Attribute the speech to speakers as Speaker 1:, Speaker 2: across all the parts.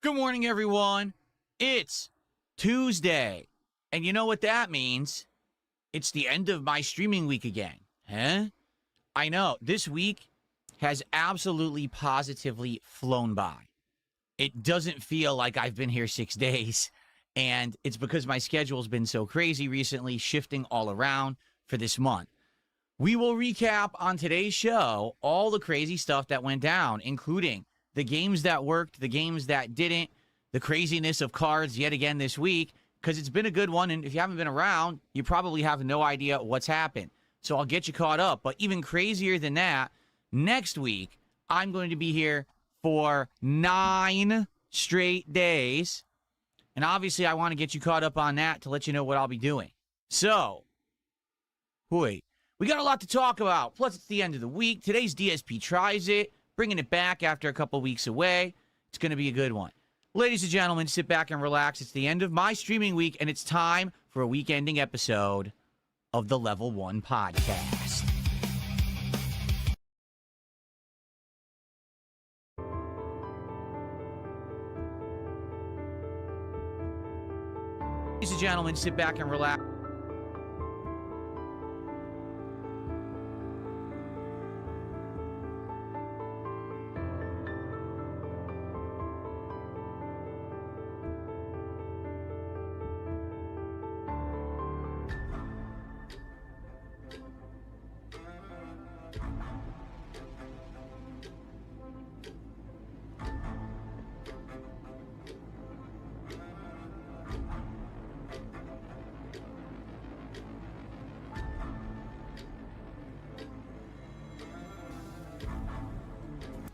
Speaker 1: Good morning, everyone. It's Tuesday. And you know what that means? It's the end of my streaming week again. Huh? I know. This week has absolutely positively flown by. It doesn't feel like I've been here 6 days. And it's because my schedule's been so crazy recently, shifting all around for this month. We will recap on today's show all the crazy stuff that went down, including the games that worked, the games that didn't, the craziness of cards yet again this week, because it's been a good one, and if you haven't been around, you probably have no idea what's happened. So I'll get you caught up. But even crazier than that, next week, I'm going to be here for 9 straight days. And obviously, I want to get you caught up on that to let you know what I'll be doing. So, we got a lot to talk about. Plus, it's the end of the week. Today's DSP Tries It, bringing it back after a couple weeks away. It's going to be a good one. Ladies and gentlemen, sit back and relax. It's the end of my streaming week, and it's time for a week-ending episode of the Level 1 Podcast. Ladies and gentlemen, sit back and relax.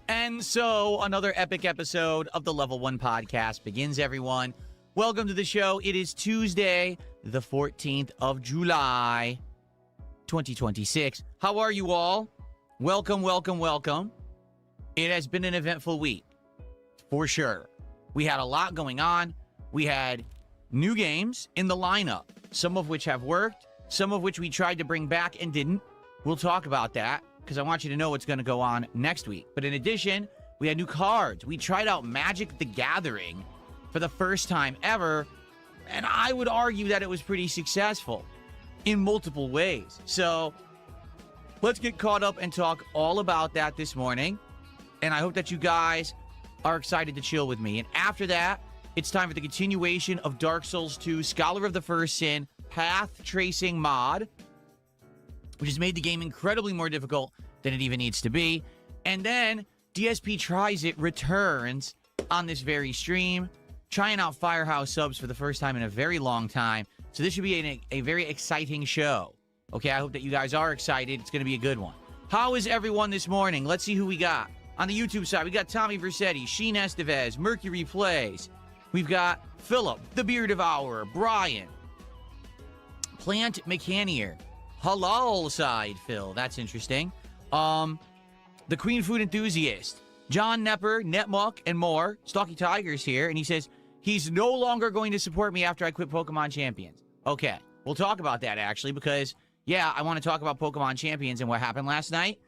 Speaker 1: And so another epic episode of the Level 1 Podcast begins, everyone. Welcome to the show. It is Tuesday, the 14th of July, 2026. How are you all? Welcome, welcome, welcome. It has been an eventful week, for sure. We had a lot going on. We had new games in the lineup, some of which have worked, some of which we tried to bring back and didn't. We'll talk about that, because I want you to know what's going to go on next week. But in addition, we had new cards. We tried out Magic the Gathering for the first time ever, and I would argue that it was pretty successful in multiple ways. So let's get caught up and talk all about that this morning, and I hope that you guys are excited to chill with me. And after that, it's time for the continuation of Dark Souls 2 Scholar of the First Sin Path Tracing mod, which has made the game incredibly more difficult than it even needs to be. And then DSP Tries It returns on this very stream, trying out Firehouse subs for the first time in a very long time. So this should be a very exciting show. Okay, I hope that you guys are excited. It's going to be a good one. How is everyone this morning? Let's see who we got. On the YouTube side, we got Tommy Versetti, Sheen Estevez, Mercury Plays. We've got Philip, The Beer Devourer, Brian, Plant Mechanier, Halal side, Phil. That's interesting. The Queen Food Enthusiast, John Nepper, Netmuck, and more. Stalky Tiger's here, and he says he's no longer going to support me after I quit Pokemon Champions. Okay, we'll talk about that, actually, because, yeah, I want to talk about Pokemon Champions and what happened last night.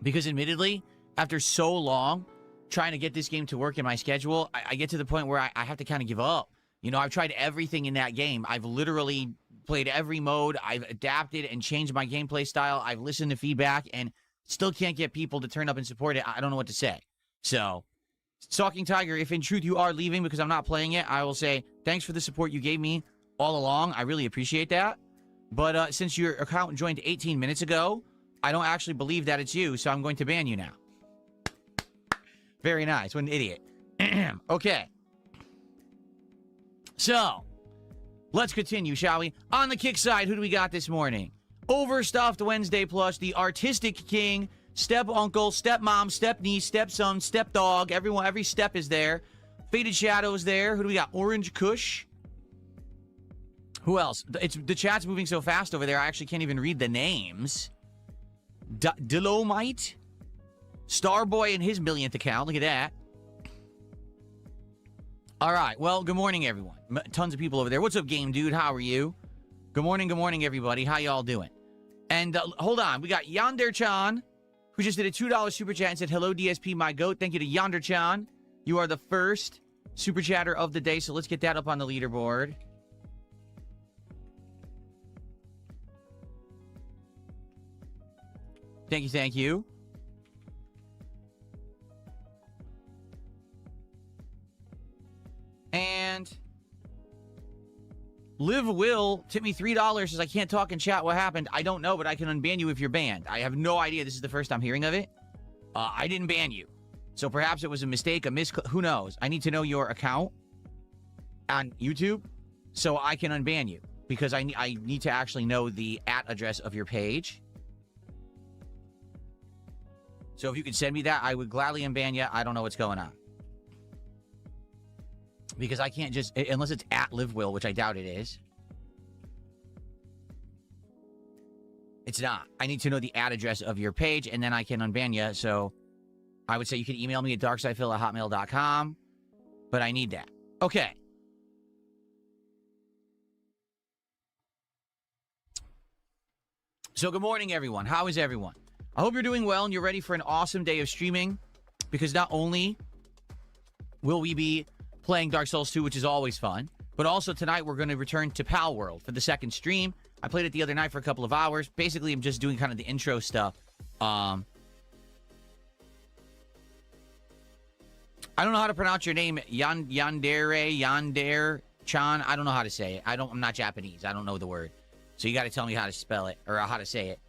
Speaker 1: Because, admittedly, after so long trying to get this game to work in my schedule, I get to the point where I have to kind of give up. You know, I've tried everything in that game. I've literally played every mode. I've adapted and changed my gameplay style. I've listened to feedback and still can't get people to turn up and support it. I don't know what to say. So, Stalking Tiger, if in truth you are leaving because I'm not playing it, I will say thanks for the support you gave me all along. I really appreciate that. But since your account joined 18 minutes ago, I don't actually believe that it's you, so I'm going to ban you now. Very nice. What an idiot. Okay. So, let's continue, shall we? On the kick side, who do we got this morning? Overstuffed Wednesday plush, the Artistic King, Step Uncle, Step Mom, Step Niece, Step Son, Step Dog. Everyone, every step is there. Faded Shadows there. Who do we got? Orange Kush. Who else? The chat's moving so fast over there, I actually can't even read the names. Dilomite. Starboy and his millionth account. Look at that. All right. Well, good morning, everyone. Tons of people over there. What's up, Game Dude? How are you? Good morning, everybody. How y'all doing? And hold on. We got Yonder-chan, who just did a $2 super chat and said, hello, DSP, my goat. Thank you to Yonder-chan. You are the first super chatter of the day, so let's get that up on the leaderboard. Thank you, thank you. And Liv Will tipped me $3, says I can't talk and chat. What happened? I don't know, but I can unban you if you're banned. I have no idea. This is the first I'm hearing of it. I didn't ban you. So perhaps it was a mistake, who knows? I need to know your account on YouTube so I can unban you, because I need to actually know the @address of your page. So if you could send me that, I would gladly unban you. I don't know what's going on. Because I can't just, unless it's @LiveWill, which I doubt it is. It's not. I need to know the @address of your page, and then I can unban you. So I would say you can email me at darksidephil@hotmail.com, but I need that. Okay. So good morning, everyone. How is everyone? I hope you're doing well and you're ready for an awesome day of streaming, because not only will we be playing Dark Souls 2, which is always fun, but also tonight we're going to return to Pal World for the second stream. I played it the other night for a couple of hours. Basically, I'm just doing kind of the intro stuff. I don't know how to pronounce your name. Yandere Chan. I don't know how to say it. I'm not Japanese. I don't know the word. So you got to tell me how to spell it, or how to say it.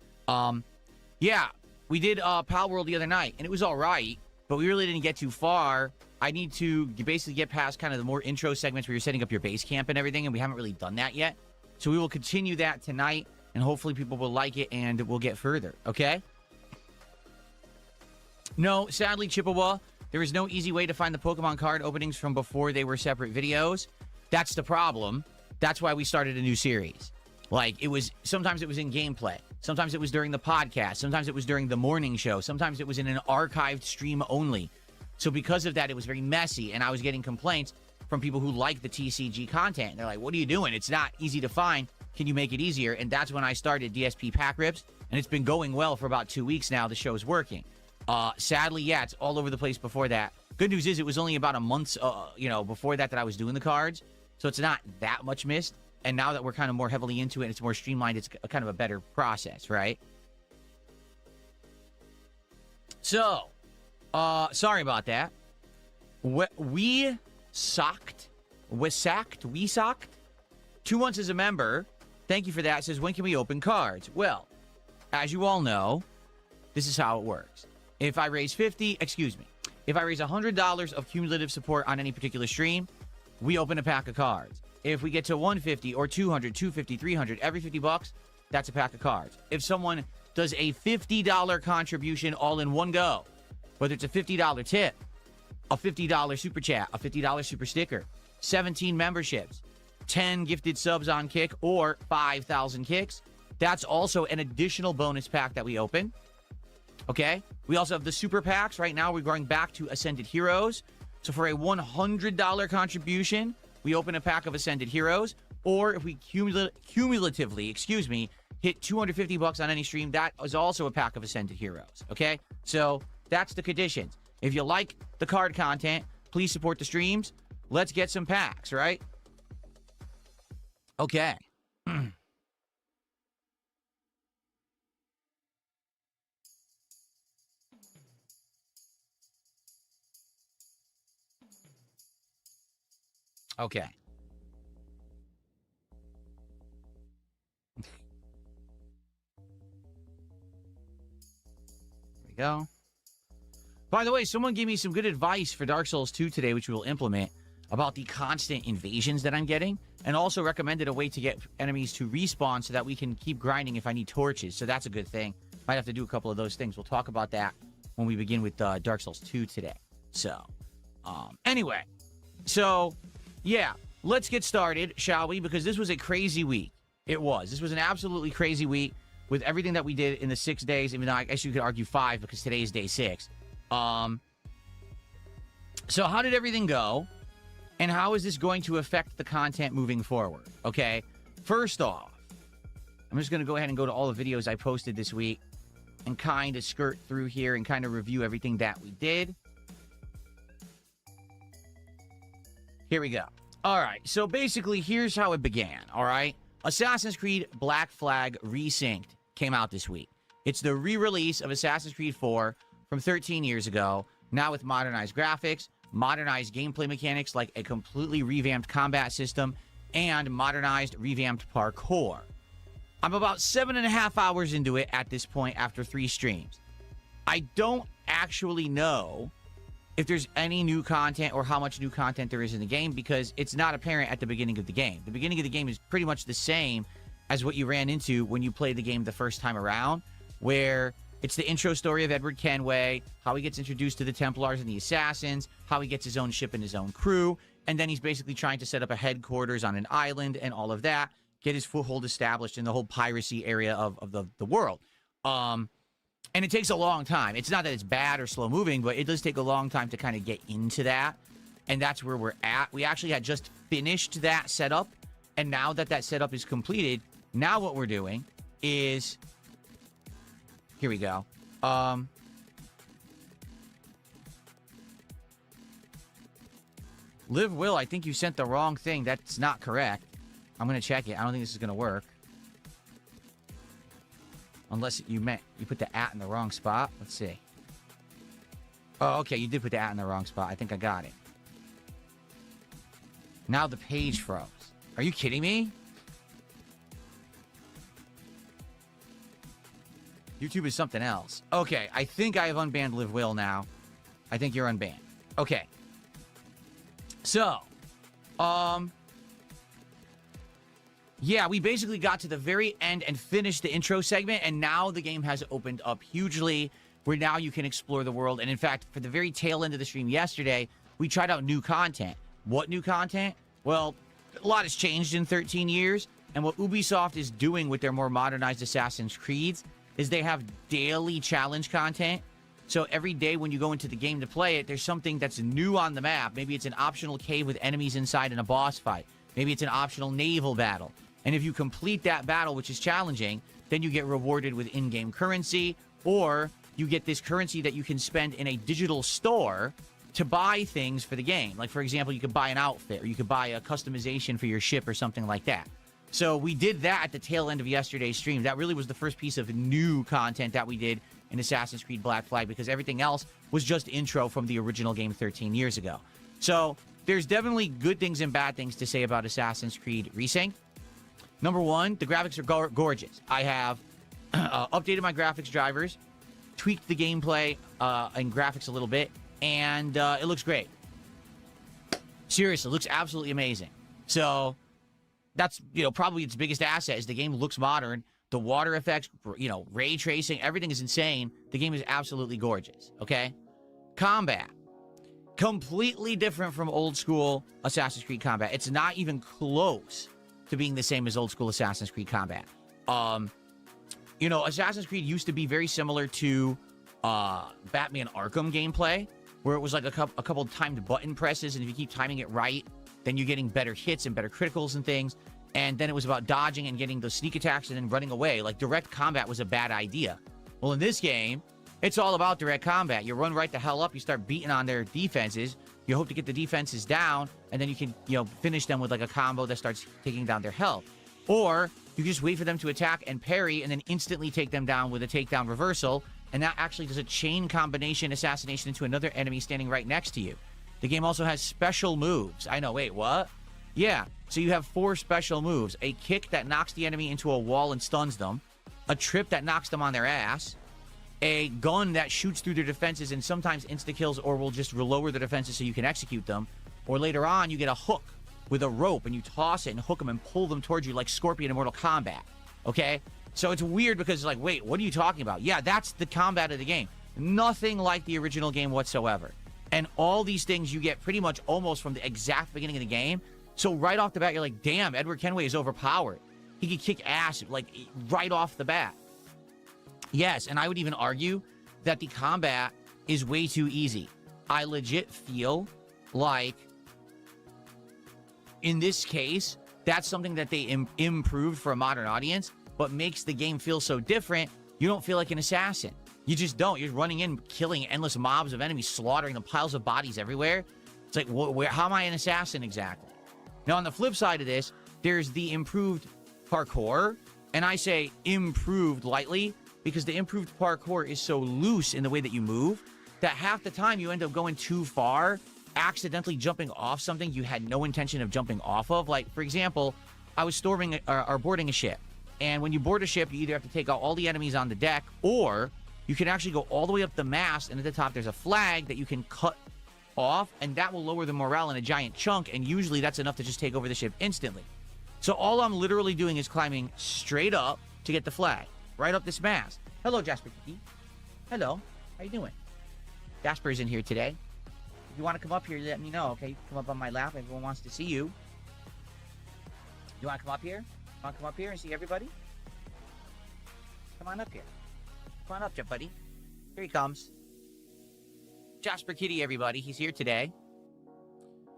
Speaker 1: Yeah, we did Pal World the other night, and it was all right, but we really didn't get too far. I need to basically get past kind of the more intro segments where you're setting up your base camp and everything, and we haven't really done that yet. So we will continue that tonight, and hopefully people will like it, and we'll get further, okay? No, sadly, Chippewa, there is no easy way to find the Pokemon card openings from before they were separate videos. That's the problem. That's why we started a new series. Like, sometimes it was in gameplay. Sometimes it was during the podcast. Sometimes it was during the morning show. Sometimes it was in an archived stream only. So because of that, it was very messy, and I was getting complaints from people who like the TCG content. They're like, what are you doing? It's not easy to find. Can you make it easier? And that's when I started DSP Pack Rips, and it's been going well for about 2 weeks now. The show's working. Sadly, yeah, it's all over the place before that. Good news is it was only about a month, before that I was doing the cards. So it's not that much missed. And now that we're kind of more heavily into it, and it's more streamlined, it's kind of a better process, right? So, sorry about that. We socked. 2 months as a member. Thank you for that. It says, when can we open cards? Well, as you all know, this is how it works. If I raise $100 of cumulative support on any particular stream, we open a pack of cards. If we get to 150 or 200, 250, 300, every $50, that's a pack of cards. If someone does a $50 contribution all in one go, whether it's a $50 tip, a $50 super chat, a $50 super sticker, 17 memberships, 10 gifted subs on Kick, or 5,000 kicks, that's also an additional bonus pack that we open. Okay? We also have the super packs. Right now, we're going back to Ascended Heroes. So for a $100 contribution, we open a pack of Ascended Heroes. Or if we cumulatively, hit $250 on any stream, that is also a pack of Ascended Heroes. Okay? So that's the conditions. If you like the card content, please support the streams. Let's get some packs, right? Okay. Okay. There we go. By the way, someone gave me some good advice for Dark Souls 2 today, which we will implement, about the constant invasions that I'm getting, and also recommended a way to get enemies to respawn so that we can keep grinding if I need torches. So that's a good thing. Might have to do a couple of those things. We'll talk about that when we begin with Dark Souls 2 today. So, anyway. So, yeah. Let's get started, shall we? Because this was a crazy week. It was. This was an absolutely crazy week with everything that we did in the 6 days, even though I guess you could argue 5 because today is day 6. So how did everything go? And how is this going to affect the content moving forward? Okay, first off, I'm just going to go ahead and go to all the videos I posted this week and kind of skirt through here and kind of review everything that we did. Here we go. All right, so basically, here's how it began, all right? Assassin's Creed Black Flag Resynced came out this week. It's the re-release of Assassin's Creed 4 from 13 years ago, now with modernized graphics, modernized gameplay mechanics like a completely revamped combat system, and modernized, revamped parkour. I'm about 7.5 hours into it at this point after 3 streams. I don't actually know if there's any new content or how much new content there is in the game because it's not apparent at the beginning of the game. The beginning of the game is pretty much the same as what you ran into when you played the game the first time around, where it's the intro story of Edward Kenway, how he gets introduced to the Templars and the Assassins, how he gets his own ship and his own crew, and then he's basically trying to set up a headquarters on an island and all of that, get his foothold established in the whole piracy area of the world. And it takes a long time. It's not that it's bad or slow moving, but it does take a long time to kind of get into that. And that's where we're at. We actually had just finished that setup. And now that that setup is completed, now what we're doing is... Here we go. Live Will, I think you sent the wrong thing. That's not correct. I'm going to check it. I don't think this is going to work. Unless you put the @ in the wrong spot. Let's see. Oh, okay. You did put the @ in the wrong spot. I think I got it. Now the page froze. Are you kidding me? YouTube is something else. Okay. I think I have unbanned Live Will now. I think you're unbanned. Okay. So, yeah, we basically got to the very end and finished the intro segment, and now the game has opened up hugely, where now you can explore the world. And in fact, for the very tail end of the stream yesterday, we tried out new content. What new content? Well, a lot has changed in 13 years, and what Ubisoft is doing with their more modernized Assassin's Creeds is they have daily challenge content. So every day when you go into the game to play it, there's something that's new on the map. Maybe it's an optional cave with enemies inside in a boss fight. Maybe it's an optional naval battle. And if you complete that battle, which is challenging, then you get rewarded with in-game currency, or you get this currency that you can spend in a digital store to buy things for the game. Like, for example, you could buy an outfit, or you could buy a customization for your ship or something like that. So we did that at the tail end of yesterday's stream. That really was the first piece of new content that we did in Assassin's Creed Black Flag, because everything else was just intro from the original game 13 years ago. So there's definitely good things and bad things to say about Assassin's Creed Resynced. Number one, the graphics are gorgeous. I have updated my graphics drivers, tweaked the gameplay and graphics a little bit, and it looks great. Seriously, it looks absolutely amazing. So that's, probably its biggest asset is the game looks modern. The water effects, ray tracing, everything is insane. The game is absolutely gorgeous, okay? Combat. Completely different from old school Assassin's Creed combat. It's not even close to being the same as old school Assassin's Creed combat. Assassin's Creed used to be very similar to Batman Arkham gameplay, where it was like a couple timed button presses, and if you keep timing it right, then you're getting better hits and better criticals and things. And then it was about dodging and getting those sneak attacks and then running away. Like, direct combat was a bad idea. Well, in this game, it's all about direct combat. You run right the hell up, you start beating on their defenses, you hope to get the defenses down, and then you can, finish them with like a combo that starts taking down their health. Or you just wait for them to attack and parry and then instantly take them down with a takedown reversal, and that actually does a chain combination assassination into another enemy standing right next to you. The game also has special moves. I know, wait, what? Yeah, so you have 4 special moves. A kick that knocks the enemy into a wall and stuns them, a trip that knocks them on their ass, a gun that shoots through their defenses and sometimes insta-kills or will just lower the defenses so you can execute them, or later on you get a hook with a rope and you toss it and hook them and pull them towards you like Scorpion in Mortal Kombat, okay? So it's weird because it's like, wait, what are you talking about? Yeah, that's the combat of the game. Nothing like the original game whatsoever. And all these things you get pretty much almost from the exact beginning of the game. So right off the bat, you're like, damn, Edward Kenway is overpowered. He could kick ass, like, right off the bat. Yes, and I would even argue that the combat is way too easy. I legit feel like, in this case, that's something that they improved for a modern audience, but makes the game feel so different, you don't feel like an assassin. You just don't. You're running in, killing endless mobs of enemies, slaughtering them, piles of bodies everywhere. It's like, how am I an assassin exactly? Now, on the flip side of this, there's the improved parkour. And I say improved lightly because the improved parkour is so loose in the way that you move that half the time you end up going too far, accidentally jumping off something you had no intention of jumping off of. Like, for example, I was storming or boarding a ship. And when you board a ship, you either have to take out all the enemies on the deck, or you can actually go all the way up the mast, and at the top there's a flag that you can cut off, and that will lower the morale in a giant chunk, and usually that's enough to just take over the ship instantly. So all I'm literally doing is climbing straight up to get the flag, right up this mast. Hello, Jasper Kitty. Hello. How you doing? Jasper's in here today. If you want to come up here, let me know, okay? Come up on my lap. Everyone wants to see you. You want to come up here? Want to come up here and see everybody? Come on up here. Come on up, buddy. Here he comes. Jasper Kitty, everybody. He's here today.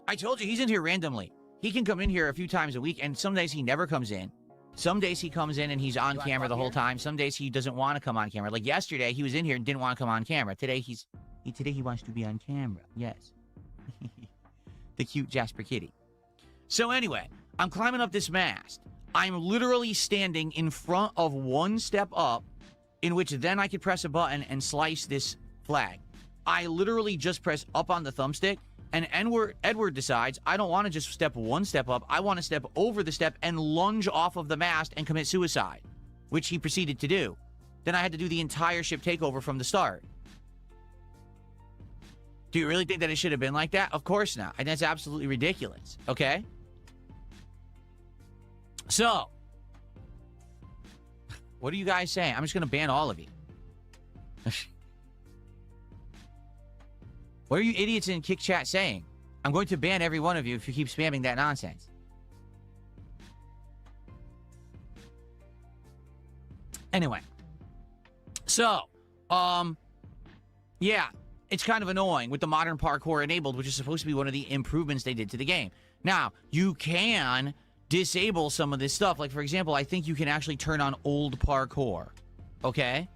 Speaker 1: I told you, he's in here randomly. He can come in here a few times a week, and some days he never comes in. Some days he comes in and he's on camera the whole time. Some days he doesn't want to come on camera. Like yesterday, he was in here and didn't want to come on camera. Today he wants to be on camera. Yes. The cute Jasper Kitty. So anyway, I'm climbing up this mast. I'm literally standing in front of one step up, in which then I could press a button and slice this flag. I literally just press up on the thumbstick, and Edward decides, I don't want to just step one step up. I want to step over the step and lunge off of the mast and commit suicide, which he proceeded to do. Then I had to do the entire ship takeover from the start. Do you really think that it should have been like that? Of course not. And that's absolutely ridiculous. Okay? So, what are you guys saying? I'm just going to ban all of you. What are you idiots in Kick Chat saying? I'm going to ban every one of you if you keep spamming that nonsense. Anyway. So, yeah, it's kind of annoying with the modern parkour enabled, which is supposed to be one of the improvements they did to the game. Now, you can disable some of this stuff. Like, for example, I think you can actually turn on old parkour. Okay?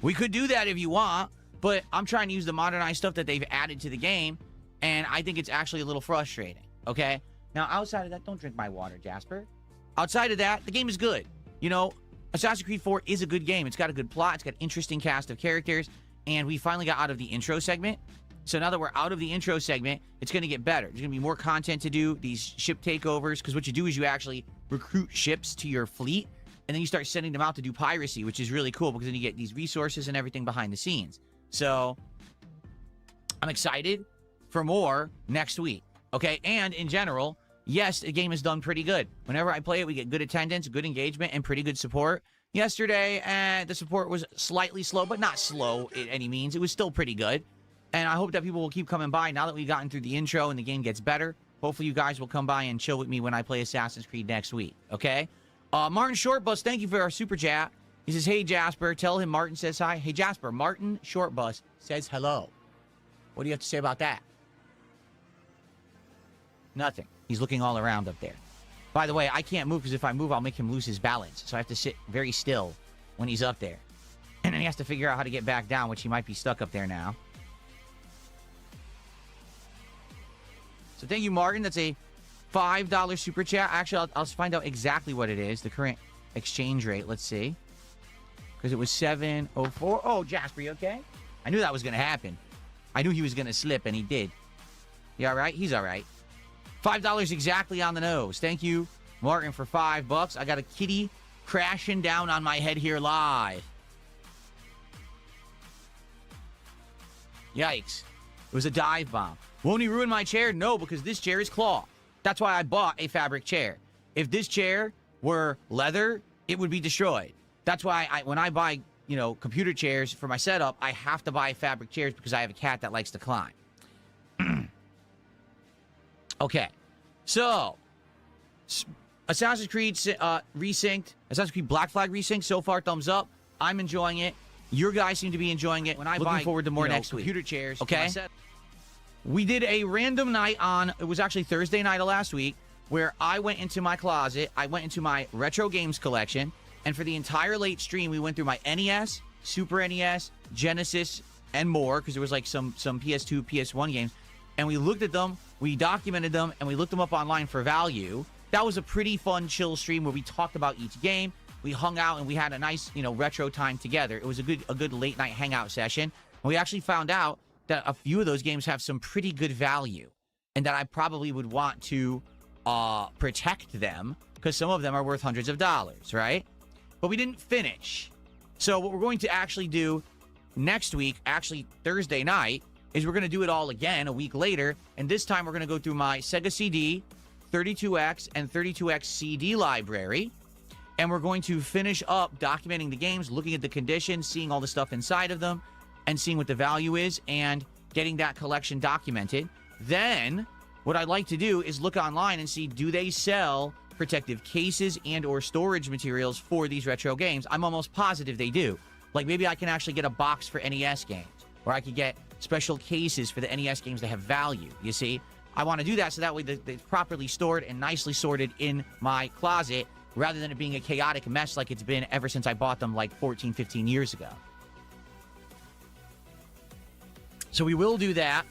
Speaker 1: We could do that if you want, but I'm trying to use the modernized stuff that they've added to the game, and I think it's actually a little frustrating. Okay? Now, outside of that, don't drink my water, Jasper. Outside of that, the game is good. You know, Assassin's Creed 4 is a good game. It's got a good plot. It's got an interesting cast of characters, and we finally got out of the intro segment. So now that we're out of the intro segment, it's going to get better. There's going to be more content to do, these ship takeovers, because what you do is you actually recruit ships to your fleet, and then you start sending them out to do piracy, which is really cool, because then you get these resources and everything behind the scenes. So I'm excited for more next week, okay? And in general, yes, the game is done pretty good. Whenever I play it, we get good attendance, good engagement, and pretty good support. Yesterday, the support was slightly slow, but not slow in any means. It was still pretty good. And I hope that people will keep coming by now that we've gotten through the intro and the game gets better. Hopefully you guys will come by and chill with me when I play Assassin's Creed next week, okay? Martin Shortbus, thank you for our super chat. He says, hey, Jasper, tell him Martin says hi. Hey, Jasper, Martin Shortbus says hello. What do you have to say about that? Nothing. He's looking all around up there. By the way, I can't move because if I move, I'll make him lose his balance. So I have to sit very still when he's up there. And then he has to figure out how to get back down, which he might be stuck up there now. So thank you, Martin. That's a $5 super chat. Actually, I'll find out exactly what it is. The current exchange rate. Let's see. Because it was 7.04. Oh, Jasper, you okay? I knew that was going to happen. I knew he was going to slip, and he did. You all right? He's all right. $5 exactly on the nose. Thank you, Martin, for $5. I got a kitty crashing down on my head here live. Yikes. It was a dive bomb. Won't he ruin my chair? No, because this chair is cloth. That's why I bought a fabric chair. If this chair were leather, it would be destroyed. That's why when I buy, you know, computer chairs for my setup, I have to buy fabric chairs because I have a cat that likes to climb. Okay. So, Assassin's Creed resynced. Assassin's Creed Black Flag resynced. So far, thumbs up. I'm enjoying it. Your guys seem to be enjoying it. When I looking forward to more next week. Computer chairs. Okay. We did a random night on, it was actually Thursday night of last week, where I went into my closet, I went into my retro games collection, and for the entire late stream, we went through my NES, Super NES, Genesis, and more, because there was like some PS2, PS1 games. and we looked at them, we documented them, and we looked them up online for value. That was a pretty fun, chill stream where we talked about each game. We hung out and we had a nice, retro time together. It was a good late night hangout session. And we actually found out that a few of those games have some pretty good value, and that I probably would want to protect them because some of them are worth hundreds of dollars, right? But we didn't finish. So what we're going to actually do next week, actually Thursday night, is we're going to do it all again a week later. And this time we're going to go through my Sega CD, 32X, and 32X CD library. And we're going to finish up documenting the games, looking at the conditions, seeing all the stuff inside of them, and seeing what the value is, and getting that collection documented. Then what I'd like to do is look online and see, do they sell protective cases and or storage materials for these retro games? I'm almost positive they do. Like, maybe I can actually get a box for NES games, or I could get special cases for the NES games that have value, you see? I want to do that so that way they're properly stored and nicely sorted in my closet, rather than it being a chaotic mess like it's been ever since I bought them like 14, 15 years ago. So we will do that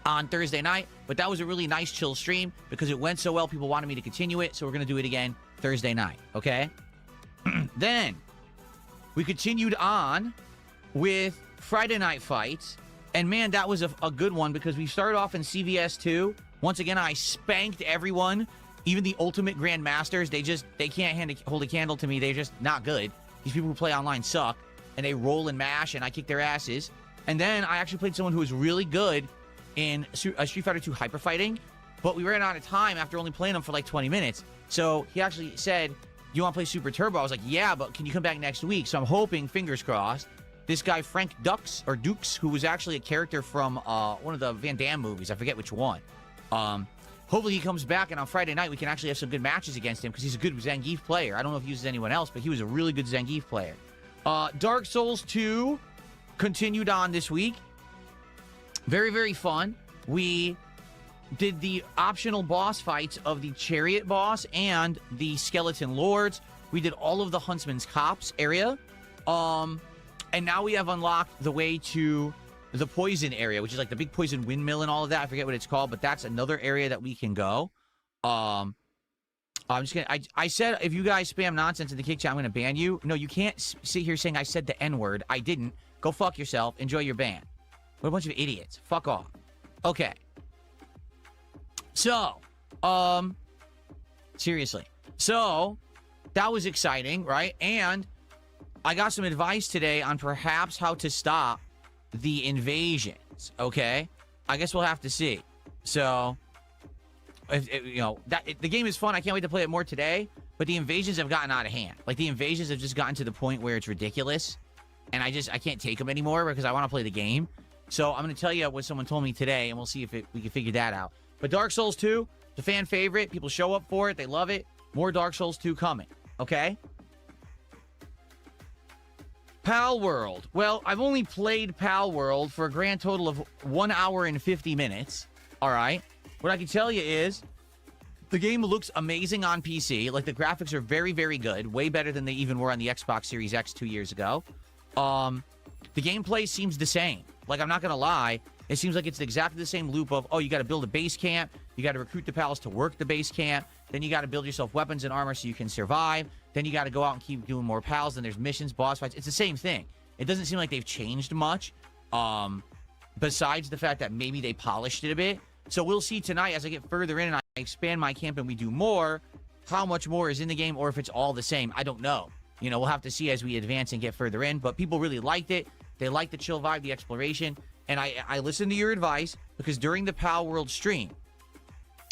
Speaker 1: on Thursday night, but that was a really nice chill stream because it went so well, people wanted me to continue it, so we're going to do it again Thursday night, okay? Then we continued on with Friday Night Fights, and man, that was a good one because we started off in CVS 2. Once again, I spanked everyone, even the ultimate grandmasters. They can't hold a candle to me. They're just not good. These people who play online suck, and they roll and mash, and I kick their asses. And then I actually played someone who was really good in Street Fighter 2 Hyper Fighting, but we ran out of time after only playing them for like 20 minutes. So he actually said, you want to play Super Turbo? I was like, yeah, but can you come back next week? So I'm hoping, fingers crossed, this guy Frank Dukes, who was actually a character from one of the Van Damme movies, I forget which one. Hopefully he comes back, and on Friday night we can actually have some good matches against him because he's a good Zangief player. I don't know if he uses anyone else, but he was a really good Zangief player. Dark Souls 2 continued on this week. Very, very fun. We did the optional boss fights of the Chariot boss and the Skeleton Lords. We did all of the Huntsman's Cops area. And now we have unlocked the way to the Poison area, which is like the big Poison Windmill and all of that. I forget what it's called, but that's another area that we can go. I'm just gonna. I said if you guys spam nonsense in the kick chat, I'm gonna ban you. No, you can't sit here saying I said the N-word. I didn't. Go fuck yourself. Enjoy your ban. What a bunch of idiots. Fuck off. Okay. So, seriously. So, that was exciting, right? And I got some advice today on perhaps how to stop the invasions, okay? I guess we'll have to see. So, the game is fun. I can't wait to play it more today, but the invasions have gotten out of hand. Like, the invasions have just gotten to the point where it's ridiculous, and I can't take them anymore because I want to play the game. So I'm going to tell you what someone told me today, and we'll see if we can figure that out. But Dark Souls 2, it's a fan favorite. People show up for it. They love it. More Dark Souls 2 coming, okay? Pal World. Well, I've only played Pal World for a grand total of 1 hour and 50 minutes, all right? What I can tell you is the game looks amazing on PC. Like, the graphics are very, very good. Way better than they even were on the Xbox Series X 2 years ago. The gameplay seems the same. Like, I'm not going to lie. It seems like it's exactly the same loop of, oh, you got to build a base camp. You got to recruit the pals to work the base camp. Then you got to build yourself weapons and armor so you can survive. Then you got to go out and keep doing more pals. Then there's missions, boss fights. It's the same thing. It doesn't seem like they've changed much. Besides the fact that maybe they polished it a bit. So we'll see tonight as I get further in and I expand my camp and we do more, how much more is in the game or if it's all the same. I don't know. We'll have to see as we advance and get further in. But people really liked it. They liked the chill vibe, the exploration. And I listened to your advice because during the Pal World stream,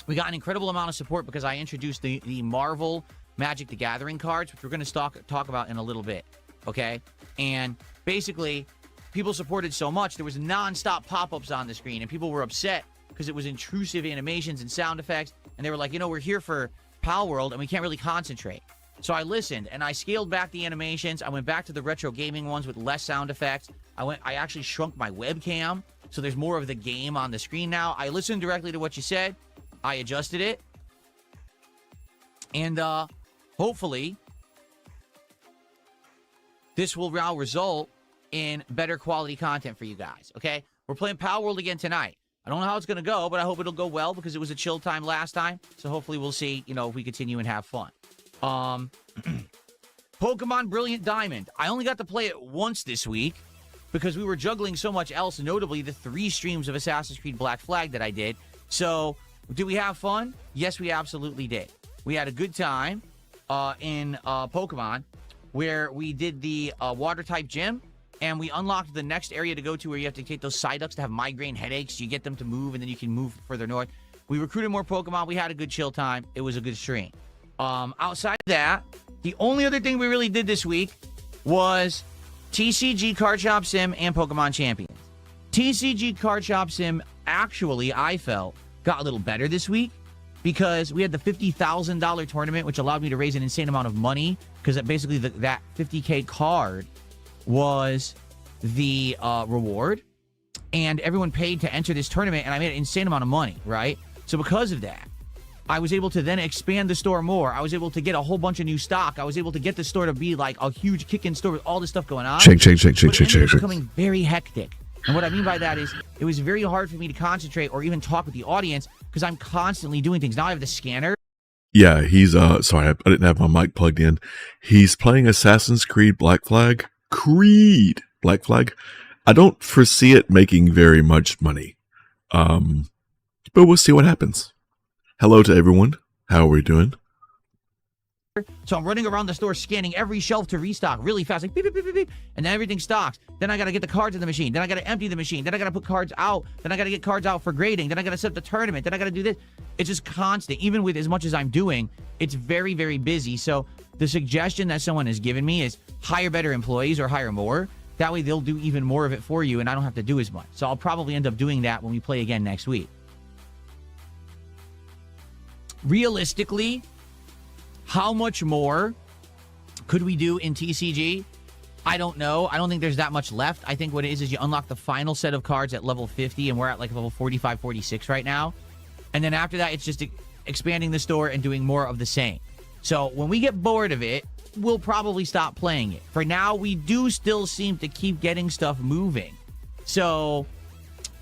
Speaker 1: we got an incredible amount of support because I introduced the Marvel Magic the Gathering cards, which we're going to talk about in a little bit, okay? And basically, people supported so much, there was nonstop pop-ups on the screen, and people were upset because it was intrusive animations and sound effects, and they were like, we're here for Pal World, and we can't really concentrate. So I listened, and I scaled back the animations. I went back to the retro gaming ones with less sound effects. I actually shrunk my webcam, so there's more of the game on the screen now. I listened directly to what you said. I adjusted it. And hopefully, this will now result in better quality content for you guys, okay? We're playing Pal World again tonight. I don't know how it's going to go, but I hope it'll go well because it was a chill time last time. So hopefully we'll see, if we continue and have fun. Pokemon Brilliant Diamond. I only got to play it once this week because we were juggling so much else, notably the 3 streams of Assassin's Creed Black Flag that I did. So, did we have fun? Yes, we absolutely did. We had a good time in Pokemon where we did the water-type gym, and we unlocked the next area to go to where you have to take those Psyducks to have migraine headaches. You get them to move, and then you can move further north. We recruited more Pokemon. We had a good chill time. It was a good stream. Outside of that, the only other thing we really did this week was TCG Card Shop Sim and Pokemon Champions. TCG Card Shop Sim, actually, I felt, got a little better this week because we had the $50,000 tournament, which allowed me to raise an insane amount of money because basically that 50K card was the reward, and everyone paid to enter this tournament, and I made an insane amount of money, right? So because of that, I was able to then expand the store more. I was able to get a whole bunch of new stock. I was able to get the store to be like a huge kick-in store with all this stuff going on.
Speaker 2: Check.
Speaker 1: It was becoming very hectic. And what I mean by that is it was very hard for me to concentrate or even talk with the audience because I'm constantly doing things. Now I have the scanner.
Speaker 2: Yeah, he's sorry, I didn't have my mic plugged in. He's playing Assassin's Creed Black Flag. Black Flag. I don't foresee it making very much money. But we'll see what happens. Hello to everyone. How are we doing?
Speaker 1: So I'm running around the store scanning every shelf to restock really fast, like beep, beep, beep, beep, beep, and then everything stocks. Then I got to get the cards in the machine. Then I got to empty the machine. Then I got to put cards out. Then I got to get cards out for grading. Then I got to set up the tournament. Then I got to do this. It's just constant. Even with as much as I'm doing, it's very, very busy. So the suggestion that someone has given me is hire better employees or hire more. That way they'll do even more of it for you and I don't have to do as much. So I'll probably end up doing that when we play again next week. Realistically, how much more could we do in TCG? I don't know. I don't think there's that much left. I think what it is you unlock the final set of cards at level 50, and we're at like level 45, 46 right now. And then after that, it's just expanding the store and doing more of the same. So when we get bored of it, we'll probably stop playing it. For now, we do still seem to keep getting stuff moving. So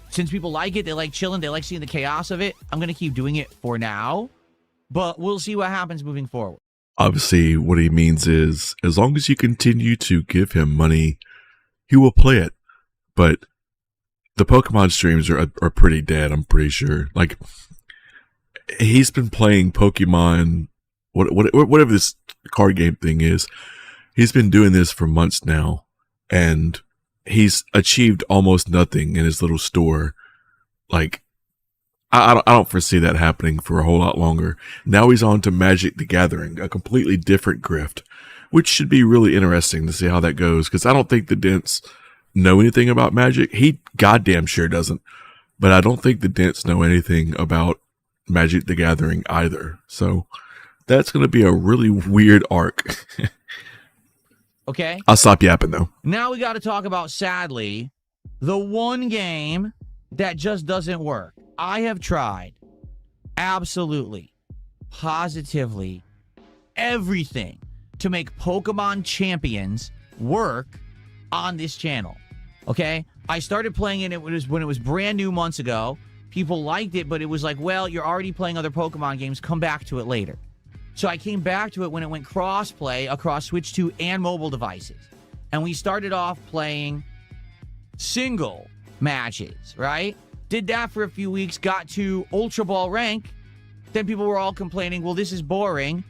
Speaker 1: since people like it, they like chilling, they like seeing the chaos of it, I'm going to keep doing it for now. But we'll see what happens moving forward.
Speaker 2: Obviously, what he means is, as long as you continue to give him money, he will play it. But the Pokemon streams are pretty dead, I'm pretty sure. Like, he's been playing Pokemon, whatever this card game thing is, he's been doing this for months now. And he's achieved almost nothing in his little store. Like, I don't foresee that happening for a whole lot longer. Now he's on to Magic the Gathering, a completely different grift, which should be really interesting to see how that goes, because I don't think the Dents know anything about Magic. He goddamn sure doesn't, but I don't think the Dents know anything about Magic the Gathering either. So that's going to be a really weird arc.
Speaker 1: Okay.
Speaker 2: I'll stop yapping, though.
Speaker 1: Now we got to talk about, sadly, the one game that just doesn't work. I have tried absolutely, positively everything to make Pokemon Champions work on this channel. Okay? I started playing it when it was brand new months ago. People liked it, but it was like, well, you're already playing other Pokemon games. Come back to it later. So I came back to it when it went cross-play across Switch 2 and mobile devices. And we started off playing single matches, right? Did that for a few weeks, got to Ultra Ball rank. Then people were all complaining, well, this is boring.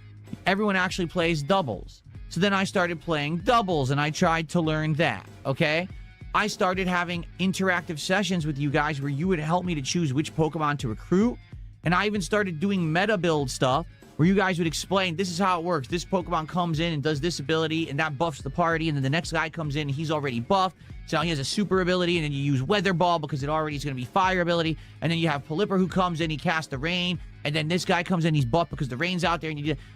Speaker 1: Everyone actually plays doubles. So then I started playing doubles, and I tried to learn that, okay? I started having interactive sessions with you guys where you would help me to choose which Pokemon to recruit. And I even started doing meta build stuff where you guys would explain, this is how it works. This Pokemon comes in and does this ability, and that buffs the party. And then the next guy comes in, and he's already buffed. So now he has a super ability, and then you use Weather Ball because it already is going to be fire ability. And then you have Pelipper who comes in, he casts the rain. And then this guy comes in, he's buffed because the rain's out there.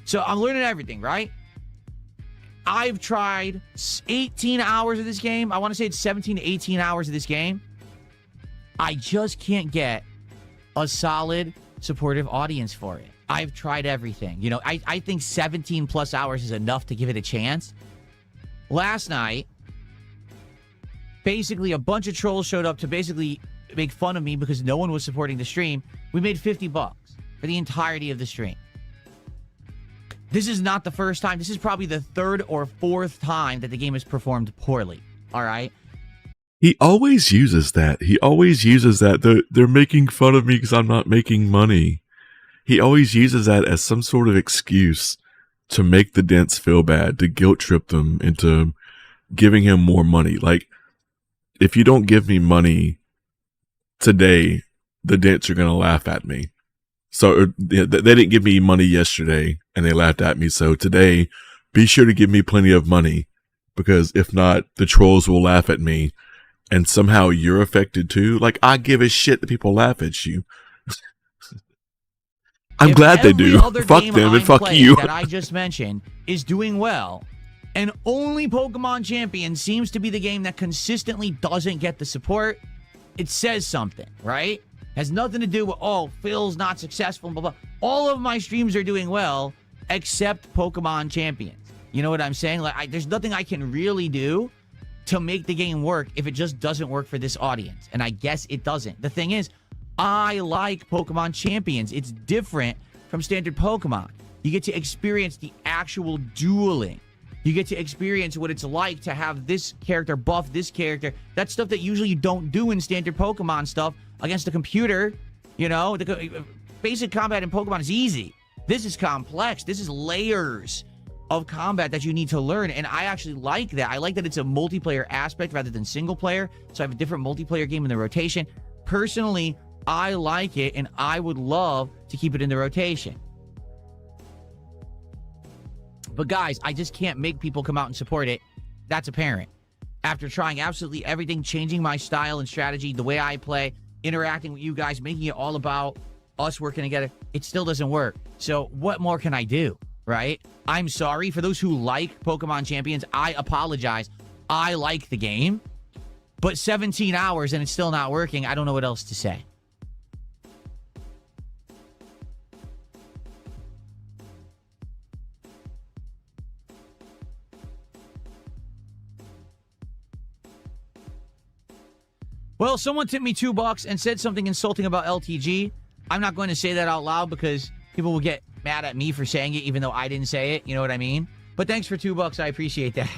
Speaker 1: So I'm learning everything, right? I've tried 18 hours of this game. I want to say it's 17 to 18 hours of this game. I just can't get a solid, supportive audience for it. I've tried everything. You know, I think 17 plus hours is enough to give it a chance. Last night, basically a bunch of trolls showed up to basically make fun of me because no one was supporting the stream. We made $50 for the entirety of the stream. This is not the first time. This is probably the third or fourth time that the game has performed poorly. All right.
Speaker 2: He always uses that. He always uses that. They're making fun of me because I'm not making money. He always uses that as some sort of excuse to make the dents feel bad, to guilt trip them into giving him more money. Like, if you don't give me money today, the dents are going to laugh at me. So they didn't give me money yesterday and they laughed at me. So today, be sure to give me plenty of money, because if not, the trolls will laugh at me and somehow you're affected too. Like, I give a shit that people laugh at you. I'm glad they do. Fuck them and fuck you.
Speaker 1: That I just mentioned is doing well, and only Pokemon Champions seems to be the game that consistently doesn't get the support. It says something, right? Has nothing to do with, oh, Phil's not successful, blah, blah. All of my streams are doing well, except Pokemon Champions. You know what I'm saying? Like, there's nothing I can really do to make the game work if it just doesn't work for this audience. And I guess it doesn't. The thing is, I like Pokemon Champions. It's different from standard Pokemon. You get to experience the actual dueling. You get to experience what it's like to have this character buff this character. That's stuff that usually you don't do in standard Pokemon stuff against a computer. You know, the basic combat in Pokemon is easy. This is complex. This is layers of combat that you need to learn, and I actually like that. I like that it's a multiplayer aspect rather than single player, so I have a different multiplayer game in the rotation. Personally, I like it, and I would love to keep it in the rotation. But guys, I just can't make people come out and support it. That's apparent. After trying absolutely everything, changing my style and strategy, the way I play, interacting with you guys, making it all about us working together, it still doesn't work. So what more can I do, right? I'm sorry. For those who like Pokemon Champions, I apologize. I like the game. But 17 hours and it's still not working. I don't know what else to say. Well, someone tipped me $2 and said something insulting about LTG. I'm not going to say that out loud because people will get mad at me for saying it, even though I didn't say it. You know what I mean? But thanks for $2. I appreciate that.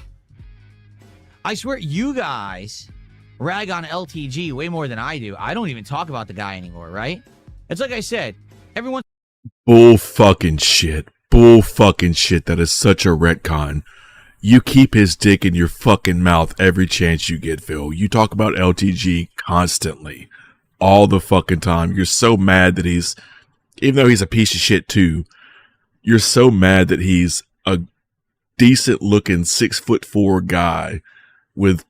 Speaker 1: I swear you guys rag on LTG way more than I do. I don't even talk about the guy anymore, right? It's like I said, everyone...
Speaker 2: Bull fucking shit. Bull fucking shit. That is such a retcon. You keep his dick in your fucking mouth every chance you get, Phil. You talk about LTG constantly. All the fucking time. You're so mad that he's... Even though he's a piece of shit too, you're so mad that he's a decent looking 6'4" guy with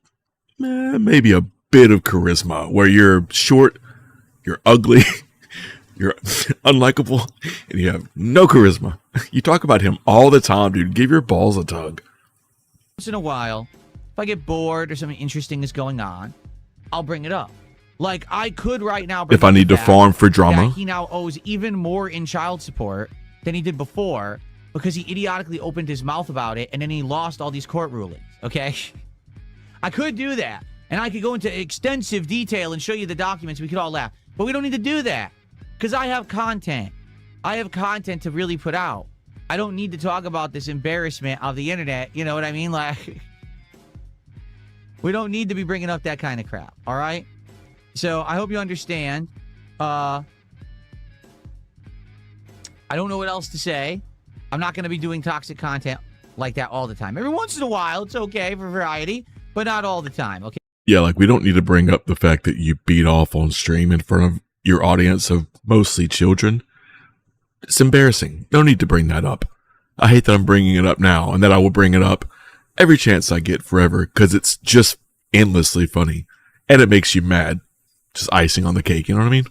Speaker 2: maybe a bit of charisma, where you're short, you're ugly, you're unlikable, and you have no charisma. You talk about him all the time, dude. Give your balls a tug.
Speaker 1: Once in a while, if I get bored or something interesting is going on, I'll bring it up. Like, I could right now...
Speaker 2: If I need to farm for drama.
Speaker 1: He now owes even more in child support than he did before because he idiotically opened his mouth about it and then he lost all these court rulings, okay? I could do that. And I could go into extensive detail and show you the documents. We could all laugh. But we don't need to do that because I have content. I have content to really put out. I don't need to talk about this embarrassment of the internet. You know what I mean? Like, we don't need to be bringing up that kind of crap, all right? So I hope you understand. I don't know what else to say. I'm not going to be doing toxic content like that all the time. Every once in a while, it's okay for variety, but not all the time, okay?
Speaker 2: Yeah, like, we don't need to bring up the fact that you beat off on stream in front of your audience of mostly children. It's embarrassing. No need to bring that up. I hate that I'm bringing it up now, and that I will bring it up every chance I get forever, because it's just endlessly funny, and it makes you mad. Just icing on the cake, you know what I mean?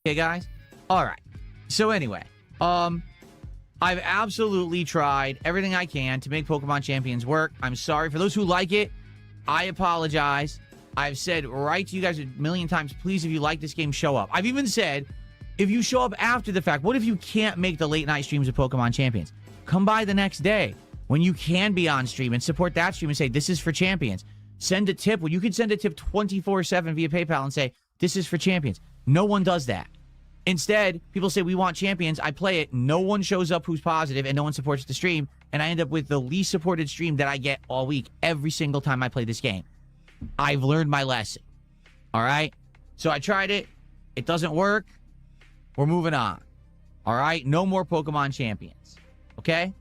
Speaker 1: Okay, guys? All right. So anyway, I've absolutely tried everything I can to make Pokemon Champions work. I'm sorry. For those who like it, I apologize. I've said right to you guys a million times, please, if you like this game, show up. I've even said, if you show up after the fact, what if you can't make the late night streams of Pokemon Champions? Come by the next day when you can be on stream and support that stream and say, this is for Champions. Send a tip. Well, you can send a tip 24/7 via PayPal and say, this is for champions. No one does that. Instead, people say, we want champions. I play it. No one shows up who's positive, and no one supports the stream. And I end up with the least supported stream that I get all week every single time I play this game. I've learned my lesson. All right? So I tried it. It doesn't work. We're moving on. All right? No more Pokemon champions. Okay?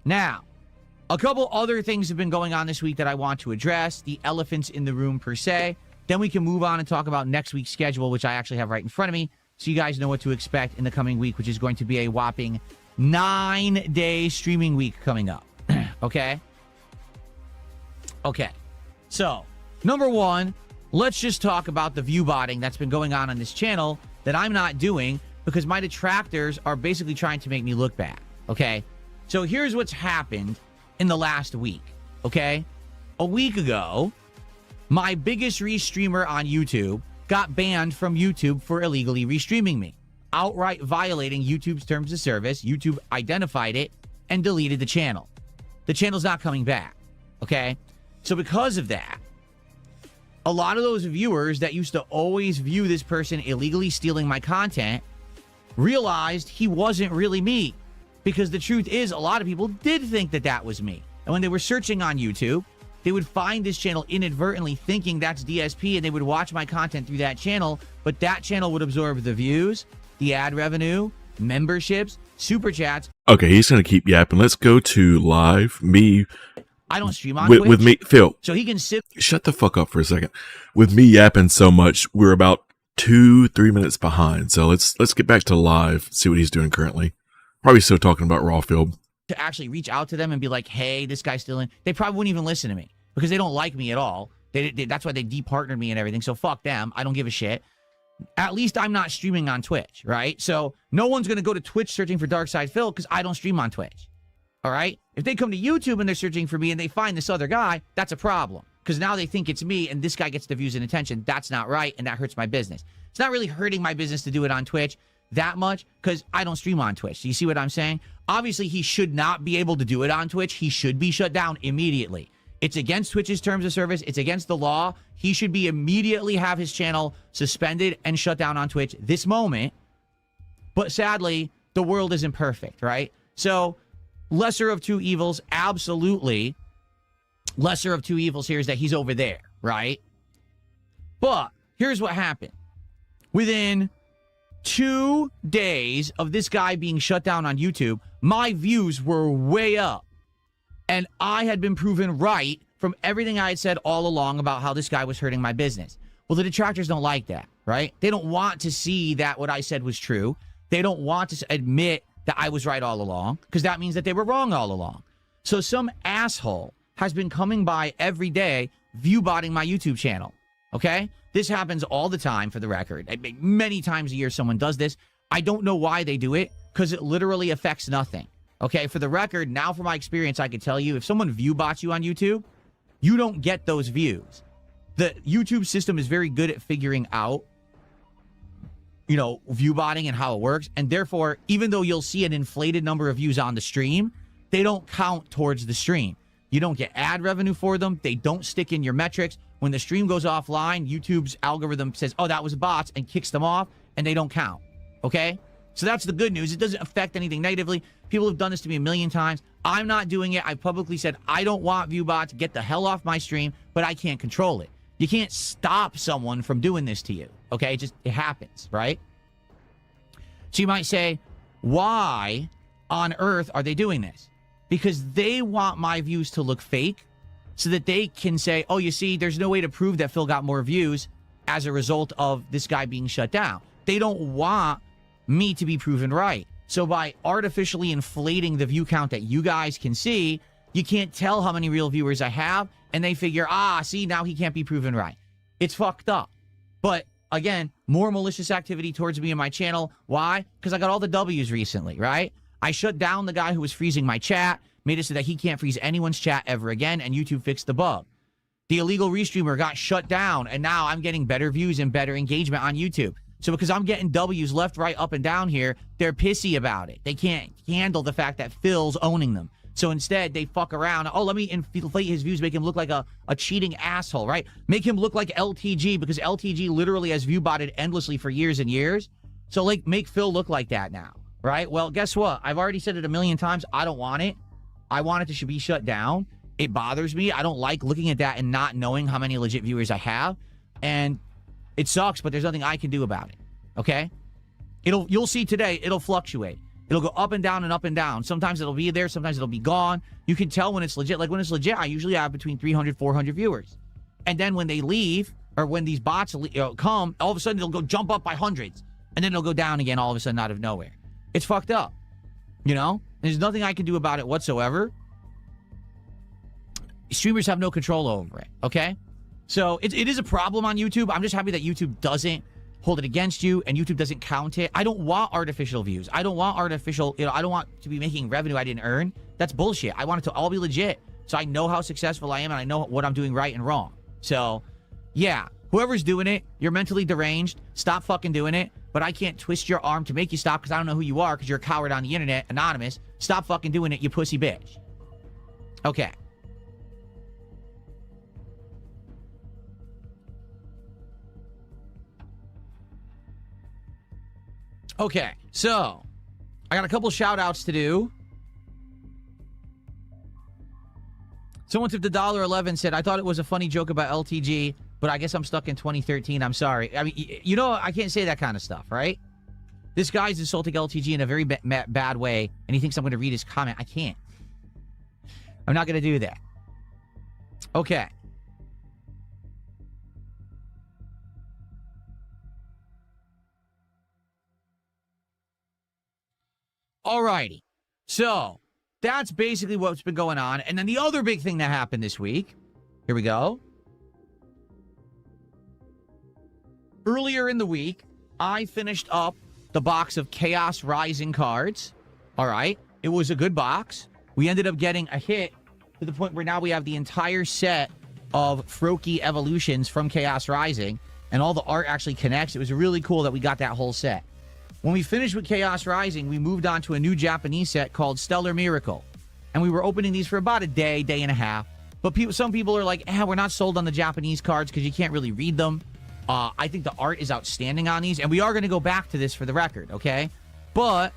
Speaker 1: Now, a couple other things have been going on this week that I want to address. The elephants in the room, per se. Then we can move on and talk about next week's schedule, which I actually have right in front of me, so you guys know what to expect in the coming week, which is going to be a whopping 9-day streaming week coming up. Okay? Okay. So, number one, let's just talk about the view botting that's been going on this channel that I'm not doing because my detractors are basically trying to make me look bad. Okay? So here's what's happened in the last week. Okay? A week ago, my biggest restreamer on YouTube got banned from YouTube for illegally restreaming me, outright violating YouTube's terms of service. YouTube identified it and deleted the channel. The channel's not coming back. Okay? So because of that, a lot of those viewers that used to always view this person illegally stealing my content realized he wasn't really me. Because the truth is, a lot of people did think that that was me. And when they were searching on YouTube, they would find this channel inadvertently thinking that's DSP, and they would watch my content through that channel, but that channel would absorb the views, the ad revenue, memberships, super chats.
Speaker 2: Okay, he's going to keep yapping. Let's go to live.
Speaker 1: I don't stream on Twitch.
Speaker 2: With me, Phil.
Speaker 1: So he can sit.
Speaker 2: Shut the fuck up for a second. With me yapping so much, we're about 2-3 minutes behind. So let's get back to live, see what he's doing currently. Probably still talking about Rawfield.
Speaker 1: To actually reach out to them and be like, hey, this guy's still in. They probably wouldn't even listen to me because they don't like me at all. That's why they departnered me and everything. So fuck them. I don't give a shit. At least I'm not streaming on Twitch, right? So no one's going to go to Twitch searching for Darkside Phil because I don't stream on Twitch. All right? If they come to YouTube and they're searching for me and they find this other guy, that's a problem. Because now they think it's me and this guy gets the views and attention. That's not right, and that hurts my business. It's not really hurting my business to do it on Twitch that much because I don't stream on Twitch. Do you see what I'm saying? Obviously, he should not be able to do it on Twitch. He should be shut down immediately. It's against Twitch's terms of service. It's against the law. He should be immediately have his channel suspended and shut down on Twitch this moment. But sadly, the world isn't perfect, right? So, lesser of two evils, absolutely. Lesser of two evils here is that he's over there, right? But here's what happened. Within 2 days of this guy being shut down on YouTube, my views were way up. And I had been proven right from everything I had said all along about how this guy was hurting my business. Well, the detractors don't like that, right? They don't want to see that what I said was true. They don't want to admit that I was right all along because that means that they were wrong all along. So some asshole has been coming by every day view-botting my YouTube channel, okay? This happens all the time, for the record. Many times a year someone does this. I don't know why they do it because it literally affects nothing. Okay, for the record, now from my experience, I can tell you, if someone view bots you on YouTube, you don't get those views. The YouTube system is very good at figuring out, you know, view botting and how it works. And therefore, even though you'll see an inflated number of views on the stream, they don't count towards the stream. You don't get ad revenue for them. They don't stick in your metrics. When the stream goes offline, YouTube's algorithm says, oh, that was bots, and kicks them off, and they don't count. Okay? So that's the good news. It doesn't affect anything negatively. People have done this to me a million times. I'm not doing it. I publicly said, I don't want view bots. Get the hell off my stream, but I can't control it. You can't stop someone from doing this to you. Okay? It happens, right? So you might say, why on earth are they doing this? Because they want my views to look fake so that they can say, oh, you see, there's no way to prove that Phil got more views as a result of this guy being shut down. They don't want me to be proven right. So by artificially inflating the view count that you guys can see, you can't tell how many real viewers I have, and they figure, see, now he can't be proven right. It's fucked up. But again, more malicious activity towards me and my channel. Why? Because I got all the W's recently, right? I shut down the guy who was freezing my chat, made it so that he can't freeze anyone's chat ever again, and YouTube fixed the bug. The illegal restreamer got shut down, and now I'm getting better views and better engagement on YouTube. So because I'm getting W's left, right, up, and down here, they're pissy about it. They can't handle the fact that Phil's owning them. So instead, they fuck around. Oh, let me inflate his views, make him look like a cheating asshole, right? Make him look like LTG, because LTG literally has view botted endlessly for years and years. So, like, make Phil look like that now, right? Well, guess what? I've already said it a million times. I don't want it. I want it to should be shut down. It bothers me. I don't like looking at that and not knowing how many legit viewers I have. And it sucks, but there's nothing I can do about it, okay? You'll see today, it'll fluctuate. It'll go up and down and up and down. Sometimes it'll be there, sometimes it'll be gone. You can tell when it's legit. Like, when it's legit, I usually have between 300, 400 viewers. And then when they leave, or when these bots come, all of a sudden it'll go jump up by hundreds. And then it'll go down again all of a sudden out of nowhere. It's fucked up, you know? There's nothing I can do about it whatsoever. Streamers have no control over it, okay? So it is a problem on YouTube. I'm just happy that YouTube doesn't hold it against you and YouTube doesn't count it. I don't want artificial views. I don't want artificial, I don't want to be making revenue I didn't earn. That's bullshit. I want it to all be legit. So I know how successful I am and I know what I'm doing right and wrong. So, yeah, whoever's doing it, you're mentally deranged. Stop fucking doing it. But I can't twist your arm to make you stop because I don't know who you are because you're a coward on the internet, anonymous. Stop fucking doing it, you pussy bitch. Okay. Okay, so I got a couple shout outs to do. Someone tipped $1.11, said, I thought it was a funny joke about LTG, but I guess I'm stuck in 2013. I'm sorry. I mean, you know, I can't say that kind of stuff, right? This guy's insulting LTG in a very bad way, and he thinks I'm going to read his comment. I can't. I'm not going to do that. Okay. Alrighty. So, that's basically what's been going on. And then the other big thing that happened this week. Here we go. Earlier in the week, I finished up the box of Chaos Rising cards. Alright. It was a good box. We ended up getting a hit to the point where now we have the entire set of Froakie evolutions from Chaos Rising. And all the art actually connects. It was really cool that we got that whole set. When we finished with Chaos Rising, we moved on to a new Japanese set called Stellar Miracle. And we were opening these for about a day and a half. But some people are like, we're not sold on the Japanese cards because you can't really read them. I think the art is outstanding on these. And we are going to go back to this for the record, okay? But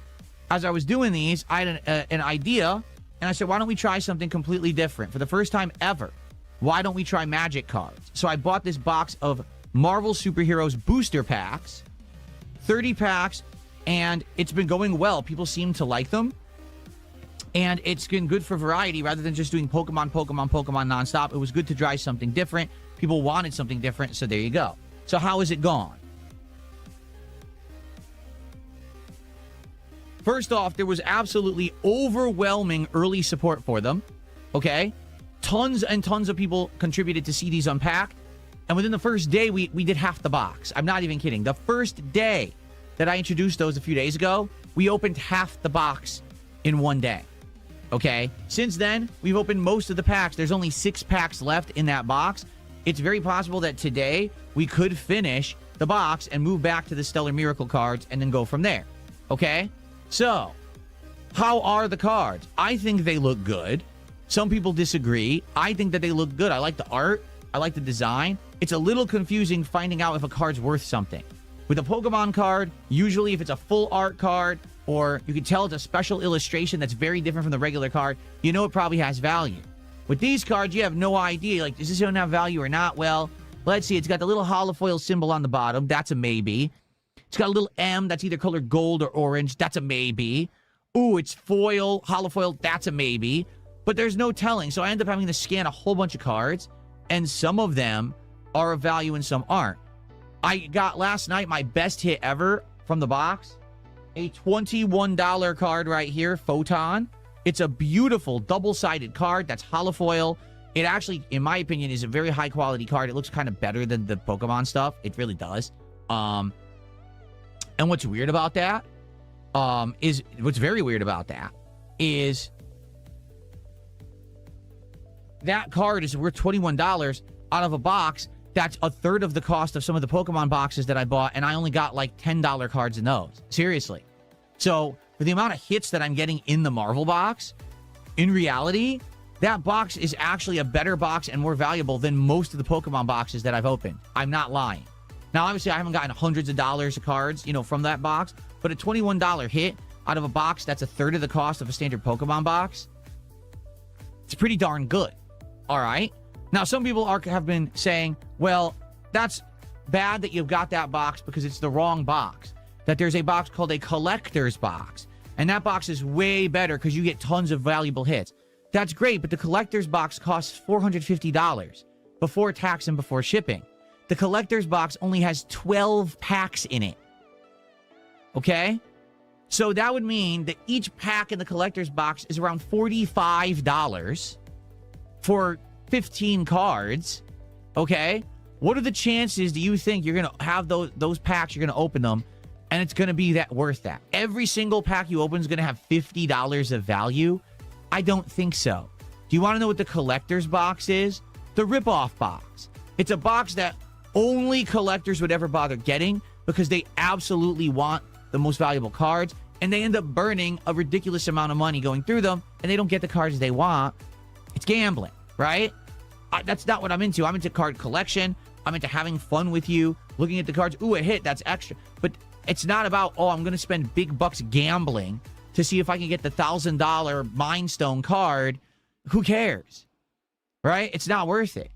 Speaker 1: as I was doing these, I had an idea. And I said, why don't we try something completely different? For the first time ever, why don't we try Magic cards? So I bought this box of Marvel Superheroes booster packs. 30 packs. And it's been going well. People seem to like them. And it's been good for variety rather than just doing Pokemon nonstop. It was good to try something different. People wanted something different, so there you go. So how has it gone? First off, there was absolutely overwhelming early support for them. Okay? Tons and tons of people contributed to see these unpacked. And within the first day, we did half the box. I'm not even kidding. The first day that I introduced those a few days ago, we opened half the box in one day. Okay? Since then, we've opened most of the packs. There's only 6 packs left in that box. It's very possible that today we could finish the box and move back to the Stellar Miracle cards and then go from there. Okay? So, how are the cards? I think they look good. Some people disagree. I think that they look good. I like the art. I like the design. It's a little confusing finding out if a card's worth something. With a Pokemon card, usually if it's a full art card, or you can tell it's a special illustration that's very different from the regular card, you know it probably has value. With these cards, you have no idea. Like, is this going to have value or not? Well, let's see. It's got the little holofoil symbol on the bottom. That's a maybe. It's got a little M that's either colored gold or orange. That's a maybe. Ooh, it's foil, holofoil. That's a maybe. But there's no telling. So I end up having to scan a whole bunch of cards, and some of them are of value and some aren't. I got last night my best hit ever from the box. A $21 card right here, Photon. It's a beautiful double-sided card that's holofoil. It actually, in my opinion, is a very high-quality card. It looks kind of better than the Pokemon stuff. It really does. And what's weird about that what's very weird about that is that card is worth $21 out of a box that's a third of the cost of some of the Pokemon boxes that I bought, and I only got like $10 cards in those. Seriously. So, for the amount of hits that I'm getting in the Marvel box, in reality, that box is actually a better box and more valuable than most of the Pokemon boxes that I've opened. I'm not lying. Now, obviously, I haven't gotten hundreds of dollars of cards, from that box, but a $21 hit out of a box that's a third of the cost of a standard Pokemon box, it's pretty darn good. All right? Now, some people have been saying, well, that's bad that you've got that box because it's the wrong box. That there's a box called a collector's box. And that box is way better because you get tons of valuable hits. That's great, but the collector's box costs $450 before tax and before shipping. The collector's box only has 12 packs in it. Okay? So that would mean that each pack in the collector's box is around $45 for 15 cards. Okay? What are the chances do you think you're going to have those packs, you're going to open them, and it's going to be that worth that? Every single pack you open is going to have $50 of value? I don't think so. Do you want to know what the collector's box is? The rip-off box. It's a box that only collectors would ever bother getting because they absolutely want the most valuable cards, and they end up burning a ridiculous amount of money going through them, and they don't get the cards they want. It's gambling, right? That's not what I'm into. I'm into card collection. I'm into having fun with you, looking at the cards. Ooh, a hit, that's extra. But it's not about, I'm going to spend big bucks gambling to see if I can get the $1,000 Mind Stone card. Who cares? Right? It's not worth it.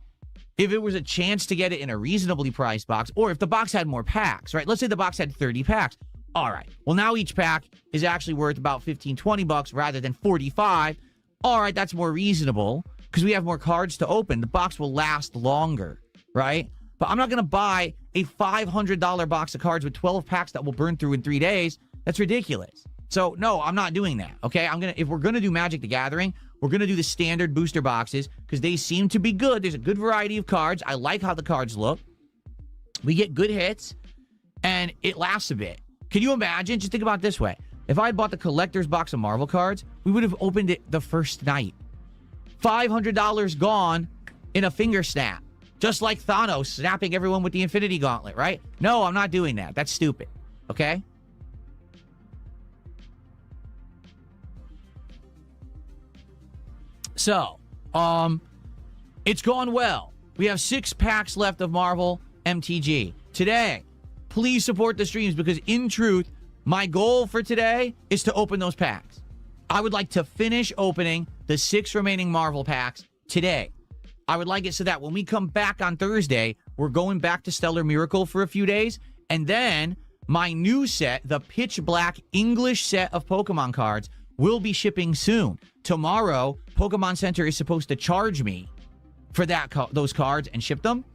Speaker 1: If it was a chance to get it in a reasonably priced box, or if the box had more packs, right? Let's say the box had 30 packs. All right. Well, now each pack is actually worth about 15, 20 bucks rather than 45. All right, that's more reasonable because we have more cards to open. The box will last longer, right? But I'm not going to buy a $500 box of cards with 12 packs that will burn through in 3 days. That's ridiculous. So, no, I'm not doing that, okay? If we're going to do Magic the Gathering, we're going to do the standard booster boxes because they seem to be good. There's a good variety of cards. I like how the cards look. We get good hits, and it lasts a bit. Can you imagine? Just think about it this way. If I had bought the collector's box of Marvel cards, we would have opened it the first night. $500 gone in a finger snap. Just like Thanos snapping everyone with the Infinity Gauntlet, right? No, I'm not doing that. That's stupid, okay? So, it's gone well. We have 6 packs left of Marvel MTG. Today, please support the streams because in truth, my goal for today is to open those packs. I would like to finish opening the 6 remaining Marvel packs today. I would like it so that when we come back on Thursday, we're going back to Stellar Miracle for a few days. And then my new set, the Pitch Black English set of Pokemon cards, will be shipping soon. Tomorrow, Pokemon Center is supposed to charge me for those cards and ship them.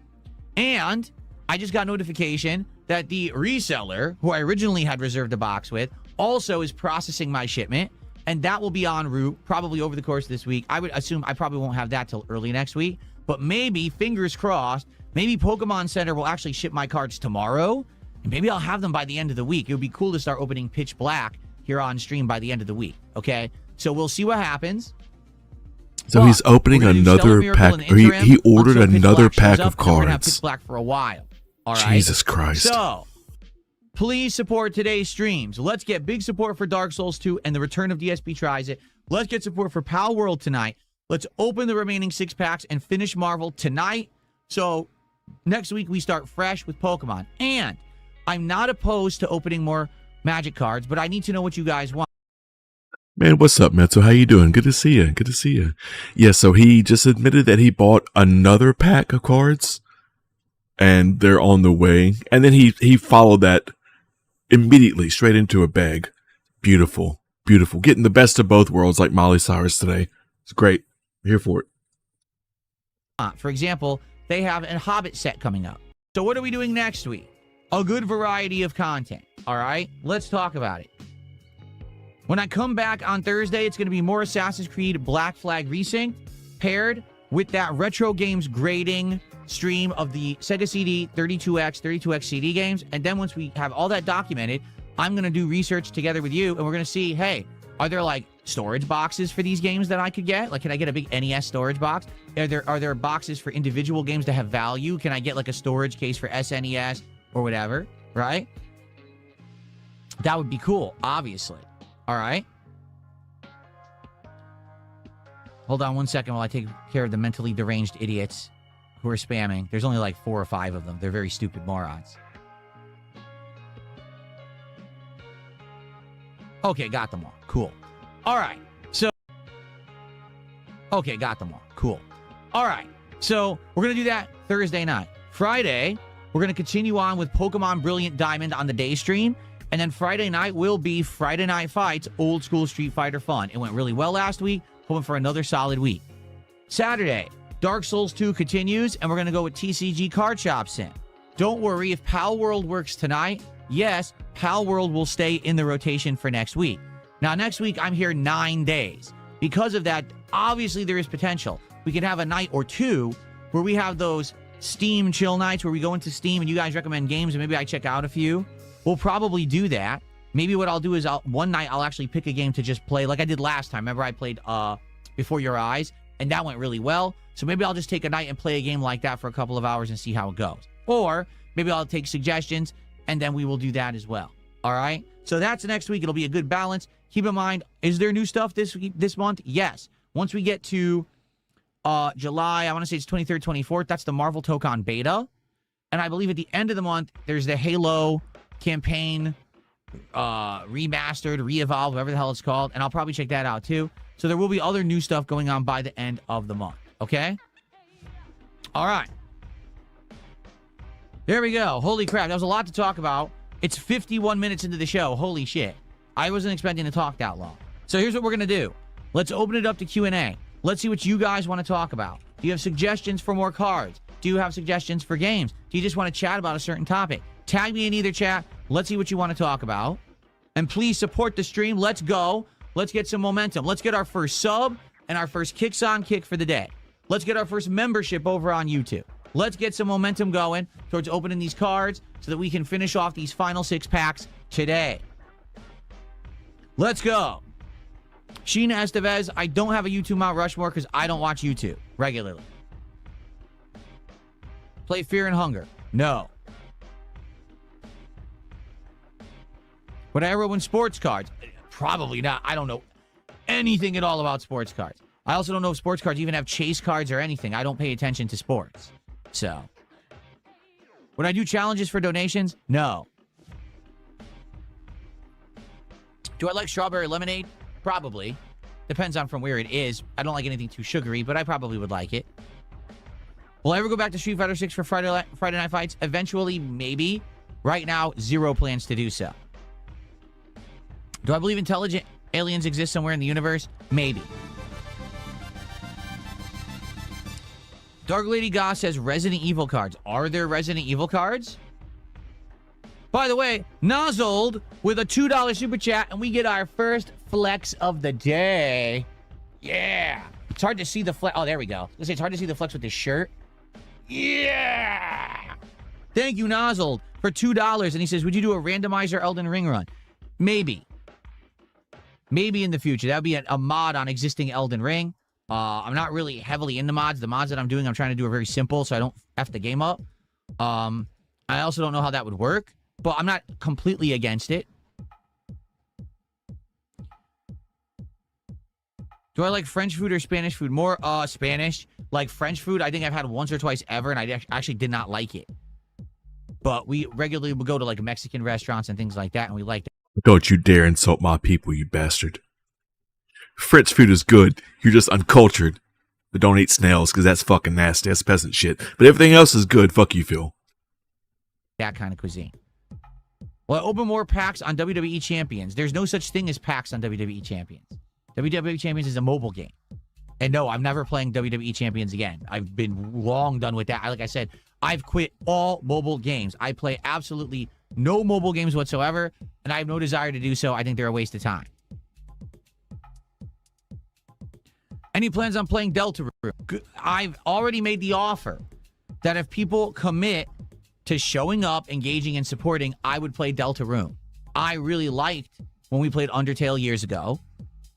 Speaker 1: And I just got notification that the reseller, who I originally had reserved a box with, also is processing my shipment. And that will be en route probably over the course of this week. I would assume I probably won't have that till early next week. But maybe, fingers crossed, maybe Pokemon Center will actually ship my cards tomorrow. And maybe I'll have them by the end of the week. It would be cool to start opening Pitch Black here on stream by the end of the week. Okay? So we'll see what happens.
Speaker 2: So
Speaker 1: but
Speaker 2: he's opening another pack. Or he ordered another pack of cards. We're going to have
Speaker 1: Pitch Black for a while. All right?
Speaker 2: Jesus Christ.
Speaker 1: So, please support today's streams. Let's get big support for Dark Souls 2 and the return of DSP Tries It. Let's get support for Pal World tonight. Let's open the remaining 6 packs and finish Marvel tonight. So, next week we start fresh with Pokemon. And I'm not opposed to opening more Magic cards, but I need to know what you guys want.
Speaker 2: Man, what's up, man? So how you doing? Good to see you. Good to see you. Yeah, so he just admitted that he bought another pack of cards, and they're on the way. And then he followed that immediately straight into a bag. Beautiful. Beautiful. Getting the best of both worlds like Miley Cyrus today. It's great. I'm here for it.
Speaker 1: For example, they have a Hobbit set coming up. So what are we doing next week? A good variety of content. All right? Let's talk about it. When I come back on Thursday, it's going to be more Assassin's Creed Black Flag Resync paired with that retro games grading stream of the Sega CD 32X CD games. And then once we have all that documented, I'm going to do research together with you, and we're going to see, hey, are there like storage boxes for these games that I could get? Like, can I get a big NES storage box? Are there boxes for individual games that have value? Can I get like a storage case for SNES or whatever, right? That would be cool, obviously. All right. Hold on 1 second while I take care of the mentally deranged idiots who are spamming. There's only like 4 or 5 of them. They're very stupid morons. Okay, got them all. Cool. All right. So, okay, got them all. Cool. All right. So, we're going to do that Thursday night. Friday, we're going to continue on with Pokemon Brilliant Diamond on the day stream. And then Friday night will be Friday Night Fights, old school Street Fighter fun. It went really well last week. Hoping for another solid week. Saturday, Dark Souls 2 continues, and we're going to go with TCG Card Shop Sim. Don't worry, if Pal World works tonight, yes, Pal World will stay in the rotation for next week. Now, next week, I'm here 9 days. Because of that, obviously, there is potential. We can have a night or two where we have those Steam chill nights where we go into Steam and you guys recommend games, and maybe I check out a few. We'll probably do that. Maybe what I'll do is one night I'll actually pick a game to just play like I did last time. Remember I played Before Your Eyes, and that went really well. So maybe I'll just take a night and play a game like that for a couple of hours and see how it goes. Or maybe I'll take suggestions, and then we will do that as well. All right? So that's next week. It'll be a good balance. Keep in mind, is there new stuff this month? Yes. Once we get to July, I want to say it's 23rd, 24th, that's the Marvel Tokon beta. And I believe at the end of the month, there's the Halo campaign remastered, re-evolved, whatever the hell it's called, and I'll probably check that out too. So there will be other new stuff going on by the end of the month. Okay? All right. There we go. Holy crap, that was a lot to talk about. It's 51 minutes into the show. Holy shit. I wasn't expecting to talk that long. So here's what we're gonna do. Let's open it up to Q&A. Let's see what you guys want to talk about. Do you have suggestions for more cards? Do you have suggestions for games? Do you just want to chat about a certain topic? Tag me in either chat. Let's see what you want to talk about. And please support the stream. Let's go. Let's get some momentum. Let's get our first sub and our first Kicks on Kick for the day. Let's get our first membership over on YouTube. Let's get some momentum going towards opening these cards so that we can finish off these final 6 packs today. Let's go. Sheena Estevez, I don't have a YouTube Mount Rushmore because I don't watch YouTube regularly. Play Fear and Hunger. No. Would I ever win sports cards? Probably not. I don't know anything at all about sports cards. I also don't know if sports cards even have chase cards or anything. I don't pay attention to sports. So. Would I do challenges for donations? No. Do I like strawberry lemonade? Probably. Depends on from where it is. I don't like anything too sugary, but I probably would like it. Will I ever go back to Street Fighter 6 for Friday Night Fights? Eventually, maybe. Right now, zero plans to do so. Do I believe intelligent aliens exist somewhere in the universe? Maybe. Dark Lady Goss says Resident Evil cards. Are there Resident Evil cards? By the way, Nozzled with a $2 super chat, and we get our first flex of the day. Yeah. It's hard to see the flex. Oh, there we go. I was gonna say, it's hard to see the flex with this shirt. Yeah. Thank you, Nozzled, for $2. And he says, would you do a randomizer Elden Ring run? Maybe. Maybe in the future. That would be a mod on existing Elden Ring. I'm not really heavily into mods. The mods that I'm doing, I'm trying to do are very simple, so I don't F the game up. I also don't know how that would work, but I'm not completely against it. Do I like French food or Spanish food? More Spanish. Like French food, I think I've had once or twice ever, and I actually did not like it. But we regularly would go to like Mexican restaurants and things like that, and we liked it.
Speaker 2: Don't you dare insult my people, you bastard. French food is good. You're just uncultured. But don't eat snails, because that's fucking nasty. That's peasant shit. But everything else is good. Fuck you, Phil.
Speaker 1: That kind of cuisine. Well, I open more packs on WWE Champions. There's no such thing as packs on WWE Champions. WWE Champions is a mobile game. And no, I'm never playing WWE Champions again. I've been long done with that. Like I said, I've quit all mobile games. I play absolutely no mobile games whatsoever, and I have no desire to do so. I think they're a waste of time. Any plans on playing Delta Room? I've already made the offer that if people commit to showing up, engaging, and supporting, I would play Delta Room. I really liked when we played Undertale years ago,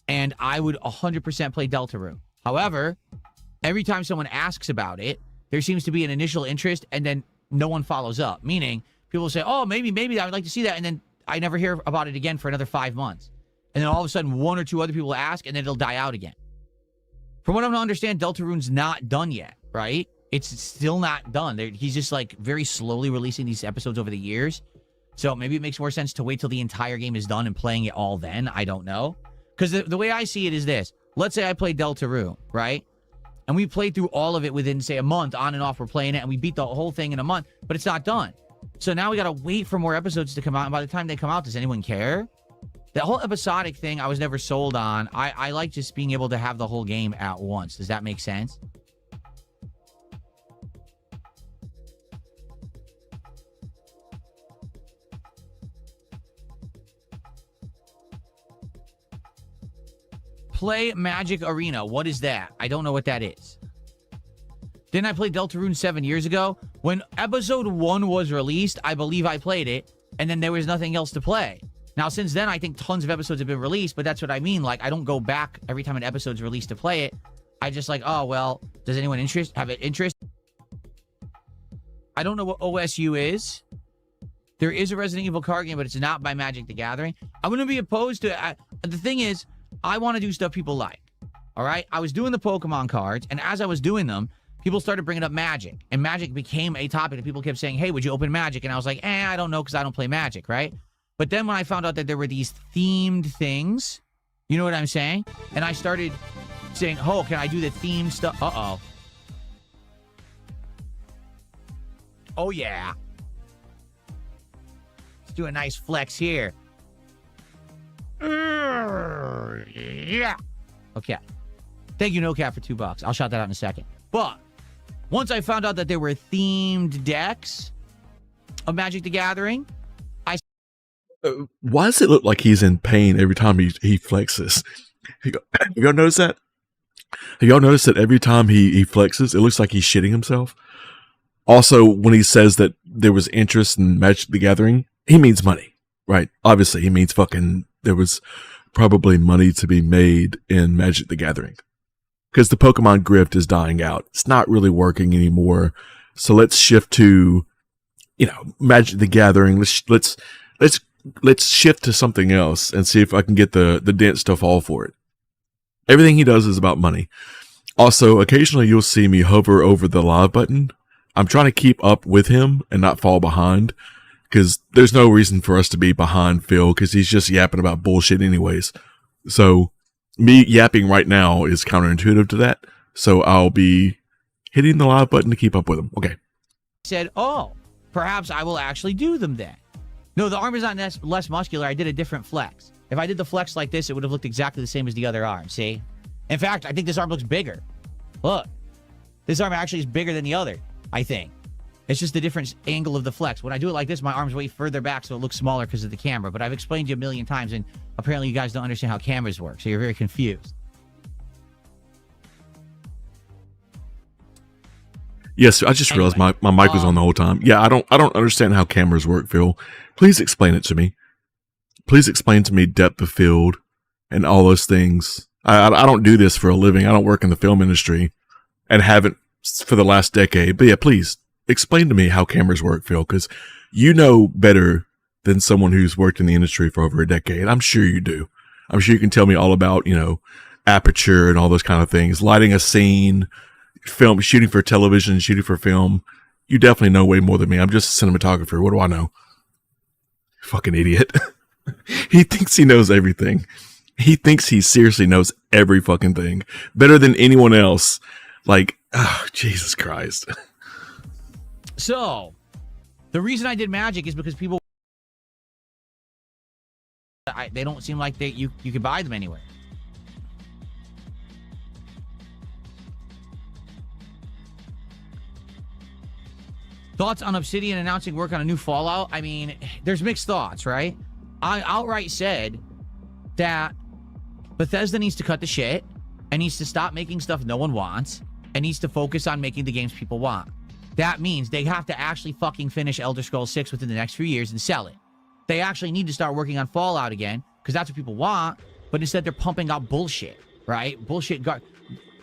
Speaker 1: and I would 100% play Delta Room. However, every time someone asks about it, there seems to be an initial interest, and then no one follows up. Meaning, people say, oh, maybe I would like to see that, and then I never hear about it again for another 5 months. And then all of a sudden, 1 or 2 other people ask, and then it'll die out again. From what I'm to understand, Deltarune's not done yet, right? It's still not done. He's just like very slowly releasing these episodes over the years. So maybe it makes more sense to wait till the entire game is done and playing it all then. I don't know. Because the way I see it is this. Let's say I play Deltarune, right? And we played through all of it within, say, a month. On and off, we're playing it. And we beat the whole thing in a month. But it's not done. So now we got to wait for more episodes to come out. And by the time they come out, does anyone care? That whole episodic thing, I was never sold on. I like just being able to have the whole game at once. Does that make sense? Play Magic Arena. What is that? I don't know what that is. Didn't I play Deltarune 7 years ago? When episode 1 was released, I believe I played it, and then there was nothing else to play. Now, since then, I think tons of episodes have been released, but that's what I mean. Like, I don't go back every time an episode's released to play it. I just like, oh, well, does anyone have an interest? I don't know what OSU is. There is a Resident Evil card game, but it's not by Magic the Gathering. I'm going to be opposed to it. The thing is, I want to do stuff people like. All right? I was doing the Pokemon cards, and as I was doing them, people started bringing up Magic. And Magic became a topic that people kept saying, hey, would you open Magic? And I was like, I don't know because I don't play Magic, right? But then when I found out that there were these themed things, you know what I'm saying? And I started saying, oh, can I do the themed stuff? Uh-oh. Oh, yeah. Let's do a nice flex here. Yeah. Okay. Thank you, NoCap, for $2. I'll shout that out in a second. But once I found out that there were themed decks of Magic the Gathering,
Speaker 2: why does it look like he's in pain every time he flexes? Y'all notice that? Have y'all noticed that every time he flexes, it looks like he's shitting himself? Also, when he says that there was interest in Magic the Gathering, he means money, right? Obviously, he means fucking there was probably money to be made in Magic the Gathering. Because the Pokemon grift is dying out. It's not really working anymore. So let's shift to, Magic the Gathering. Let's shift to something else and see if I can get the dent stuff all for it. Everything he does is about money. Also, occasionally you'll see me hover over the live button. I'm trying to keep up with him and not fall behind. Because there's no reason for us to be behind Phil, because he's just yapping about bullshit anyways. So, me yapping right now is counterintuitive to that. So, I'll be hitting the live button to keep up with him. Okay.
Speaker 1: Said, oh, perhaps I will actually do them then. No, the arm is not less muscular. I did a different flex. If I did the flex like this, it would have looked exactly the same as the other arm, see? In fact, I think this arm looks bigger. Look. This arm actually is bigger than the other, I think. It's just the different angle of the flex. When I do it like this, my arm's way further back, so it looks smaller because of the camera. But I've explained to you a million times, and apparently you guys don't understand how cameras work, so you're very confused.
Speaker 2: Yes, I just realized my mic was on the whole time. Yeah, I don't understand how cameras work, Phil. Please explain it to me. Please explain to me depth of field and all those things. I don't do this for a living. I don't work in the film industry and haven't for the last decade. But yeah, please. Explain to me how cameras work, Phil, because you know better than someone who's worked in the industry for over a decade. I'm sure you do. I'm sure you can tell me all about, aperture and all those kind of things, lighting a scene, film, shooting for television, shooting for film. You definitely know way more than me. I'm just a cinematographer. What do I know? Fucking idiot. He thinks he knows everything. He thinks he seriously knows every fucking thing better than anyone else. Like, oh, Jesus Christ.
Speaker 1: So, the reason I did Magic is because people, they don't seem like you could buy them anywhere. Thoughts on Obsidian announcing work on a new Fallout? I mean, there's mixed thoughts, right? I outright said that Bethesda needs to cut the shit and needs to stop making stuff no one wants and needs to focus on making the games people want. That means they have to actually fucking finish Elder Scrolls 6 within the next few years and sell it. They actually need to start working on Fallout again, because that's what people want, but instead they're pumping out bullshit, right?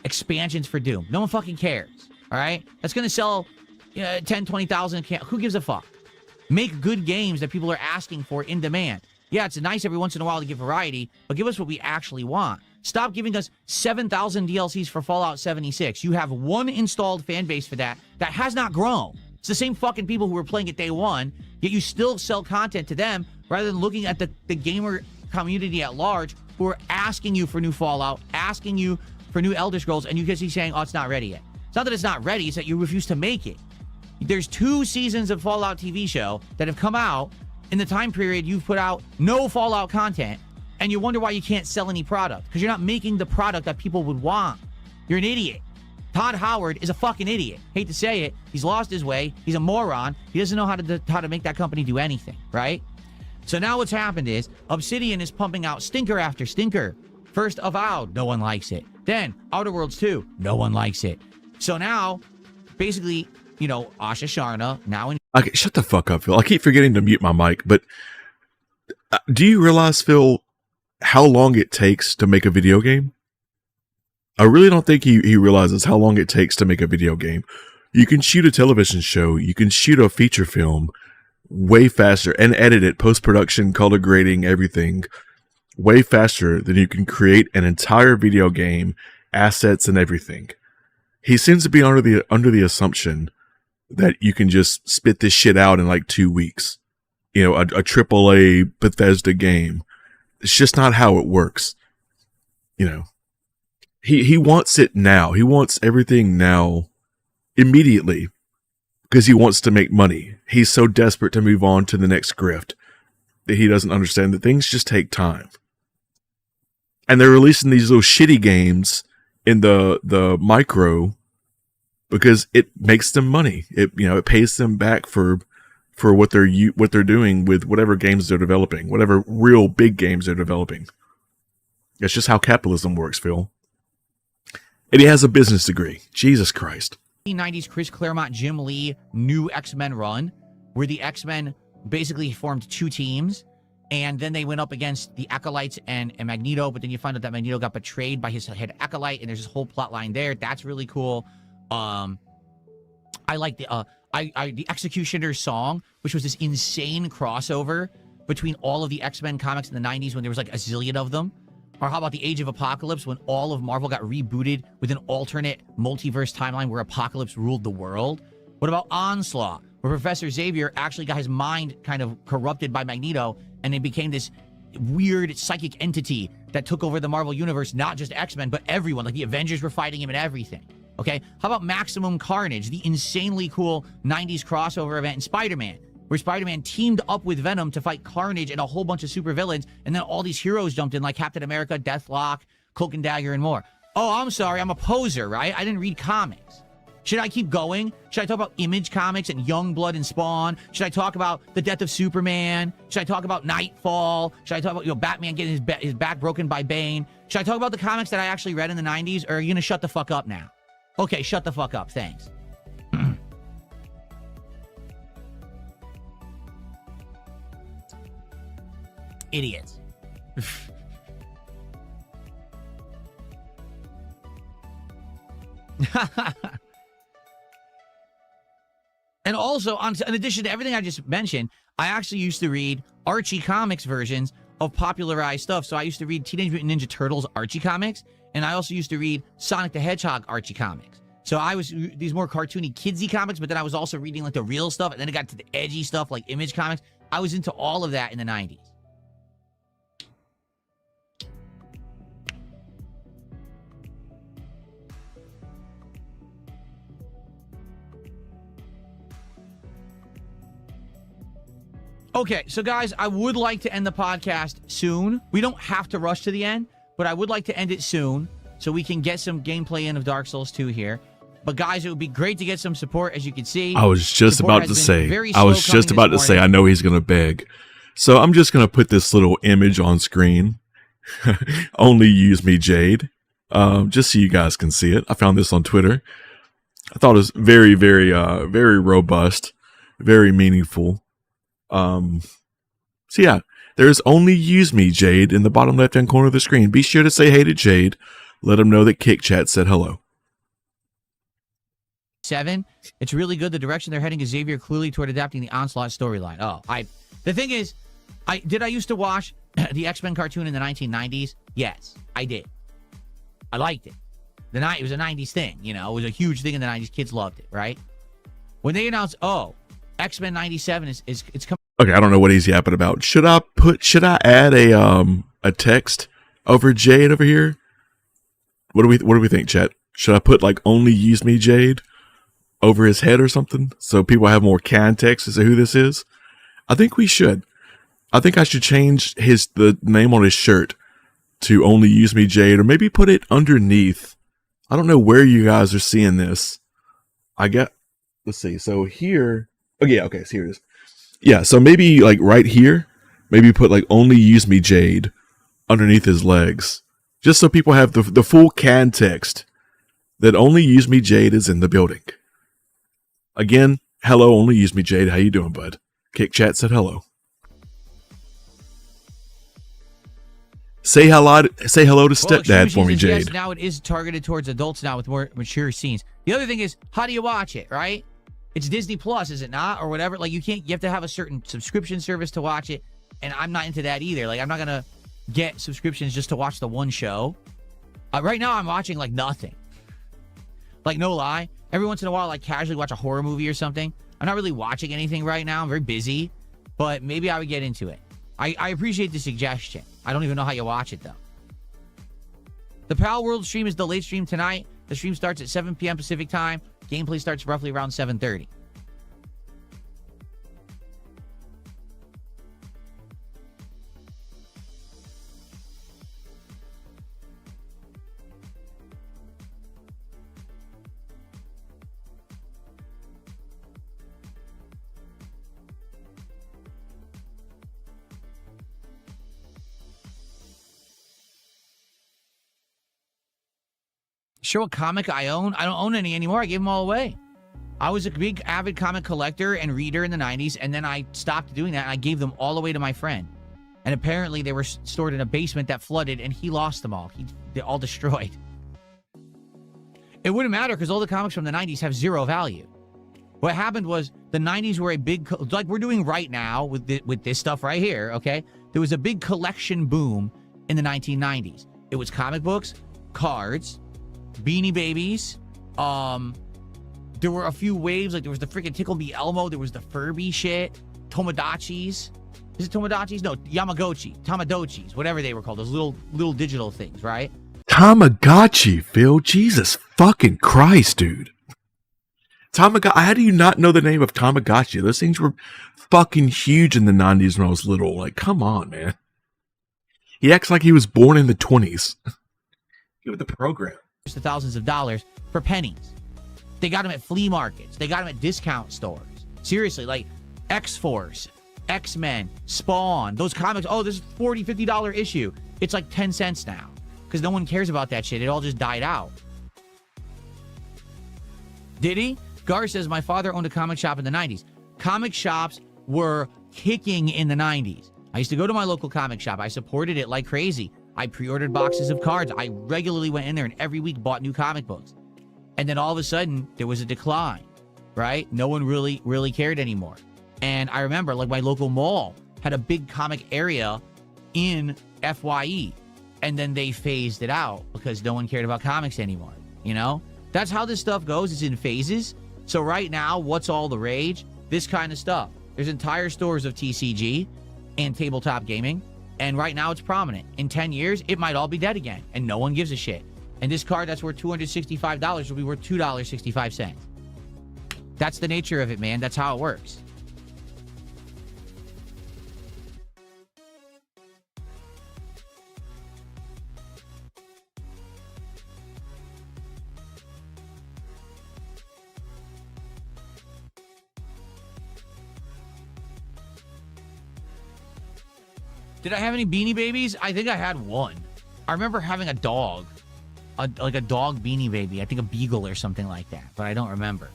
Speaker 1: Expansions for Doom. No one fucking cares, all right? That's going to sell 10, 20,000. Who gives a fuck? Make good games that people are asking for in demand. Yeah, it's nice every once in a while to give variety, but give us what we actually want. Stop giving us 7,000 DLCs for Fallout 76. You have one installed fan base for that has not grown. It's the same fucking people who were playing it day one, yet you still sell content to them rather than looking at the gamer community at large who are asking you for new Fallout, asking you for new Elder Scrolls, and you just keep saying, oh, it's not ready yet. It's not that it's not ready, it's that you refuse to make it. There's 2 seasons of Fallout TV show that have come out in the time period you've put out no Fallout content, and you wonder why you can't sell any product, because you're not making the product that people would want. You're an idiot. Todd Howard is a fucking idiot. Hate to say it. He's lost his way. He's a moron. He doesn't know how to make that company do anything, right? So now what's happened is Obsidian is pumping out stinker after stinker. First Avowed, no one likes it. Then Outer Worlds 2, no one likes it. So now, basically, you know, Asha Sharna now in...
Speaker 2: Okay, shut the fuck up, Phil. I keep forgetting to mute my mic, but do you realize, Phil, how long it takes to make a video game? I really don't think he realizes how long it takes to make a video game. You can shoot a television show, you can shoot a feature film way faster and edit it, post-production, color grading, everything way faster than you can create an entire video game, assets and everything. He seems to be under the assumption that you can just spit this shit out in like 2 weeks. You know, a AAA Bethesda game. It's just not how it works. You know, he wants it now. He wants everything now, immediately, because he wants to make money. He's so desperate to move on to the next grift that he doesn't understand that things just take time. And they're releasing these little shitty games in the micro because it makes them money. It pays them back for what they're doing with whatever games they're developing, whatever real big games they're developing. That's just how capitalism works, Phil. And he has a business degree. Jesus Christ.
Speaker 1: 1990s Chris Claremont, Jim Lee, new X-Men run, where the X-Men basically formed 2 teams, and then they went up against the Acolytes and Magneto, but then you find out that Magneto got betrayed by his head Acolyte, and there's this whole plot line there. That's really cool. I like the Executioner's Song, which was this insane crossover between all of the X-Men comics in the 90s when there was like a zillion of them. Or how about the Age of Apocalypse, when all of Marvel got rebooted with an alternate multiverse timeline where Apocalypse ruled the world? What about Onslaught, where Professor Xavier actually got his mind kind of corrupted by Magneto, and it became this weird psychic entity that took over the Marvel Universe, not just X-Men, but everyone. Like the Avengers were fighting him and everything. Okay? How about Maximum Carnage, the insanely cool 90s crossover event in Spider-Man, where Spider-Man teamed up with Venom to fight Carnage and a whole bunch of supervillains, and then all these heroes jumped in, like Captain America, Deathlock, Cloak and Dagger, and more. Oh, I'm sorry, I'm a poser, right? I didn't read comics. Should I keep going? Should I talk about Image Comics and Youngblood and Spawn? Should I talk about the death of Superman? Should I talk about Nightfall? Should I talk about Batman getting his back broken by Bane? Should I talk about the comics that I actually read in the 90s, or are you going to shut the fuck up now? Okay, shut the fuck up, thanks. Idiots. And also, in addition to everything I just mentioned, I actually used to read Archie Comics versions of popularized stuff. So I used to read Teenage Mutant Ninja Turtles Archie Comics, and I also used to read Sonic the Hedgehog Archie Comics. So I was these more cartoony, kidsy comics, but then I was also reading like the real stuff, and then it got to the edgy stuff like Image Comics. I was into all of that in the 90s. Okay, so guys, I would like to end the podcast soon. We don't have to rush to the end, but I would like to end it soon so we can get some gameplay in of Dark Souls 2 here. But guys, it would be great to get some support, as you can see.
Speaker 2: I was just about to say, I know he's going to beg. So I'm just going to put this little image on screen. Only use me, Jade. Just so you guys can see it. I found this on Twitter. I thought it was very, very, very robust, very meaningful. So yeah, there's only use me, Jade, in the bottom left-hand corner of the screen. Be sure to say hey to Jade. Let him know that KickChat said hello.
Speaker 1: 7. It's really good. The direction they're heading is Xavier clearly toward adapting the Onslaught storyline. The thing is, I used to watch the X-Men cartoon in the 1990s? Yes, I did. I liked it. It was a 90s thing, you know. It was a huge thing in the 90s. Kids loved it, right? When they announced, X-Men 97 it's coming.
Speaker 2: Okay, I don't know what he's yapping about. Should I add a text over Jade over here? What do we think, chat? Should I put like only use me Jade over his head or something so people have more context as to who this is? I think we should. I think I should change the name on his shirt to only use me Jade, or maybe put it underneath. I don't know where you guys are seeing this. Let's see. So here, so here it is. Yeah, so maybe like right here, maybe put like only use me Jade underneath his legs, just so people have the full context that only use me Jade is in the building. Again, hello, only use me Jade. How you doing, bud? Kick Chat said hello. Say hello to stepdad for me, Jade.
Speaker 1: Yes, now it is targeted towards adults now with more mature scenes. The other thing is, how do you watch it, right? It's Disney Plus, is it not? Or whatever. Like, you have to have a certain subscription service to watch it. And I'm not into that either. Like, I'm not going to get subscriptions just to watch the one show. Right now, I'm watching, like, nothing. Like, no lie. Every once in a while, like, casually watch a horror movie or something. I'm not really watching anything right now. I'm very busy. But maybe I would get into it. I appreciate the suggestion. I don't even know how you watch it, though. The Pal World stream is the late stream tonight. The stream starts at 7 p.m. Pacific time. Gameplay starts roughly around 7:30. Show a comic I own? I don't own any anymore. I gave them all away. I was a big avid comic collector and reader in the 90s, and then I stopped doing that, and I gave them all away to my friend. And apparently they were stored in a basement that flooded, and he lost them all. They're all destroyed. It wouldn't matter because all the comics from the 90s have zero value. What happened was the 90s were a big, like we're doing right now with this stuff right here, okay? There was a big collection boom in the 1990s. It was comic books, cards, Beanie Babies. There were a few waves, like there was the freaking Tickle Me Elmo, there was the Furby shit, Tomodachi's. Is it Tomodachi's? No, Tamagotchis, whatever they were called, those little digital things, right?
Speaker 2: Tamagotchi, Phil. Jesus fucking Christ, dude. Tamagotchi. How do you not know the name of Tamagotchi? Those things were fucking huge in the 90s when I was little. Like, come on, man. He acts like he was born in the 20s. Give it the program.
Speaker 1: To thousands of dollars for pennies. They got them at flea markets. They got them at discount stores. Seriously, like X-Force, X-Men, Spawn, those comics. Oh, this is $40, $50 issue. It's like 10 cents now because no one cares about that shit. It all just died out. Did he? Gar says, my father owned a comic shop in the 90s. Comic shops were kicking in the 90s. I used to go to my local comic shop. I supported it like crazy. I pre-ordered boxes of cards. I regularly went in there and every week bought new comic books. And then all of a sudden, there was a decline, right? No one really cared anymore. And I remember, like, my local mall had a big comic area in FYE. And then they phased it out because no one cared about comics anymore, you know? That's how this stuff goes. It's in phases. So right now, what's all the rage? This kind of stuff. There's entire stores of TCG and tabletop gaming. And right now it's prominent. In 10 years, it might all be dead again. And no one gives a shit. And this card that's worth $265 will be worth $2.65. That's the nature of it, man. That's how it works. Did I have any Beanie Babies? I think I had one. I remember having a dog. Like a dog Beanie Baby. I think a beagle or something like that. But I don't remember.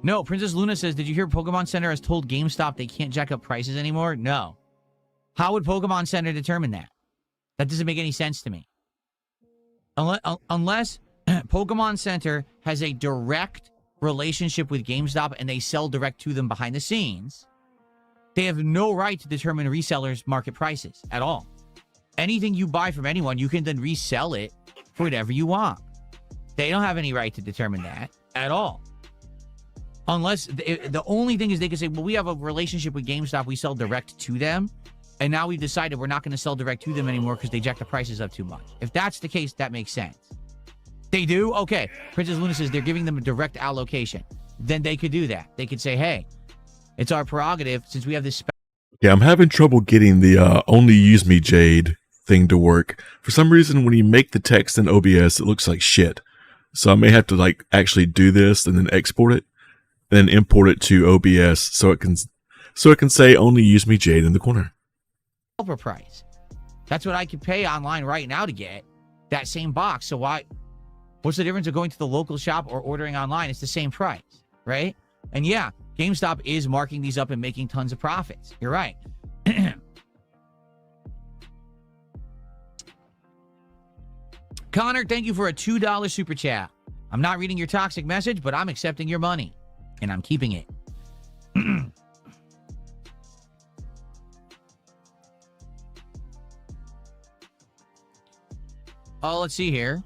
Speaker 1: No, Princess Luna says, did you hear Pokemon Center has told GameStop they can't jack up prices anymore? No. How would Pokemon Center determine that? That doesn't make any sense to me. Unless Pokemon Center has a direct relationship with GameStop and they sell direct to them behind the scenes, they have no right to determine resellers' market prices at all. Anything you buy from anyone, you can then resell it for whatever you want. They don't have any right to determine that at all. Unless the only thing is they can say, well, we have a relationship with GameStop. We sell direct to them. And now we've decided we're not going to sell direct to them anymore because they jack the prices up too much. If that's the case, that makes sense. They do? Okay. Princess Luna says they're giving them a direct allocation. Then they could do that. They could say, hey, it's our prerogative since we have this.
Speaker 2: Yeah, I'm having trouble getting the only use me Jade thing to work. For some reason, when you make the text in OBS, it looks like shit. So I may have to like actually do this and then export it, and then import it to OBS so it can say only use me Jade in the corner.
Speaker 1: Price. That's what I could pay online right now to get that same box. So what's the difference of going to the local shop or ordering online? It's the same price, right? And yeah, GameStop is marking these up and making tons of profits. You're right. Connor, thank you for a $2 super chat. I'm not reading your toxic message, but I'm accepting your money and I'm keeping it. Oh, let's see here.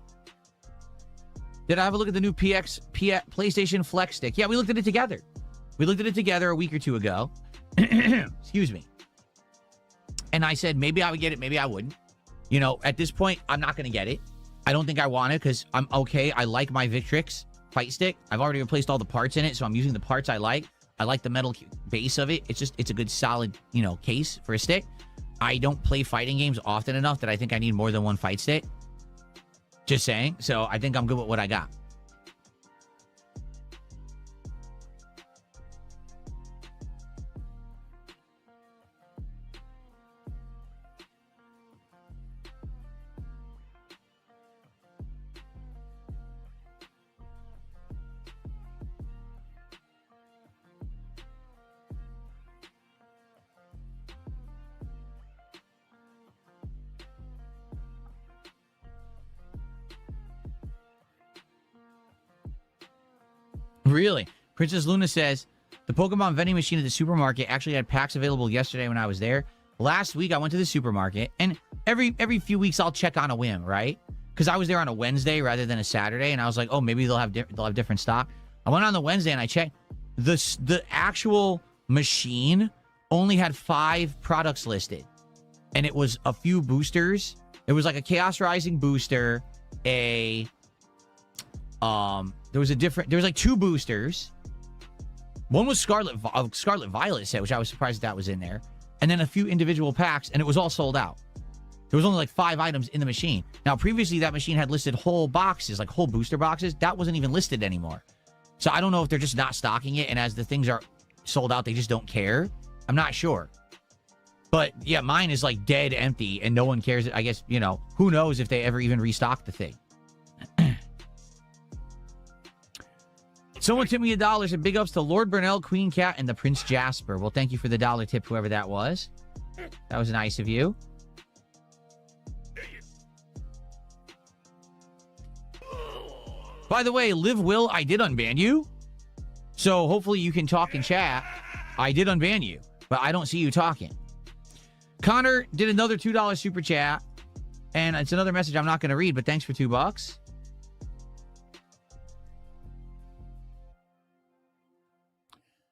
Speaker 1: Did I have a look at the new PlayStation Flex Stick? Yeah, we looked at it together. We looked at it together a week or two ago. Excuse me. And I said, maybe I would get it, maybe I wouldn't. You know, at this point, I'm not going to get it. I don't think I want it because I'm okay. I like my Victrix fight stick. I've already replaced all the parts in it, so I'm using the parts I like. I like the metal base of it. It's a good solid, case for a stick. I don't play fighting games often enough that I think I need more than one fight stick. Just saying. So I think I'm good with what I got. Really? Princess Luna says, the Pokemon vending machine at the supermarket actually had packs available yesterday when I was there. Last week, I went to the supermarket, and every few weeks, I'll check on a whim, right? Because I was there on a Wednesday rather than a Saturday, and I was like, oh, maybe they'll have different stock. I went on the Wednesday, and I checked. The actual machine only had 5 products listed, and it was a few boosters. It was like a Chaos Rising booster, there was like 2 boosters. One was Scarlet Violet set, which I was surprised that was in there. And then a few individual packs, and it was all sold out. There was only like 5 items in the machine. Now, previously, that machine had listed whole boxes, like whole booster boxes. That wasn't even listed anymore. So I don't know if they're just not stocking it, and as the things are sold out, they just don't care. I'm not sure. But yeah, mine is like dead empty, and no one cares. I guess, who knows if they ever even restock the thing. Someone tipped me $1 and big ups to Lord Burnell, Queen Cat, and the Prince Jasper. Well, thank you for the $1 tip, whoever that was. That was nice of you. By the way, Live Will, I did unban you. So hopefully you can talk and chat. I did unban you, but I don't see you talking. Connor did another $2 super chat. And it's another message I'm not going to read, but thanks for $2.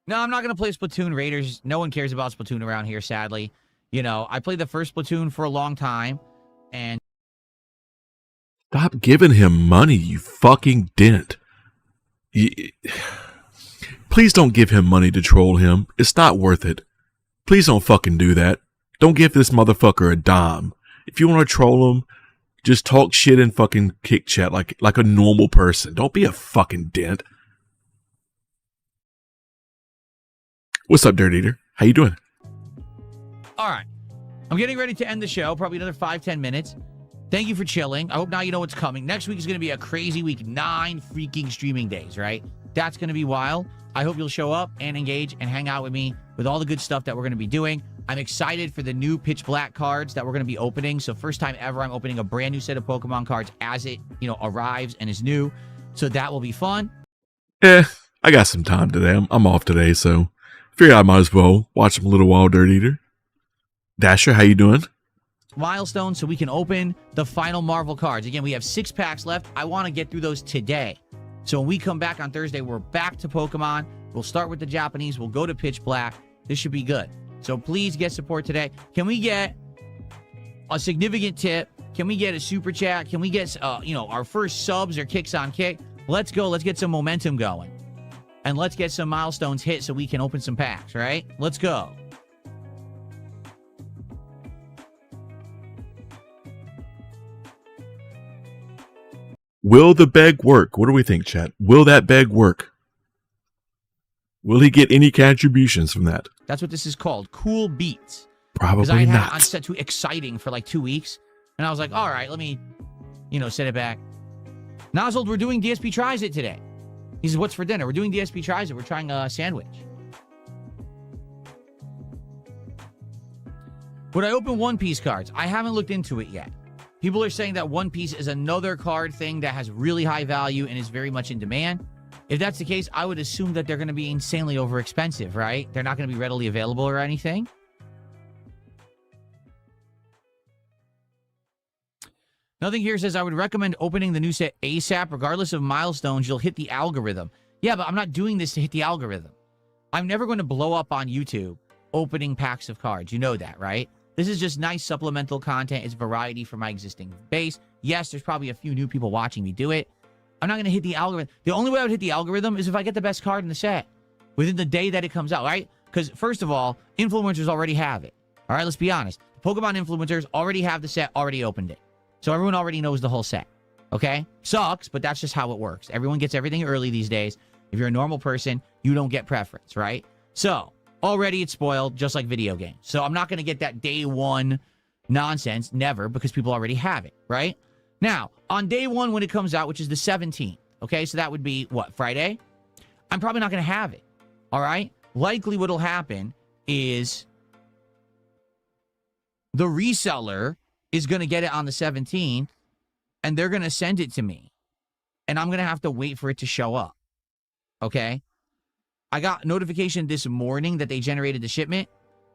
Speaker 1: No, I'm not going to play Splatoon Raiders. No one cares about Splatoon around here, sadly. I played the first Splatoon for a long time, and...
Speaker 2: Stop giving him money, you fucking dent. Please don't give him money to troll him. It's not worth it. Please don't fucking do that. Don't give this motherfucker a dime. If you want to troll him, just talk shit and fucking kick chat like a normal person. Don't be a fucking dent. What's up, Dirt Eater? How you doing?
Speaker 1: All right. I'm getting ready to end the show. Probably another 5-10 minutes. Thank you for chilling. I hope now you know what's coming. Next week is going to be a crazy week. 9 freaking streaming days, right? That's going to be wild. I hope you'll show up and engage and hang out with me with all the good stuff that we're going to be doing. I'm excited for the new Pitch Black cards that we're going to be opening. So first time ever, I'm opening a brand new set of Pokemon cards as it, arrives and is new. So that will be fun.
Speaker 2: I got some time today. I'm off today, so figured I might as well watch some Little Wild Dirt Eater. Dasher, how you doing?
Speaker 1: Milestone so we can open the final Marvel cards. Again, we have 6 packs left. I want to get through those today. So when we come back on Thursday, we're back to Pokemon. We'll start with the Japanese. We'll go to Pitch Black. This should be good. So please get support today. Can we get a significant tip? Can we get a super chat? Can we get, our first subs or kicks on kick? Let's go. Let's get some momentum going. And let's get some milestones hit so we can open some packs, right? Let's go.
Speaker 2: Will the beg work? What do we think, chat? Will that beg work? Will he get any contributions from that?
Speaker 1: That's what this is called. Cool beats.
Speaker 2: Probably
Speaker 1: Because I had
Speaker 2: not.
Speaker 1: it on set to exciting for like 2 weeks. And I was like, all right, let me, set it back. Nozzled, we're doing DSP Tries It today. He says, what's for dinner? We're doing DSP Tries It. We're trying a sandwich. Would I open One Piece cards? I haven't looked into it yet. People are saying that One Piece is another card thing that has really high value and is very much in demand. If that's the case, I would assume that they're going to be insanely overexpensive, right? They're not going to be readily available or anything. Nothing here says I would recommend opening the new set ASAP. Regardless of milestones, you'll hit the algorithm. Yeah, but I'm not doing this to hit the algorithm. I'm never going to blow up on YouTube opening packs of cards. You know that, right? This is just nice supplemental content. It's variety for my existing base. Yes, there's probably a few new people watching me do it. I'm not going to hit the algorithm. The only way I would hit the algorithm is if I get the best card in the set within the day that it comes out, right? Because first of all, influencers already have it. All right, let's be honest. Pokemon influencers already have the set, already opened it. So everyone already knows the whole set, okay? Sucks, but that's just how it works. Everyone gets everything early these days. If you're a normal person, you don't get preference, right? So already it's spoiled, just like video games. So I'm not going to get that day one nonsense, never, because people already have it, right? Now, on day one when it comes out, which is the 17th, okay? So that would be, what, Friday? I'm probably not going to have it, all right? Likely what'll happen is the reseller is going to get it on the 17th, and they're going to send it to me. And I'm going to have to wait for it to show up, okay? I got notification this morning that they generated the shipment,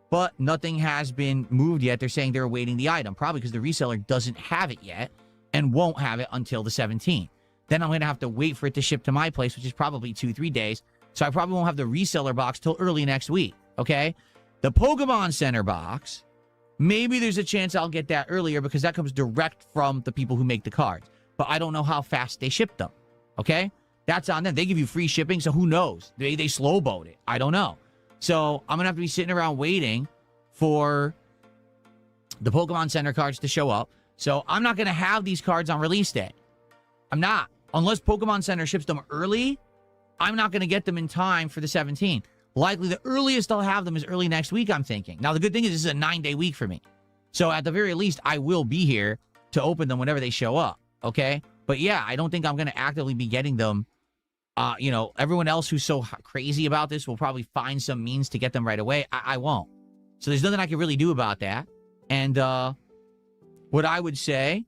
Speaker 1: but nothing has been moved yet. They're saying they're awaiting the item, probably because the reseller doesn't have it yet and won't have it until the 17th. Then I'm going to have to wait for it to ship to my place, which is probably 2-3 days. So I probably won't have the reseller box till early next week, okay? The Pokemon Center box, maybe there's a chance I'll get that earlier because that comes direct from the people who make the cards. But I don't know how fast they ship them, okay? That's on them. They give you free shipping, so who knows? They slow boat it. I don't know. So I'm going to have to be sitting around waiting for the Pokemon Center cards to show up. So I'm not going to have these cards on release day. I'm not. Unless Pokemon Center ships them early, I'm not going to get them in time for the 17th. Likely the earliest I'll have them is early next week, I'm thinking. Now, the good thing is this is a 9-day week for me. So at the very least, I will be here to open them whenever they show up, okay? But yeah, I don't think I'm going to actively be getting them. Everyone else who's so crazy about this will probably find some means to get them right away. I won't. So there's nothing I can really do about that. And what I would say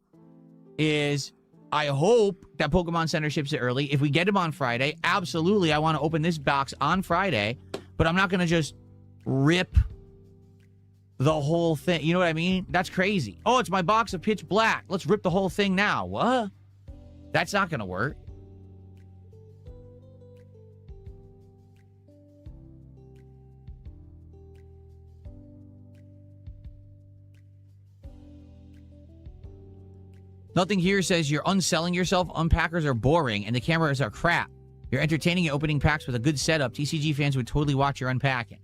Speaker 1: is I hope that Pokemon Center ships it early. If we get them on Friday, absolutely, I want to open this box on Friday. But I'm not going to just rip the whole thing. You know what I mean? That's crazy. Oh, it's my box of Pitch Black. Let's rip the whole thing now. What? That's not going to work. Nothing here says you're unselling yourself. Unpackers are boring and the cameras are crap. You're entertaining and opening packs with a good setup. TCG fans would totally watch your unpackings.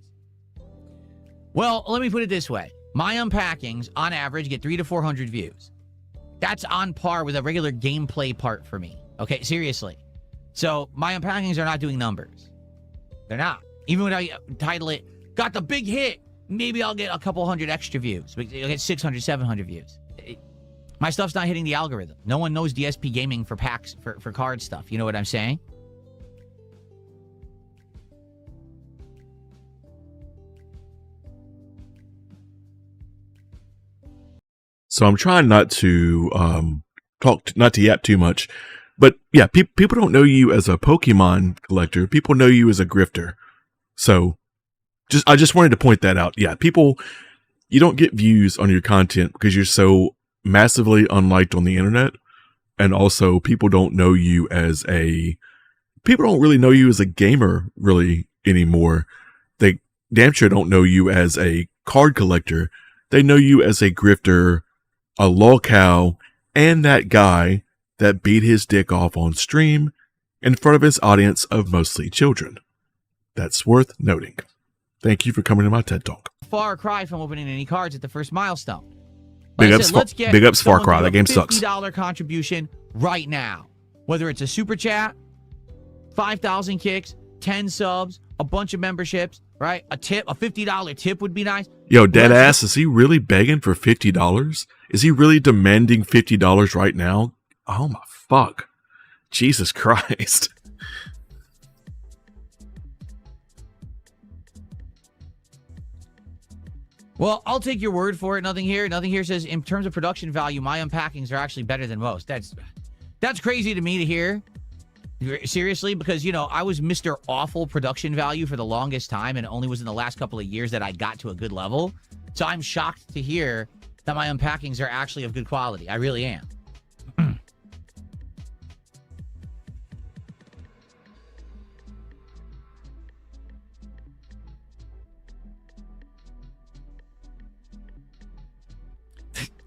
Speaker 1: Well, let me put it this way. My unpackings, on average, get 300 to 400 views. That's on par with a regular gameplay part for me. Okay, seriously. So my unpackings are not doing numbers. They're not. Even when I title it, got the big hit, maybe I'll get a couple hundred extra views. I'll get 600, 700 views. My stuff's not hitting the algorithm. No one knows DSP Gaming for packs, for card stuff. You know what I'm saying?
Speaker 2: So I'm trying not to not to yap too much. But yeah, people don't know you as a Pokemon collector. People know you as a grifter. So I just wanted to point that out. Yeah, you don't get views on your content because you're so massively unliked on the internet. And also people don't really know you as a gamer really anymore. They damn sure don't know you as a card collector. They know you as a grifter, a lolcow, and that guy that beat his dick off on stream in front of his audience of mostly children. That's worth noting. Thank you for coming to my TED Talk.
Speaker 1: Far cry from opening any cards at the first milestone.
Speaker 2: Big ups Far Cry. That game sucks.
Speaker 1: $50 contribution right now. Whether it's a super chat, 5,000 kicks, 10 subs, a bunch of memberships, right? A tip, a $50 tip would be nice.
Speaker 2: Yo, deadass, is he really begging for $50? Is he really demanding $50 right now? Oh my fuck. Jesus Christ.
Speaker 1: Well, I'll take your word for it. Nothing here says in terms of production value, my unpackings are actually better than most. That's crazy to me to hear. Seriously, because, you know, I was Mr. Awful production value for the longest time, and it only was in the last couple of years that I got to a good level. So I'm shocked to hear that my unpackings are actually of good quality. I really am.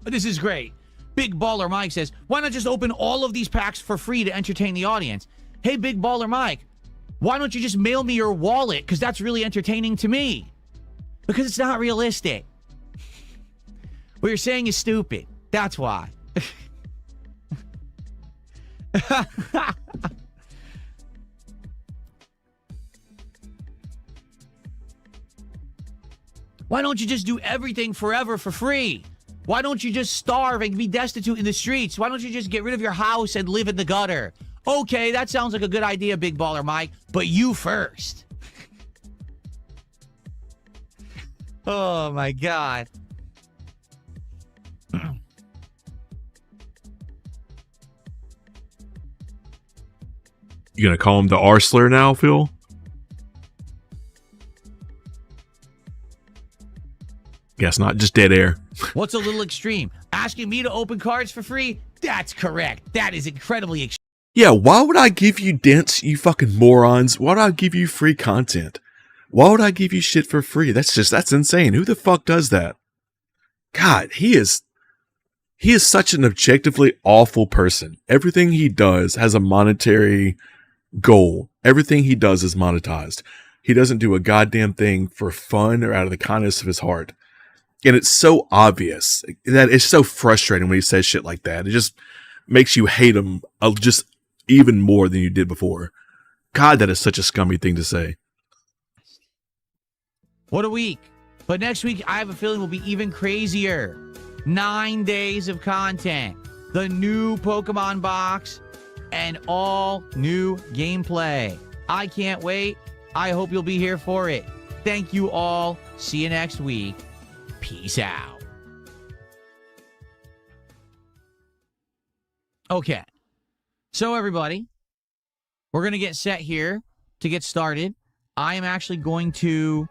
Speaker 1: This is great. Big Baller Mike says, why not just open all of these packs for free to entertain the audience? Hey, Big Baller Mike, why don't you just mail me your wallet? Because that's really entertaining to me. Because it's not realistic. What you're saying is stupid. That's why. Why don't you just do everything forever for free? Why don't you just starve and be destitute in the streets? Why don't you just get rid of your house and live in the gutter? Okay, that sounds like a good idea, Big Baller Mike, but you first. Oh, my God.
Speaker 2: You gonna call him the R-slur now, Phil? Guess not, just dead air.
Speaker 1: What's a little extreme? Asking me to open cards for free? That's correct. That is incredibly extreme.
Speaker 2: Yeah, why would I give you dents, you fucking morons? Why would I give you free content? Why would I give you shit for free? That's insane. Who the fuck does that? God, he is such an objectively awful person. Everything he does has a monetary goal. Everything he does is monetized. He doesn't do a goddamn thing for fun or out of the kindness of his heart. And it's so obvious that it's so frustrating when he says shit like that. It just makes you hate him just even more than you did before. God, that is such a scummy thing to say.
Speaker 1: What a week. But next week, I have a feeling will be even crazier. 9 days of content. The new Pokemon box and all new gameplay. I can't wait. I hope you'll be here for it. Thank you all. See you next week. Peace out. Okay. So, everybody, we're going to get set here to get started. I am actually going to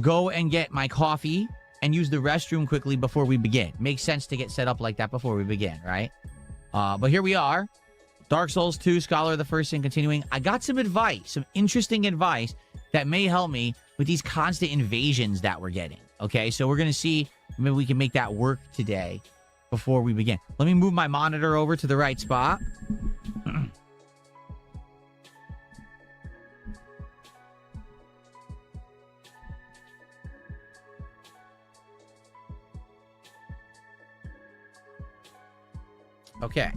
Speaker 1: go and get my coffee and use the restroom quickly before we begin. Makes sense to get set up like that before we begin, right? But here we are. Dark Souls 2, Scholar of the First Sin continuing. I got some advice, some interesting advice that may help me with these constant invasions that we're getting. Okay, so we're going to see maybe we can make that work today before we begin. Let me move my monitor over to the right spot. Okay.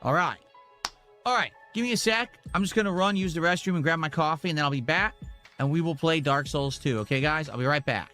Speaker 1: All right. All right. Give me a sec. I'm just going to run, use the restroom, and grab my coffee, and then I'll be back, and we will play Dark Souls 2. Okay, guys? I'll be right back.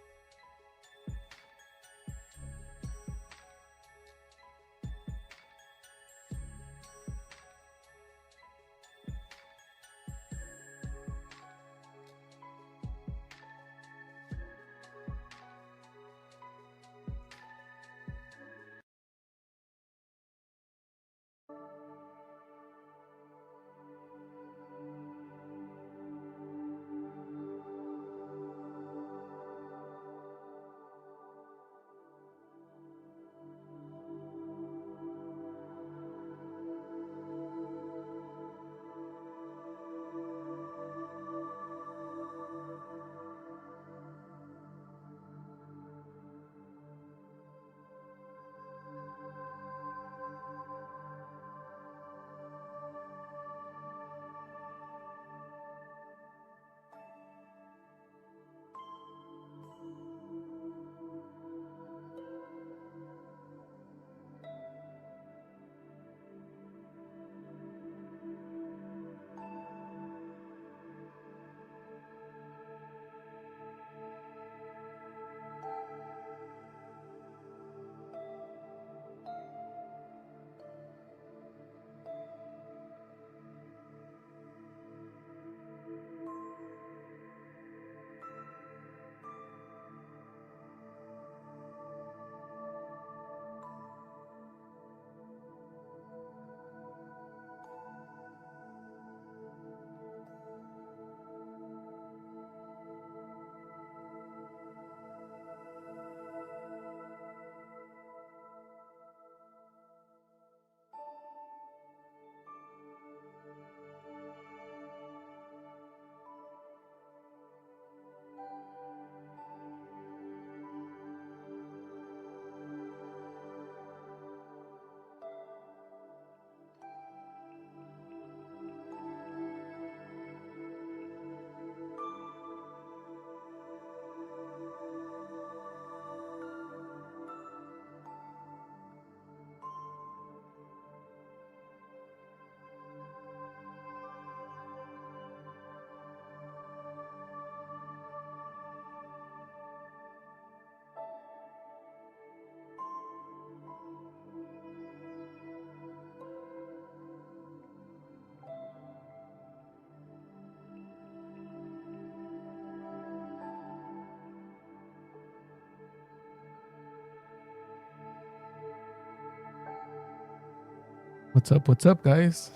Speaker 3: What's up, guys?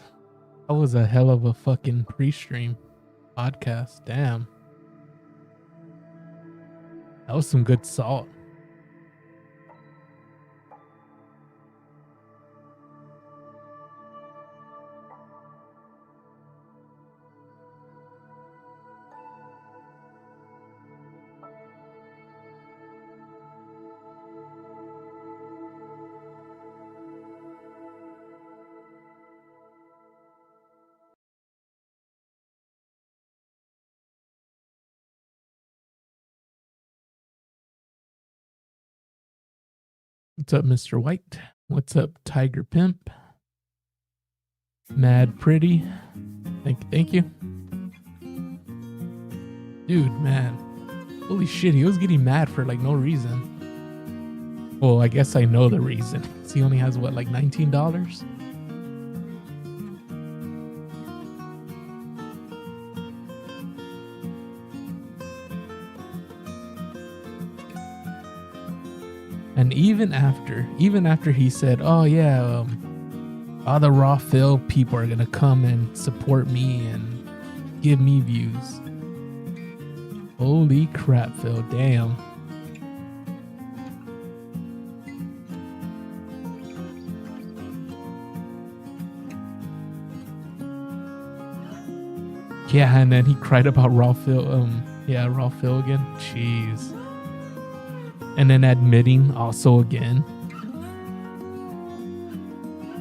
Speaker 3: That was a hell of a fucking pre-stream podcast. Damn. That was some good salt. What's up, Mr. White? What's up, Tiger Pimp? Mad Pretty. Thank you. Dude, man. Holy shit, he was getting mad for like no reason. Well, I guess I know the reason. He only has what, like $19? And even after he said, "Oh yeah, all the raw Phil people are gonna come and support me and give me views." Holy crap, Phil! Damn. Yeah, and then he cried about raw Phil. Raw Phil again. Jeez. And then admitting also again.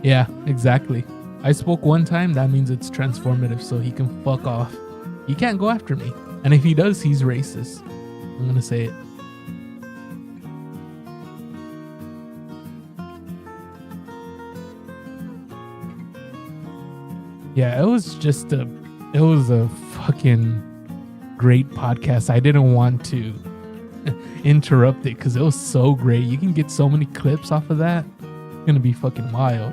Speaker 3: Yeah, exactly. I spoke one time, that means it's transformative, so he can fuck off. He can't go after me. And if he does, he's racist. I'm gonna say it. Yeah, it was a fucking great podcast. I didn't want to interrupt it because it was so great. You can get so many clips off of that. It's gonna be fucking wild.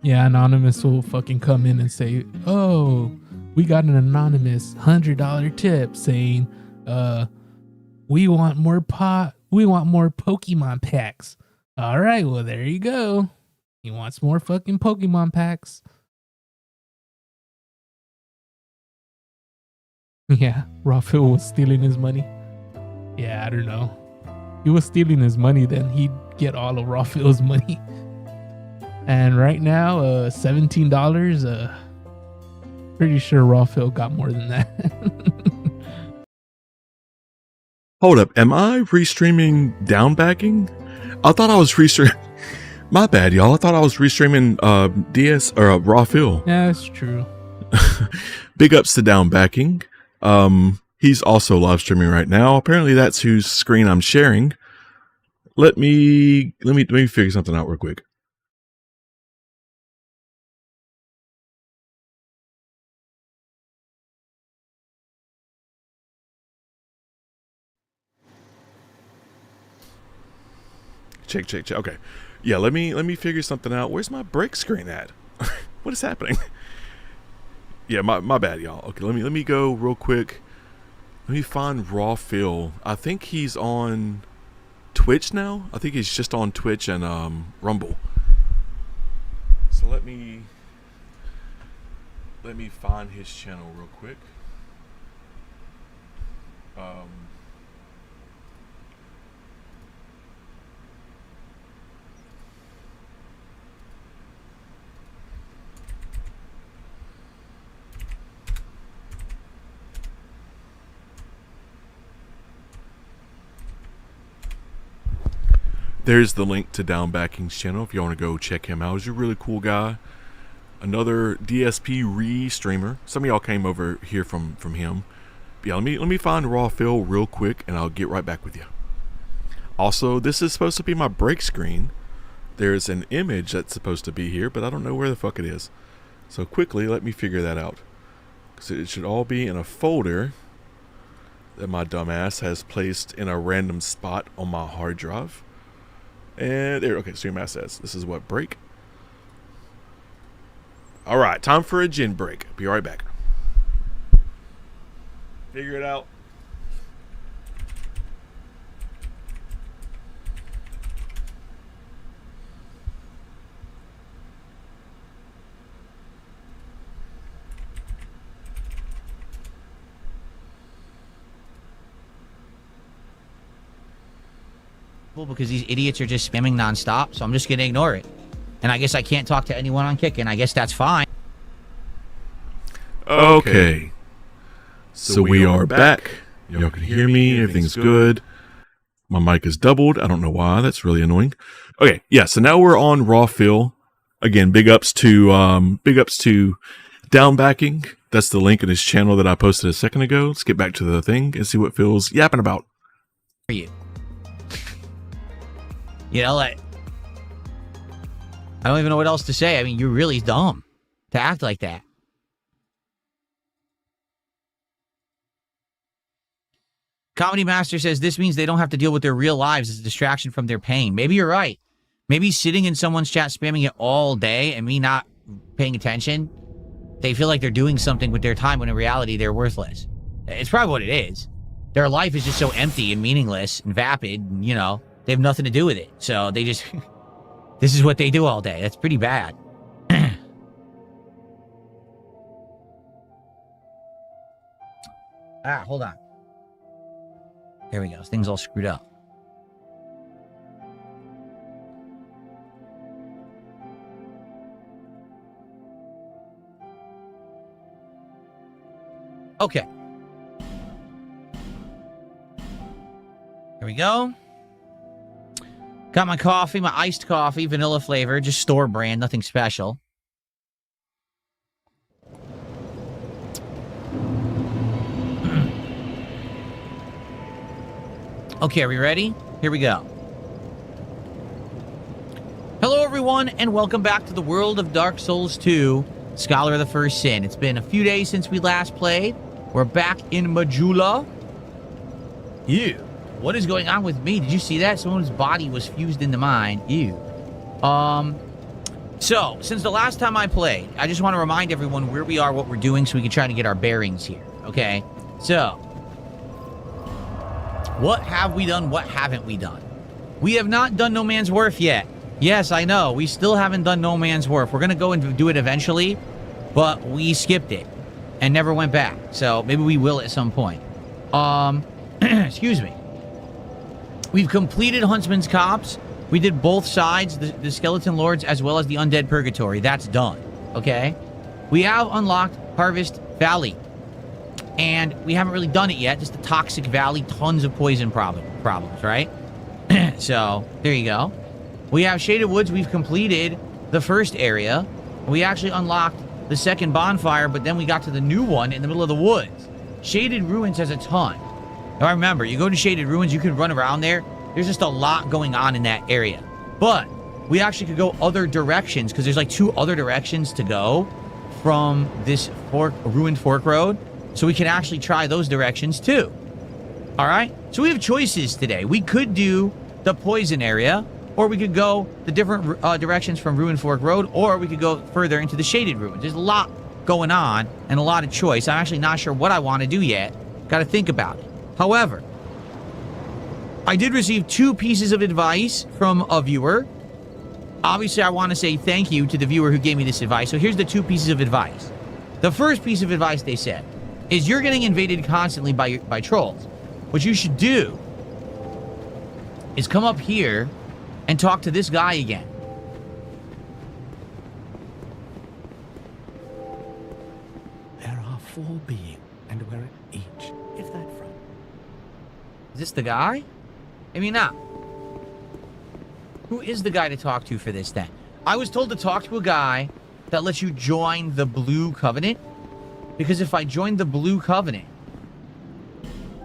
Speaker 3: Yeah, Anonymous will fucking come in and say, "Oh, we got an anonymous $100 tip saying, we want more Pokemon packs." All right, well, there you go. He wants more fucking Pokemon packs. Yeah, Raphael was stealing his money. Yeah, I don't know. He was stealing his money, then he'd get all of Raphael's money. And right now, $17. Pretty sure Raphael got more than that.
Speaker 2: Hold up, am I restreaming downbacking? I thought I was restreaming. My bad, y'all. I thought I was restreaming DS or Raphael.
Speaker 3: Yeah, that's true.
Speaker 2: Big ups to downbacking. He's also live streaming right now. Apparently that's whose screen I'm sharing. Let me figure something out real quick. Check. Okay. Yeah, let me figure something out. Where's my break screen at? What is happening? Yeah, my bad, y'all. Okay, let me go real quick. Let me find Raw Phil. I think he's on Twitch now. I think he's just on Twitch and Rumble. So let me find his channel real quick. There's the link to Downbacking's channel if you want to go check him out. He's a really cool guy. Another DSP re-streamer. Some of y'all came over here from him. But yeah, let me find Raw Phil real quick and I'll get right back with you. Also, this is supposed to be my break screen. There's an image that's supposed to be here, but I don't know where the fuck it is. So quickly, let me figure that out. Because it should all be in a folder that my dumbass has placed in a random spot on my hard drive. And there, okay, stream mass says, this is what, break? Alright, time for a gin break. Be right back. Figure it out.
Speaker 1: people because these idiots are just spamming nonstop, so I'm just going to ignore it. And I guess I can't talk to anyone on Kick, and I guess that's fine.
Speaker 2: Okay. So we are back. Y'all can hear me. Everything's good. My mic is doubled. I don't know why. That's really annoying. Okay, yeah. So now we're on Raw Phil. Again, big ups to Downbacking. That's the link in his channel that I posted a second ago. Let's get back to the thing and see what Phil's yapping about.
Speaker 1: For you. You know, like, I don't even know what else to say. I mean, you're really dumb to act like that. Comedy Master says this means they don't have to deal with their real lives as a distraction from their pain. Maybe you're right. Maybe sitting in someone's chat spamming it all day and me not paying attention, they feel like they're doing something with their time when in reality they're worthless. It's probably what it is. Their life is just so empty and meaningless and vapid, and, you know, they have nothing to do with it. So they just, this is what they do all day. That's pretty bad. Hold on. There we go. This thing's all screwed up. Okay. There we go. Got my coffee, my iced coffee, vanilla flavor, just store brand, nothing special. Okay, are we ready? Here we go. Hello, everyone, and welcome back to the world of Dark Souls 2, Scholar of the First Sin. It's been a few days since we last played. We're back in Majula. Ew. What is going on with me? Did you see that? Someone's body was fused into mine. Ew. So, since the last time I played, I just want to remind everyone where we are, what we're doing, so we can try to get our bearings here. Okay? So, what have we done? What haven't we done? We have not done No Man's Wharf yet. Yes, I know. We still haven't done No Man's Wharf. We're going to go and do it eventually, but we skipped it and never went back. So maybe we will at some point. Excuse me. We've completed Huntsman's Copse. We did both sides, the Skeleton Lords as well as the Undead Purgatory. That's done. Okay? We have unlocked Harvest Valley. And we haven't really done it yet. Just the Toxic Valley, tons of poison problems, right? So, there you go. We have Shaded Woods. We've completed the first area. We actually unlocked the second bonfire, but then we got to the new one in the middle of the woods. Shaded Ruins has a ton. Now, remember, you go to Shaded Ruins, you can run around there. There's just a lot going on in that area. But we actually could go other directions, because there's like 2 other directions to go from this ruined fork road. So we can actually try those directions too. All right? So we have choices today. We could do the poison area, or we could go the different directions from Ruined Fork Road, or we could go further into the Shaded Ruins. There's a lot going on and a lot of choice. I'm actually not sure what I want to do yet. Got to think about it. However, I did receive 2 pieces of advice from a viewer. Obviously, I want to say thank you to the viewer who gave me this advice. So here's the 2 pieces of advice. The first piece of advice they said is you're getting invaded constantly by trolls. What you should do is come up here and talk to this guy again.
Speaker 4: There are 4 beings, and we're at each, if that front.
Speaker 1: Is this the guy? Maybe not. Who is the guy to talk to for this then? I was told to talk to a guy that lets you join the Blue Covenant. Because if I join the Blue Covenant...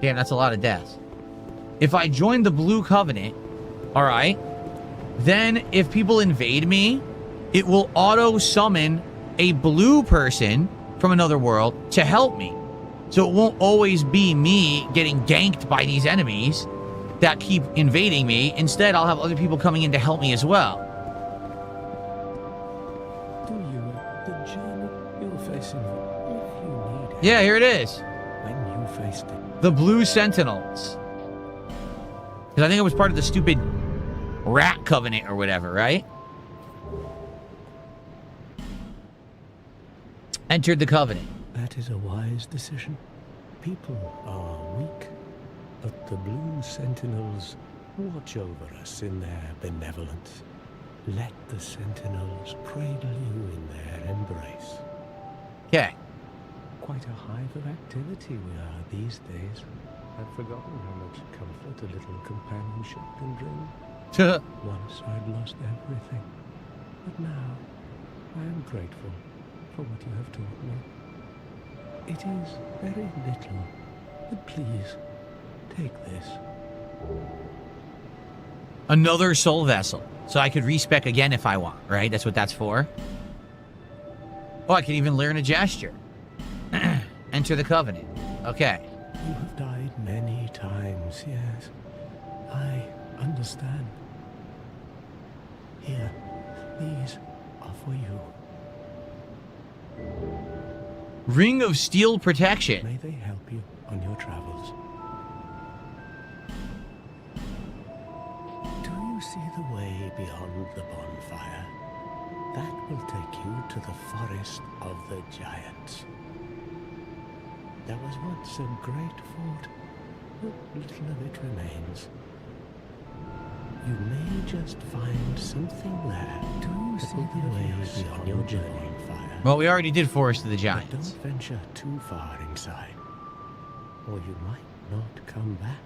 Speaker 1: Damn, that's a lot of deaths. If I join the Blue Covenant, alright, then if people invade me, it will auto-summon a blue person from another world to help me. So it won't always be me getting ganked by these enemies that keep invading me. Instead, I'll have other people coming in to help me as well.
Speaker 4: Do you, the journey you're facing, if you need it.
Speaker 1: Yeah, here it is.
Speaker 4: When you faced it.
Speaker 1: The Blue Sentinels. Because I think it was part of the stupid Rat Covenant or whatever, right? Entered the Covenant.
Speaker 4: That is a wise decision. People are weak, but the Blue Sentinels watch over us in their benevolence. Let the sentinels cradle you in their embrace.
Speaker 1: Okay.
Speaker 4: Quite a hive of activity we are these days. I've forgotten how much comfort a little companionship can bring. Once I'd lost everything, but now I am grateful for what you have taught me. It is very little, but please, take this.
Speaker 1: Another soul vessel. So I could respec again if I want, right? That's what that's for. Oh, I can even learn a gesture. Enter the covenant. Okay.
Speaker 4: You have died many times, yes. I understand. Here, these are for you.
Speaker 1: Ring of Steel Protection.
Speaker 4: May they help you on your travels. Do you see the way beyond the bonfire? That will take you to the forest of the giants. There was once a great fort, but little of it remains. You may just find something there. Do you see the way beyond your journey?
Speaker 1: Well, we already did Forest of the
Speaker 4: But
Speaker 1: Giants.
Speaker 4: don't venture too far inside, or you might not come back.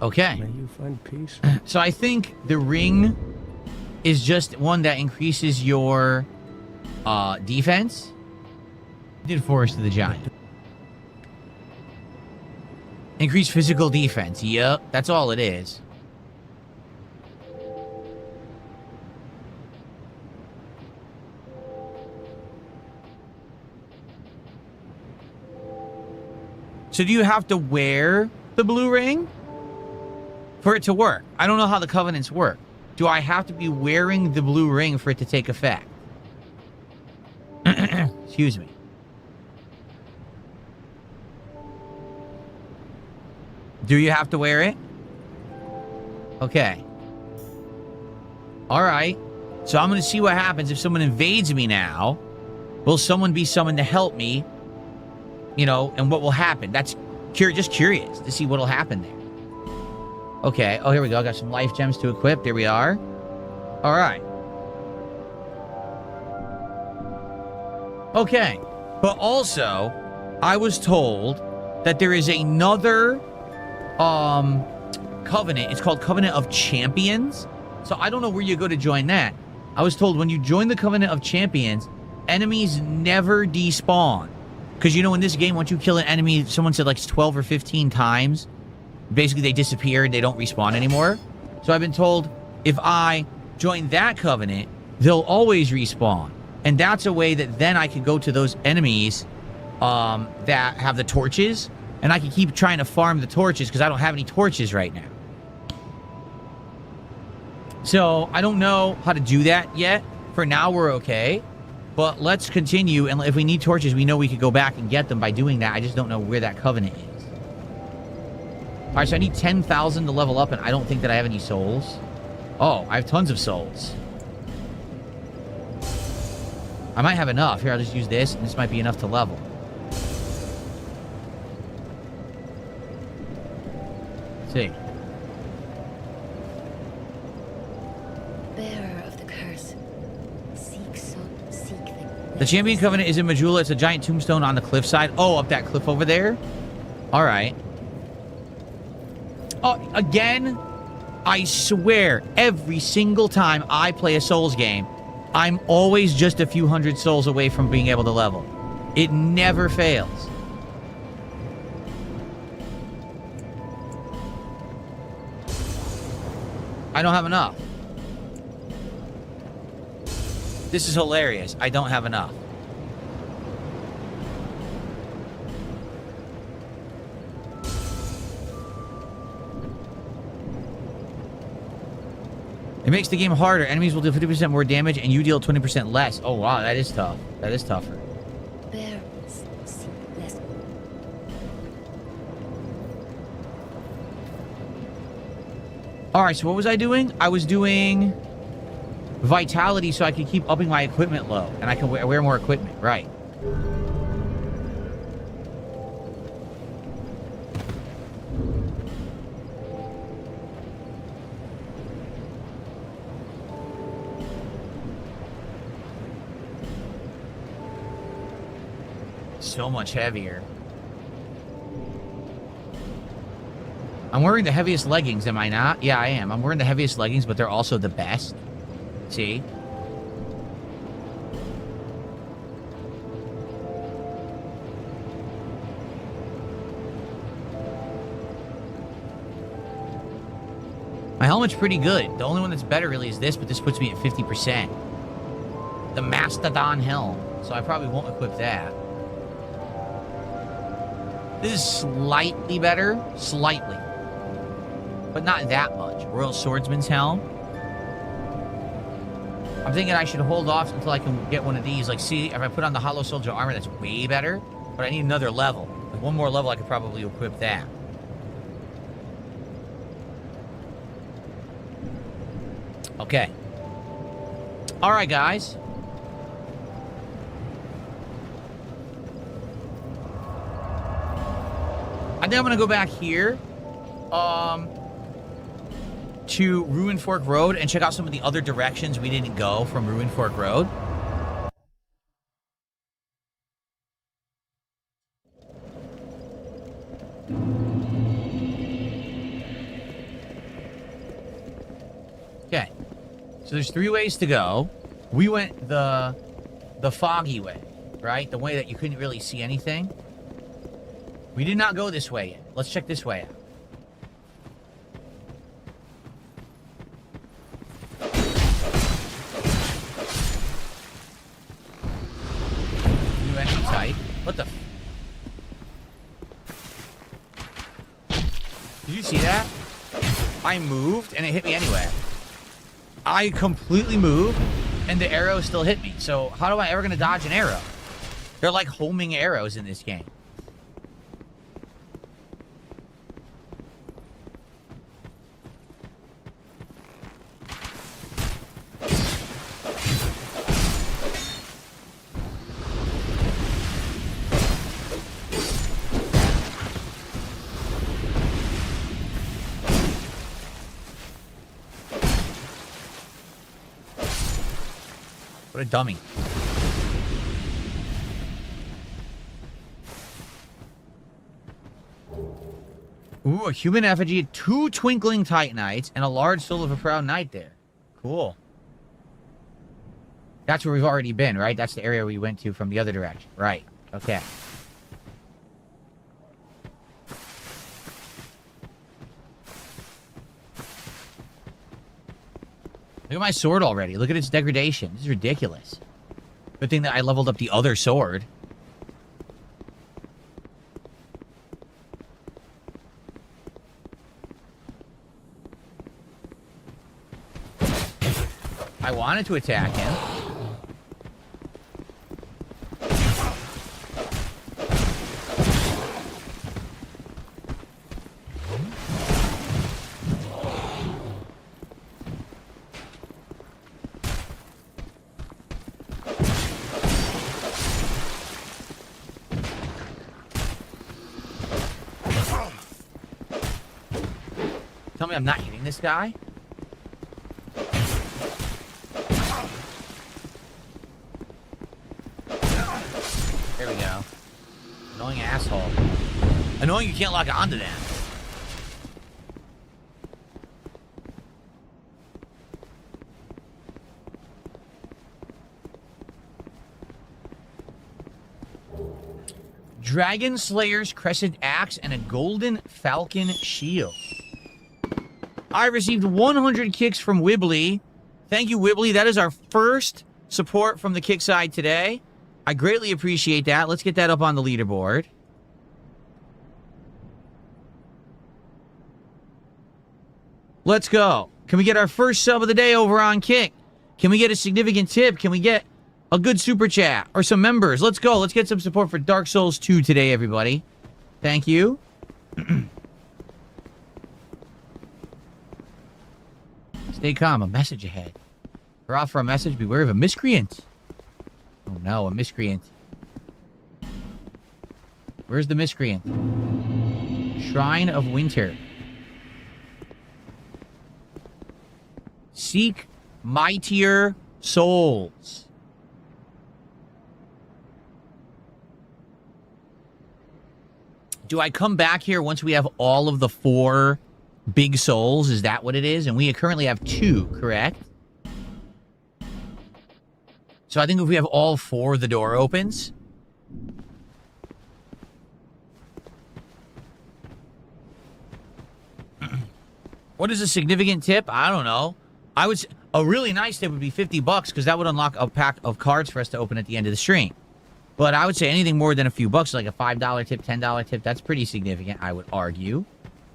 Speaker 1: Okay.
Speaker 4: May you find peace.
Speaker 1: So I think the ring is just one that increases your defense. Did Forest of the Giants. Increase physical defense. Yep, that's all it is. So do you have to wear the blue ring for it to work? I don't know how the covenants work. Do I have to be wearing the blue ring for it to take effect? Excuse me. Do you have to wear it? Okay. All right. So I'm going to see what happens if someone invades me now. Will someone be summoned to help me? You know, and what will happen? That's just curious to see what will happen there. Okay. Oh, here we go. I got some life gems to equip. There we are. All right. Okay. But also, I was told that there is another covenant. It's called Covenant of Champions. So I don't know where you go to join that. I was told when you join the Covenant of Champions, enemies never despawn. Because, you know, in this game, once you kill an enemy, someone said like 12 or 15 times, basically they disappear and they don't respawn anymore. So I've been told if I join that covenant, they'll always respawn. And that's a way that then I can go to those enemies that have the torches, and I can keep trying to farm the torches because I don't have any torches right now. So I don't know how to do that yet. For now, we're okay. But let's continue, and if we need torches, we know we could go back and get them by doing that. I just don't know where that covenant is. All right, so I need 10,000 to level up, and I don't think that I have any souls. Oh, I have tons of souls. I might have enough. Here, I'll just use this, and this might be enough to level. Let's see.
Speaker 5: Bearer of the curse. Seek them.
Speaker 1: The Champion Covenant is in Majula. It's a giant tombstone on the cliffside. Oh, up that cliff over there? All right. Oh, again, I swear, every single time I play a Souls game, I'm always just a few hundred souls away from being able to level. It never fails. I don't have enough. This is hilarious. I don't have enough. It makes the game harder. Enemies will do 50% more damage and you deal 20% less. Oh, wow. That is tough. That is tougher.
Speaker 5: Bear, seek less.
Speaker 1: All right. So what was I doing? I was doing vitality so I could keep upping my equipment low. And I can wear more equipment. Right. So much heavier. I'm wearing the heaviest leggings, am I not? Yeah, I am. I'm wearing the heaviest leggings, but they're also the best. See? My helmet's pretty good. The only one that's better really is this, but this puts me at 50%. The Mastodon helm. So I probably won't equip that. This is slightly better. Slightly. But not that much. Royal Swordsman's helm. I'm thinking I should hold off until I can get one of these. Like, see, if I put on the Hollow Soldier armor, that's way better. But I need another level. With one more level, I could probably equip that. Okay. All right, guys. I think I'm gonna go back here, to Ruin Fork Road and check out some of the other directions we didn't go from Ruin Fork Road. Okay. So there's 3 ways to go. We went the foggy way, right? The way that you couldn't really see anything. We did not go this way yet. Let's check this way out. New enemy type. What the? Did you see that? I moved and it hit me anyway. I completely moved and the arrow still hit me. So how am I ever gonna dodge an arrow? They're like homing arrows in this game. What a dummy. Ooh, a human effigy, 2 twinkling Titanites, and a large soul of a proud knight there. Cool. That's where we've already been, right? That's the area we went to from the other direction. Right. Okay. Look at my sword already. Look at its degradation. This is ridiculous. Good thing that I leveled up the other sword. I wanted to attack him. Tell me I'm not hitting this guy? There we go. Annoying asshole. Annoying you can't lock onto them. Dragon Slayer's Crescent Axe and a Golden Falcon Shield. I received 100 kicks from Wibbly. Thank you, Wibbly. That is our first support from the kick side today. I greatly appreciate that. Let's get that up on the leaderboard. Let's go. Can we get our first sub of the day over on Kick? Can we get a significant tip? Can we get a good super chat or some members? Let's go. Let's get some support for Dark Souls 2 today, everybody. Thank you. Stay calm. A message ahead. We're off for a message. Beware of a miscreant. Oh no, a miscreant. Where's the miscreant? Shrine of Winter. Seek mightier souls. Do I come back here once we have all of the 4 big souls? Is that what it is? And we currently have 2, correct? So I think if we have all 4, the door opens. What is a significant tip? I don't know. I would... A really nice tip would be $50 because that would unlock a pack of cards for us to open at the end of the stream. But I would say anything more than a few bucks, like a $5 tip, $10 tip, that's pretty significant, I would argue.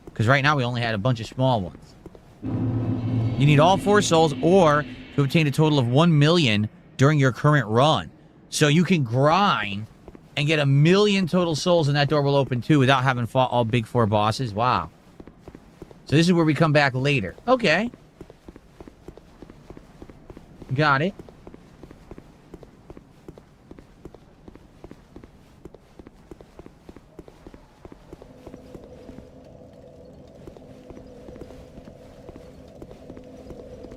Speaker 1: Because right now we only had a bunch of small ones. You need all 4 souls or to obtain a total of 1 million during your current run. So you can grind and get 1 million total souls and that door will open too without having fought all big 4 bosses. Wow. So this is where we come back later. Okay. Got it.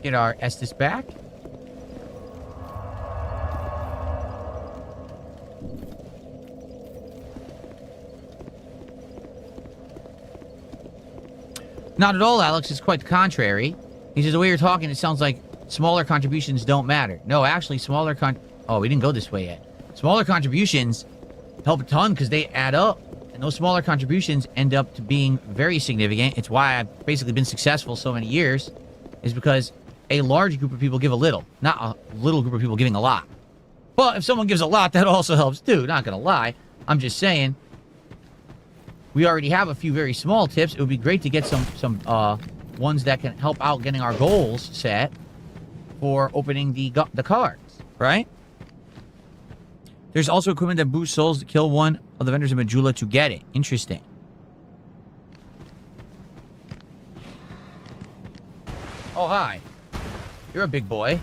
Speaker 1: Get our Estes back. Not at all, Alex. It's quite the contrary. He says, the way you're talking, it sounds like smaller contributions don't matter. No, actually, Oh, we didn't go this way yet. Smaller contributions help a ton because they add up. And those smaller contributions end up to being very significant. It's why I've basically been successful so many years, is because a large group of people give a little, not a little group of people giving a lot. But if someone gives a lot, that also helps too. Not gonna lie. I'm just saying, we already have a few very small tips. It would be great to get some ones that can help out getting our goals set for opening the cards, right? There's also equipment that boosts souls to kill one of the vendors in Majula to get it. Interesting. Oh, hi. You're a big boy.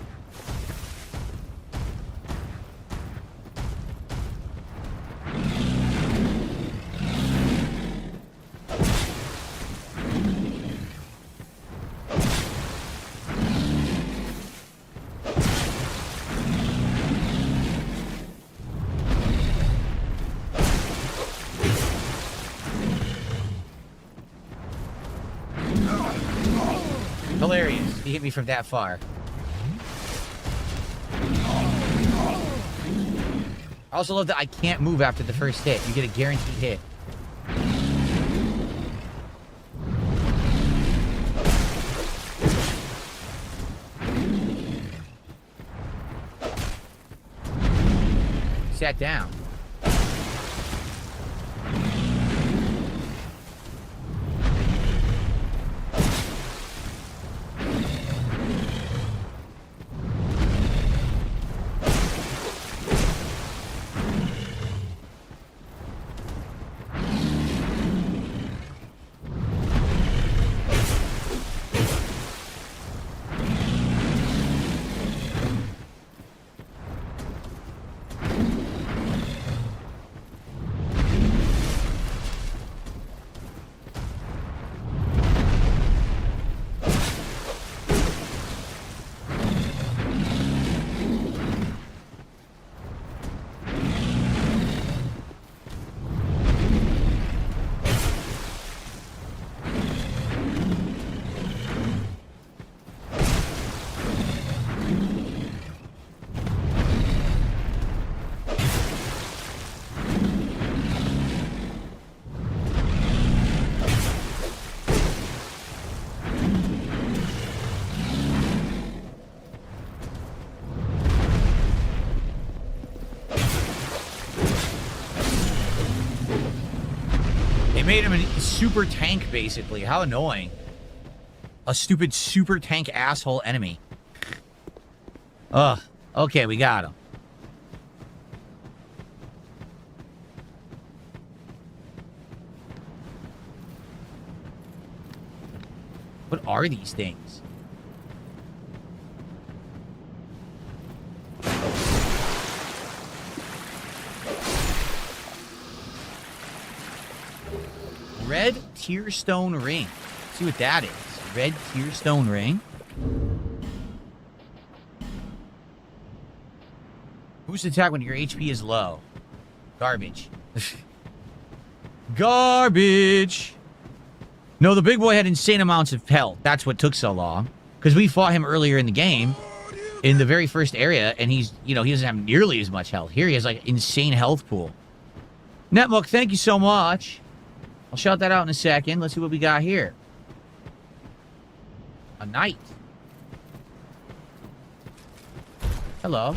Speaker 1: Hilarious. He hit me from that far. I also love that I can't move after the first hit. You get a guaranteed hit. Sat down. Made him a super tank, basically. How annoying. A stupid super tank asshole enemy. Ugh. Okay, we got him. What are these things? Red Tearstone Ring. Let's see what that is. Red Tearstone Ring. Boost attack when your HP is low. Garbage. Garbage. No, the big boy had insane amounts of health. That's what took so long. Because we fought him earlier in the game, in the very first area, and he's, you know, he doesn't have nearly as much health. Here he has, like, insane health pool. Netmook, thank you so much. I'll shout that out in a second. Let's see what we got here. A knight. Hello.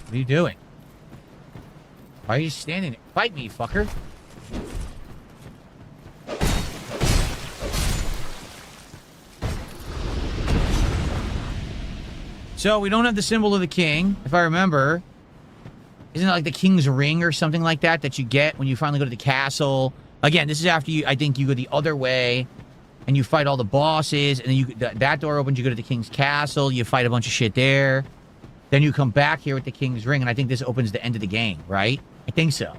Speaker 1: What are you doing? Why are you standing there? Fight me, fucker. So, we don't have the symbol of the king, if I remember. Isn't it like the king's ring or something like that that you get when you finally go to the castle? Again, this is after you, I think you go the other way and you fight all the bosses, and then you that door opens, you go to the king's castle, you fight a bunch of shit there. Then you come back here with the king's ring, and I think this opens the end of the game, right? I think so.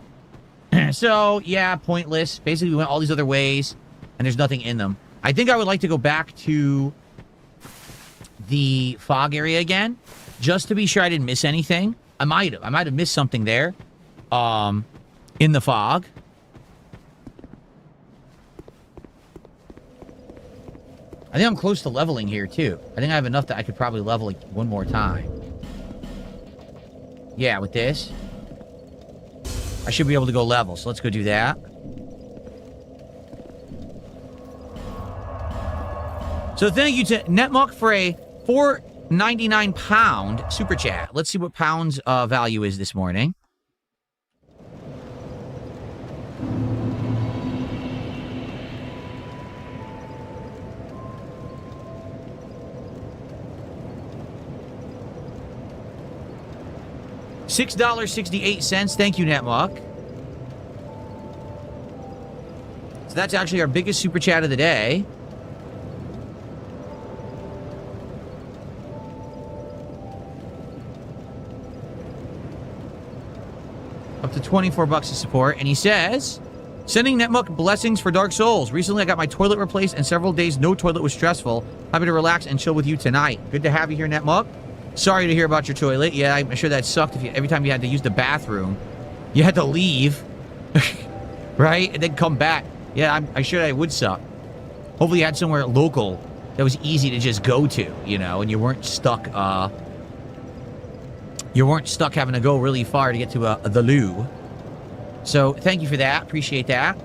Speaker 1: So, yeah, pointless. Basically, we went all these other ways, and there's nothing in them. I think I would like to go back to the fog area again, just to be sure I didn't miss anything. I might have missed something there, in the fog. I think I'm close to leveling here, too. I think I have enough that I could probably level like one more time. Yeah, with this, I should be able to go level. So let's go do that. So thank you to Netmuck for a £4.99 super chat. Let's see what pounds value is this morning. $6.68. Thank you, Netmuck. So that's actually our biggest super chat of the day. Up to 24 bucks to support. And he says, sending Netmuck blessings for Dark Souls. Recently, I got my toilet replaced, and several days no toilet was stressful. Happy to relax and chill with you tonight. Good to have you here, Netmuck. Sorry to hear about your toilet. Yeah, I'm sure that sucked. If every time you had to use the bathroom, you had to leave, right? And then come back. Yeah, I'm sure that would suck. Hopefully you had somewhere local that was easy to just go to, you know, and you weren't stuck, having to go really far to get to the loo. So, thank you for that. Appreciate that.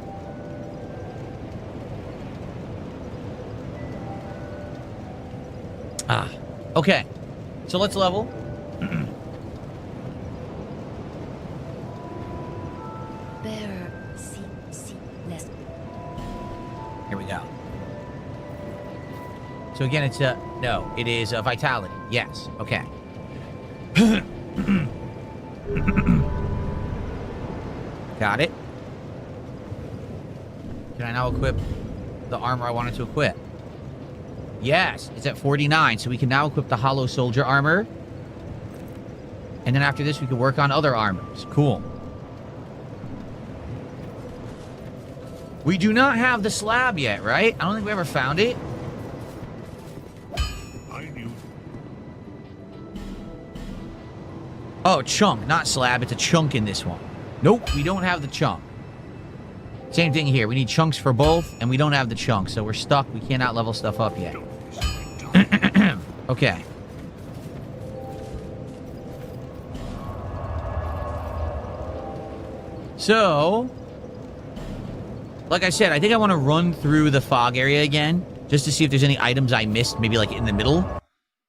Speaker 1: Okay. So let's level.
Speaker 5: Bearer, less.
Speaker 1: Here we go. So again, it's no, it is vitality. Yes. Okay. Got it. Can I now equip the armor I wanted to equip? Yes, it's at 49, so we can now equip the Hollow Soldier armor. And then after this, we can work on other armors. Cool. We do not have the slab yet, right? I don't think we ever found it. Oh, chunk, not slab. It's a chunk in this one. Nope, we don't have the chunk. Same thing here. We need chunks for both, and we don't have the chunk, so we're stuck. We cannot level stuff up yet. Okay. So, like I said, I think I want to run through the fog area again, just to see if there's any items I missed, maybe like in the middle.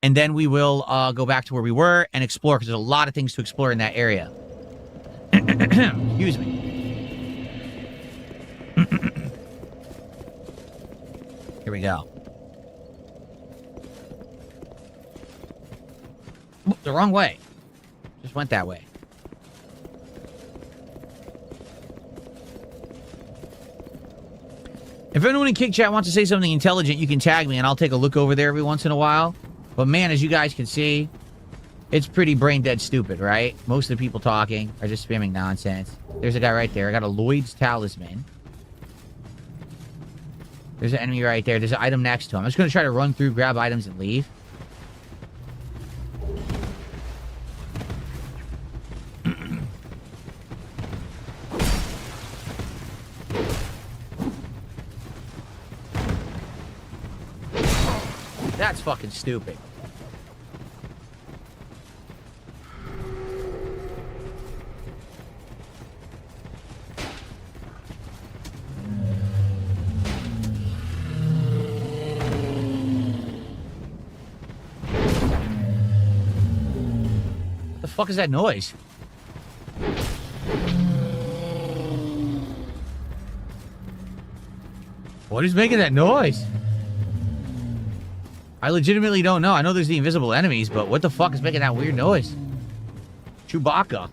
Speaker 1: And then we will go back to where we were and explore, because there's a lot of things to explore in that area. Excuse me. Here we go. The wrong way. Just went that way. If anyone in Kick Chat wants to say something intelligent, you can tag me and I'll take a look over there every once in a while. But man, as you guys can see, it's pretty brain dead stupid, right? Most of the people talking are just spamming nonsense. There's a guy right there. I got a Lloyd's Talisman. There's an enemy right there. There's an item next to him. I'm just going to try to run through, grab items, and leave. That's fucking stupid. What the fuck is that noise? What is making that noise? I legitimately don't know. I know there's the invisible enemies, but what the fuck is making that weird noise? Chewbacca.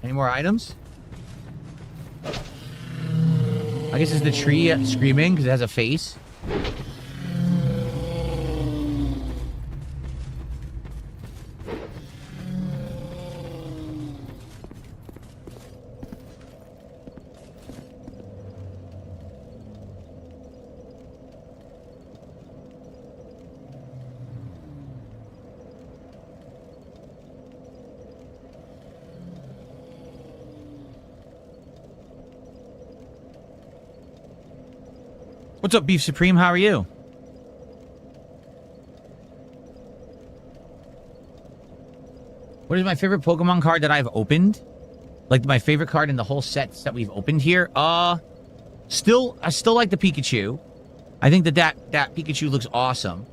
Speaker 1: Any more items? I guess it's the tree screaming because it has a face. What's up, Beef Supreme? How are you? What is my favorite Pokemon card that I've opened? Like my favorite card in the whole sets that we've opened here? I still like the Pikachu. I think that Pikachu looks awesome.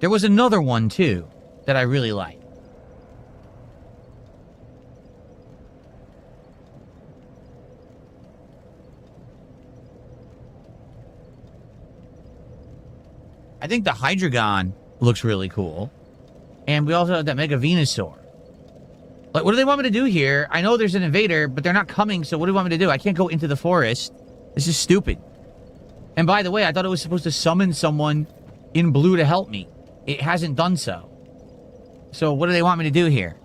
Speaker 1: There was another one too that I really like. I think the Hydreigon looks really cool. And we also have that Mega Venusaur. Like, what do they want me to do here? I know there's an invader, but they're not coming, so what do you want me to do? I can't go into the forest. This is stupid. And by the way, I thought it was supposed to summon someone in blue to help me. It hasn't done so. So what do they want me to do here?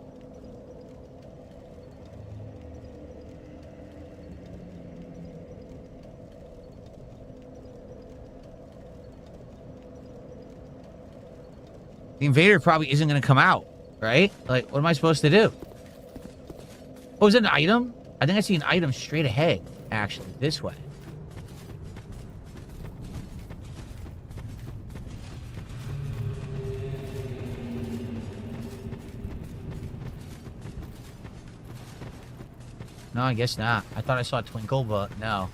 Speaker 1: The invader probably isn't going to come out, right? Like, what am I supposed to do? Oh, is it an item? I think I see an item straight ahead, actually, this way. No, I guess not. I thought I saw a twinkle, but no.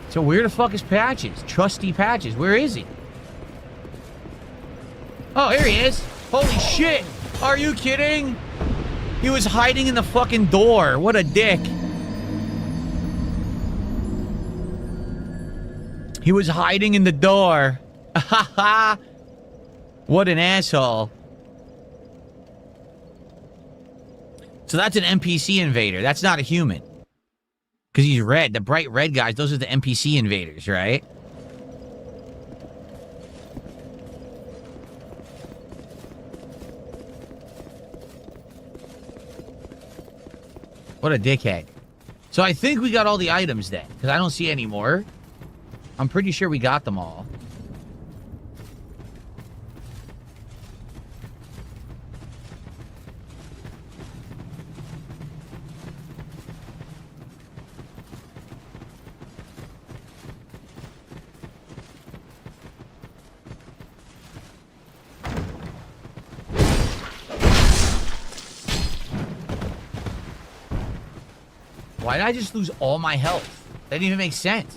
Speaker 1: So where the fuck is Patches? Trusty Patches. Where is he? Oh, here he is. Holy shit. Are you kidding? He was hiding in the fucking door. What a dick. He was hiding in the door. Ha ha. What an asshole. So that's an NPC invader. That's not a human. Because he's red. The bright red guys, those are the NPC invaders, right? What a dickhead. So I think we got all the items then. Because I don't see any more. I'm pretty sure we got them all. Why did I just lose all my health? That didn't even make sense.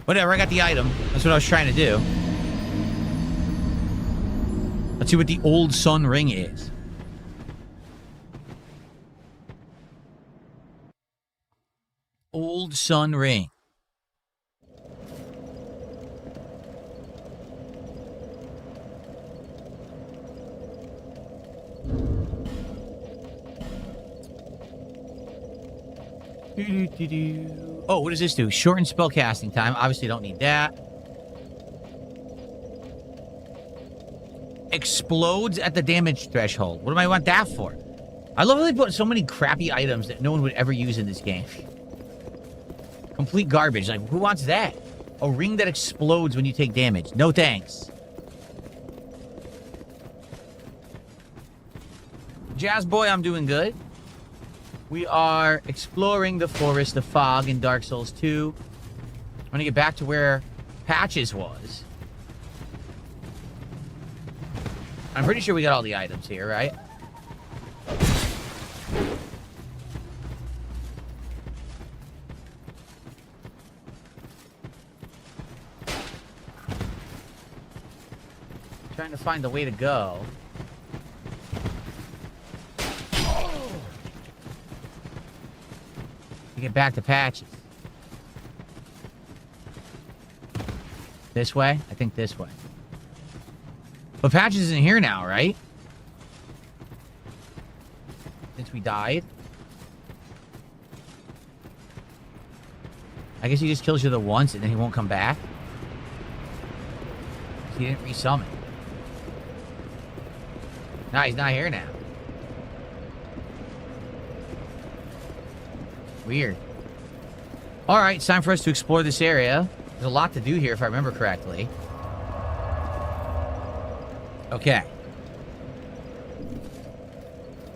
Speaker 1: Whatever, I got the item. That's what I was trying to do. Let's see what the old sun ring is. Old sun ring. Oh, what does this do? Shorten spell casting time. Obviously don't need that. Explodes at the damage threshold. What do I want that for? I love how they put so many crappy items that no one would ever use in this game. Complete garbage. Like, who wants that? A ring that explodes when you take damage. No thanks. Jazz Boy, I'm doing good. We are exploring the Forest of Fog in Dark Souls 2. I'm going to get back to where Patches was. I'm pretty sure we got all the items here, right? Trying to find the way to go. To get back to Patches. This way? I think this way. But Patches isn't here now, right? Since we died. I guess he just kills you the once and then he won't come back. He didn't resummon. Nah, he's not here now. Weird. Alright, it's time for us to explore this area. There's a lot to do here, if I remember correctly. Okay.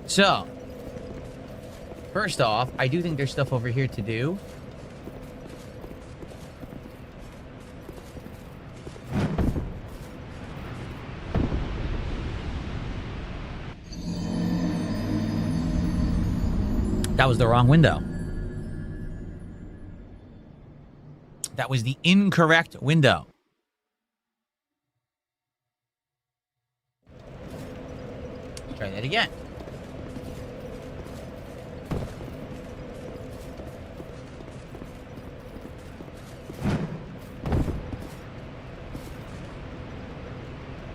Speaker 1: So. First off, I do think there's stuff over here to do. That was the wrong window. That was the incorrect window. Let's try that again.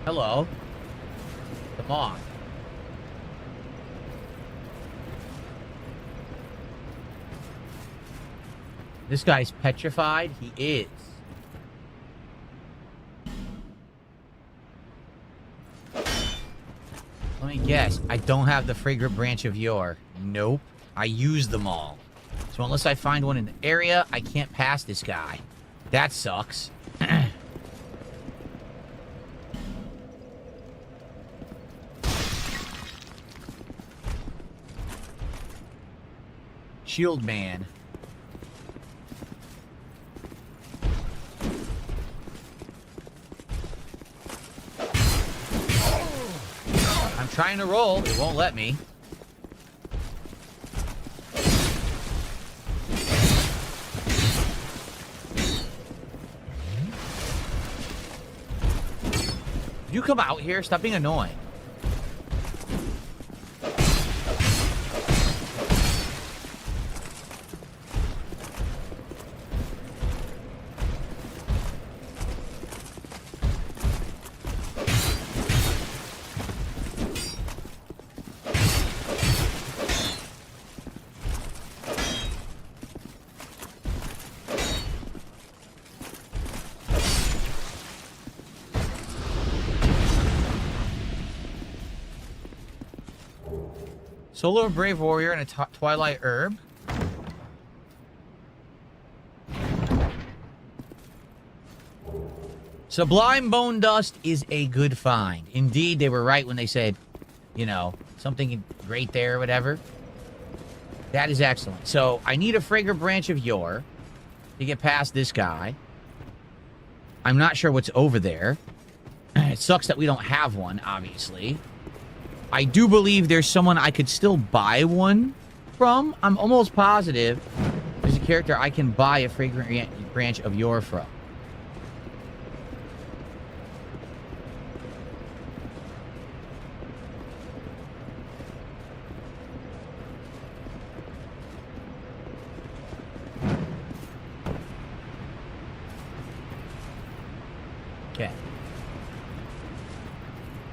Speaker 1: Hello. Come on. This guy's petrified. He is. Let me guess. I don't have the fragrant branch of yore. Nope. I used them all. So unless I find one in the area, I can't pass this guy. That sucks. Shield man. I'm trying to roll. It won't let me. You come out here. Stop being annoying. Solar Brave Warrior and a Twilight Herb. Sublime Bone Dust is a good find. Indeed, they were right when they said, you know, something great there or whatever. That is excellent. So I need a fragrant branch of yore to get past this guy. I'm not sure what's over there. It sucks that we don't have one, obviously. I do believe there's someone I could still buy one from. I'm almost positive there's a character I can buy a fragrant branch of yore from. Okay.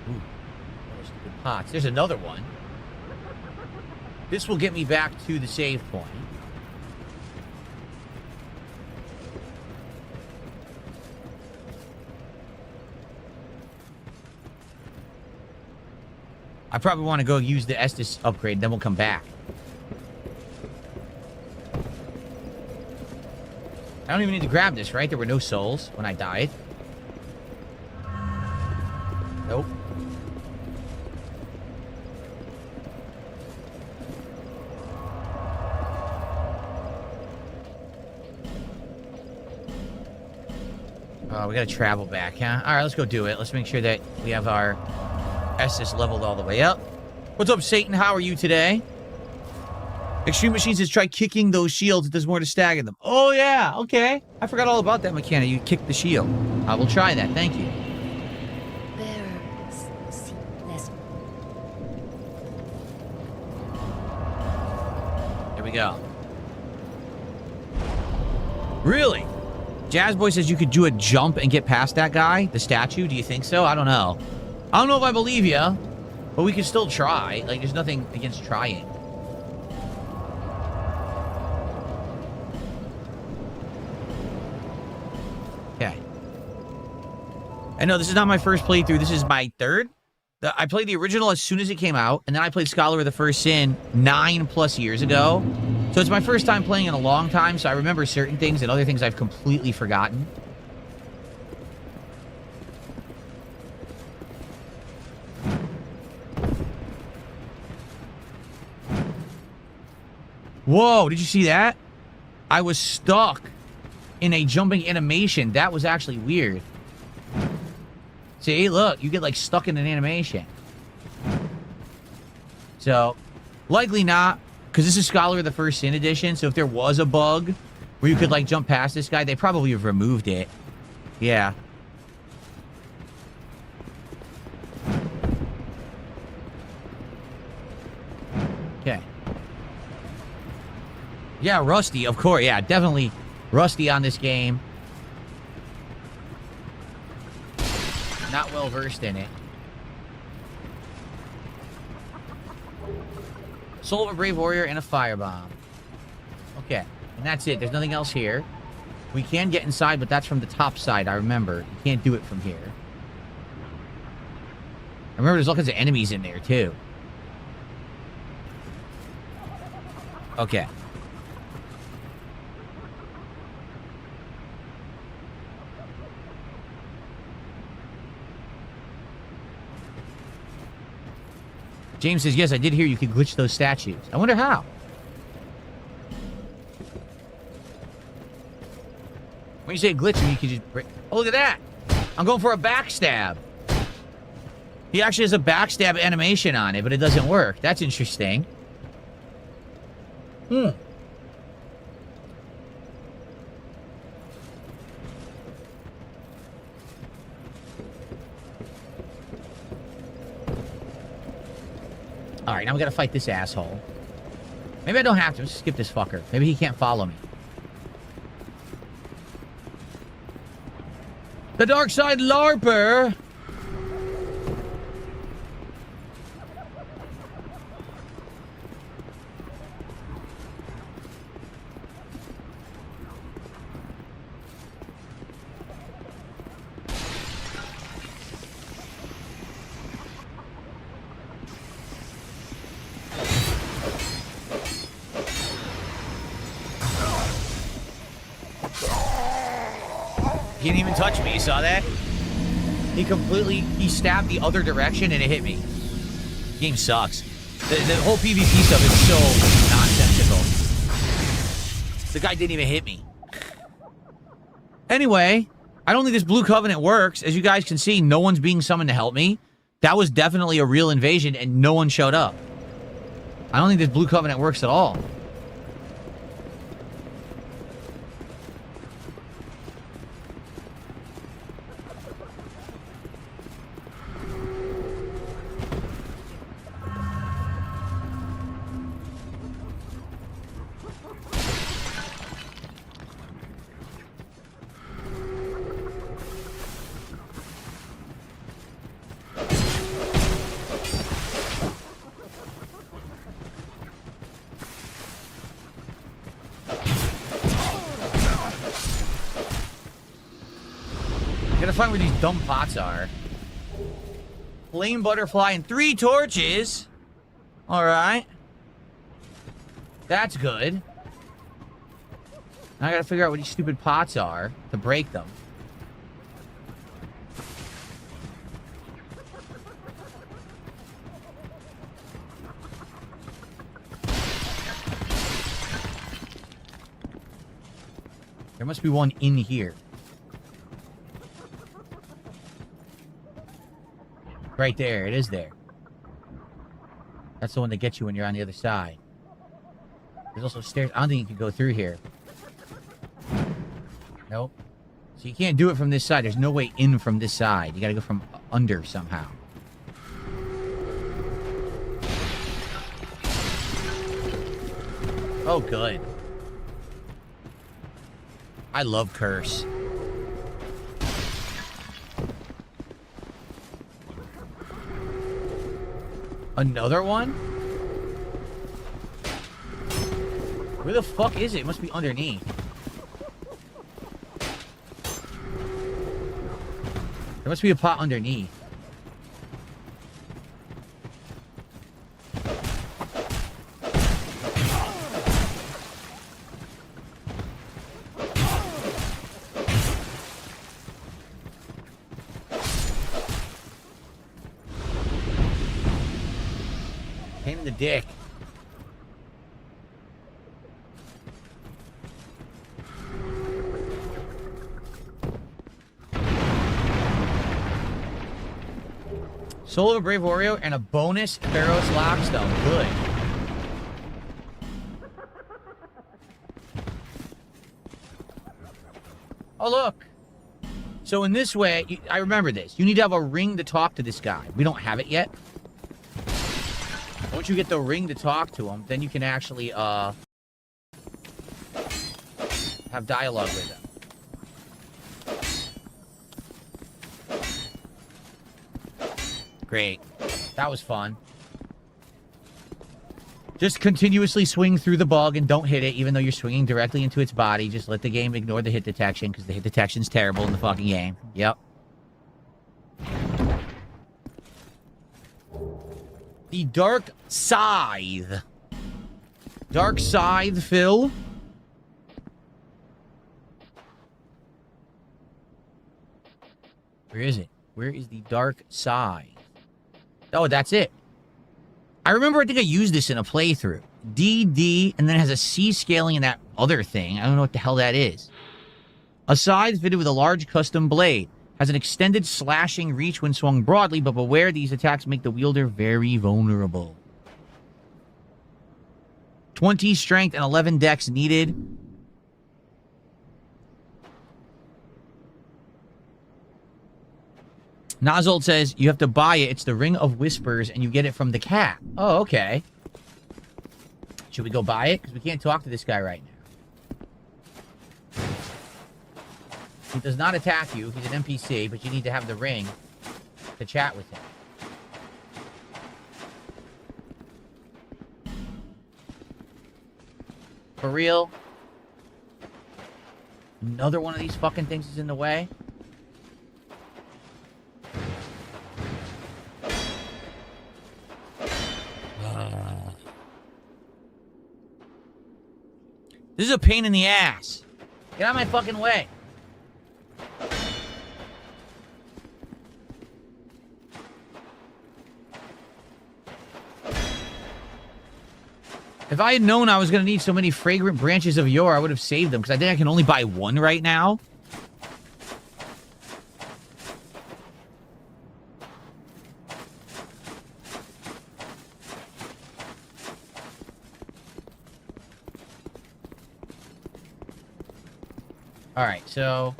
Speaker 1: Ooh, those good pots. There's another one. This will get me back to the save point. I probably want to go use the Estus upgrade, then we'll come back. I don't even need to grab this, right? There were no souls when I died. Nope. Oh, we gotta travel back, huh? Alright, let's go do it. Let's make sure that we have our Estus leveled all the way up. What's up, Satan? How are you today? Extreme Machines says try kicking those shields. It does more to stagger them. Oh, yeah. Okay. I forgot all about that mechanic. You kick the shield. I will try that. Thank you. There we go. Really? Jazzboy says you could do a jump and get past that guy, the statue. Do you think so? I don't know. I don't know if I believe you, but we can still try. Like, there's nothing against trying. Okay. I know this is not my first playthrough. This is my third. I played the original as soon as it came out, and then I played Scholar of the First Sin 9+ years ago. So it's my first time playing in a long time, so I remember certain things and other things I've completely forgotten. Whoa, did you see that? I was stuck in a jumping animation. That was actually weird. See, look, you get like stuck in an animation. So, likely not, because this is Scholar of the First Sin edition, so if there was a bug where you could like jump past this guy, they probably have removed it. Yeah. Okay. Yeah, rusty, of course. Yeah, definitely rusty on this game. Not well versed in it. Soul of a Brave Warrior and a Firebomb. Okay, and that's it. There's nothing else here. We can get inside, but that's from the top side, I remember. You can't do it from here. I remember there's all kinds of enemies in there, too. Okay. James says, yes, I did hear you could glitch those statues. I wonder how. When you say glitch, you could just break... Oh, look at that. I'm going for a backstab. He actually has a backstab animation on it, but it doesn't work. That's interesting. Hmm. Alright, now we gotta fight this asshole. Maybe I don't have to. Just skip this fucker. Maybe he can't follow me. The Dark Side LARPer! He didn't even touch me, you saw that? He stabbed the other direction and it hit me. Game sucks. The whole PvP stuff is so nonsensical. The guy didn't even hit me. Anyway, I don't think this Blue Covenant works. As you guys can see, no one's being summoned to help me. That was definitely a real invasion, and no one showed up. I don't think this Blue Covenant works at all. Gotta find where these dumb pots are. Flame butterfly and 3 torches. Alright. That's good. Now I gotta figure out what these stupid pots are to break them. There must be one in here. Right there. It is there. That's the one that gets you when you're on the other side. There's also stairs. I don't think you can go through here. Nope. So you can't do it from this side. There's no way in from this side. You gotta go from under somehow. Oh, good. I love Curse. Another one? Where the fuck is it? It must be underneath. There must be a pot underneath. Pain in the dick. Soul of a Brave Warrior and a bonus Pharaoh's Lockstone. Good. Oh, look. So in this way, I remember this. You need to have a ring to talk to this guy. We don't have it yet. Once you get the ring to talk to him, then you can actually, have dialogue with him. Great. That was fun. Just continuously swing through the bug and don't hit it, even though you're swinging directly into its body. Just let the game ignore the hit detection, because the hit detection's terrible in the fucking game. Yep. The Dark Scythe. Dark Scythe, Phil. Where is it? Where is the Dark Scythe? Oh, that's it. I remember, I think I used this in a playthrough. DD, and then it has a C scaling in that other thing. I don't know what the hell that is. A scythe fitted with a large custom blade. Has an extended slashing reach when swung broadly, but beware, these attacks make the wielder very vulnerable. 20 strength and 11 dex needed. Nozold says, you have to buy it. It's the Ring of Whispers, and you get it from the cat. Oh, okay. Should we go buy it? Because we can't talk to this guy right now. He does not attack you. He's an NPC, but you need to have the ring to chat with him. For real? Another one of these fucking things is in the way? This is a pain in the ass. Get out of my fucking way. If I had known I was going to need so many fragrant branches of yore, I would have saved them, because I think I can only buy one right now. Alright, so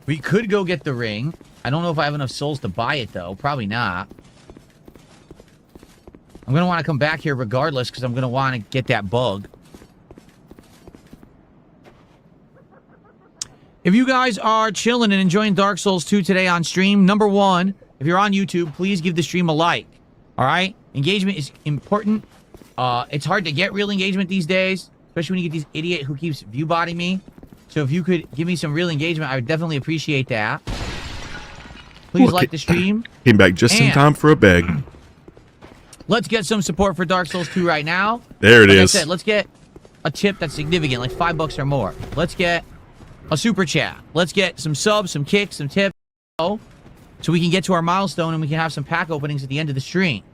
Speaker 1: we could go get the ring. I don't know if I have enough souls to buy it, though. Probably not. I'm going to want to come back here regardless, because I'm going to want to get that bug. If you guys are chilling and enjoying Dark Souls 2 today on stream, number one, if you're on YouTube, please give the stream a like. Alright? Engagement is important. It's hard to get real engagement these days, especially when you get these idiot who keeps view-botting me. So if you could give me some real engagement, I would definitely appreciate that. Please like the stream.
Speaker 2: Came back just in time for a bag.
Speaker 1: Let's get some support for Dark Souls 2 right now.
Speaker 2: There it is.
Speaker 1: Like I said, let's get a tip that's significant, like $5 or more. Let's get a super chat. Let's get some subs, some kicks, some tips, so we can get to our milestone and we can have some pack openings at the end of the stream.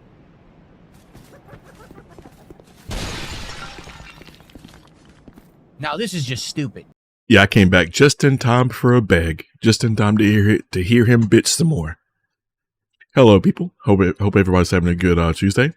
Speaker 1: Now, this is just stupid.
Speaker 2: Yeah, I came back just in time for a bag. Just in time to hear him bitch some more. Hello, people. Hope everybody's having a good Tuesday.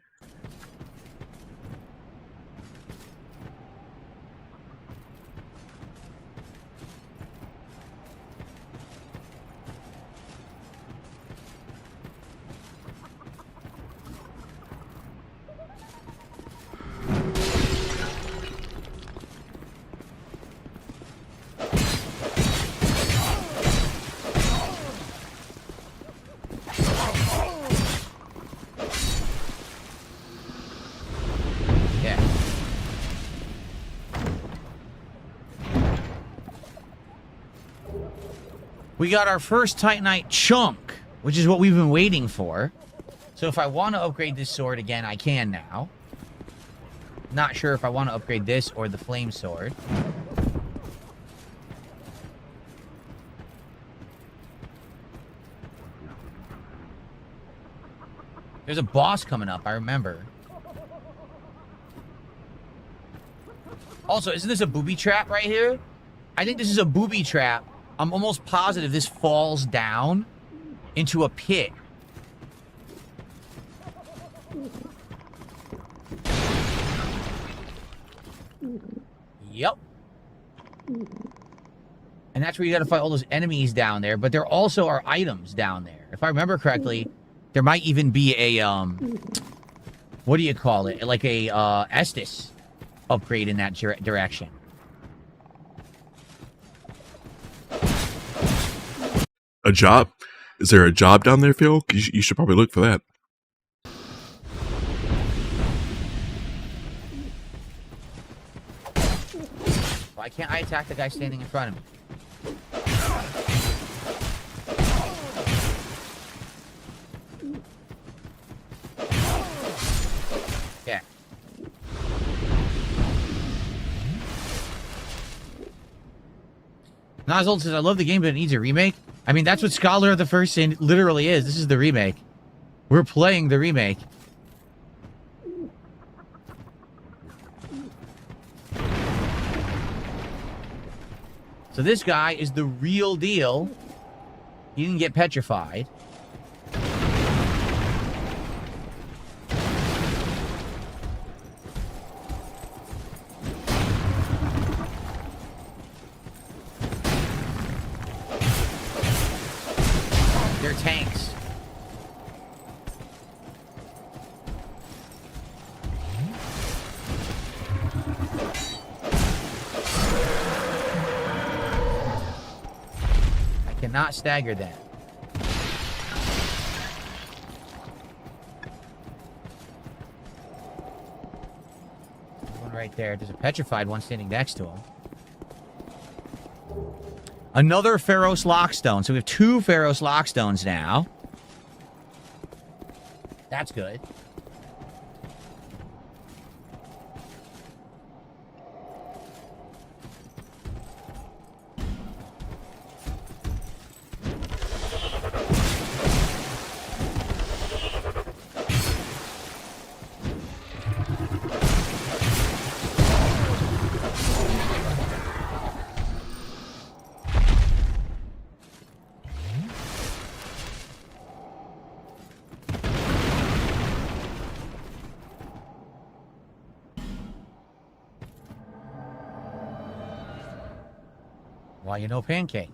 Speaker 1: We got our first Titanite chunk, which is what we've been waiting for. So if I want to upgrade this sword again, I can now. Not sure if I want to upgrade this or the flame sword. There's a boss coming up, I remember. Also, isn't this a booby trap right here? I think this is a booby trap. I'm almost positive this falls down into a pit. Yep. And that's where you gotta fight all those enemies down there, but there also are items down there. If I remember correctly, there might even be a, what do you call it? Like a, Estus upgrade in that direction.
Speaker 2: A job? Is there a job down there, Phil? You should probably look for that.
Speaker 1: Why can't I attack the guy standing in front of me? Yeah. Nozzle says, I love the game, but it needs a remake. I mean, that's what Scholar of the First Sin literally is. This is the remake. We're playing the remake. So this guy is the real deal. He didn't get petrified. They're tanks. I cannot stagger that. One right there. There's a petrified one standing next to him. Another Pharos Lockstone. So we have 2 Pharos Lockstones now. That's good. Why you no pancake?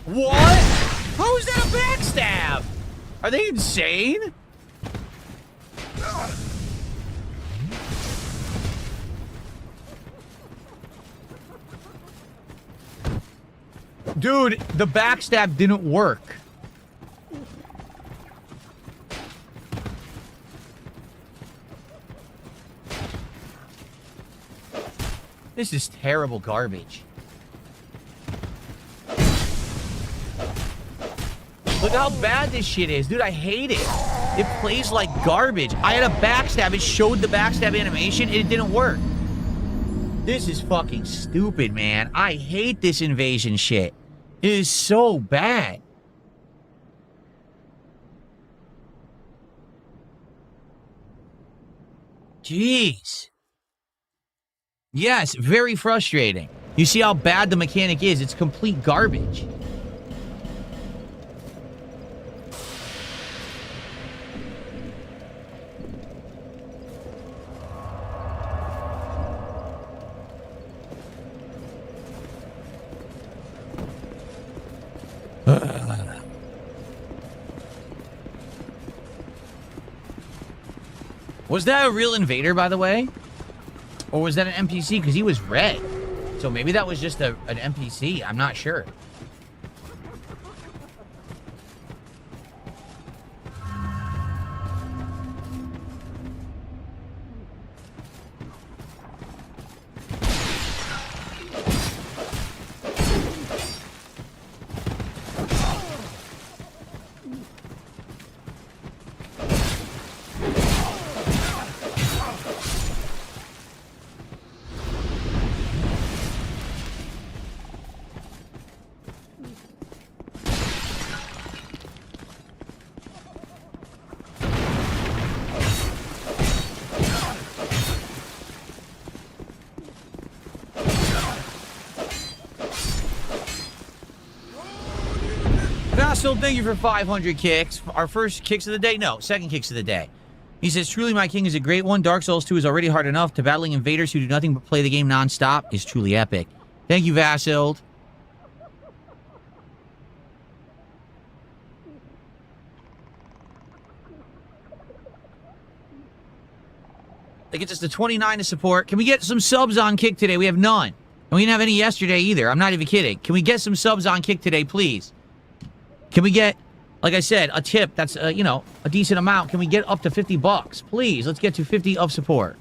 Speaker 1: What? How is that a backstab? Are they insane? Dude, the backstab didn't work. This is terrible garbage. Look how bad this shit is. Dude, I hate it. It plays like garbage. I had a backstab. It showed the backstab animation, and it didn't work. This is fucking stupid, man. I hate this invasion shit. It is so bad. Jeez. Yes, very frustrating. You see how bad the mechanic is. It's complete garbage. Was that a real invader, by the way? Or was that an NPC? Because he was red. So maybe that was just an NPC. I'm not sure. Vassal, thank you for 500 kicks. Our first kicks of the day? No, second kicks of the day. He says, truly my king is a great one. Dark Souls 2 is already hard enough. To battling invaders who do nothing but play the game non-stop is truly epic. Thank you, Vassal. That gets us to 29 to support. Can we get some subs on Kick today? We have none. And we didn't have any yesterday either. I'm not even kidding. Can we get some subs on Kick today, please? Can we get, like I said, a tip that's, you know, a decent amount? Can we get up to 50 bucks? Please, let's get to 50 of support.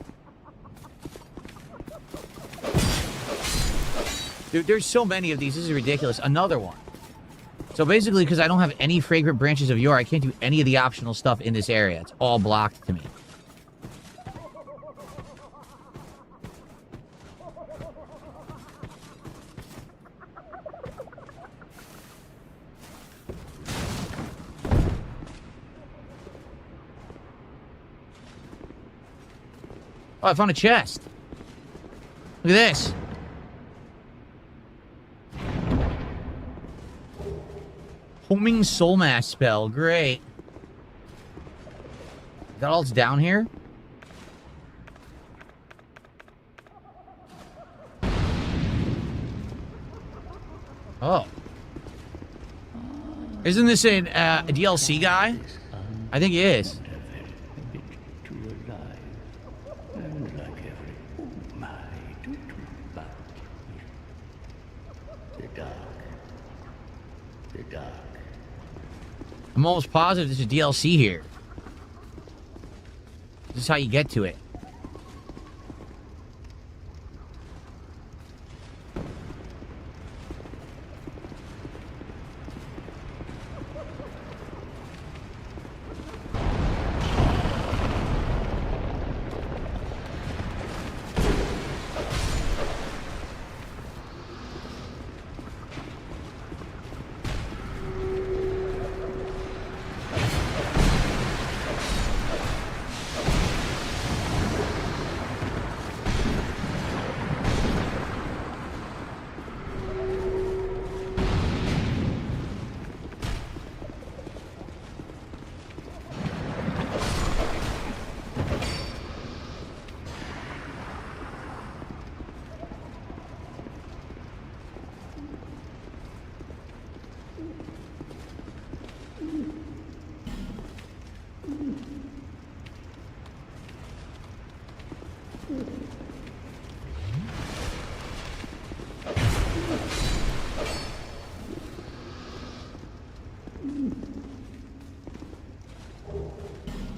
Speaker 1: Dude, there's so many of these. This is ridiculous. Another one. So basically, because I don't have any fragrant branches of yore, I can't do any of the optional stuff in this area. It's all blocked to me. Oh, I found a chest. Look at this. Homing Soul Mass spell. Great. Is that all that's down here? Oh. Isn't this a DLC guy? I think he is. I'm almost positive this is DLC here. This is how you get to it.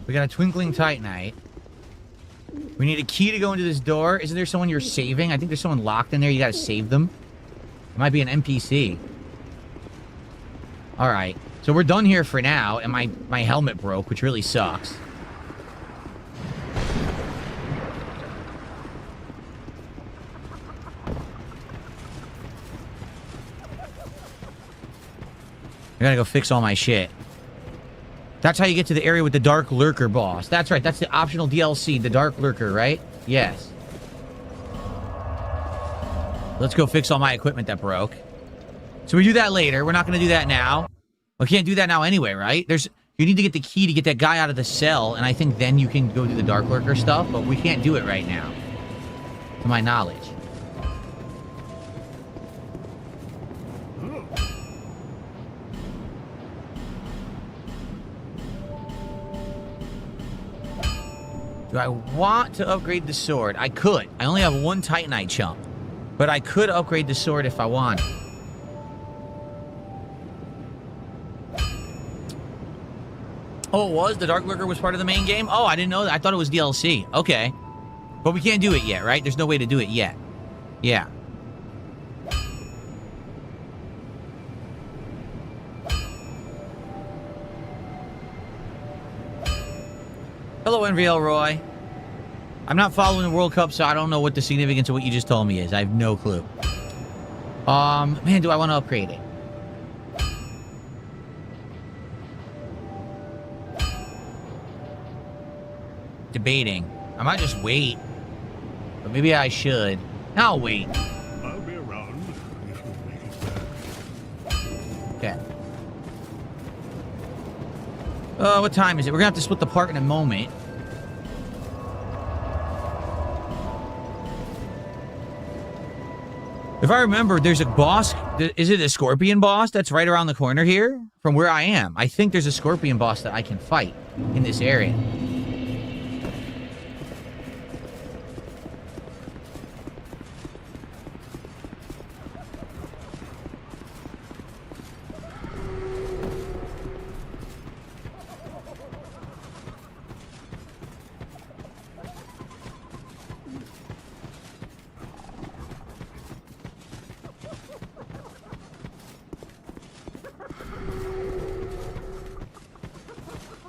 Speaker 1: We got a twinkling titanite. We need a key to go into this door. Isn't there someone you're saving? I think there's someone locked in there. You gotta save them. It might be an NPC. Alright. So we're done here for now, and my helmet broke, which really sucks. I gotta go fix all my shit. That's how you get to the area with the Dark Lurker boss. That's right. That's the optional DLC, the Dark Lurker, right? Yes. Let's go fix all my equipment that broke. So we do that later. We're not going to do that now. We can't do that now anyway, right? You need to get the key to get that guy out of the cell, and I think then you can go do the Dark Lurker stuff, but we can't do it right now, to my knowledge. Do I want to upgrade the sword? I could. I only have one Titanite chunk. But I could upgrade the sword if I wanted. Oh, it was? The Dark Lurker was part of the main game? Oh, I didn't know that. I thought it was DLC. Okay. But we can't do it yet, right? There's no way to do it yet. Yeah. Hello, NVL Roy. I'm not following the World Cup, so I don't know what the significance of what you just told me is. I have no clue. Man, do I want to upgrade it? Debating. I might just wait. But maybe I should. I'll wait.
Speaker 4: I'll be around if you make it back.
Speaker 1: Okay. What time is it? We're gonna have to split the part in a moment. If I remember, there's a boss. Is it a scorpion boss that's right around the corner here from where I am? I think there's a scorpion boss that I can fight in this area.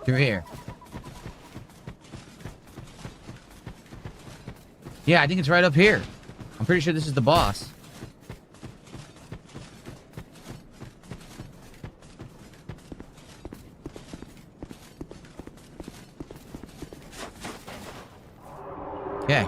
Speaker 1: Through here. Yeah, I think it's right up here. I'm pretty sure this is the boss. Okay.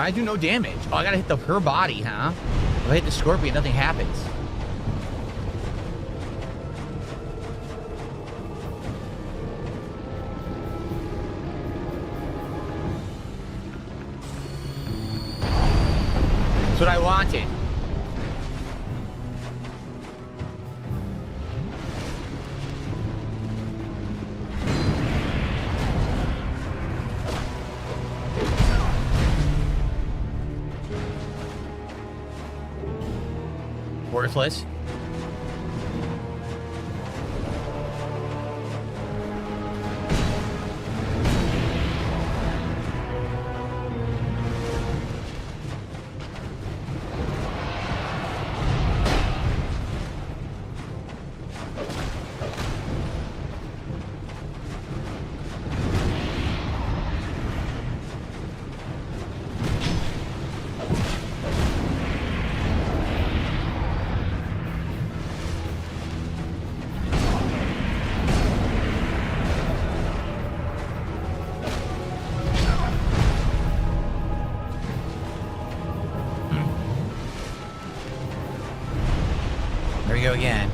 Speaker 1: Why I do no damage? Oh, I gotta hit her body, huh? If I hit the scorpion, nothing happens. That's what I wanted. Worthless. There we go again.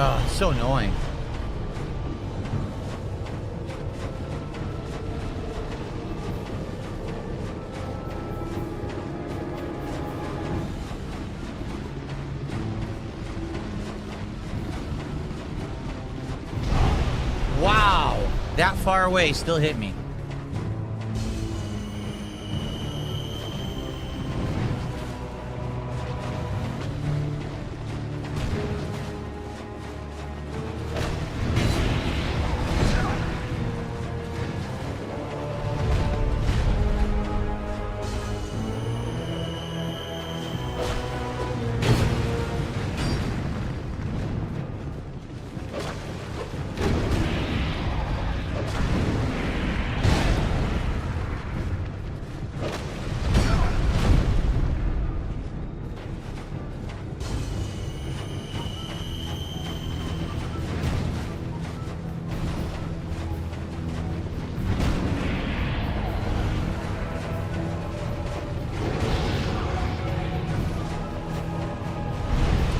Speaker 1: Oh, it's so annoying. Wow, that far away still hit me.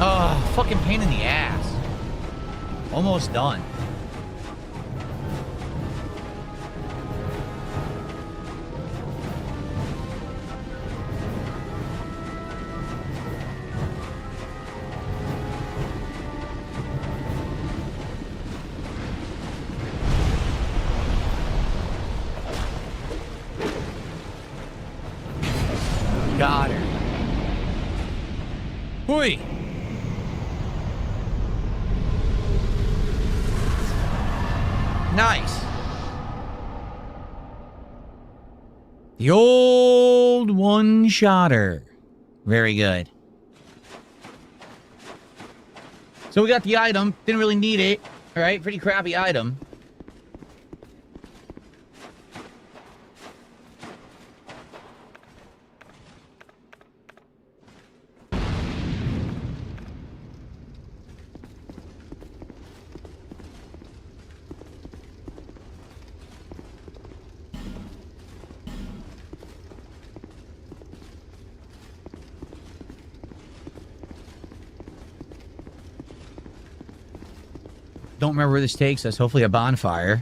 Speaker 1: Oh, fucking pain in the ass. Almost done. Got her. Hoi. Nice. The old one-shotter. Very good. So we got the item. Didn't really need it. All right, pretty crappy item. Don't remember where this takes us. Hopefully a bonfire.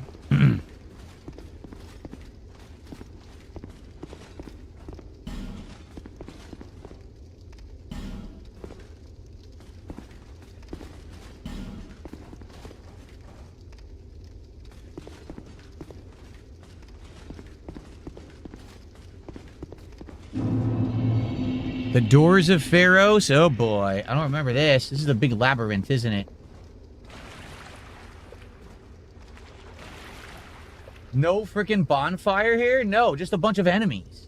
Speaker 1: The Doors of Pharos? Oh boy. I don't remember this. This is a big labyrinth, isn't it? No freaking bonfire here? No, just a bunch of enemies.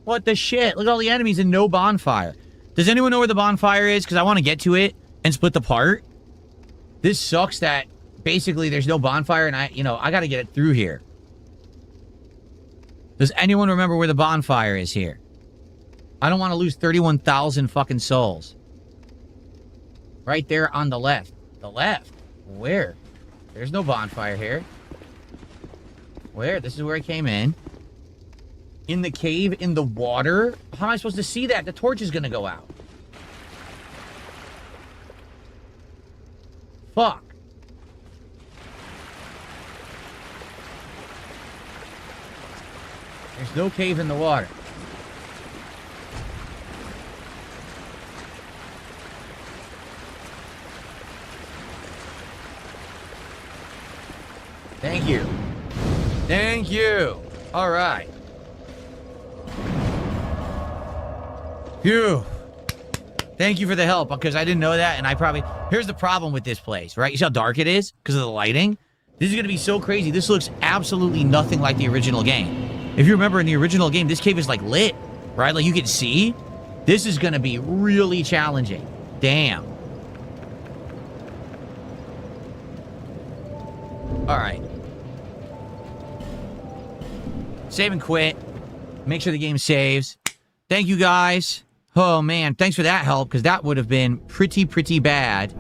Speaker 1: What the shit? Look at all the enemies and no bonfire. Does anyone know where the bonfire is? Because I want to get to it and split the part. This sucks that basically there's no bonfire and I got to get it through here. Does anyone remember where the bonfire is here? I don't want to lose 31,000 fucking souls. Right there on the left. The left? Where? There's no bonfire here. Where? This is where I came in. In the cave, in the water? How am I supposed to see that? The torch is going to go out. Fuck. There's no cave in the water. Thank you. Thank you. All right. Phew. Thank you for the help, because I didn't know that, and I probably... Here's the problem with this place, right? You see how dark it is? Because of the lighting? This is going to be so crazy. This looks absolutely nothing like the original game. If you remember in the original game, this cave is, like, lit, right? Like, you can see. This is going to be really challenging. Damn. All right. Save and quit. Make sure the game saves. Thank you, guys. Oh, man. Thanks for that help, because that would have been pretty bad.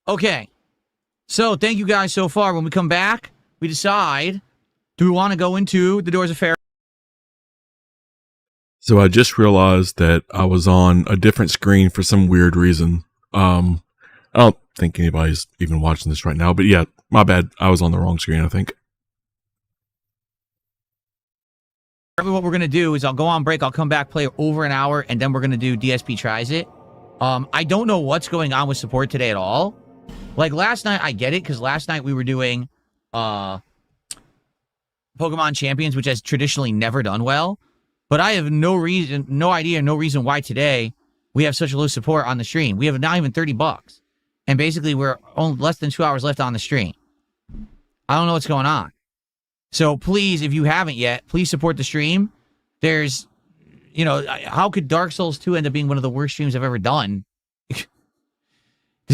Speaker 1: Okay. So, thank you guys so far. When we come back, we decide, do we want to go into the Doors of Pharos?
Speaker 2: So I just realized that I was on a different screen for some weird reason. I don't think anybody's even watching this right now, but yeah, my bad. I was on the wrong screen, I think.
Speaker 1: What we're going to do is I'll go on break, I'll come back, play over an hour, and then we're going to do DSP Tries It. I don't know what's going on with support today at all. Like last night, I get it, because last night we were doing Pokemon Champions, which has traditionally never done well. But I have no reason why today we have such low support on the stream. We have not even $30. And basically, we're only less than 2 hours left on the stream. I don't know what's going on. So please, if you haven't yet, please support the stream. There's, how could Dark Souls 2 end up being one of the worst streams I've ever done? This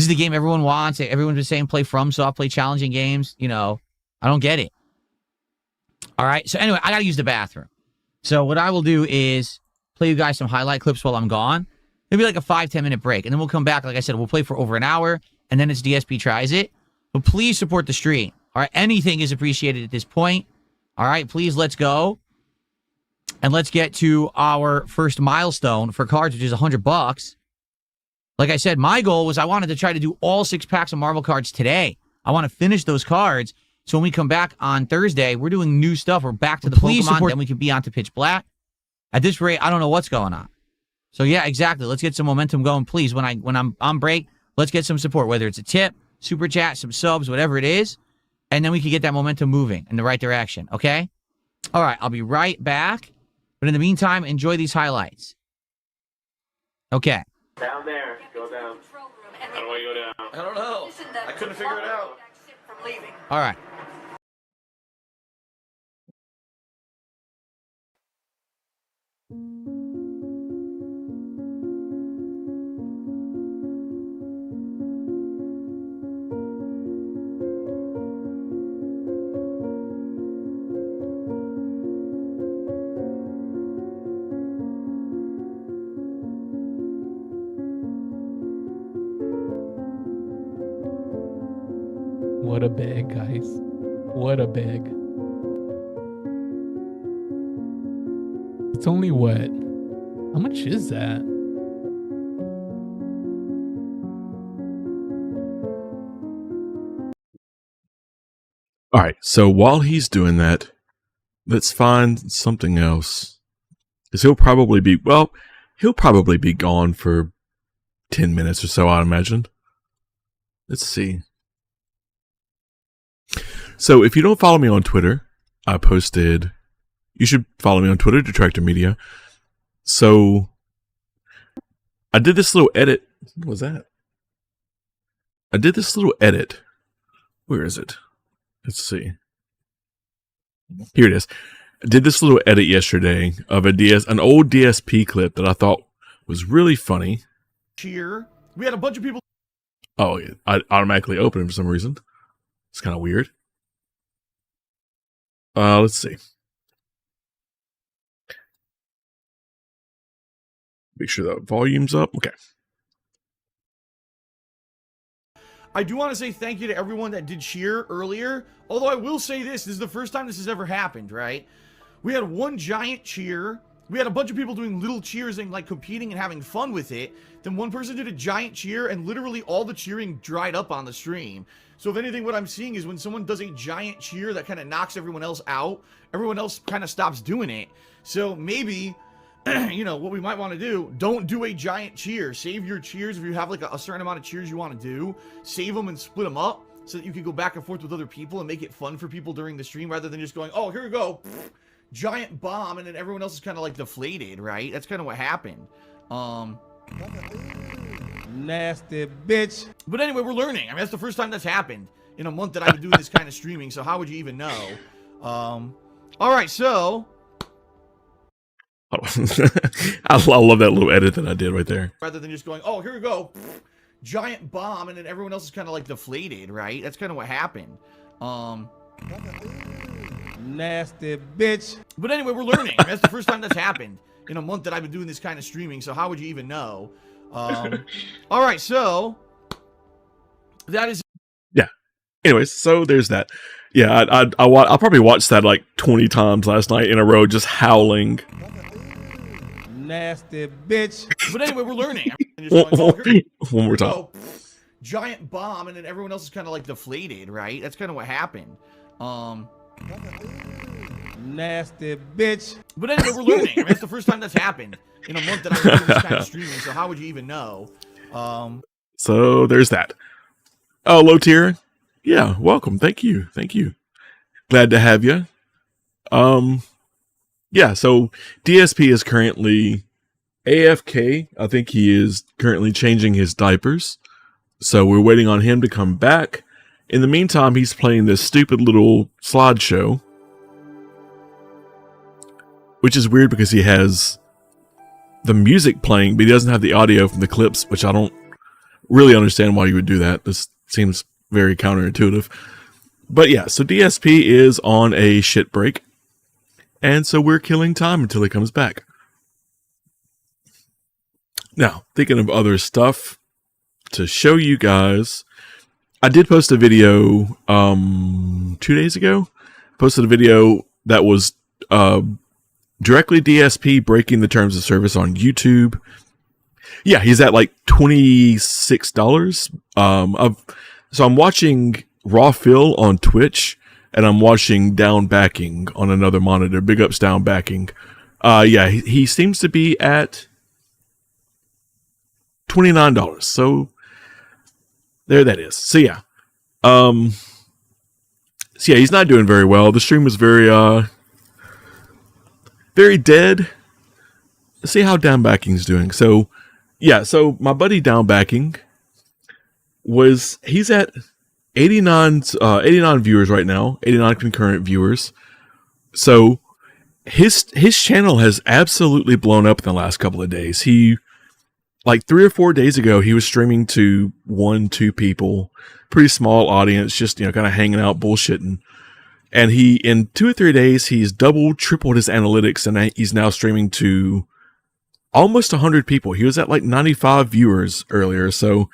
Speaker 1: is the game everyone wants. Everyone's been saying play FromSoft, play challenging games. I don't get it. All right. So anyway, I got to use the bathroom. So what I will do is play you guys some highlight clips while I'm gone. Maybe like a 5-10 minute break. And then we'll come back. Like I said, we'll play for over an hour. And then it's DSP Tries It. But please support the stream. All right. Anything is appreciated at this point. All right. Please, let's go. And let's get to our first milestone for cards, which is $100. Like I said, my goal was I wanted to try to do all 6 packs of Marvel cards today. I want to finish those cards. So when we come back on Thursday, we're doing new stuff. We're back to the Pokemon, then we can be on to Pitch Black. At this rate, I don't know what's going on. So yeah, exactly. Let's get some momentum going, please. When I'm on break, let's get some support, whether it's a tip, super chat, some subs, whatever it is. And then we can get that momentum moving in the right direction, okay? All right, I'll be right back. But in the meantime, enjoy these highlights. Okay.
Speaker 6: Down there. Go down. How do I go down? I don't know. I couldn't figure it out.
Speaker 1: All right.
Speaker 3: What a bag, guys. What a bag. It's only what? How much is that?
Speaker 2: All right. So while he's doing that, let's find something else. Because he'll probably be gone for 10 minutes or so, I imagine. Let's see. So if you don't follow me on Twitter, you should follow me on Twitter, Detractor Media. So I did this little edit. What was that? I did this little edit. Where is it? Let's see. Here it is. I did this little edit yesterday of an old DSP clip that I thought was really funny.
Speaker 1: Cheer. We had a bunch of people.
Speaker 2: Oh, yeah. I automatically opened it for some reason. It's kind of weird. Let's see. Make sure that volume's up. Okay.
Speaker 1: I do want to say thank you to everyone that did cheer earlier. Although I will say this is the first time this has ever happened, right? We had one giant cheer. We had a bunch of people doing little cheers and like competing and having fun with it. Then one person did a giant cheer and literally all the cheering dried up on the stream. So if anything, what I'm seeing is when someone does a giant cheer that kind of knocks everyone else out, everyone else kind of stops doing it. So maybe, you know, what we might want to do, don't do a giant cheer. Save your cheers if you have like a certain amount of cheers you want to do. Save them and split them up so that you can go back and forth with other people and make it fun for people during the stream rather than just going, oh, here we go, giant bomb, and then everyone else is kind of like deflated, right? That's kind of what happened.
Speaker 7: Nasty bitch.
Speaker 1: But anyway, we're learning. I mean, that's the first time that's happened in a month that I've been doing this kind of streaming, so how would you even know? All right, so...
Speaker 2: I love that little edit that I did right there.
Speaker 1: Rather than just going, oh, here we go, giant bomb, and then everyone else is kind of like deflated, right? That's kind of what happened.
Speaker 7: Nasty bitch.
Speaker 1: But anyway, we're learning. I mean, that's the first time that's happened in a month that I've been doing this kind of streaming, so how would you even know? All right, so that is...
Speaker 2: Yeah. Anyways, so there's that. Yeah, I'll probably watch that like 20 times last night in a row, just howling.
Speaker 7: Nasty bitch.
Speaker 1: But anyway, we're learning. Just going, oh, here,
Speaker 2: one more time.
Speaker 1: oh, giant bomb, and then everyone else is kind of like deflated, right? That's kind of what happened.
Speaker 7: Nasty bitch.
Speaker 1: But anyway, we're learning. I mean, that's the first time that's happened in a month that I've been doing this kind of streaming, so how would you even know?
Speaker 2: So there's that. Oh, low tier. Yeah, welcome. Thank you. Glad to have you. Yeah, so DSP is currently AFK. I think he is currently changing his diapers. So we're waiting on him to come back. In the meantime, he's playing this stupid little slideshow. Which is weird because he has the music playing, but he doesn't have the audio from the clips, which I don't really understand why you would do that. This seems very counterintuitive. But yeah, so DSP is on a shit break. And so we're killing time until he comes back. Now, thinking of other stuff to show you guys, I did post a video 2 days ago. Posted a video that was directly DSP breaking the terms of service on YouTube. Yeah, he's at like $26. So I'm watching Raw Phil on Twitch, and I'm watching Down Backing on another monitor. Big ups, Down Backing. Yeah, he seems to be at $29. So there that is. So yeah. So yeah, he's not doing very well. The stream was very dead. Let's see how Down Backing's doing. So yeah, so my buddy Down Backing he's at 89 viewers right now, 89 concurrent viewers. So his channel has absolutely blown up in the last couple of days. He, like 3 or 4 days ago, he was streaming to 1-2 people, pretty small audience, just, you know, kind of hanging out, bullshitting. And in 2 or 3 days, he's doubled, tripled his analytics, and he's now streaming to almost 100 people. He was at like 95 viewers earlier, so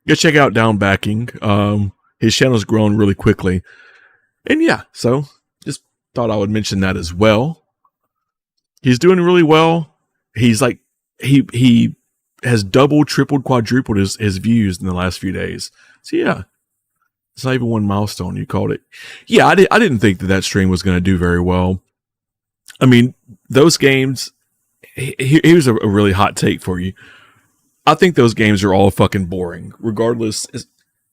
Speaker 2: go check out Down Backing. His channel's grown really quickly. And yeah, so just thought I would mention that as well. He's doing really well. He's like he has doubled, tripled, quadrupled his views in the last few days. So yeah, it's not even one milestone. You called it. Yeah, I didn't think that stream was going to do very well. I mean, those games. Here's a really hot take for you. I think those games are all fucking boring. Regardless,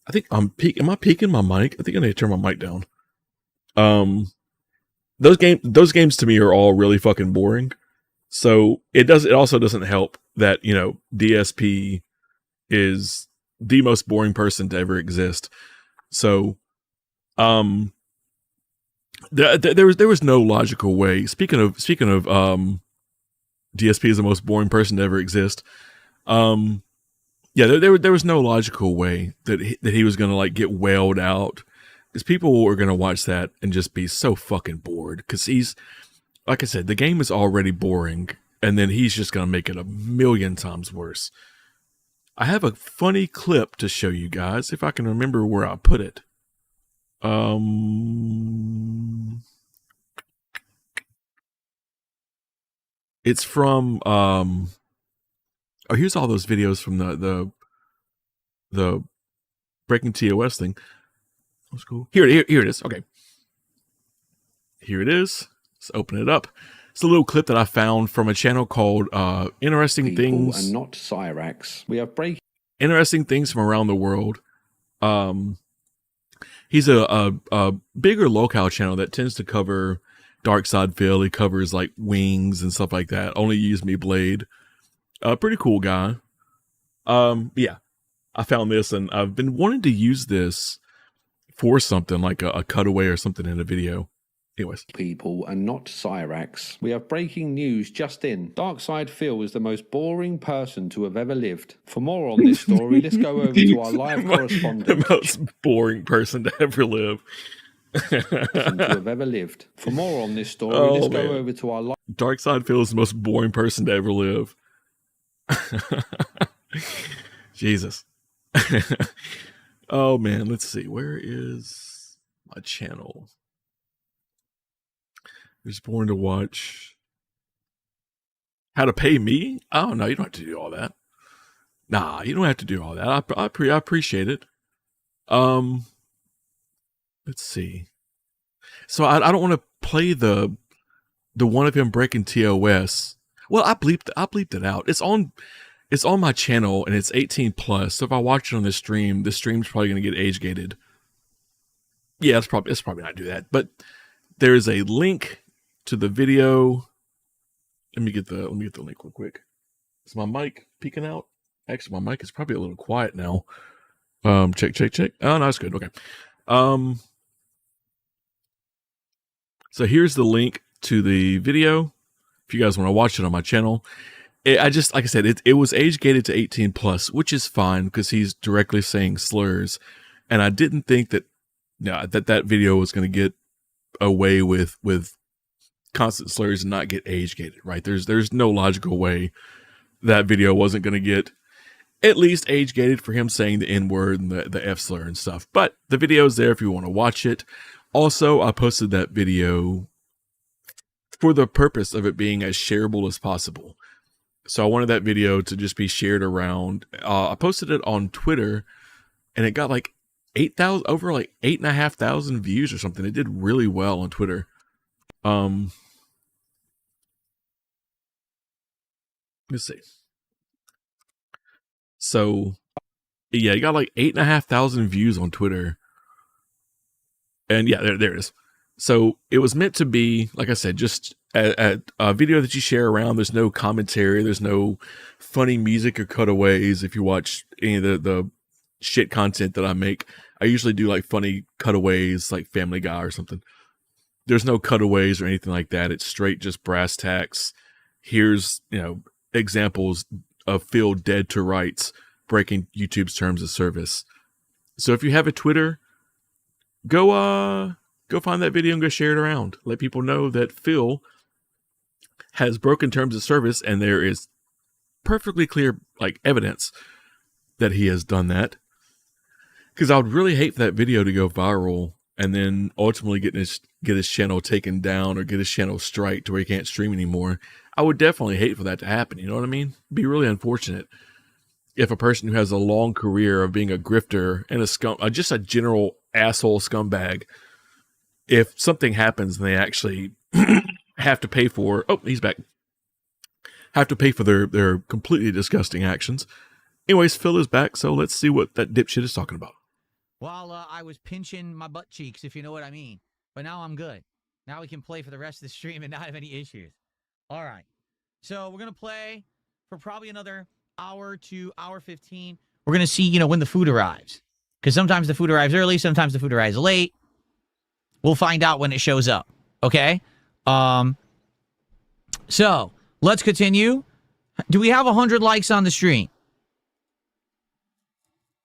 Speaker 2: I think am I peaking my mic? I think I need to turn my mic down. Those games to me are all really fucking boring. So it also doesn't help that, you know, DSP is the most boring person to ever exist. So, there was no logical way. Speaking of DSP is the most boring person to ever exist. Yeah, there was no logical way that he was gonna like get wailed out, because people were gonna watch that and just be so fucking bored. Because he's, like I said, the game is already boring, and then he's just gonna make it a million times worse. I have a funny clip to show you guys if I can remember where I put it. It's from oh, here's all those videos from the Breaking TOS thing. That's cool. Here it is. Okay. Here it is. Let's open it up. It's a little clip that I found from a channel called Interesting Things.
Speaker 8: And not Cyrax. We have breaking
Speaker 2: Interesting Things from Around the World. He's a bigger locale channel that tends to cover Dark Side Phil. He covers like Wings and stuff like that. Only Use Me Blade. Pretty cool guy. Yeah, I found this and I've been wanting to use this for something like a cutaway or something in a video. Anyways.
Speaker 8: People and not Cyrax. We have breaking news just in. Darkside Phil is the most boring person to have ever lived. For more on this story, let's go over to our live correspondent.
Speaker 2: The most boring person to ever live.
Speaker 8: To have ever lived. For more on this story, let's go over to our live.
Speaker 2: Darkside Phil is the most boring person to ever live. Jesus. Oh man, let's see. Where is my channel? Who's born to watch? How to pay me? Oh no, you don't have to do all that. Nah, you don't have to do all that. I appreciate it. Let's see. So I don't want to play the one of him breaking TOS. Well, I bleeped it out. It's on my channel and it's 18 plus. So if I watch it on this stream's probably going to get age gated. Yeah, it's probably not do that. But there is a link to the video. Let me get the link real quick. Is my mic peeking out? Actually, my mic is probably a little quiet now. Check. Oh no, it's good. Okay. So here's the link to the video. If you guys want to watch it on my channel. Like I said, it was age gated to 18 plus, which is fine because he's directly saying slurs. And I didn't think that that video was going to get away with constant slurs and not get age gated, right? There's no logical way that video wasn't going to get at least age gated for him saying the N word and the F slur and stuff. But the video is there if you want to watch it. Also, I posted that video for the purpose of it being as shareable as possible. So I wanted that video to just be shared around. I posted it on Twitter and it got like 8,000, over like 8,500 views or something. It did really well on Twitter. Let's see. So yeah, it got like 8,500 views on Twitter. And yeah, there it is. So it was meant to be, like I said, just a video that you share around. There's no commentary. There's no funny music or cutaways. If you watch any of the shit content that I make, I usually do like funny cutaways, like Family Guy or something. There's no cutaways or anything like that. It's straight just brass tacks. Here's, examples of Phil dead to rights, breaking YouTube's terms of service. So if you have a Twitter, go find that video and go share it around. Let people know that Phil has broken terms of service, and there is perfectly clear evidence that he has done that. Because I would really hate for that video to go viral and then ultimately get his channel taken down or get his channel striked to where he can't stream anymore. I would definitely hate for that to happen. You know what I mean? It'd be really unfortunate if a person who has a long career of being a grifter and just a general asshole scumbag, if something happens and they actually have to pay for, he's back, have to pay for their completely disgusting actions. Anyways, Phil is back, so let's see what that dipshit is talking about.
Speaker 1: While I was pinching my butt cheeks, if you know what I mean. But now I'm good. Now we can play for the rest of the stream and not have any issues. All right. So we're going to play for probably another hour to hour 15. We're going to see, when the food arrives. Because sometimes the food arrives early, sometimes the food arrives late. We'll find out when it shows up. Okay? So, let's continue. Do we have 100 likes on the stream?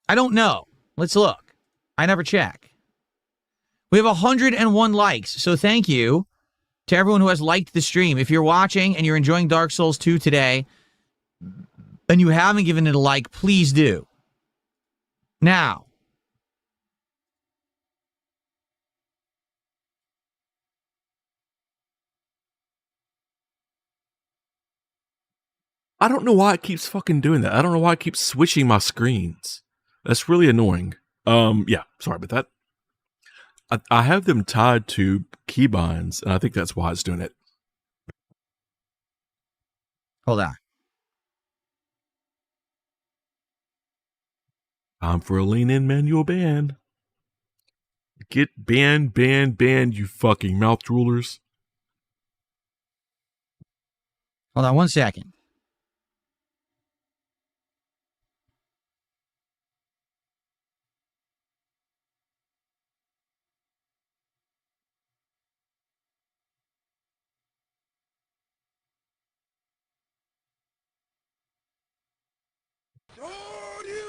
Speaker 1: I don't know. Let's look. I never check. We have 101 likes, so thank you to everyone who has liked the stream. If you're watching and you're enjoying Dark Souls 2 today, and you haven't given it a like, please do. Now,
Speaker 2: I don't know why it keeps fucking doing that. I don't know why it keeps switching my screens. That's really annoying. Yeah, sorry about that. I have them tied to keybinds, and I think that's why it's doing it.
Speaker 1: hold on.
Speaker 2: Time for a lean-in manual ban. Get banned, you fucking mouth droolers.
Speaker 1: Hold on 1 second.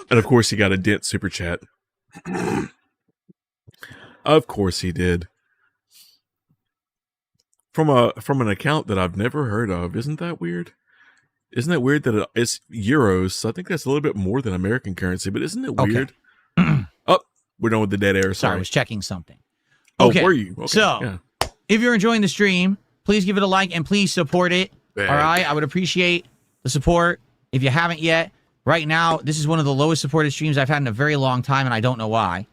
Speaker 2: And of course he got a dent super chat. Of course he did. From an account that I've never heard of. Isn't that weird? Isn't that weird that it's euros? So I think that's a little bit more than American currency, but isn't it weird? Oh, we're done with the dead air.
Speaker 1: Sorry, I was checking something.
Speaker 2: Oh,
Speaker 1: Okay.
Speaker 2: were you? Okay.
Speaker 1: So,
Speaker 2: yeah.
Speaker 1: If you're enjoying the stream, please give it a like and please support it.
Speaker 2: Bang.
Speaker 1: All right? I would appreciate the support. If you haven't yet, right now, this is one of the lowest supported streams I've had in a very long time, and I don't know why.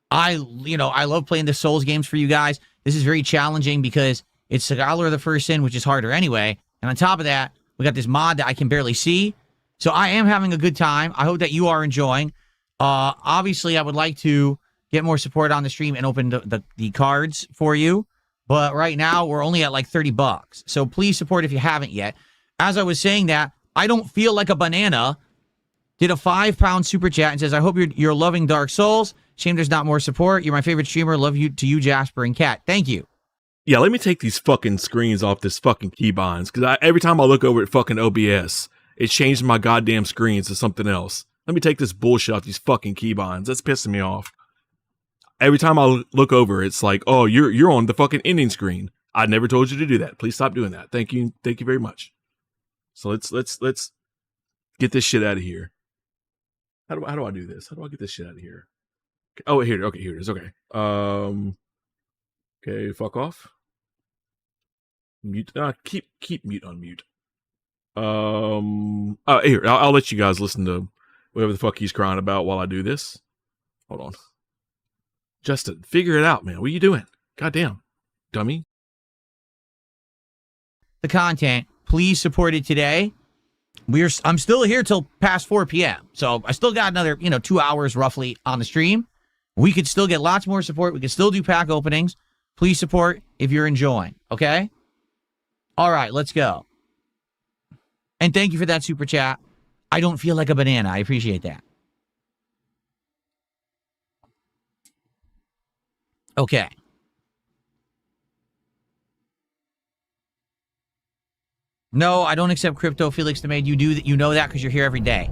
Speaker 1: I love playing the Souls games for you guys. This is very challenging because it's Scholar of the First Sin, which is harder anyway. And on top of that, we got this mod that I can barely see. So I am having a good time. I hope that you are enjoying. Obviously, I would like to get more support on the stream and open the cards for you. But right now, we're only at like $30. So please support if you haven't yet. As I was saying that, I don't feel like a banana. Did a £5 super chat and says, I hope you're loving Dark Souls. Shame there's not more support. You're my favorite streamer. Love you to you, Jasper and Kat. Thank you.
Speaker 2: Yeah, let me take these fucking screens off this fucking keybinds. Because every time I look over at fucking OBS, it changes my goddamn screens to something else. Let me take this bullshit off these fucking keybinds. That's pissing me off. Every time I look over, it's like, oh, you're on the fucking ending screen. I never told you to do that. Please stop doing that. Thank you very much. So let's get this shit out of here. How do I do this? How do I get this shit out of here? Oh, here. Okay, here it is. Okay. Okay, fuck off. Mute. Keep mute on mute. Oh, here. I'll let you guys listen to whatever the fuck he's crying about while I do this. Hold on. Justin, figure it out, man. What are you doing? Goddamn, dummy.
Speaker 1: The content, please support it today. I'm still here till past 4 p.m. So I still got another, 2 hours roughly on the stream. We could still get lots more support. We could still do pack openings. Please support if you're enjoying. Okay? All right, let's go. And thank you for that super chat. I don't feel like a banana. I appreciate that. Okay. No, I don't accept crypto, Felix the Maid. You do that. You know that because you're here every day.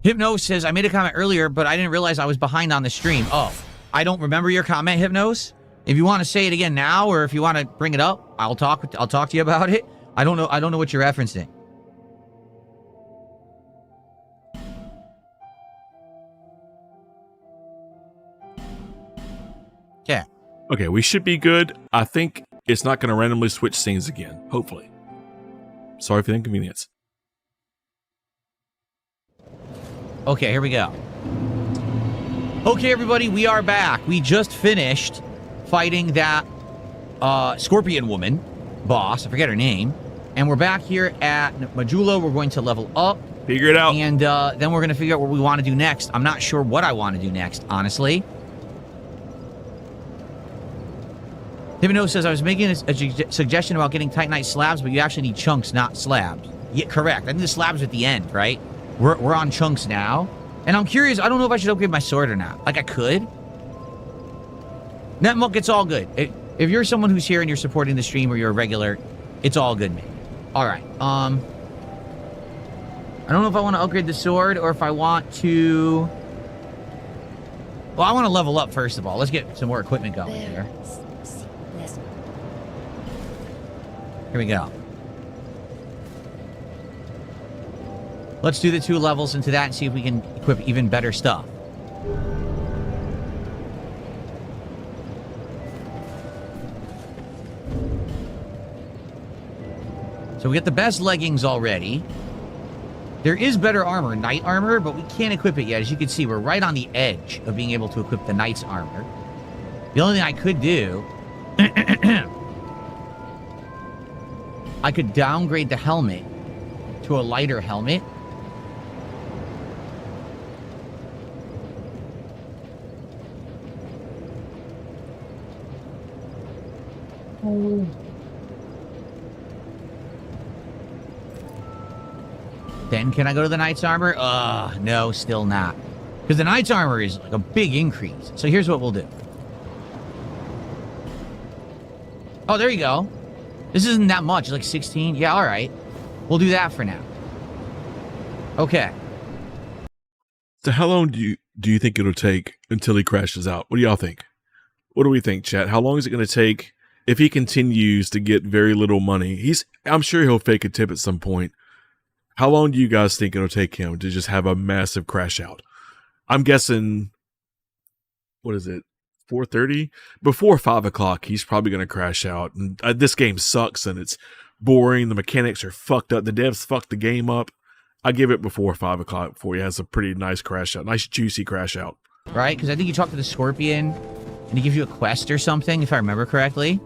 Speaker 1: Hypnos says, I made a comment earlier, but I didn't realize I was behind on the stream. Oh, I don't remember your comment, Hypnos. If you want to say it again now, or if you want to bring it up, I'll talk to you about it. I don't know what you're referencing. Okay.
Speaker 2: Okay, we should be good. I think it's not going to randomly switch scenes again. Hopefully. Sorry for the inconvenience.
Speaker 1: Okay, here we go. Okay, everybody, we are back. We just finished fighting that Scorpion woman boss. I forget her name. And we're back here at Majula. We're going to level up.
Speaker 2: Figure it out.
Speaker 1: And then we're going to figure out what we want to do next. I'm not sure what I want to do next, honestly. Hibino says, I was making a suggestion about getting Titanite slabs, but you actually need chunks, not slabs. Yeah, correct. I think the slabs are at the end, right? We're on chunks now. And I'm curious, I don't know if I should upgrade my sword or not. Like, I could. Netmuck, it's all good. If you're someone who's here and you're supporting the stream or you're a regular, it's all good, man. All right. I don't know if I want to upgrade the sword or if I want to... Well, I want to level up, first of all. Let's get some more equipment going here. Here we go. Let's do the 2 levels into that and see if we can equip even better stuff. So we get the best leggings already. There is better armor, knight armor, but we can't equip it yet. As you can see, we're right on the edge of being able to equip the knight's armor. The only thing I could do... I could downgrade the helmet to a lighter helmet. Then can I go to the knight's armor? No, still not. Because the knight's armor is like a big increase. So here's what we'll do. Oh, there you go. This isn't that much. It's like 16. Yeah, all right. We'll do that for now. Okay.
Speaker 2: So how long do you think it'll take until he crashes out? What do y'all think? What do we think, chat? How long is it going to take if he continues to get very little money? I'm sure he'll fake a tip at some point. How long do you guys think it'll take him to just have a massive crash out? I'm guessing, what is it, 4:30? Before 5 o'clock, he's probably going to crash out. And this game sucks and it's boring. The mechanics are fucked up. The devs fucked the game up. I give it before 5 o'clock before he has a pretty nice crash out. Nice, juicy crash out.
Speaker 1: Right? Because I think you talk to the Scorpion and he gives you a quest or something, if I remember correctly.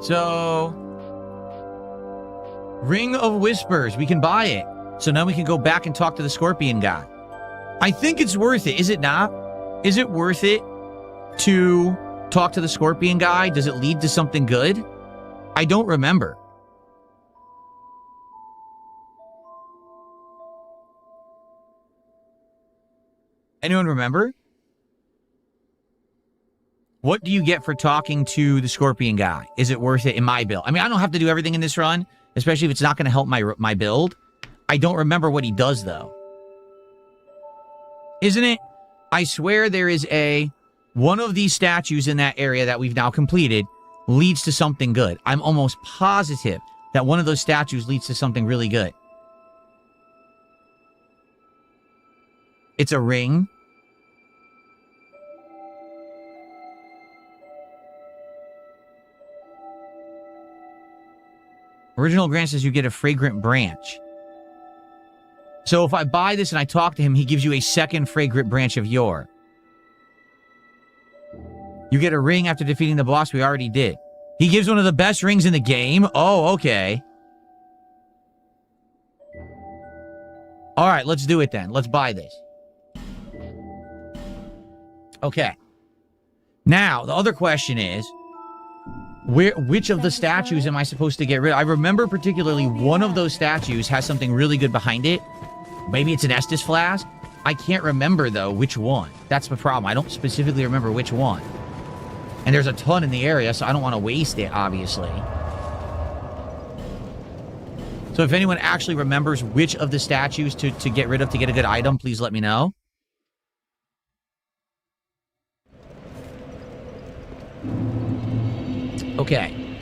Speaker 1: So, Ring of Whispers, we can buy it. So now we can go back and talk to the Scorpion guy. I think it's worth it, is it not? Is it worth it to talk to the Scorpion guy? Does it lead to something good? I don't remember. Anyone remember? What do you get for talking to the Scorpion guy? Is it worth it in my build? I mean, I don't have to do everything in this run, especially if it's not going to help my build. I don't remember what he does, though. Isn't it? I swear there is one of these statues in that area that we've now completed leads to something good. I'm almost positive that one of those statues leads to something really good. It's a ring. Original Grant says you get a fragrant branch. So if I buy this and I talk to him, he gives you a second fragrant branch of yore. You get a ring after defeating the boss. We already did. He gives one of the best rings in the game. Oh, okay. All right, let's do it then. Let's buy this. Okay. Now, the other question is, which of the statues am I supposed to get rid of? I remember particularly one of those statues has something really good behind it. Maybe it's an Estus flask. I can't remember, though, which one. That's the problem. I don't specifically remember which one. And there's a ton in the area, so I don't want to waste it, obviously. So if anyone actually remembers which of the statues to get rid of to get a good item, please let me know. Okay.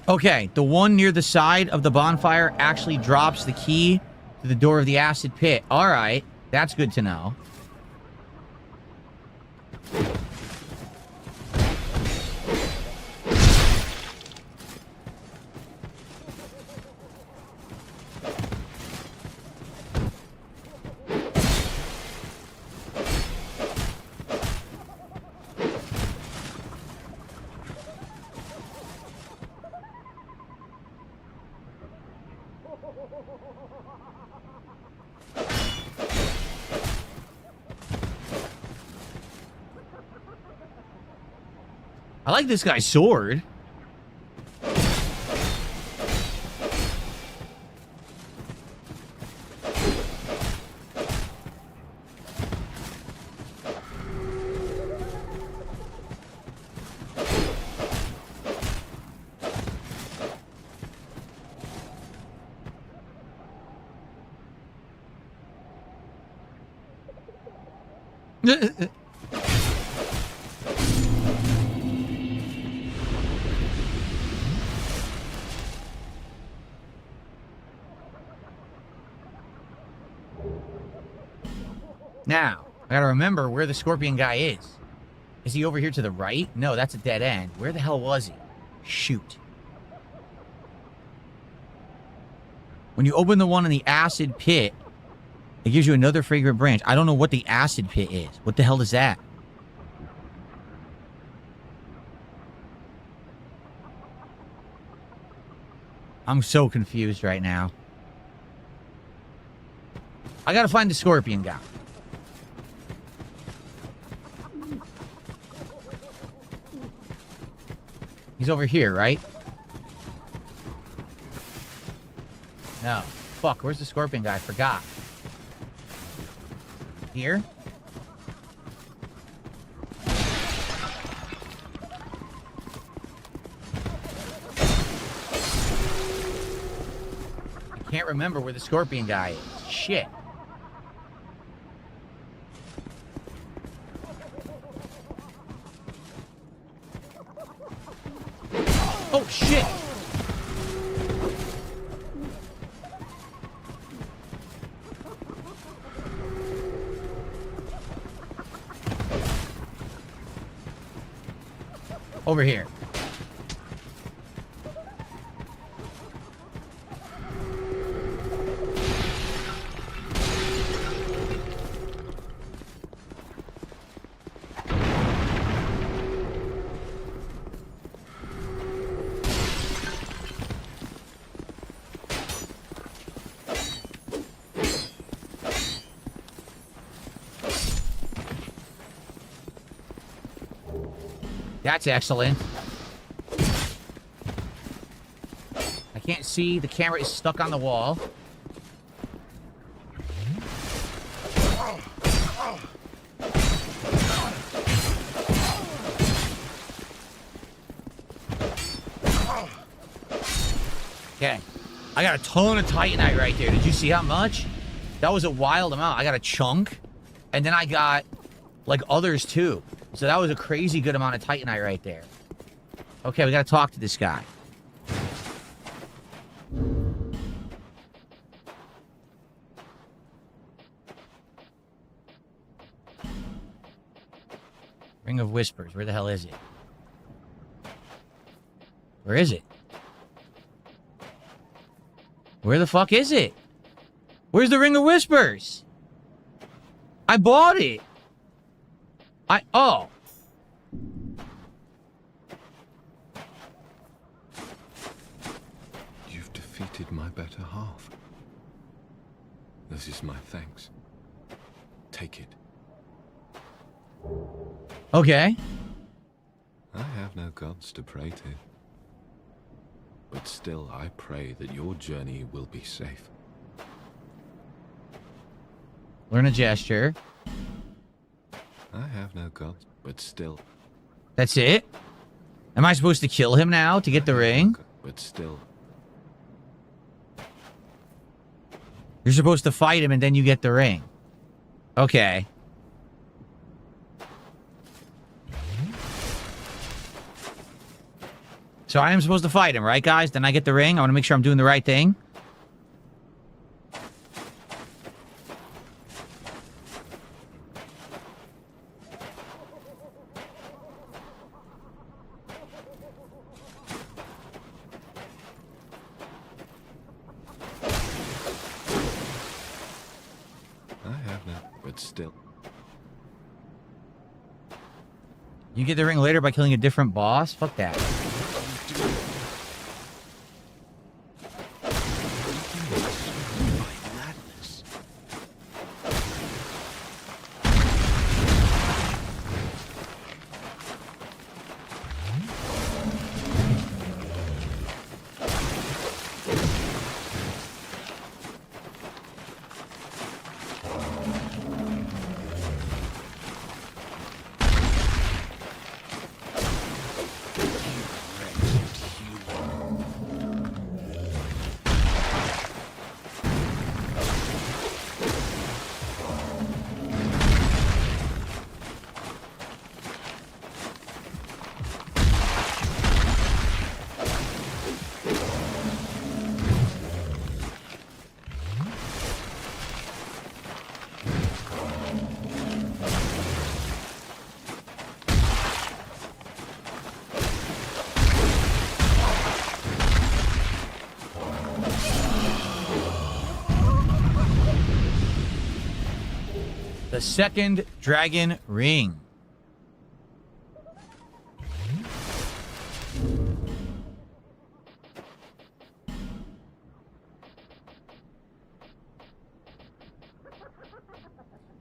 Speaker 1: Okay, the one near the side of the bonfire actually drops the key to the door of the acid pit. All right, that's good to know. I like this guy's sword. Now, I gotta remember where the scorpion guy is. Is he over here to the right? No, that's a dead end. Where the hell was he? Shoot. When you open the one in the acid pit, it gives you another fragrant branch. I don't know what the acid pit is. What the hell is that? I'm so confused right now. I gotta find the scorpion guy. He's over here, right? No. Fuck, where's the scorpion guy? I forgot. Here? I can't remember where the scorpion guy is. Shit. Oh, shit! Over here. That's excellent. I can't see. The camera is stuck on the wall. Okay. I got a ton of Titanite right there. Did you see how much? That was a wild amount. I got a chunk. And then I got, like, others, too. So that was a crazy good amount of Titanite right there. Okay, we gotta talk to this guy. Ring of Whispers. Where the hell is it? Where is it? Where the fuck is it? Where's the Ring of Whispers? I bought it. Oh.
Speaker 4: You've defeated my better half. This is my thanks. Take it.
Speaker 1: Okay.
Speaker 4: I have no gods to pray to. But still, I pray that your journey will be safe.
Speaker 1: Learn a gesture.
Speaker 4: I have no gods, but still.
Speaker 1: That's it? Am I supposed to kill him now to get the ring?
Speaker 4: But still.
Speaker 1: You're supposed to fight him and then you get the ring. Okay. So I am supposed to fight him, right, guys? Then I get the ring. I want to make sure I'm doing the right thing.
Speaker 4: I haven't, but still.
Speaker 1: You get the ring later by killing a different boss? Fuck that. The second dragon ring.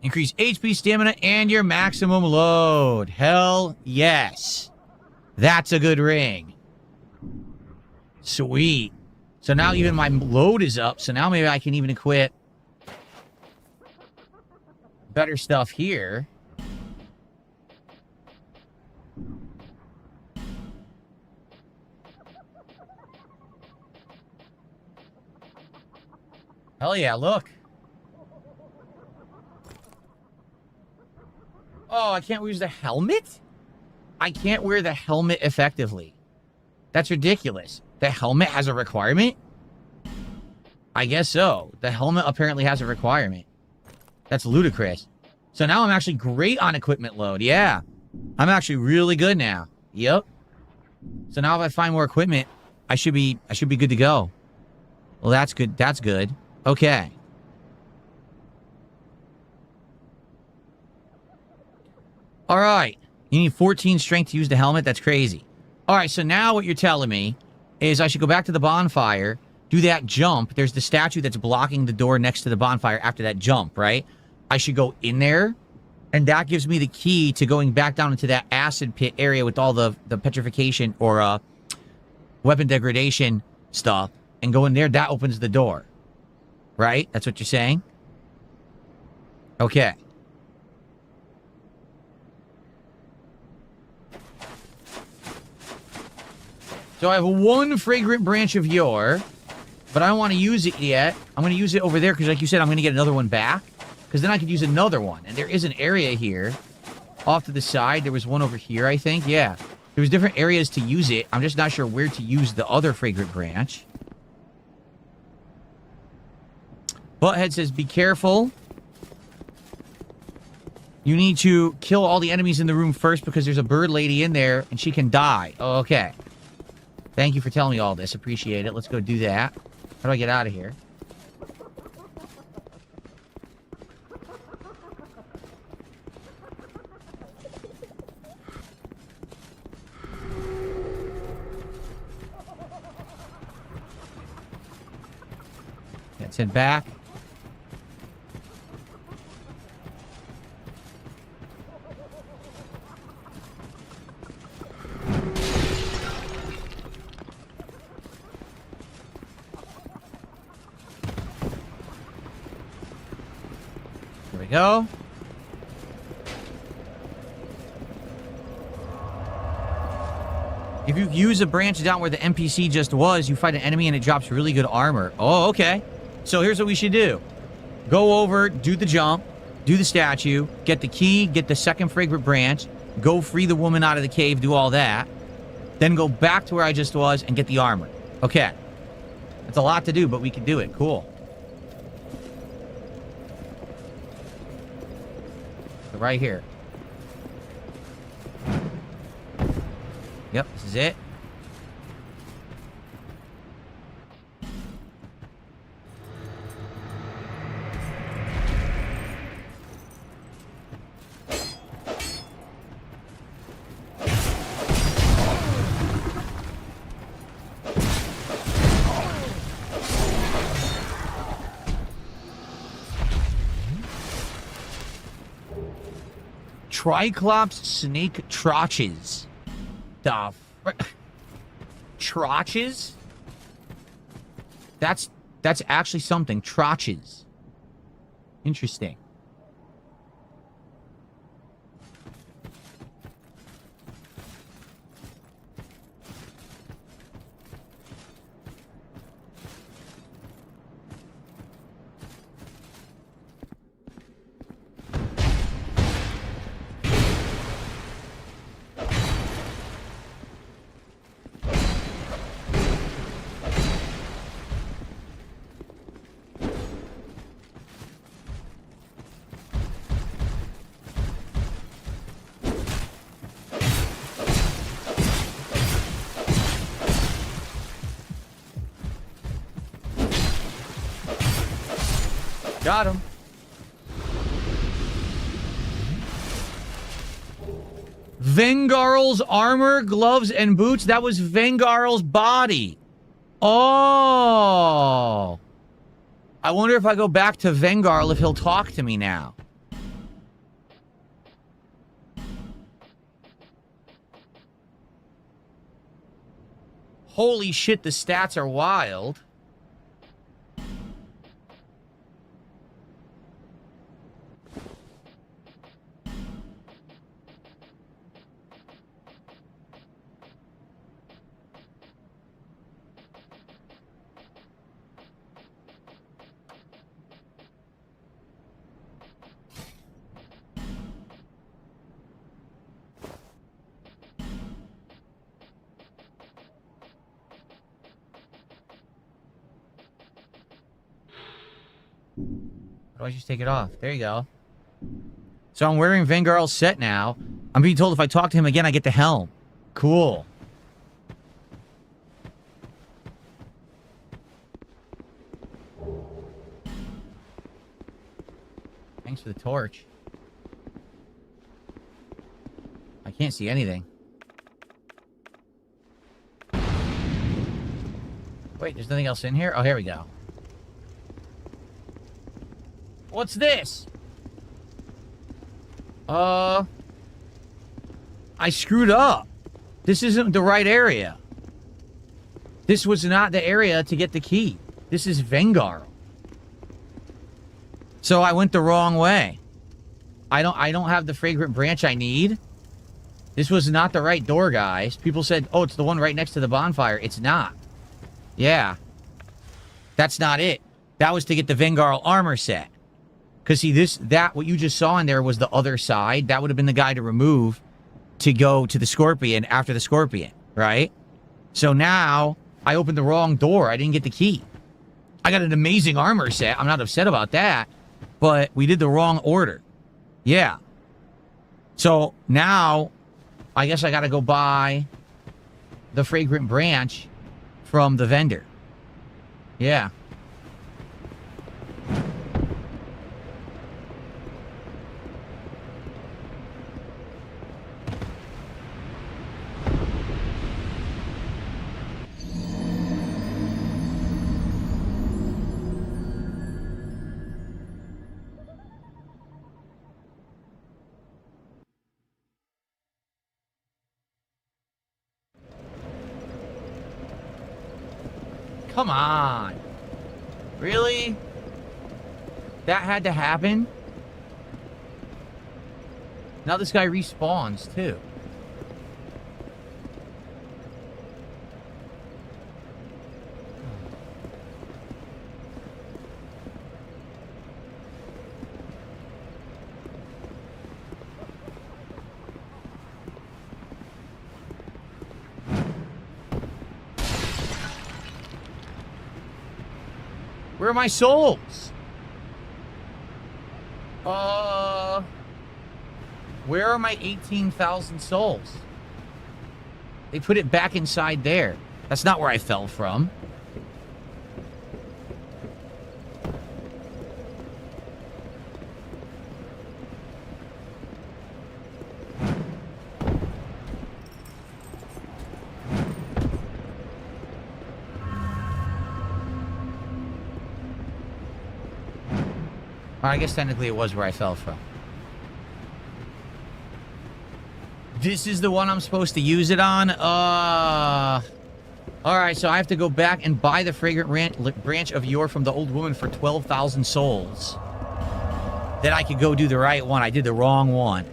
Speaker 1: Increase HP, stamina, and your maximum load. Hell yes. That's a good ring. Sweet. So now even my load is up, so now maybe I can even equip better stuff here. Hell yeah, look. Oh, I can't use the helmet? I can't wear the helmet effectively. That's ridiculous. The helmet has a requirement? I guess so. The helmet apparently has a requirement. That's ludicrous. So now I'm actually great on equipment load. Yeah. I'm actually really good now. Yep. So now if I find more equipment, I should be good to go. Well, that's good. That's good. Okay. All right. You need 14 strength to use the helmet. That's crazy. All right. So now what you're telling me is I should go back to the bonfire, do that jump. There's the statue that's blocking the door next to the bonfire after that jump, right? I should go in there, and that gives me the key to going back down into that acid pit area with all the petrification or weapon degradation stuff, and go in there. That opens the door, right? That's what you're saying? Okay. So I have one fragrant branch of yore, but I don't want to use it yet. I'm going to use it over there because, like you said, I'm going to get another one back. Because then I could use another one. And there is an area here off to the side. There was one over here, I think. Yeah. There was different areas to use it. I'm just not sure where to use the other fragrant branch. Butthead says, be careful. You need to kill all the enemies in the room first because there's a bird lady in there and she can die. Oh, okay. Thank you for telling me all this. Appreciate it. Let's go do that. How do I get out of here? Let's head back. There we go. If you use a branch down where the NPC just was, you fight an enemy and it drops really good armor. Oh, okay. So here's what we should do. Go over, do the jump, do the statue, get the key, get the second fragrant branch, go free the woman out of the cave, do all that. then go back to where I just was and get the armor. Okay. It's a lot to do, but we can do it. Cool. So right here. Yep, this is it. Triclops snake trotches. The trotches? That's actually something. Trotches. Interesting. Got him. Vengarl's armor, gloves, and boots. That was Vengarl's body. Oh. I wonder if I go back to Vengarl if he'll talk to me now. Holy shit, the stats are wild. How do I just take it off? There you go. So I'm wearing Vengarl's set now. I'm being told if I talk to him again, I get the helm. Cool. Thanks for the torch. I can't see anything. Wait, there's nothing else in here? Oh, here we go. What's this? I screwed up. This isn't the right area. This was not the area to get the key. This is Vengarl. So I went the wrong way. I don't have the fragrant branch I need. This was not the right door, guys. People said, oh, it's the one right next to the bonfire. It's not. Yeah. That's not it. That was to get the Vengarl armor set. Because see, what you just saw in there was the other side. That would have been the guy to remove to go to the Scorpion after the Scorpion, right? So now, I opened the wrong door. I didn't get the key. I got an amazing armor set. I'm not upset about that. But we did the wrong order. Yeah. So now, I guess I got to go buy the fragrant branch from the vendor. Yeah. Come on. Really? That had to happen? Now this guy respawns, too. Where are my souls? Where are my 18,000 souls? They put it back inside there. That's not where I fell from. I guess technically it was where I fell from. This is the one I'm supposed to use it on? Alright, so I have to go back and buy the fragrant branch of yore from the old woman for 12,000 souls. Then I could go do the right one. I did the wrong one.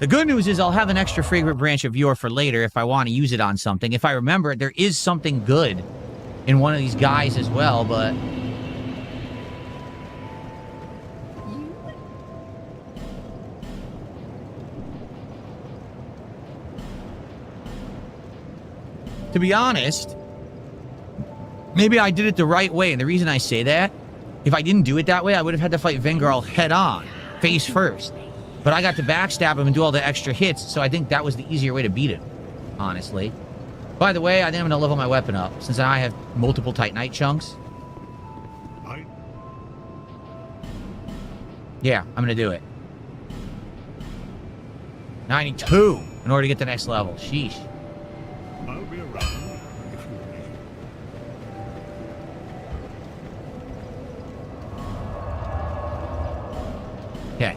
Speaker 1: The good news is I'll have an extra fragrant branch of yore for later if I want to use it on something. If I remember, there is something good in one of these guys as well, but... to be honest, maybe I did it the right way. And the reason I say that, if I didn't do it that way, I would have had to fight Vengarl head on, face first. But I got to backstab him and do all the extra hits, so I think that was the easier way to beat him, honestly. By the way, I think I'm going to level my weapon up, since I have multiple Titanite chunks. Yeah, I'm going to do it. 92 in order to get the next level. Sheesh. Okay.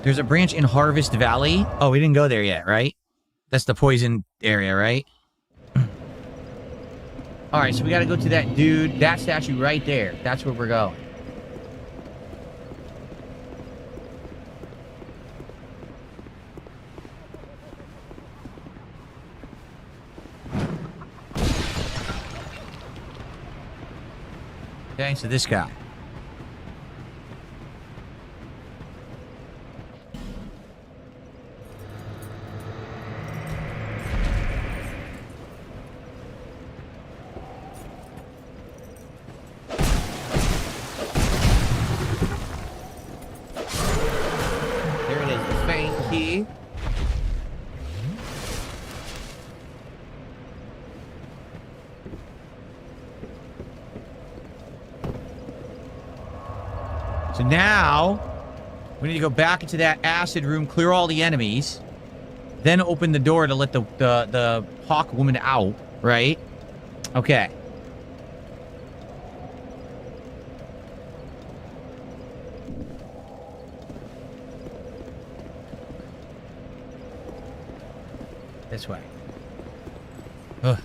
Speaker 1: There's a branch in Harvest Valley. Oh, we didn't go there yet, right? That's the poison area, right? Alright, so we gotta go to that dude, that statue right there. That's where we're going. Okay, so this guy. There it is, the Fang key. So now, we need to go back into that acid room, clear all the enemies, then open the door to let the hawk woman out, right? Okay. This way. Ugh.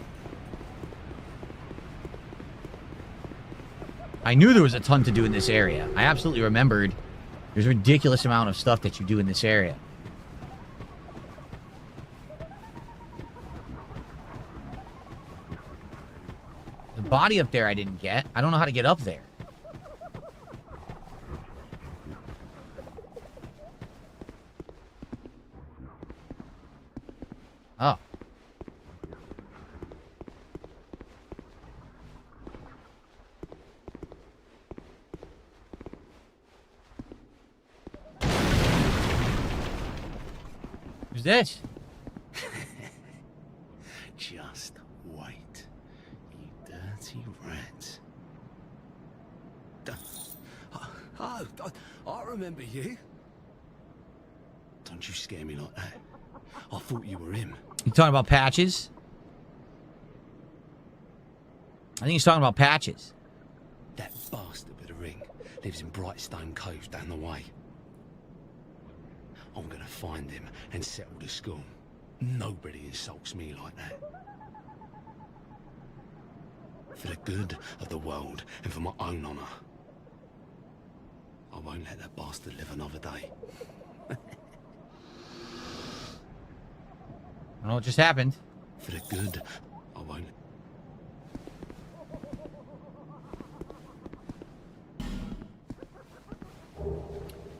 Speaker 1: I knew there was a ton to do in this area. I absolutely remembered there's a ridiculous amount of stuff that you do in this area. The body up there I didn't get. I don't know how to get up there. Oh. Who's this?
Speaker 9: Just wait, you dirty rat. Oh, I remember you. Don't you scare me like that. I thought you were him.
Speaker 1: You talking about Patches? I think he's talking about Patches.
Speaker 9: That bastard with the ring lives in Brightstone Cove down the way. I'm gonna find him and settle the score. Nobody insults me like that. For the good of the world and for my own honour. I won't let that bastard live another day.
Speaker 1: I don't know what just happened.
Speaker 9: For the good, I won't.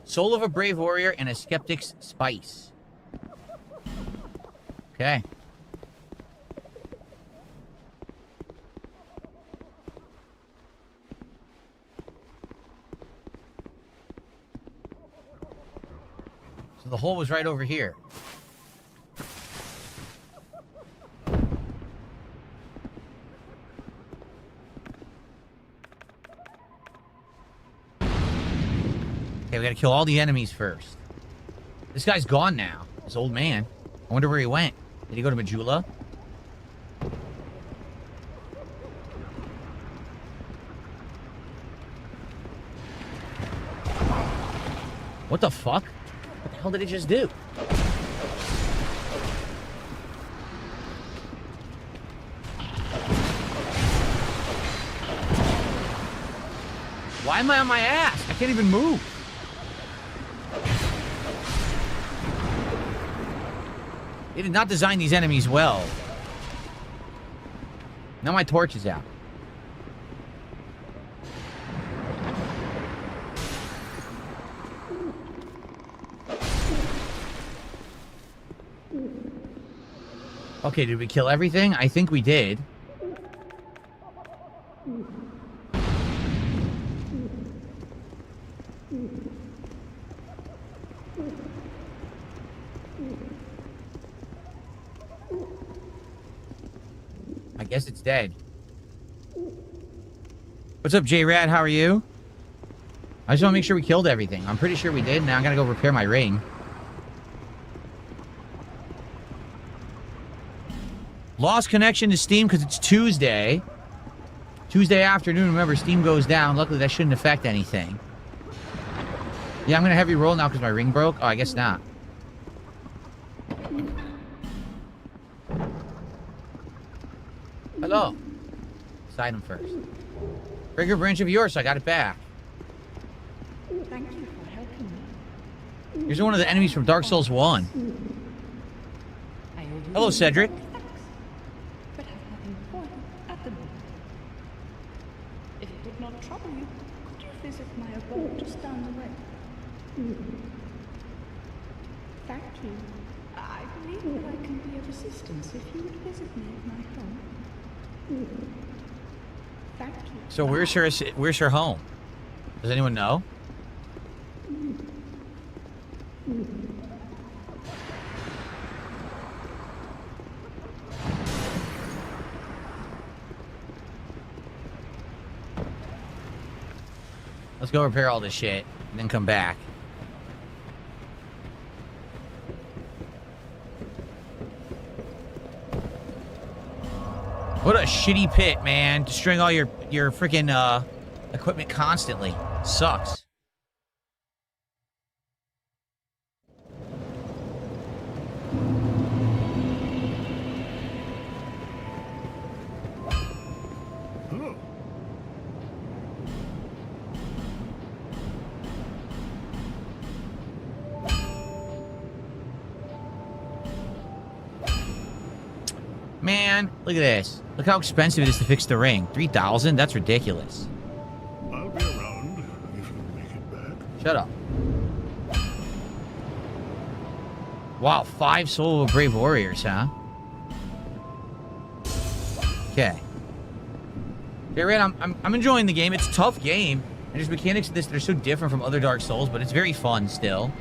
Speaker 1: Soul of a brave warrior and a skeptic's spice. Okay. The hole was right over here. Okay, we gotta kill all the enemies first. This guy's gone now. This old man. I wonder where he went. Did he go to Majula? What the fuck? What the hell did he just do? Why am I on my ass? I can't even move. They did not design these enemies well. Now my torch is out. Okay, did we kill everything? I think we did. I guess it's dead. What's up, J-Rad? How are you? I just want to make sure we killed everything. I'm pretty sure we did. Now I gotta go repair my ring. Lost connection to Steam because it's Tuesday. Tuesday afternoon, remember, Steam goes down. Luckily, that shouldn't affect anything. Yeah, I'm gonna heavy roll now because my ring broke. Oh, I guess not. Hello. Side him first. Trigger branch of yours, so I got it back.
Speaker 5: Thank you for helping me.
Speaker 1: Here's one of the enemies from Dark Souls 1. Hello, Cedric.
Speaker 5: But have nothing important at the moment. If it did not trouble you, could you visit my abode just down the way? Thank you. I believe that I can be of assistance if you would visit me at my home. Thank you.
Speaker 1: So where's her home? Does anyone know? Let's go repair all this shit and then come back. What a shitty pit, man. Destroying all your freaking equipment constantly. Sucks. Man, look at this. Look how expensive it is to fix the ring. 3,000? That's ridiculous.
Speaker 9: I'll be around if you make it back.
Speaker 1: Shut up. Wow, 5 Soul of Brave Warriors, huh? Okay. Okay, Red, I'm enjoying the game. It's a tough game. And there's mechanics of this that are so different from other Dark Souls, but it's very fun still.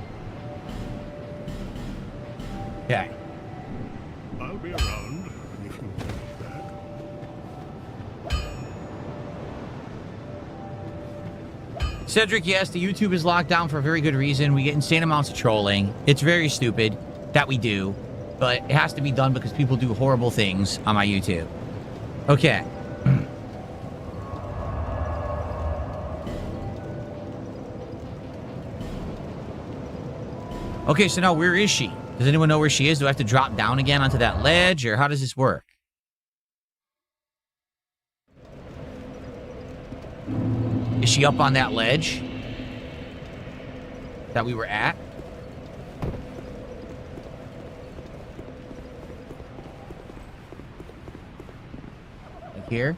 Speaker 1: Okay.
Speaker 9: I'll be around if you make it back.
Speaker 1: Cedric, yes, the YouTube is locked down for a very good reason. We get insane amounts of trolling. It's very stupid that we do, but it has to be done because people do horrible things on my YouTube. Okay. Okay, so now where is she? Does anyone know where she is? Do I have to drop down again onto that ledge, or how does this work? Is she up on that ledge that we were at? Like here?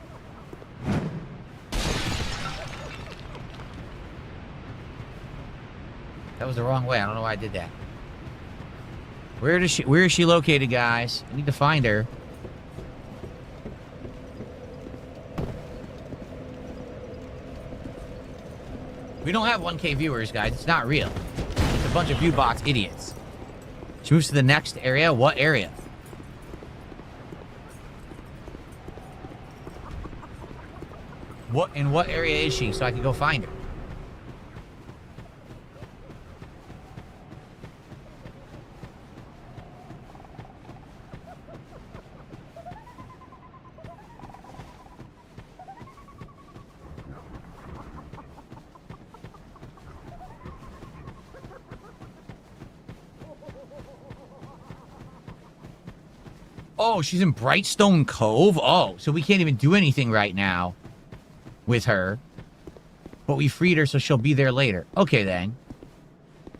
Speaker 1: That was the wrong way. I don't know why I did that. Where is she located, guys? I need to find her. We don't have 1K viewers, guys. It's not real. It's a bunch of viewbox idiots. She moves to the next area. What area? In what area is she so I can go find her? Oh, she's in Brightstone Cove? Oh, so we can't even do anything right now with her. But we freed her, so she'll be there later. Okay, then.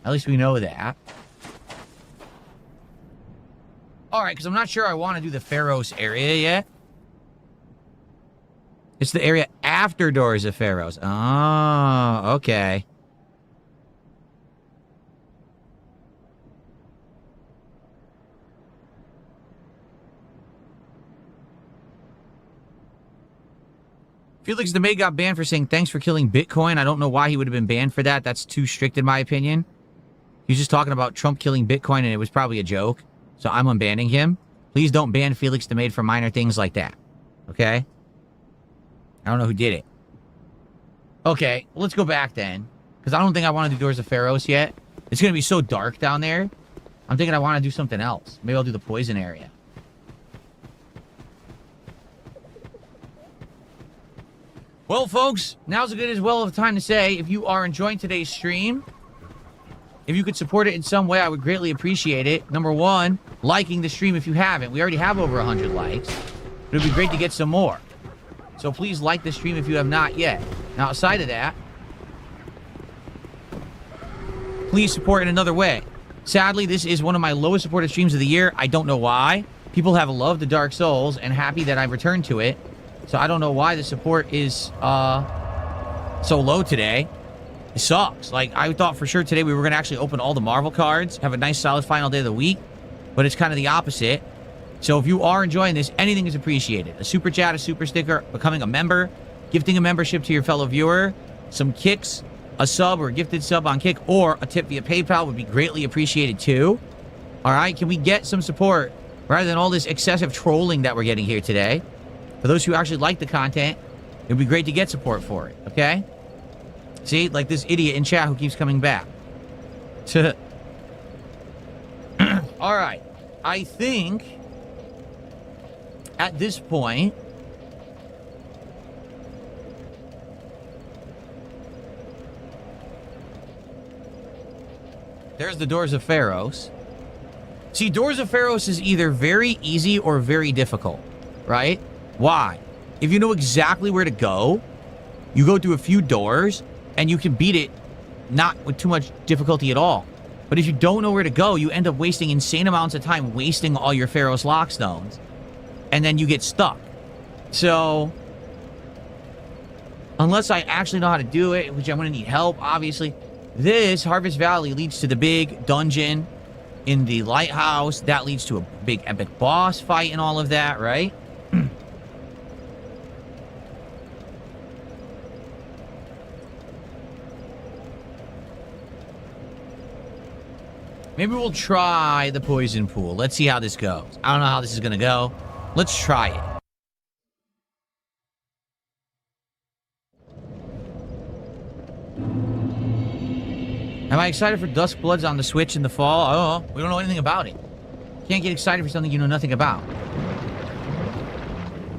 Speaker 1: At least we know that. Alright, because I'm not sure I want to do the Pharos area yet. It's the area after Doors of Pharos. Oh, okay. Felix the Maid got banned for saying thanks for killing Bitcoin. I don't know why he would have been banned for that. That's too strict in my opinion. He was just talking about Trump killing Bitcoin and it was probably a joke. So I'm unbanning him. Please don't ban Felix the Maid for minor things like that. Okay? I don't know who did it. Okay, well, let's go back then. Because I don't think I want to do Doors of Pharos yet. It's going to be so dark down there. I'm thinking I want to do something else. Maybe I'll do the poison area. Well, folks, now's a good as well of a time to say, if you are enjoying today's stream, if you could support it in some way, I would greatly appreciate it. Number one, liking the stream if you haven't. We already have over 100 likes. But it would be great to get some more. So please like the stream if you have not yet. Now, outside of that, please support in another way. Sadly, this is one of my lowest supported streams of the year. I don't know why. People have loved the Dark Souls and happy that I've returned to it. So I don't know why the support is so low today. It sucks. Like, I thought for sure today we were going to actually open all the Marvel cards, have a nice solid final day of the week, but it's kind of the opposite. So if you are enjoying this, anything is appreciated. A super chat, a super sticker, becoming a member, gifting a membership to your fellow viewer, some kicks, a sub or a gifted sub on Kick, or a tip via PayPal would be greatly appreciated too. All right, can we get some support rather than all this excessive trolling that we're getting here today? For those who actually like the content, it would be great to get support for it, okay? See, like this idiot in chat who keeps coming back. All right. I think at this point, there's the Doors of Pharos. See, Doors of Pharos is either very easy or very difficult, right? Why? If you know exactly where to go, you go through a few doors, and you can beat it not with too much difficulty at all. But if you don't know where to go, you end up wasting insane amounts of time wasting all your Pharos lock stones. And then you get stuck. So, unless I actually know how to do it, which I'm going to need help, obviously, this Harvest Valley leads to the big dungeon in the lighthouse. That leads to a big epic boss fight and all of that, right? Maybe we'll try the poison pool. Let's see how this goes. I don't know how this is going to go. Let's try it. Am I excited for Duskbloods on the Switch in the fall? Oh, we don't know anything about it. Can't get excited for something you know nothing about.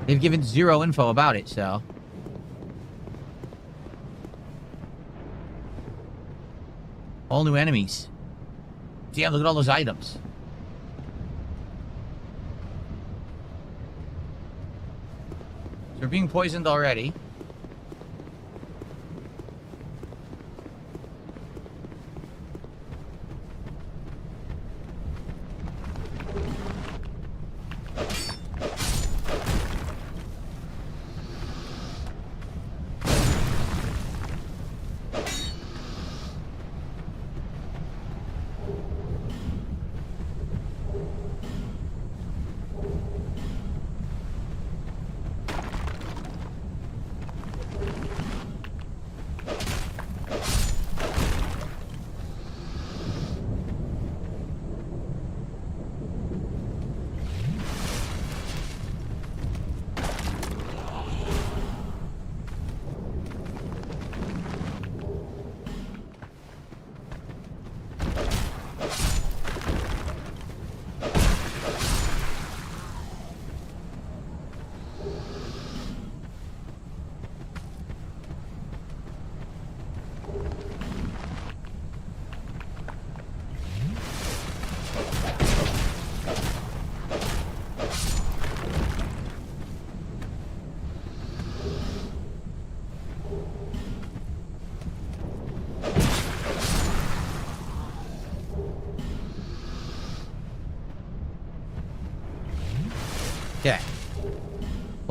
Speaker 1: They've given zero info about it, so. All new enemies. Damn, look at all those items. So we're being poisoned already.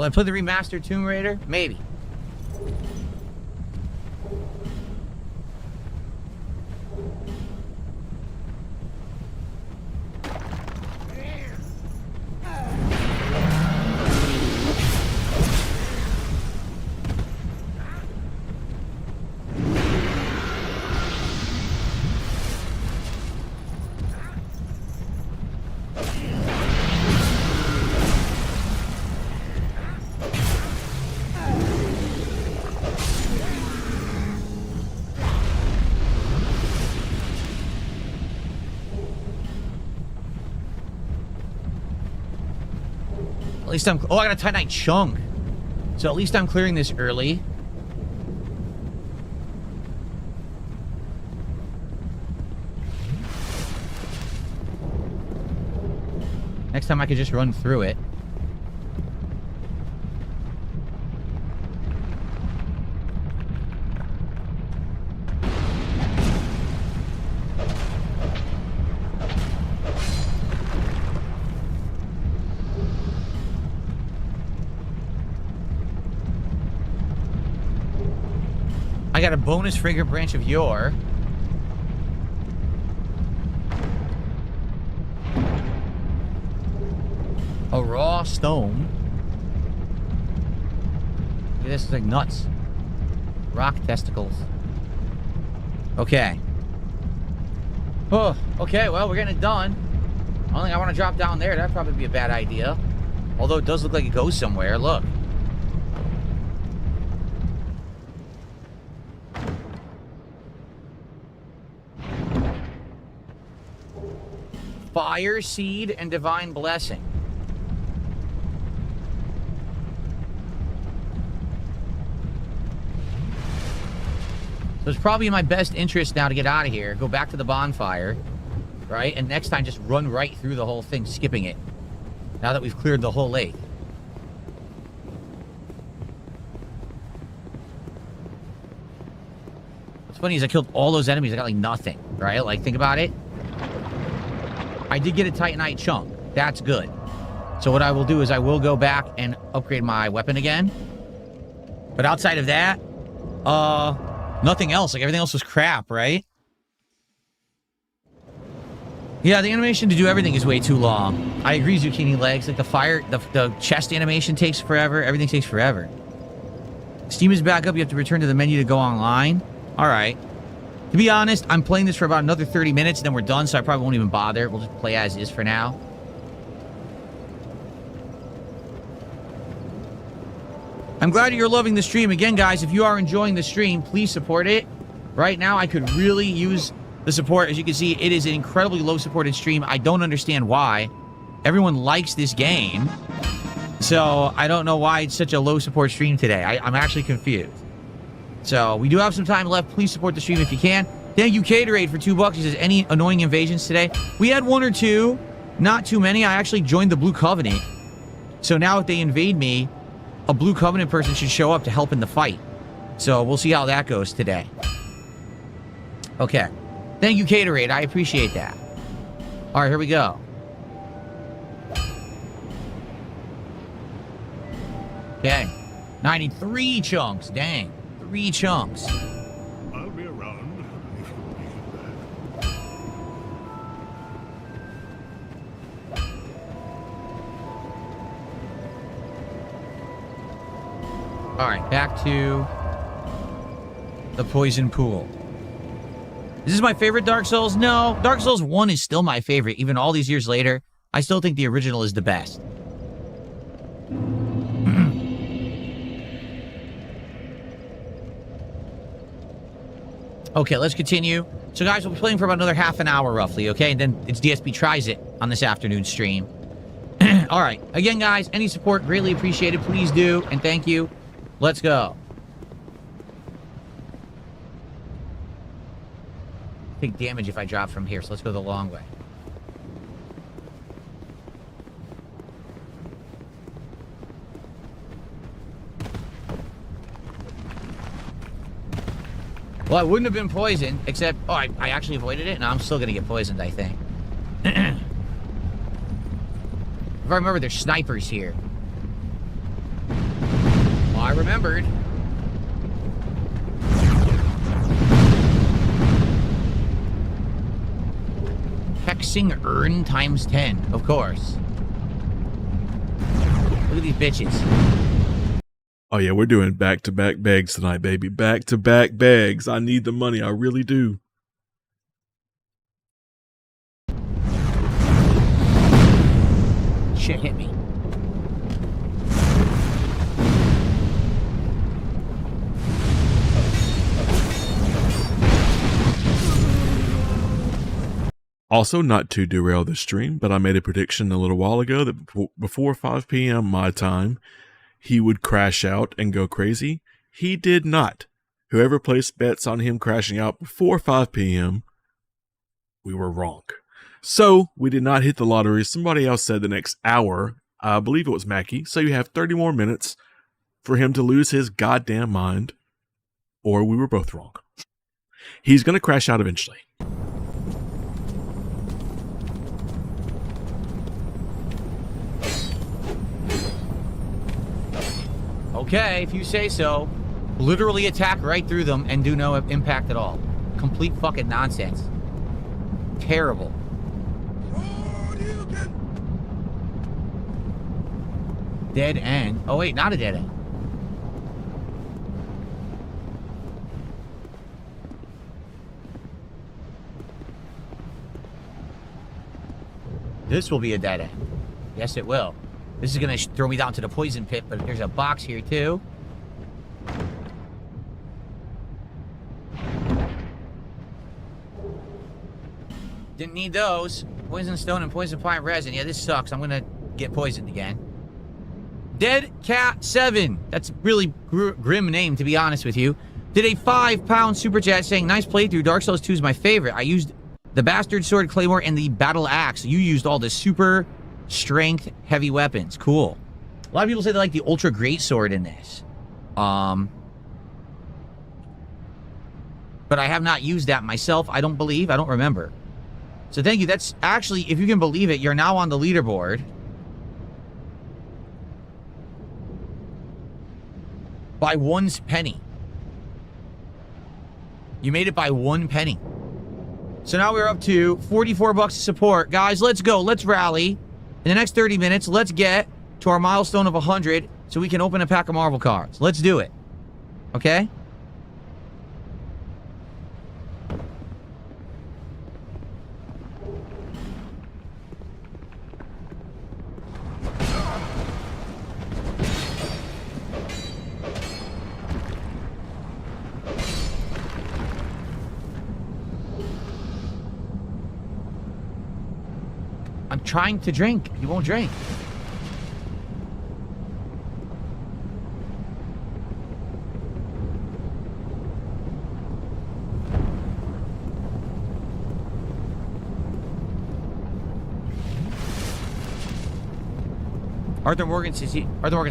Speaker 1: Will I play the remastered Tomb Raider? Maybe. At least I'm... Oh, I got a Titanite chunk. So at least I'm clearing this early. Next time I could just run through it. I got a bonus fragrant branch of yore. A raw stone. Look at this, it's like nuts. Rock testicles. Okay. Oh, okay, well, we're getting it done. I don't think I want to drop down there. That'd probably be a bad idea. Although it does look like it goes somewhere. Look. Fire, seed, and divine blessing. So it's probably in my best interest now to get out of here, go back to the bonfire, right? And next time just run right through the whole thing, skipping it. Now that we've cleared the whole lake. What's funny is I killed all those enemies. I got like nothing, right? Like, think about it. I did get a Titanite chunk. That's good. So what I will do is I will go back and upgrade my weapon again. But outside of that, nothing else. Like, everything else was crap, right? Yeah, the animation to do everything is way too long. I agree, Zucchini Legs. Like, the chest animation takes forever. Everything takes forever. Steam is back up. You have to return to the menu to go online. All right. To be honest, I'm playing this for about another 30 minutes, and then we're done, so I probably won't even bother. We'll just play as is for now. I'm glad you're loving the stream. Again, guys, if you are enjoying the stream, please support it. Right now, I could really use the support. As you can see, it is an incredibly low-supported stream. I don't understand why. Everyone likes this game. So, I don't know why it's such a low-support stream today. I'm actually confused. So, we do have some time left. Please support the stream if you can. Thank you, Caterade, for $2. He says, any annoying invasions today? We had one or two. Not too many. I actually joined the Blue Covenant. So now if they invade me, a Blue Covenant person should show up to help in the fight. So, we'll see how that goes today. Okay. Thank you, Caterade. I appreciate that. All right, here we go. Okay. 93 chunks. Dang. 3 chunks.
Speaker 9: I'll be around if you make it back.
Speaker 1: Alright, back to the poison pool. Is this my favorite Dark Souls? No. Dark Souls 1 is still my favorite. Even all these years later, I still think the original is the best. Okay, let's continue. So, guys, we'll be playing for about another half an hour, roughly, okay? And then it's DSP Tries It on this afternoon stream. All right. Again, guys, any support, greatly appreciated. Please do, and thank you. Let's go. Take damage if I drop from here, so let's go the long way. Well, I wouldn't have been poisoned, except... Oh, I actually avoided it? No, I'm still gonna get poisoned, I think. If I remember, there's snipers here. I remembered. Hexing earn times 10, of course. Look at these bitches.
Speaker 2: Oh yeah, we're doing back-to-back bags tonight, baby. Back-to-back bags. I need the money. I really do.
Speaker 1: Shit hit me.
Speaker 2: Also, not to derail the stream, but I made a prediction a little while ago that before 5 p.m. my time, he would crash out and go crazy. He did not. Whoever placed bets on him crashing out before 5 p.m., we were wrong. So, we did not hit the lottery. Somebody else said the next hour. I believe it was Mackie. So you have 30 more minutes for him to lose his goddamn mind. Or we were both wrong. He's going to crash out eventually.
Speaker 1: Okay, if you say so. Literally attack right through them and do no impact at all. Complete fucking nonsense. Terrible. Dead end. Oh wait, not a dead end. This will be a dead end. Yes, it will. This is going to throw me down to the poison pit, but there's a box here, too. Didn't need those. Poison stone and poison pine resin. Yeah, this sucks. I'm going to get poisoned again. Dead Cat 7. That's really grim name, to be honest with you. Did a £5 super chat saying, nice playthrough. Dark Souls 2 is my favorite. I used the Bastard Sword, Claymore, and the Battle Axe. You used all the super strength heavy weapons. Cool. A lot of people say they like the Ultra Great Sword in this. But I have not used that myself. I don't believe. I don't remember. So thank you. That's actually, if you can believe it, you're now on the leaderboard. By 1 penny. You made it by 1 penny. So now we're up to 44 bucks to support. Guys, let's go. Let's rally. In the next 30 minutes, let's get to our milestone of 100 so we can open a pack of Marvel cards. Let's do it. Okay? I'm trying to drink. You won't drink. Arthur Morgan's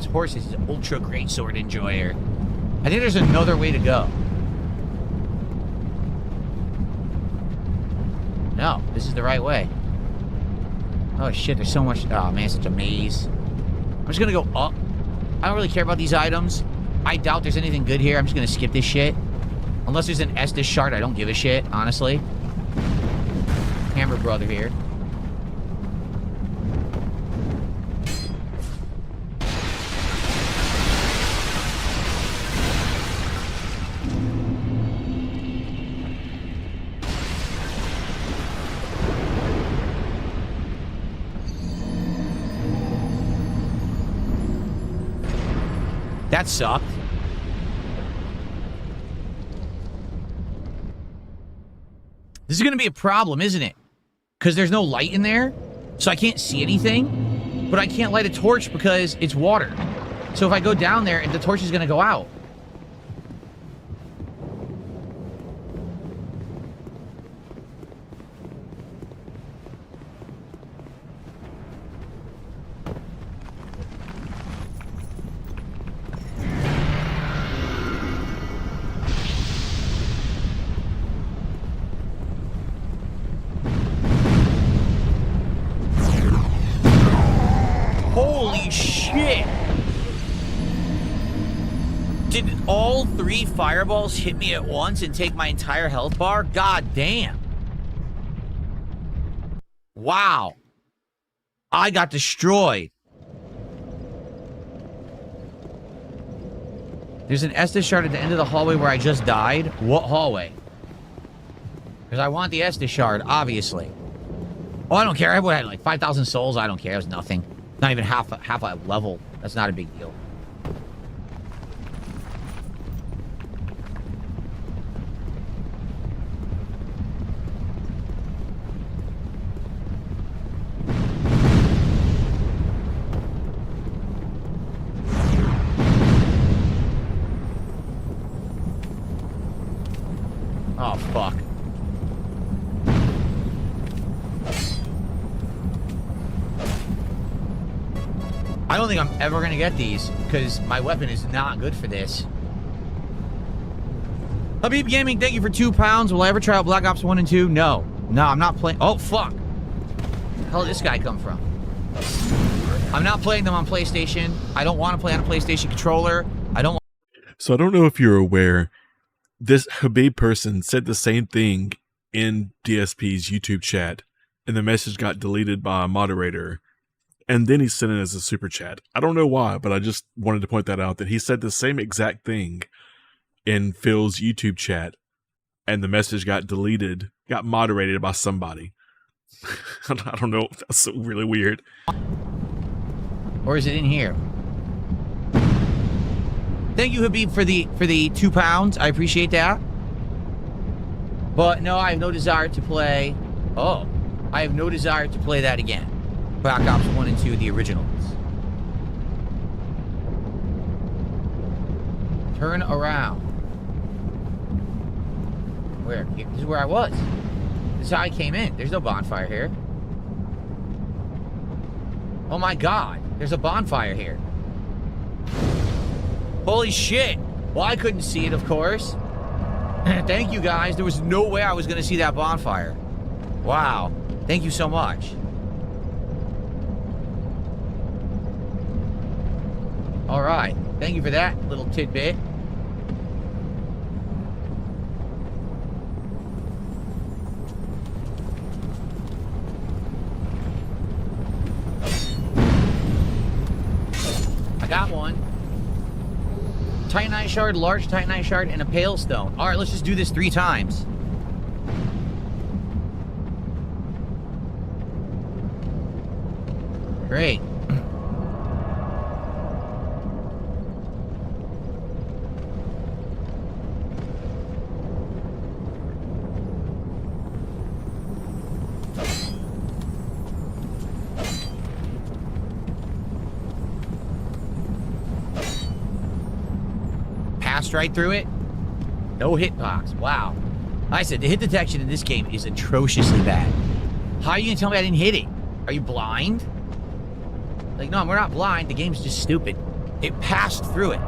Speaker 1: horse is an ultra great sword enjoyer. I think there's another way to go. No, this is the right way. Oh shit, there's so much. Oh man, such a maze. I'm just gonna go up. I don't really care about these items. I doubt there's anything good here. I'm just gonna skip this shit. Unless there's an Estus shard, I don't give a shit, honestly. Hammer brother here. That sucked. This is going to be a problem, isn't it? Because there's no light in there, so I can't see anything. But I can't light a torch because it's water. So if I go down there, the torch is going to go out. Holy shit! Did all 3 fireballs hit me at once and take my entire health bar? God damn. Wow. I got destroyed. There's an Estus shard at the end of the hallway where I just died. What hallway? Because I want the Estus shard, obviously. Oh, I don't care. I had like 5,000 souls. I don't care. It was nothing. Not even half a level. That's not a big deal. Oh, fuck. I don't think I'm ever going to get these, because my weapon is not good for this. Habib Gaming, thank you for £2. Will I ever try out Black Ops 1 and 2? No. No, I'm not playing... Oh, fuck. Where the hell did this guy come from? I'm not playing them on PlayStation. I don't want to play on a PlayStation controller. I don't want...
Speaker 2: So I don't know if you're aware, this Habib person said the same thing in DSP's YouTube chat, and the message got deleted by a moderator, and then he sent it as a super chat. I don't know why, but I just wanted to point that out, that he said the same exact thing in Phil's YouTube chat, and the message got deleted, got moderated by somebody. I don't know. That's so really weird.
Speaker 1: Or is it in here? Thank you, Habib, for the £2. I appreciate that. But no, I have no desire to play... Oh. I have no desire to play that again. Black Ops 1 and 2, the originals. Turn around. Where? This is where I was. This is how I came in. There's no bonfire here. Oh my god. There's a bonfire here. Holy shit. Well, I couldn't see it, of course. Thank you, guys. There was no way I was going to see that bonfire. Wow. Thank you so much. All right. Thank you for that little tidbit. I got one. Titanite shard, large Titanite shard, and a pale stone. All right, let's just do this 3 times. Great. Passed right through it. No hitbox. Wow. Like I said, the hit detection in this game is atrociously bad. How are you gonna tell me I didn't hit it? Are you blind? Like, no, we're not blind. The game's just stupid. It passed through it.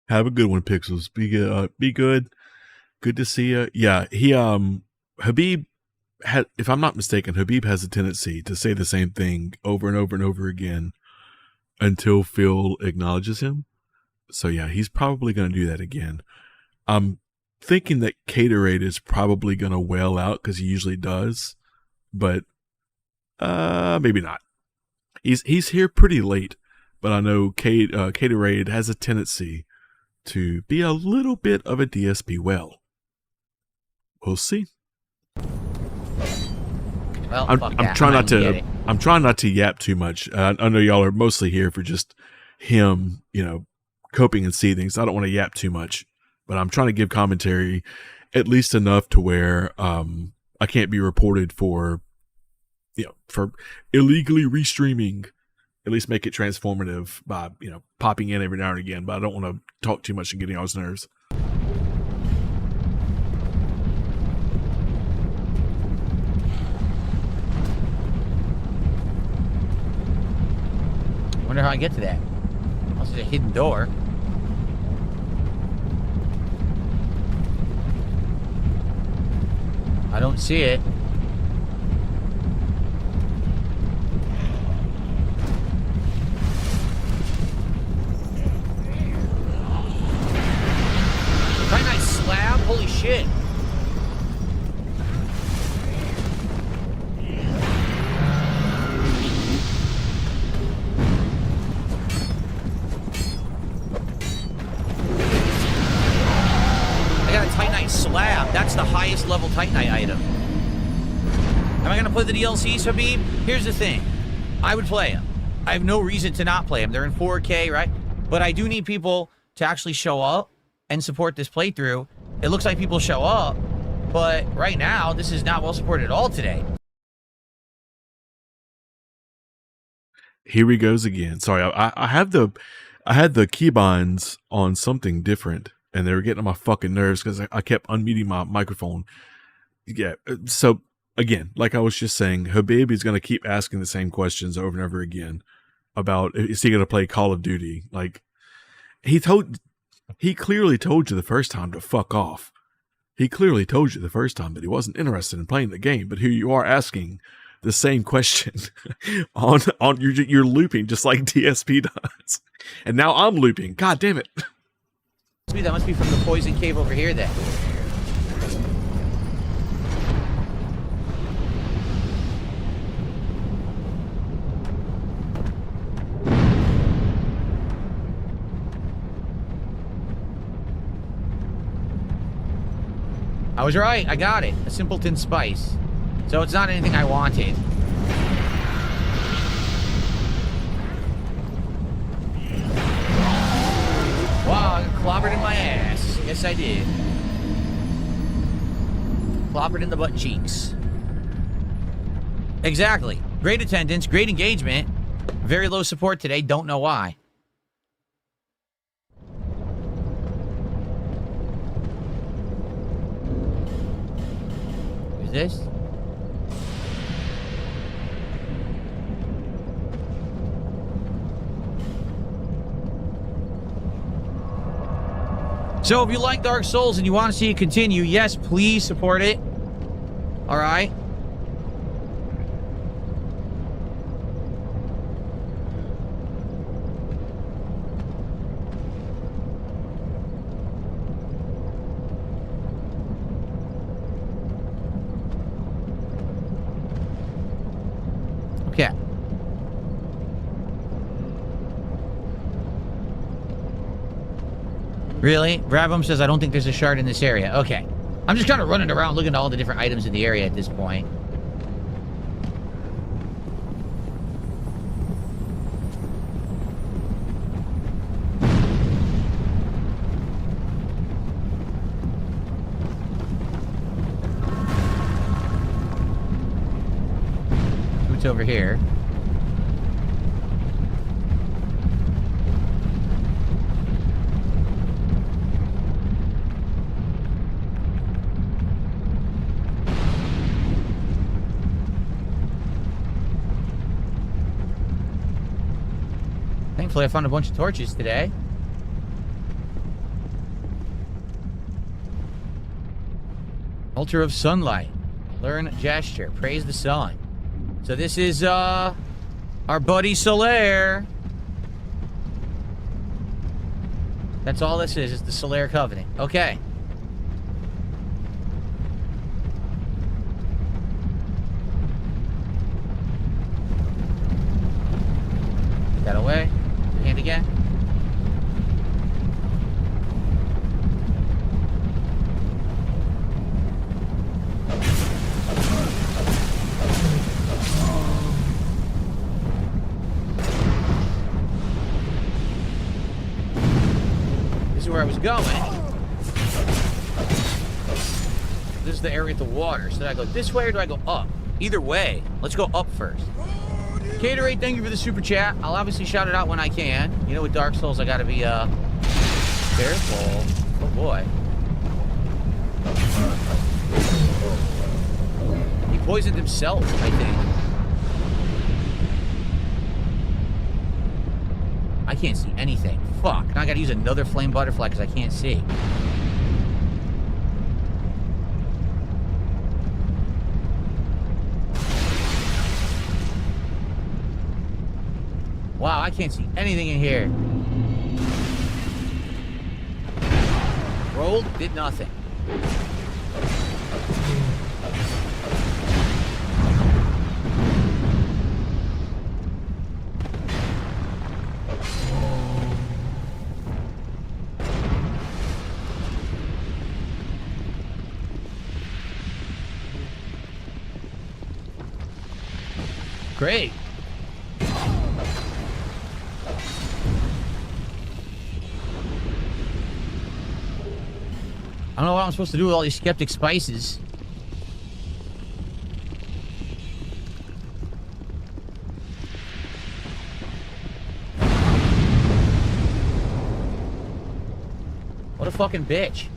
Speaker 2: Have a good one, Pixels. Be good. Good to see you. Yeah, Habib had, if I'm not mistaken, Habib has a tendency to say the same thing over and over and over again until Phil acknowledges him. So yeah, he's probably going to do that again. I'm thinking that Caterade is probably going to wail out because he usually does, but maybe not. He's here pretty late, but I know Caterade has a tendency to be a little bit of a DSP well. We'll see.
Speaker 1: Well,
Speaker 2: I'm trying not to yap too much. I know y'all are mostly here for just him, coping and seething. So I don't want to yap too much, but I'm trying to give commentary at least enough to where I can't be reported for illegally restreaming. At least make it transformative by popping in every now and again. But I don't want to talk too much and getting on his nerves.
Speaker 1: Wonder how I get to that. Also, there's a hidden door. I don't see it. next level Titanite item. Am I going to play the DLCs, Habib? Here's the thing. I would play them. I have no reason to not play them. They're in 4K, right? But I do need people to actually show up and support this playthrough. It looks like people show up, but right now, this is not well supported at all today.
Speaker 2: Here he goes again. Sorry, I had the keybinds on something different, and they were getting on my fucking nerves because I kept unmuting my microphone. Yeah, so again, like I was just saying, Habib is going to keep asking the same questions over and over again about, is he going to play Call of Duty? Like, he clearly told you the first time to fuck off. He clearly told you the first time that he wasn't interested in playing the game, but here you are asking the same question on you're looping just like DSP does. And now I'm looping. God damn it.
Speaker 1: That must be from the poison cave over here then. I was right. I got it. A simpleton spice. So it's not anything I wanted. Wow, I got clobbered in my ass. Yes, I did. Clobbered in the butt cheeks. Exactly. Great attendance, great engagement. Very low support today. Don't know why. Who's this? So if you like Dark Souls and you want to see it continue, yes, please support it. All right. Okay. Really? Brabham says, I don't think there's a shard in this area. Okay. I'm just kind of running around looking at all the different items in the area at this point. What's over here? Thankfully, I found a bunch of torches today. Altar of Sunlight. Learn gesture. Praise the sun. So this is, our buddy Solaire. That's all this is the Solaire Covenant. Okay. Get that away. Hand again. This is where I was going. This is the area with the water. So do I go this way or do I go up? Either way, let's go up first. Caterate, thank you for the super chat. I'll obviously shout it out when I can. You know, with Dark Souls, I gotta be, careful. Oh, boy. He poisoned himself, I think. I can't see anything. Fuck. Now I gotta use another flame butterfly because I can't see. Wow, I can't see anything in here. Rolled, did nothing. Great. I don't know what I'm supposed to do with all these skeptic spices. What a fucking bitch.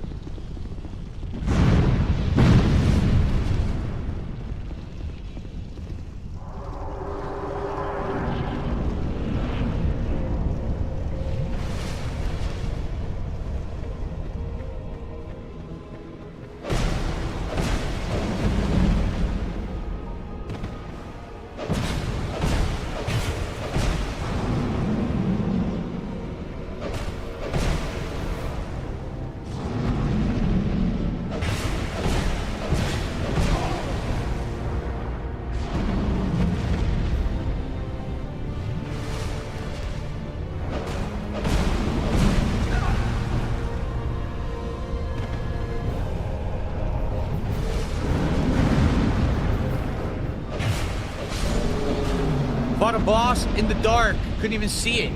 Speaker 1: Fought a boss in the dark. Couldn't even see it.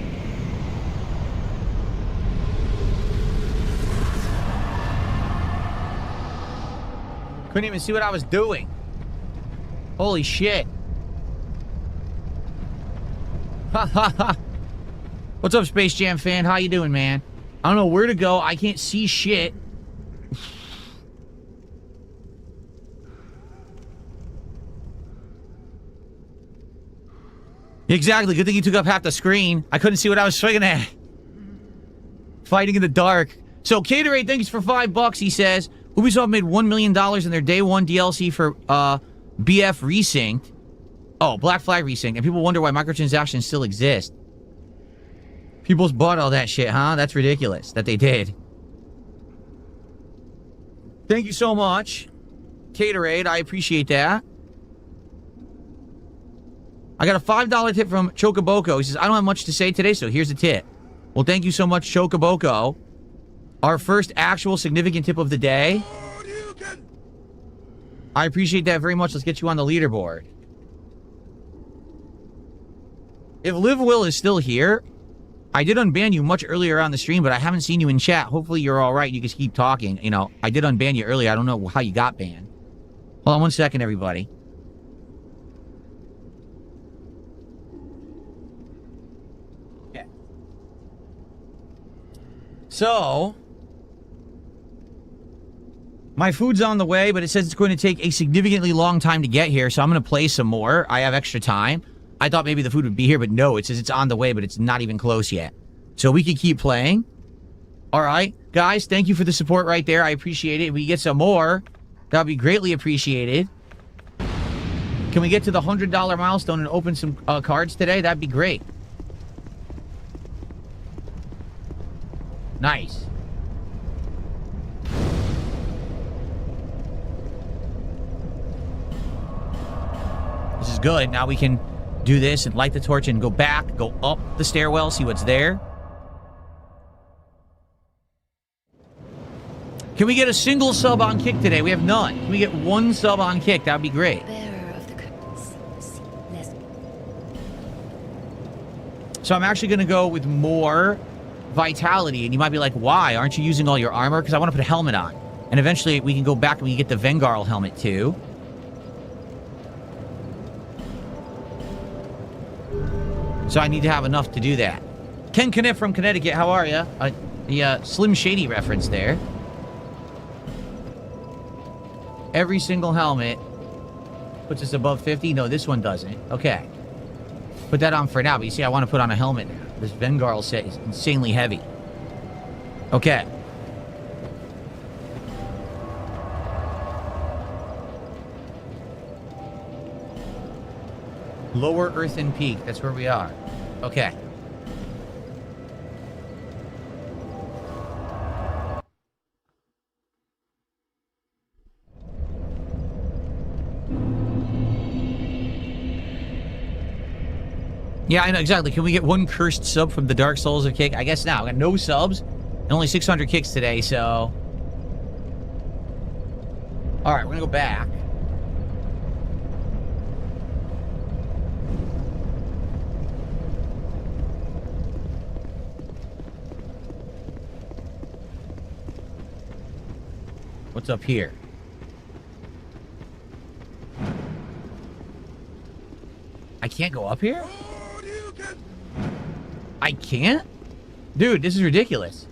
Speaker 1: Couldn't even see what I was doing. Holy shit. Ha ha ha. What's up, Space Jam fan? How you doing, man? I don't know where to go. I can't see shit. Exactly. Good thing you took up half the screen. I couldn't see what I was swinging at. Fighting in the dark. So, Caterade, thanks for $5. He says, Ubisoft made $1 million in their day one DLC for BF Resynced. Oh, Black Flag Resynced. And people wonder why microtransactions still exist. People's bought all that shit, huh? That's ridiculous that they did. Thank you so much, Caterade. I appreciate that. I got a $5 tip from Chocoboko. He says, I don't have much to say today, so here's a tip. Well, thank you so much, Chocoboko. Our first actual significant tip of the day. I appreciate that very much. Let's get you on the leaderboard. If Live Will is still here, I did unban you much earlier on the stream, but I haven't seen you in chat. Hopefully you're all right. You can keep talking. You know, I did unban you earlier. I don't know how you got banned. Hold on one second, everybody. So, my food's on the way, but it says it's going to take a significantly long time to get here, so I'm going to play some more. I have extra time. I thought maybe the food would be here, but no, it says it's on the way, but it's not even close yet. So we can keep playing. All right, guys, thank you for the support right there. I appreciate it. If we get some more, that would be greatly appreciated. Can we get to the $100 milestone and open some cards today? That'd be great. Nice. This is good. Now we can do this and light the torch and go back, go up the stairwell, see what's there. Can we get a single sub on Kick today? We have none. Can we get one sub on Kick? That would be great.
Speaker 10: Bearer of the curtains.
Speaker 1: So I'm actually going to go with more vitality, and you might be like, why aren't you using all your armor? Because I want to put a helmet on, and eventually we can go back and we can get the Vengarl helmet too. So I need to have enough to do that. Ken Kniff from Connecticut, how are you? The Slim Shady reference there. Every single helmet puts us above 50. No, this one doesn't. Okay, put that on for now. But you see, I want to put on a helmet now. This Vengarl set is insanely heavy. Okay. Lower Earthen Peak. That's where we are. Okay. Yeah, I know, exactly. Can we get one cursed sub from the Dark Souls of Kick? I guess now. I got no subs and only 600 kicks today, so... Alright, we're gonna go back. What's up here? I can't go up here? I can't? Dude, this is ridiculous.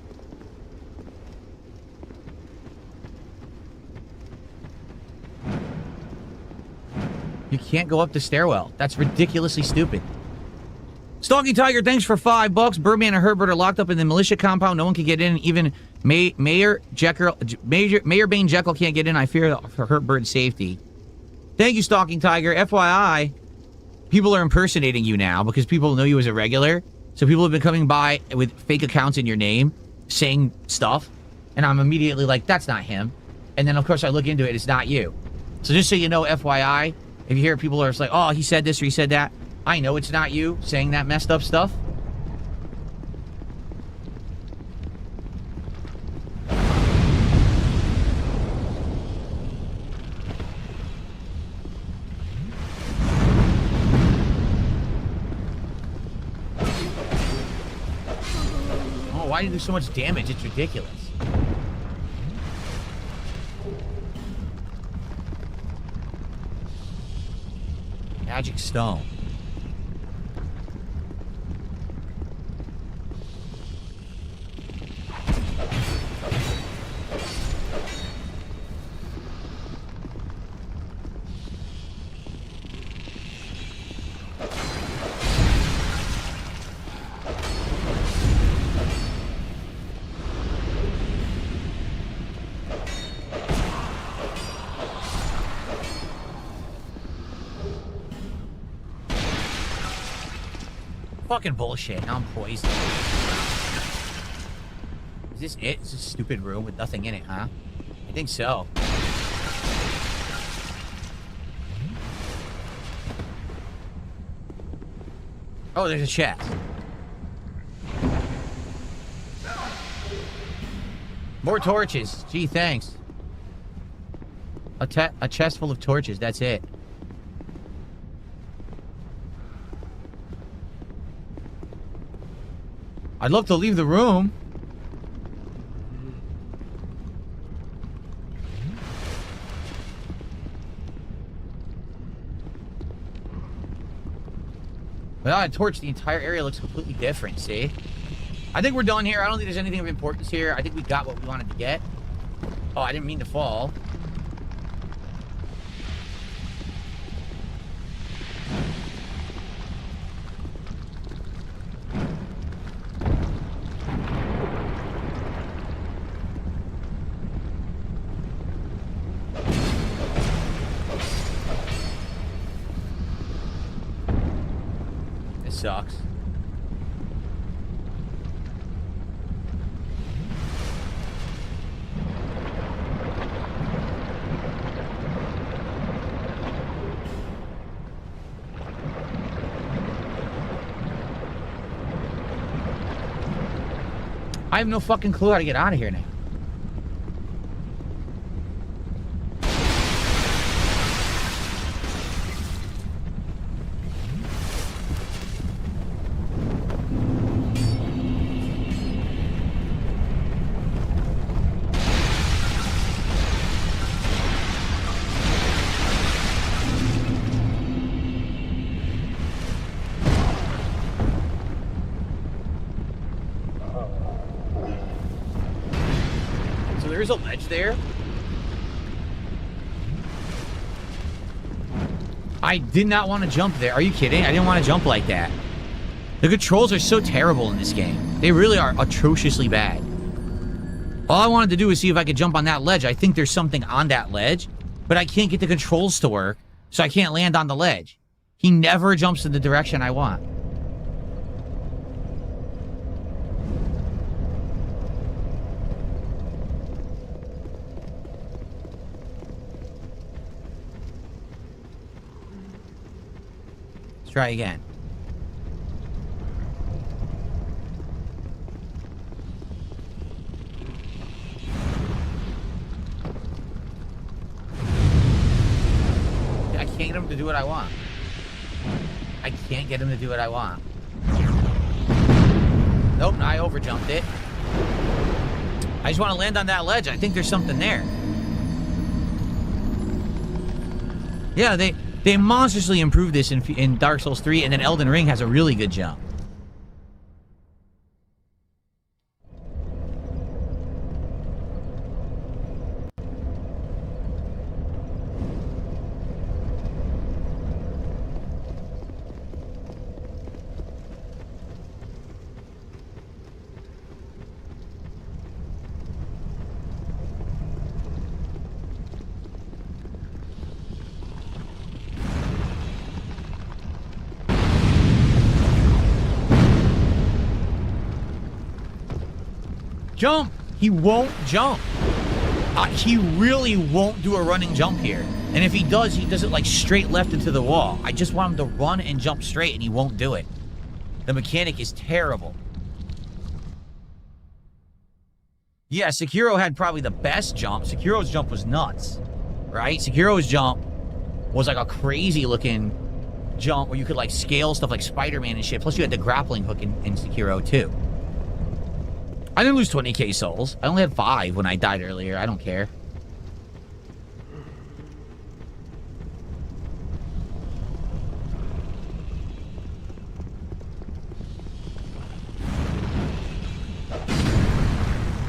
Speaker 1: You can't go up the stairwell. That's ridiculously stupid. Stalking Tiger, thanks for $5. Birdman and Herbert are locked up in the militia compound. No one can get in. Even Mayor Bane Jekyll can't get in. I fear for Herbert's safety. Thank you, Stalking Tiger. FYI, people are impersonating you now because people know you as a regular. So people have been coming by with fake accounts in your name, saying stuff. And I'm immediately like, that's not him. And then, of course, I look into it. It's not you. So just so you know, FYI, if you hear people are just like, oh, he said this or he said that, I know it's not you saying that messed up stuff. Oh, why do you do so much damage? It's ridiculous. Magic stone. Fucking bullshit. Now I'm poisoned. Is this it? Is this a stupid room with nothing in it, huh? I think so. Oh, there's a chest. More torches. Gee, thanks. A chest full of torches. That's it. I'd love to leave the room. Without a torch, the entire area looks completely different, see? I think we're done here. I don't think there's anything of importance here. I think we got what we wanted to get. Oh, I didn't mean to fall. Sucks. I have no fucking clue how to get out of here now. There's a ledge there. I did not want to jump there. Are you kidding? I didn't want to jump like that. The controls are so terrible in this game. They really are atrociously bad. All I wanted to do was see if I could jump on that ledge. I think there's something on that ledge, but I can't get the controls to work, so I can't land on the ledge. He never jumps in the direction I want. Let's try again. I can't get him to do what I want. I can't get him to do what I want. Nope, I overjumped it. I just want to land on that ledge. I think there's something there. Yeah, they monstrously improved this in Dark Souls 3, and then Elden Ring has a really good jump. Jump! He won't jump. He really won't do a running jump here. And if he does it like straight left into the wall. I just want him to run and jump straight, and he won't do it. The mechanic is terrible. Yeah, Sekiro had probably the best jump. Sekiro's jump was nuts, right? Sekiro's jump was like a crazy looking jump where you could like scale stuff like Spider-Man and shit. Plus you had the grappling hook in Sekiro too. I didn't lose 20k souls. I only had 5 when I died earlier. I don't care.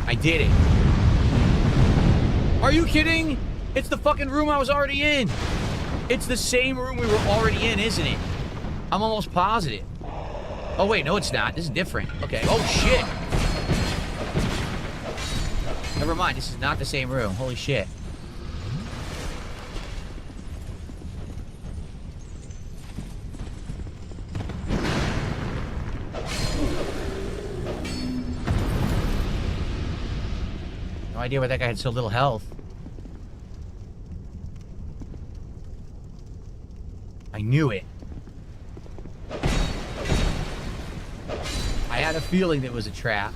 Speaker 1: I did it. Are you kidding? It's the fucking room I was already in. It's the same room we were already in, isn't it? I'm almost positive. Oh, wait, no, it's not. This is different. Okay. Oh, shit. Never mind, this is not the same room. Holy shit. No idea why that guy had so little health. I knew it. I had a feeling it was a trap.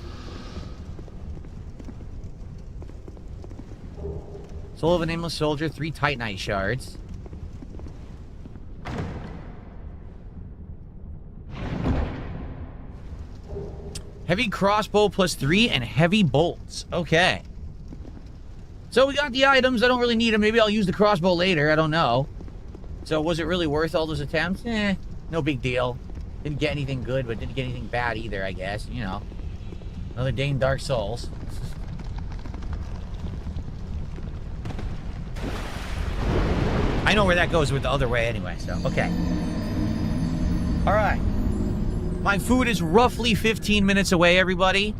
Speaker 1: Soul of a Nameless Soldier, 3 Titanite shards. Heavy crossbow plus 3 and heavy bolts. Okay. So we got the items. I don't really need them. Maybe I'll use the crossbow later. I don't know. So was it really worth all those attempts? No big deal. Didn't get anything good, but didn't get anything bad either, I guess. You know. Another day in Dark Souls. I know where that goes with the other way anyway, so, okay. Alright. My food is roughly 15 minutes away, everybody.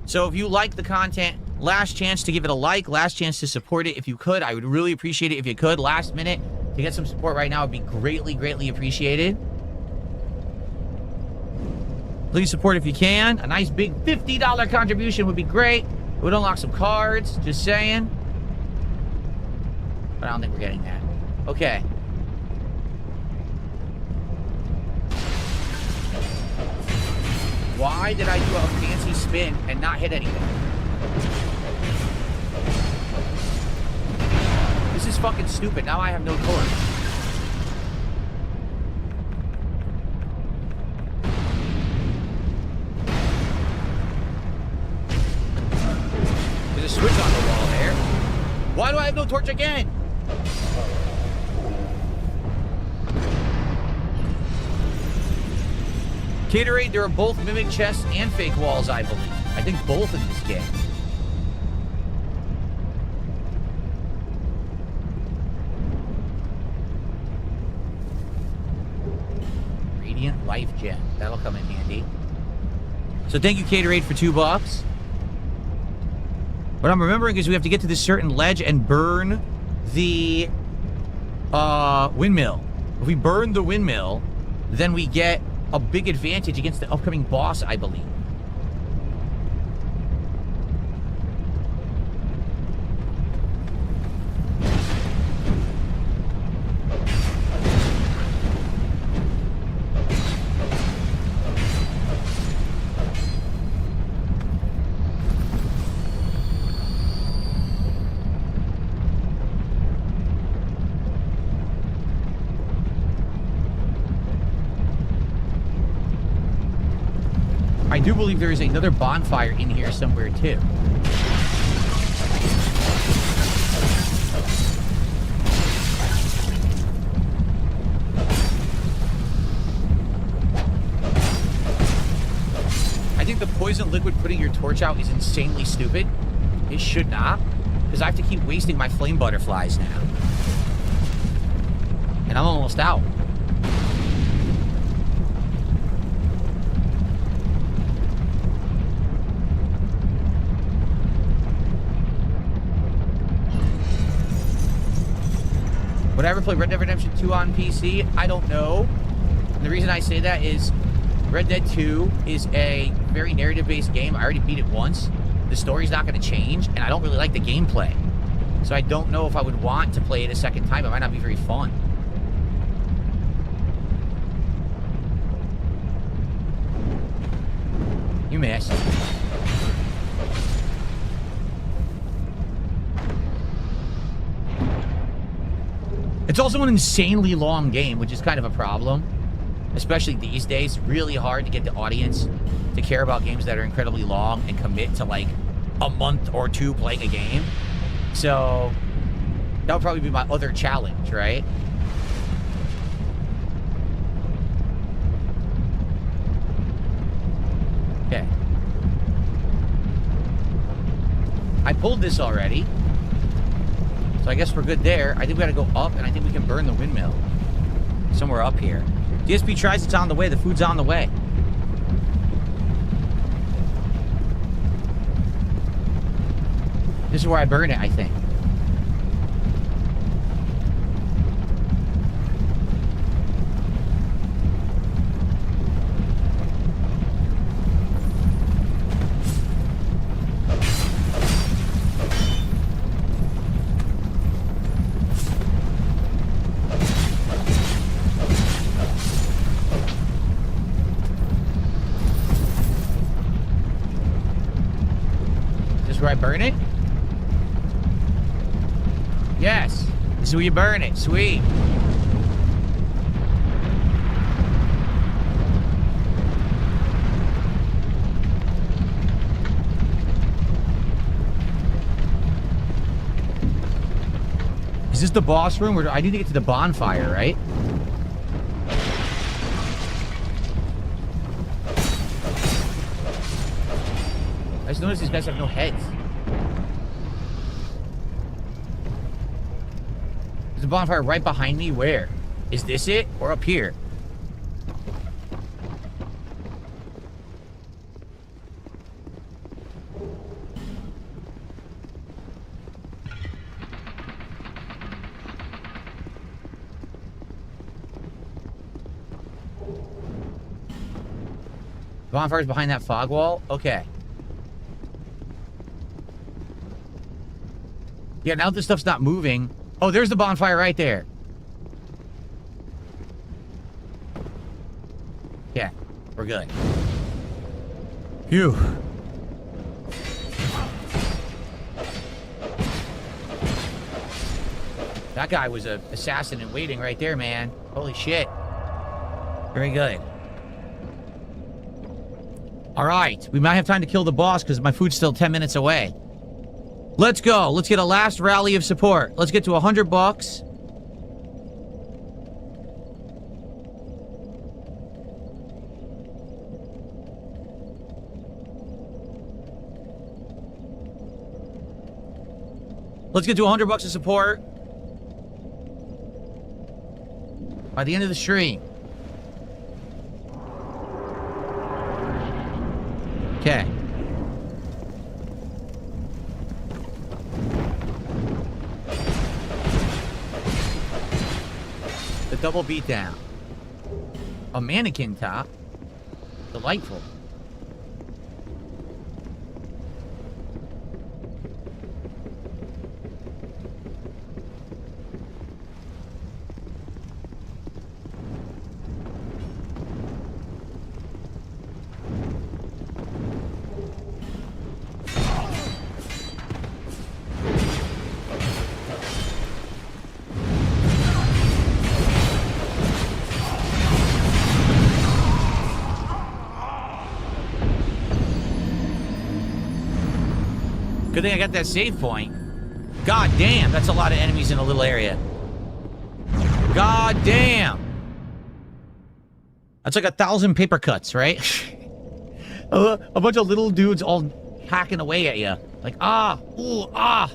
Speaker 1: So if you like the content, last chance to give it a like, last chance to support it if you could. I would really appreciate it if you could. Last minute to get some support right now would be greatly, greatly appreciated. Please support if you can. A nice big $50 contribution would be great. It would unlock some cards, just saying. But I don't think we're getting that. Okay. Why did I do a fancy spin and not hit anything? This is fucking stupid. Now I have no torch. There's a switch on the wall there. Why do I have no torch again? Caterade, there are both mimic chests and fake walls, I believe. I think both in this game. Radiant Life Gem. That'll come in handy. So thank you, Caterade, for $2. What I'm remembering is we have to get to this certain ledge and burn the windmill. If we burn the windmill, then we get a big advantage against the upcoming boss, I believe. I do believe there is another bonfire in here somewhere, too. the poison liquid putting your torch out is insanely stupid. It should not, because I have to keep wasting my flame butterflies now. And I'm almost out. Would I ever play Red Dead Redemption 2 on PC? I don't know. And the reason I say that is Red Dead 2 is a very narrative-based game. I already beat it once. The story's not going to change, and I don't really like the gameplay. So I don't know if I would want to play it a second time. It might not be very fun. You missed. It's also an insanely long game, which is kind of a problem. Especially these days. Really hard to get the audience to care about games that are incredibly long and commit to like a month or two playing a game. So that would probably be my other challenge, right? Okay. I pulled this already. So I guess we're good there. I think we gotta go up, and I think we can burn the windmill. Somewhere up here. DSP tries, it's on the way. The food's on the way. This is where I burn it, I think. Where I burn it? Yes. This is where you burn it. Sweet. Is this the boss room? Where I need to get to the bonfire, right? I just noticed these guys have no heads. There's a bonfire right behind me. Where? Is this it? Or up here? Bonfire's behind that fog wall? Okay. Yeah, now this stuff's not moving. Oh, there's the bonfire right there. Yeah, we're good. Phew. That guy was an assassin in waiting right there, man. Holy shit. Very good. All right, we might have time to kill the boss because my food's still 10 minutes away. Let's go. Let's get a last rally of support. Let's get to $100. Let's get to $100 of support by the end of the stream. Okay. The double beatdown. A mannequin top. Delightful. Good thing I got that save point. God damn, that's a lot of enemies in a little area. God damn. That's like 1,000 paper cuts, right? A bunch of little dudes all hacking away at you. Like, ah, ooh, ah.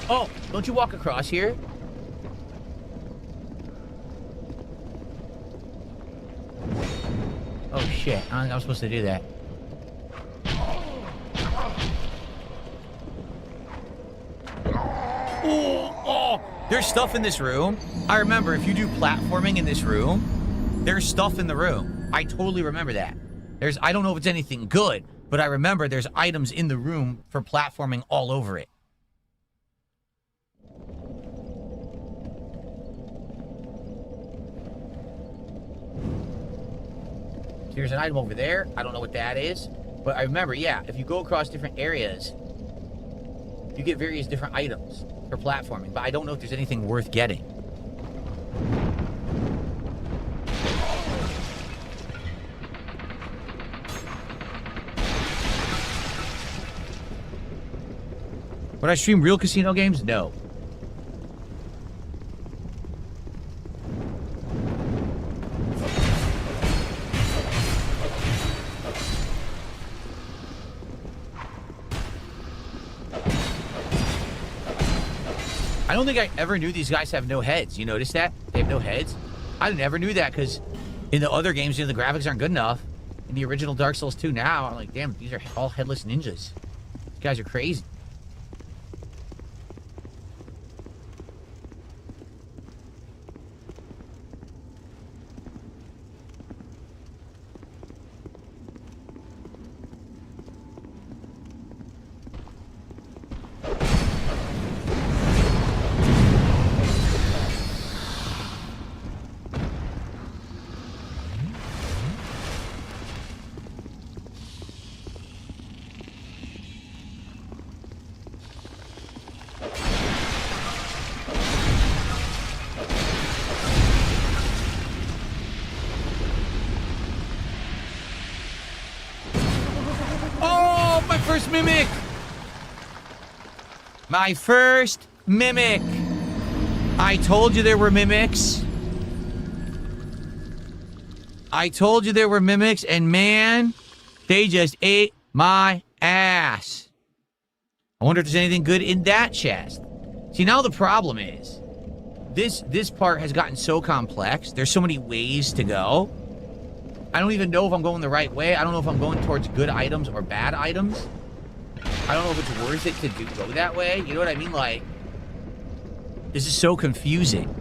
Speaker 1: Oh, don't you walk across here? Oh shit, I don't think I'm supposed to do that. Oh, there's stuff in this room. I remember if you do platforming in this room, there's stuff in the room. I totally remember that. I don't know if it's anything good, but I remember there's items in the room for platforming all over it. So here's an item over there. I don't know what that is, but I remember, yeah, if you go across different areas, you get various different items for platforming, but I don't know if there's anything worth getting. Would I stream real casino games? No. I don't think I ever knew these guys have no heads. You notice that? They have no heads? I never knew that because in the other games, the graphics aren't good enough. In the original Dark Souls 2 now, I'm like, damn, these are all headless ninjas. These guys are crazy. First mimic! My first mimic! I told you there were mimics. I told you there were mimics, and man, they just ate my ass. I wonder if there's anything good in that chest. See, now the problem is, this part has gotten so complex. There's so many ways to go. I don't even know if I'm going the right way. I don't know if I'm going towards good items or bad items. I don't know if it's worth it to go that way. You know what I mean? Like, this is so confusing.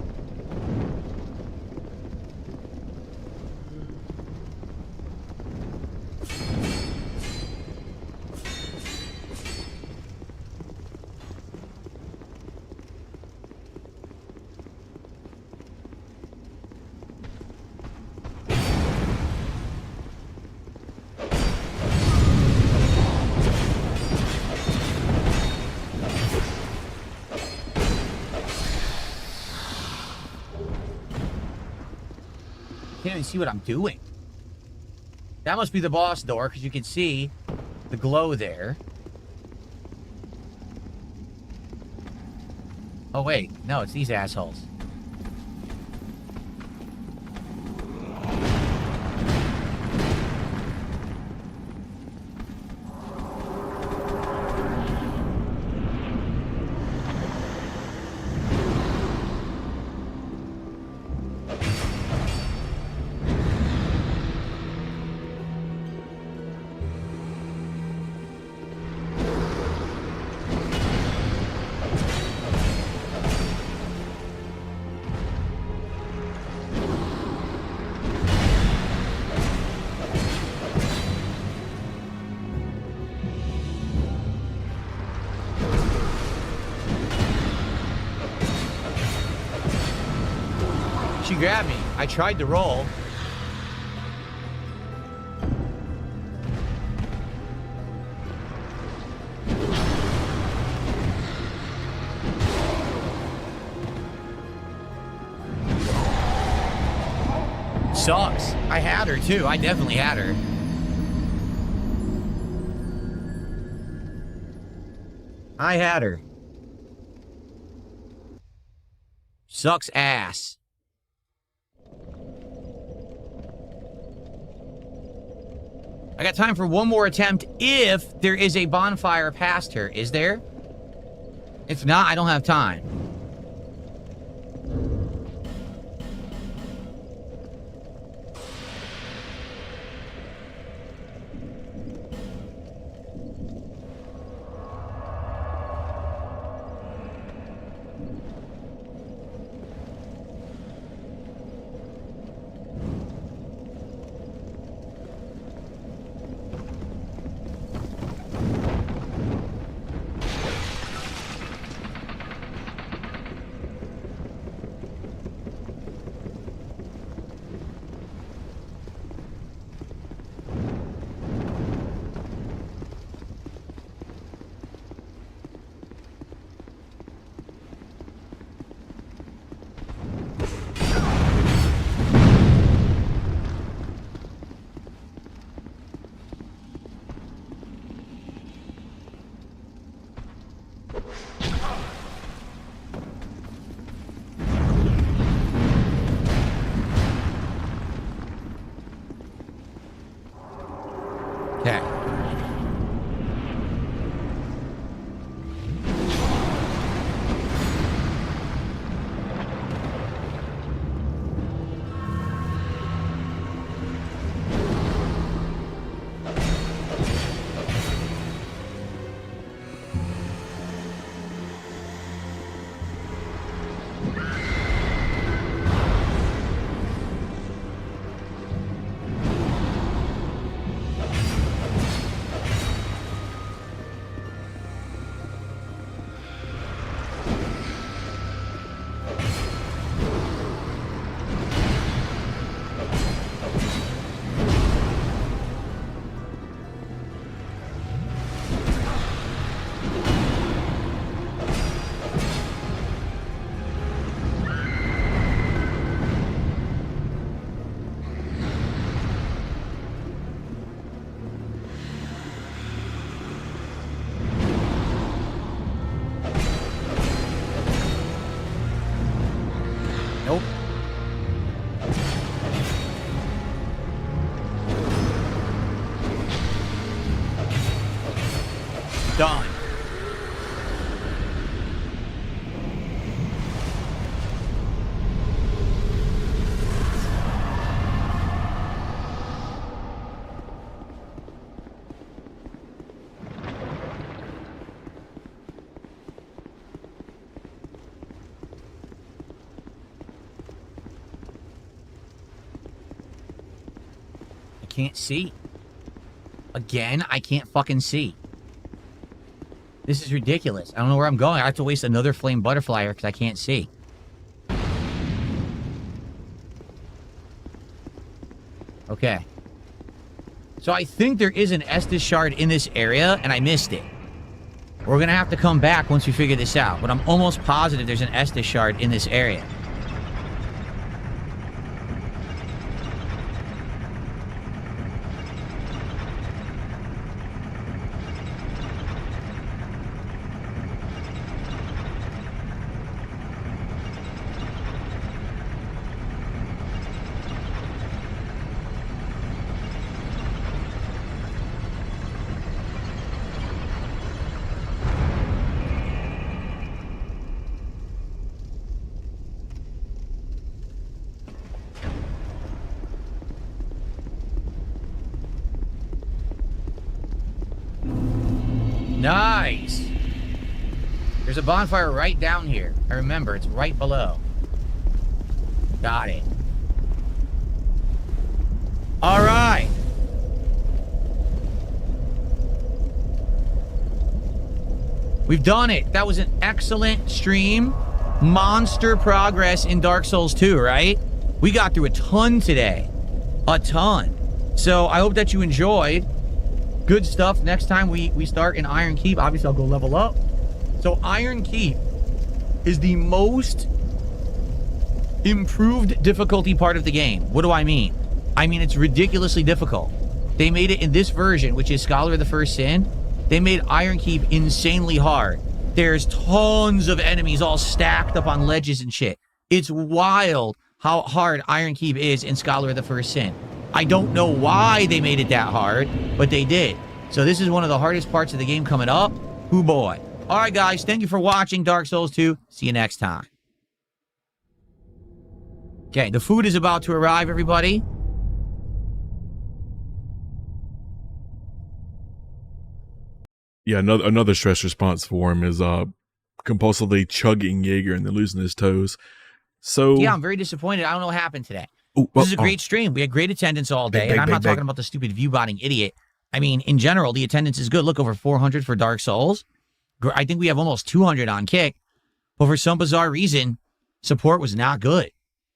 Speaker 1: Can't even see what I'm doing. That must be the boss door, because you can see the glow there. Oh, wait. No, it's these assholes. She grabbed me. I tried to roll. Sucks. I had her too. I definitely had her. I had her. Sucks ass. I got time for one more attempt if there is a bonfire past her. Is there? If not, I don't have time. Okay. Nope. Done. Can't see. Again, I can't fucking see. This is ridiculous. I don't know where I'm going. I have to waste another flame butterfly here because I can't see. Okay. So I think there is an Estus shard in this area, and I missed it. We're going to have to come back once we figure this out. But I'm almost positive there's an Estus shard in this area. Nice! There's a bonfire right down here. I remember, it's right below. Got it. Alright! We've done it! That was an excellent stream. Monster progress in Dark Souls 2, right? We got through a ton today. A ton. So, I hope that you enjoyed. Good stuff. Next time we start in Iron Keep, obviously I'll go level up. So Iron Keep is the most improved difficulty part of the game. What do I mean? I mean it's ridiculously difficult. They made it in this version, which is Scholar of the First Sin. They made Iron Keep insanely hard. There's tons of enemies all stacked up on ledges and shit. It's wild how hard Iron Keep is in Scholar of the First Sin. I don't know why they made it that hard, but they did. So this is one of the hardest parts of the game coming up. Hoo boy. All right, guys. Thank you for watching Dark Souls 2. See you next time. Okay, the food is about to arrive, everybody.
Speaker 2: Yeah, another stress response for him is compulsively chugging Jaeger and then losing his toes. So
Speaker 1: yeah, I'm very disappointed. I don't know what happened today.
Speaker 2: Ooh,
Speaker 1: this is a great stream. We had great attendance all day, and I'm not talking about the stupid view-botting idiot. I mean, in general, the attendance is good. Look, over 400 for Dark Souls. I think we have almost 200 on Kick, but for some bizarre reason, support was not good.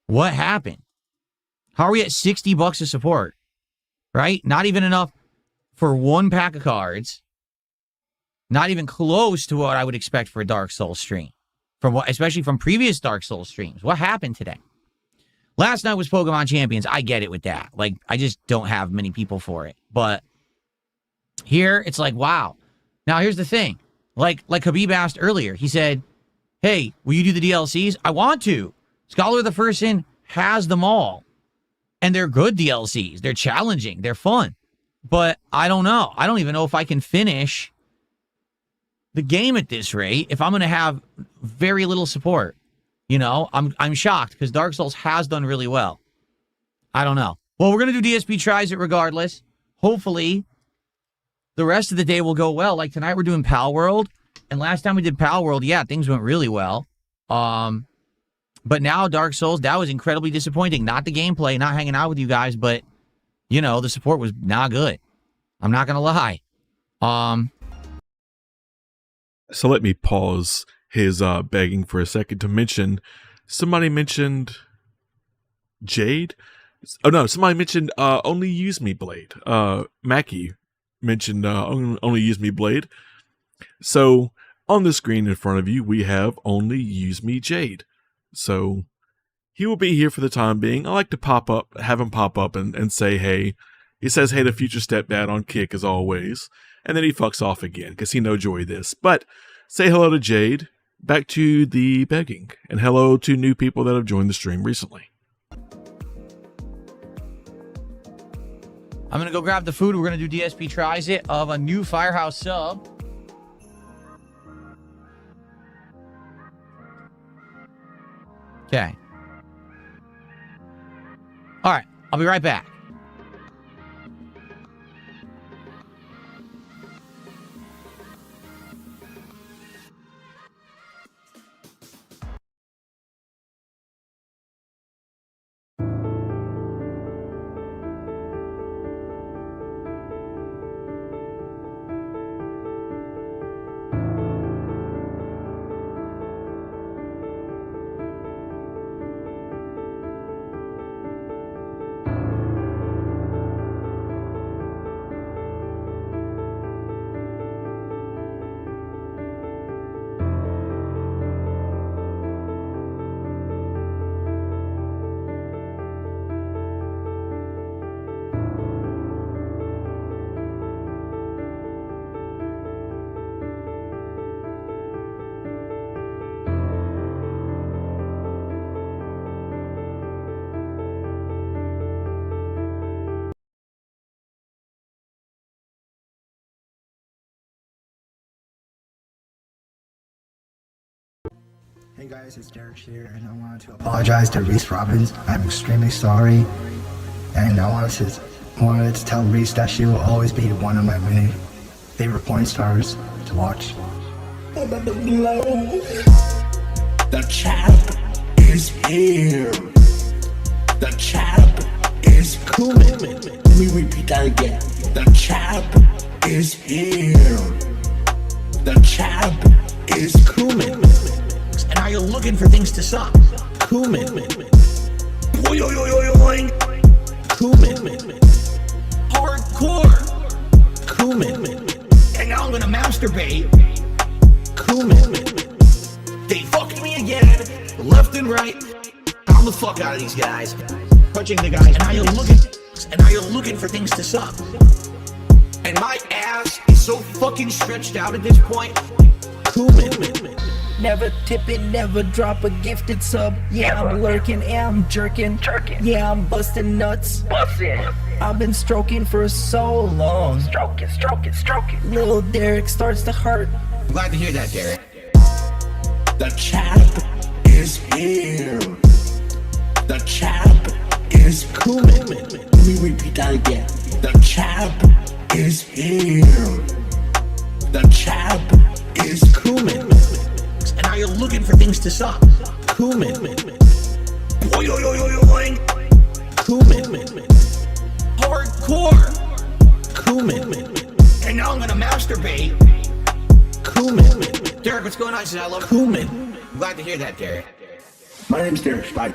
Speaker 1: What happened? How are we at $60 of support? Right? Not even enough for one pack of cards. Not even close to what I would expect for a Dark Souls stream. Especially from previous Dark Souls streams. What happened today? Last night was Pokemon Champions. I get it with that. Like, I just don't have many people for it. But here, it's like, wow. Now, here's the thing. Like Habib asked earlier. He said, hey, will you do the DLCs? I want to. Scholar of the First Sin has them all. And they're good DLCs. They're challenging. They're fun. But I don't know. I don't even know if I can finish the game at this rate if I'm going to have very little support. You know, I'm shocked because Dark Souls has done really well. I don't know. Well, we're going to do DSP tries it regardless. Hopefully, the rest of the day will go well. Like tonight, we're doing Pal World. And last time we did Pal World, yeah, things went really well. But now Dark Souls, that was incredibly disappointing. Not the gameplay, not hanging out with you guys, but, you know, the support was not good. I'm not going to lie.
Speaker 2: So let me pause his begging for a second to mention, somebody mentioned Jade? Oh no, somebody mentioned Only Use Me Blade. Mackie mentioned Only Use Me Blade. So on the screen in front of you, we have Only Use Me Jade. So he will be here for the time being. I like to have him pop up and say hey. He says hey to Future Stepdad on Kick as always. And then he fucks off again because he no joy this. But say hello to Jade. Back to the begging. And hello to new people that have joined the stream recently.
Speaker 1: I'm going to go grab the food. We're going to do DSP tries it of a new Firehouse sub. Okay. All right. I'll be right back.
Speaker 10: Hey guys, it's Derek here, and I wanted to apologize to Reese Robbins. I'm extremely sorry, and I wanted to tell Reese that she will always be one of my many favorite porn stars to watch.
Speaker 9: The champ is here. The champ is coming. Let me repeat that again. The champ is here. The champ is coming.
Speaker 1: And now you're looking for things to suck.
Speaker 9: Cumin. Oi, oi, oi, oi, oi. Cumin.
Speaker 1: Hardcore.
Speaker 9: Cumin.
Speaker 1: And now I'm gonna masturbate.
Speaker 9: Cumin.
Speaker 1: They fucked me again, left and right. Calm the fuck out of these guys. Punching the guys. And now you're looking for things to suck. And my ass is so fucking stretched out at this point.
Speaker 9: Cumin.
Speaker 11: never tipping, never drop a gifted sub. Yeah, I'm lurking, yeah, I'm jerking. Yeah, I'm busting nuts. I've been stroking for so long. Stroking. Little Derek starts to hurt.
Speaker 12: Glad to hear that, Derek.
Speaker 13: The chap is here. The chap is coming. Let me repeat that again. The chap is here. The chap is coming.
Speaker 12: And are you looking for things to suck?
Speaker 13: Cumin.
Speaker 12: Boing.
Speaker 13: Cumin.
Speaker 12: Hardcore.
Speaker 13: Cumin.
Speaker 12: And now I'm gonna masturbate.
Speaker 13: Cumin.
Speaker 12: Derek, what's going on? He says, I love
Speaker 13: Cumin.
Speaker 12: Glad to hear that, Derek.
Speaker 13: My name's Derek. Bye.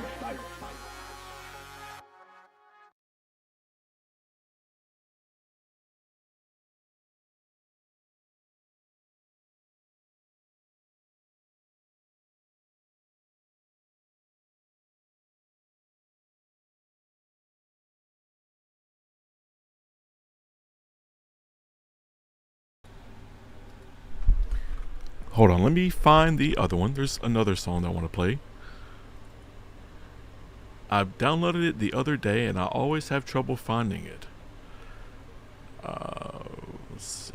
Speaker 2: Hold on, let me find the other one. There's another song I want to play. I downloaded it the other day and I always have trouble finding it. Let's see.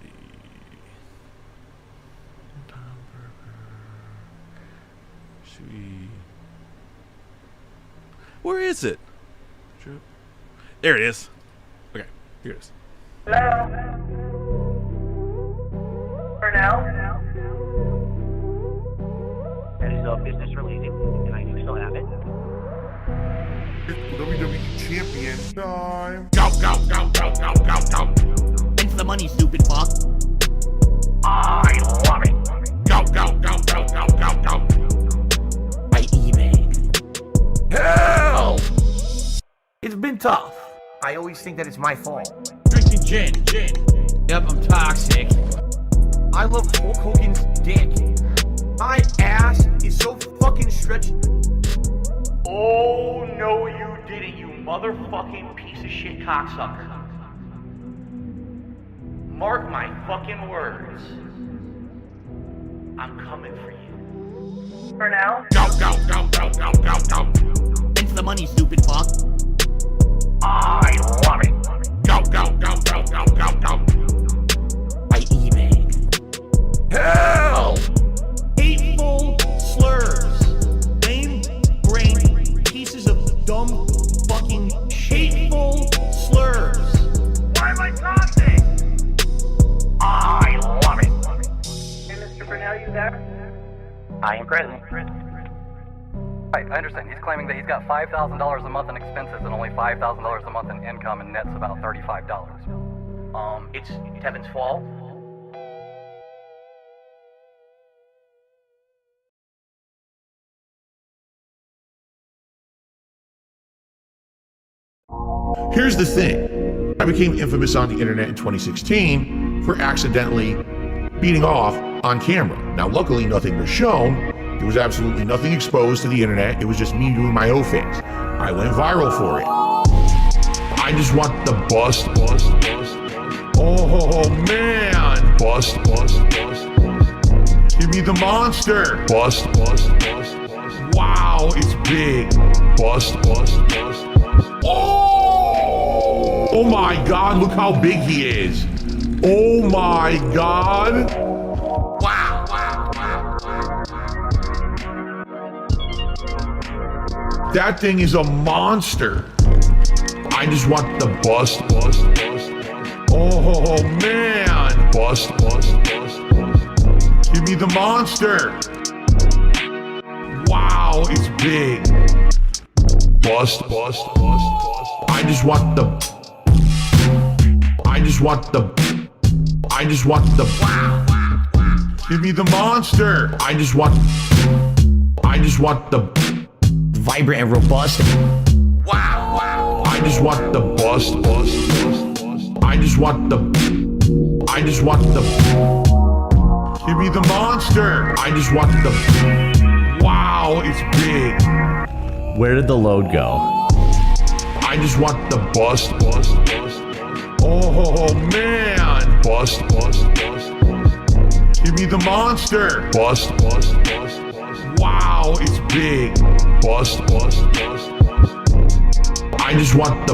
Speaker 2: Should we... Where is it? There it is. Okay, here it is.
Speaker 14: Hello? For now? That is business related, and I do still have it.
Speaker 15: WWE champion time.
Speaker 12: Go. It's the money, stupid fuck.
Speaker 14: I love it.
Speaker 12: Go. By eBay.
Speaker 14: Hell! It's been tough. I always think that it's my fault.
Speaker 12: Drinking gin. Yep, I'm toxic.
Speaker 14: I love Hulk Hogan's dick. My ass is so fucking stretched.
Speaker 16: Oh, no, you didn't, you motherfucking piece of shit cocksucker. Mark my fucking words. I'm coming for you.
Speaker 14: For now?
Speaker 12: Go. It's the money, stupid fuck.
Speaker 14: I love it.
Speaker 12: Go. By eBay.
Speaker 14: Hell!
Speaker 16: Hateful slurs. Lame brain pieces of dumb fucking hateful slurs.
Speaker 14: Why am I toxic? I love it. Hey, Mr. Burnell, you there?
Speaker 16: I am present.
Speaker 17: Right, I understand. He's claiming that he's got $5,000 a month in expenses and only $5,000 a month in income, and net's about $35.
Speaker 16: It's Kevin's fault.
Speaker 15: Here's the thing. I became infamous on the internet in 2016 for accidentally beating off on camera. Now, luckily, nothing was shown. There was absolutely nothing exposed to the internet. It was just me doing my own things. I went viral for it. I just want the bust. Oh, man. Bust. Give me the monster. Bust. Wow, it's big. Bust. Oh my God, look how big he is. Oh my God.
Speaker 12: Wow.
Speaker 15: That thing is a monster. I just want the bust. Oh man. Bust. Give me the monster. Wow, it's big. Bust. I just want the wow. Give me the monster. I just want the
Speaker 12: vibrant and robust. Wow.
Speaker 15: I just want the bust. I just want the give me the monster. I just want the wow, it's big.
Speaker 18: Where did the load go?
Speaker 15: I just want the bust. Oh man. Bust. Give me the monster. Bust. Wow, it's big. Bust. I just want the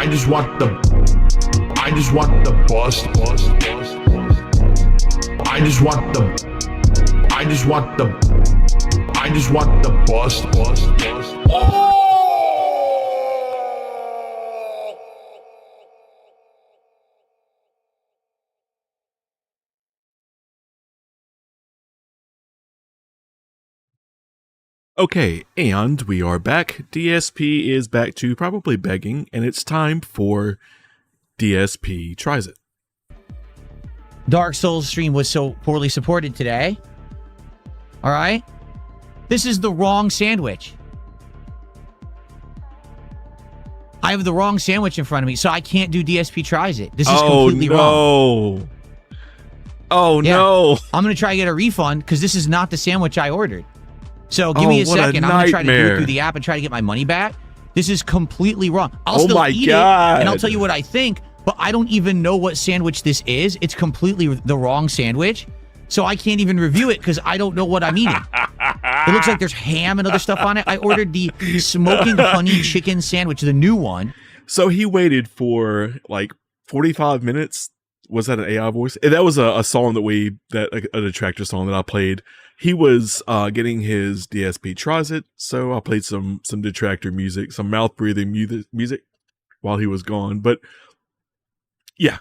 Speaker 15: bust. I just want the bust. Oh!
Speaker 2: Okay, and we are back. DSP is back to probably begging, and it's time for DSP Tries It.
Speaker 1: Dark Souls stream was so poorly supported today. All right? This is the wrong sandwich. I have the wrong sandwich in front of me, so I can't do DSP Tries It. This is completely wrong.
Speaker 2: Oh, no.
Speaker 1: I'm going to try to get a refund because this is not the sandwich I ordered. So give me a second. I'm going to try to do it through the app and try to get my money back. This is completely wrong. I'll still eat it, and I'll tell you what I think, but I don't even know what sandwich this is. It's completely the wrong sandwich. So I can't even review it because I don't know what I'm eating. It looks like there's ham and other stuff on it. I ordered the smoking honey chicken sandwich, the new one.
Speaker 2: So he waited for like 45 minutes. Was that an AI voice? That was a song that a Detractor song that I played. He was getting his DSP Tries It, so I played some Detractor music, some mouth breathing music while he was gone. But yeah,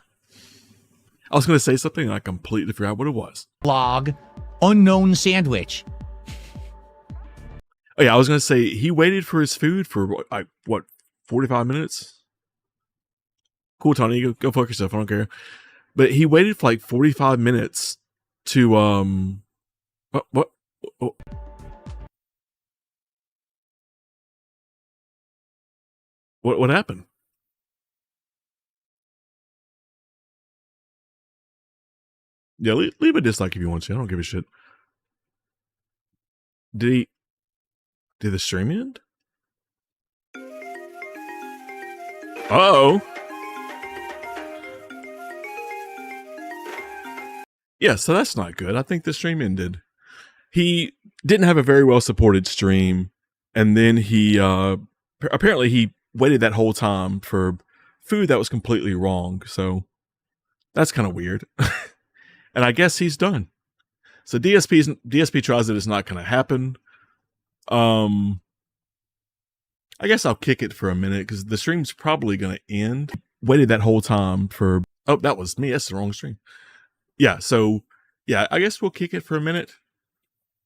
Speaker 2: I was going to say something and I completely forgot what it was.
Speaker 1: Log, unknown sandwich.
Speaker 2: Oh yeah, I was going to say he waited for his food for like what, 45 minutes? Cool, Tony, go fuck yourself. I don't care. But he waited for like 45 minutes to What happened? Yeah, leave a dislike if you want to. I don't give a shit. Did the stream end? Uh-oh. Yeah, so that's not good. I think the stream ended. He didn't have a very well supported stream, and then he apparently he waited that whole time for food that was completely wrong. So that's kind of weird. And I guess he's done. So DSP Tries It is not going to happen. I guess I'll kick it for a minute because the stream's probably going to end. Waited that whole time for... Oh, that was me. That's the wrong stream. Yeah, so... Yeah, I guess we'll kick it for a minute.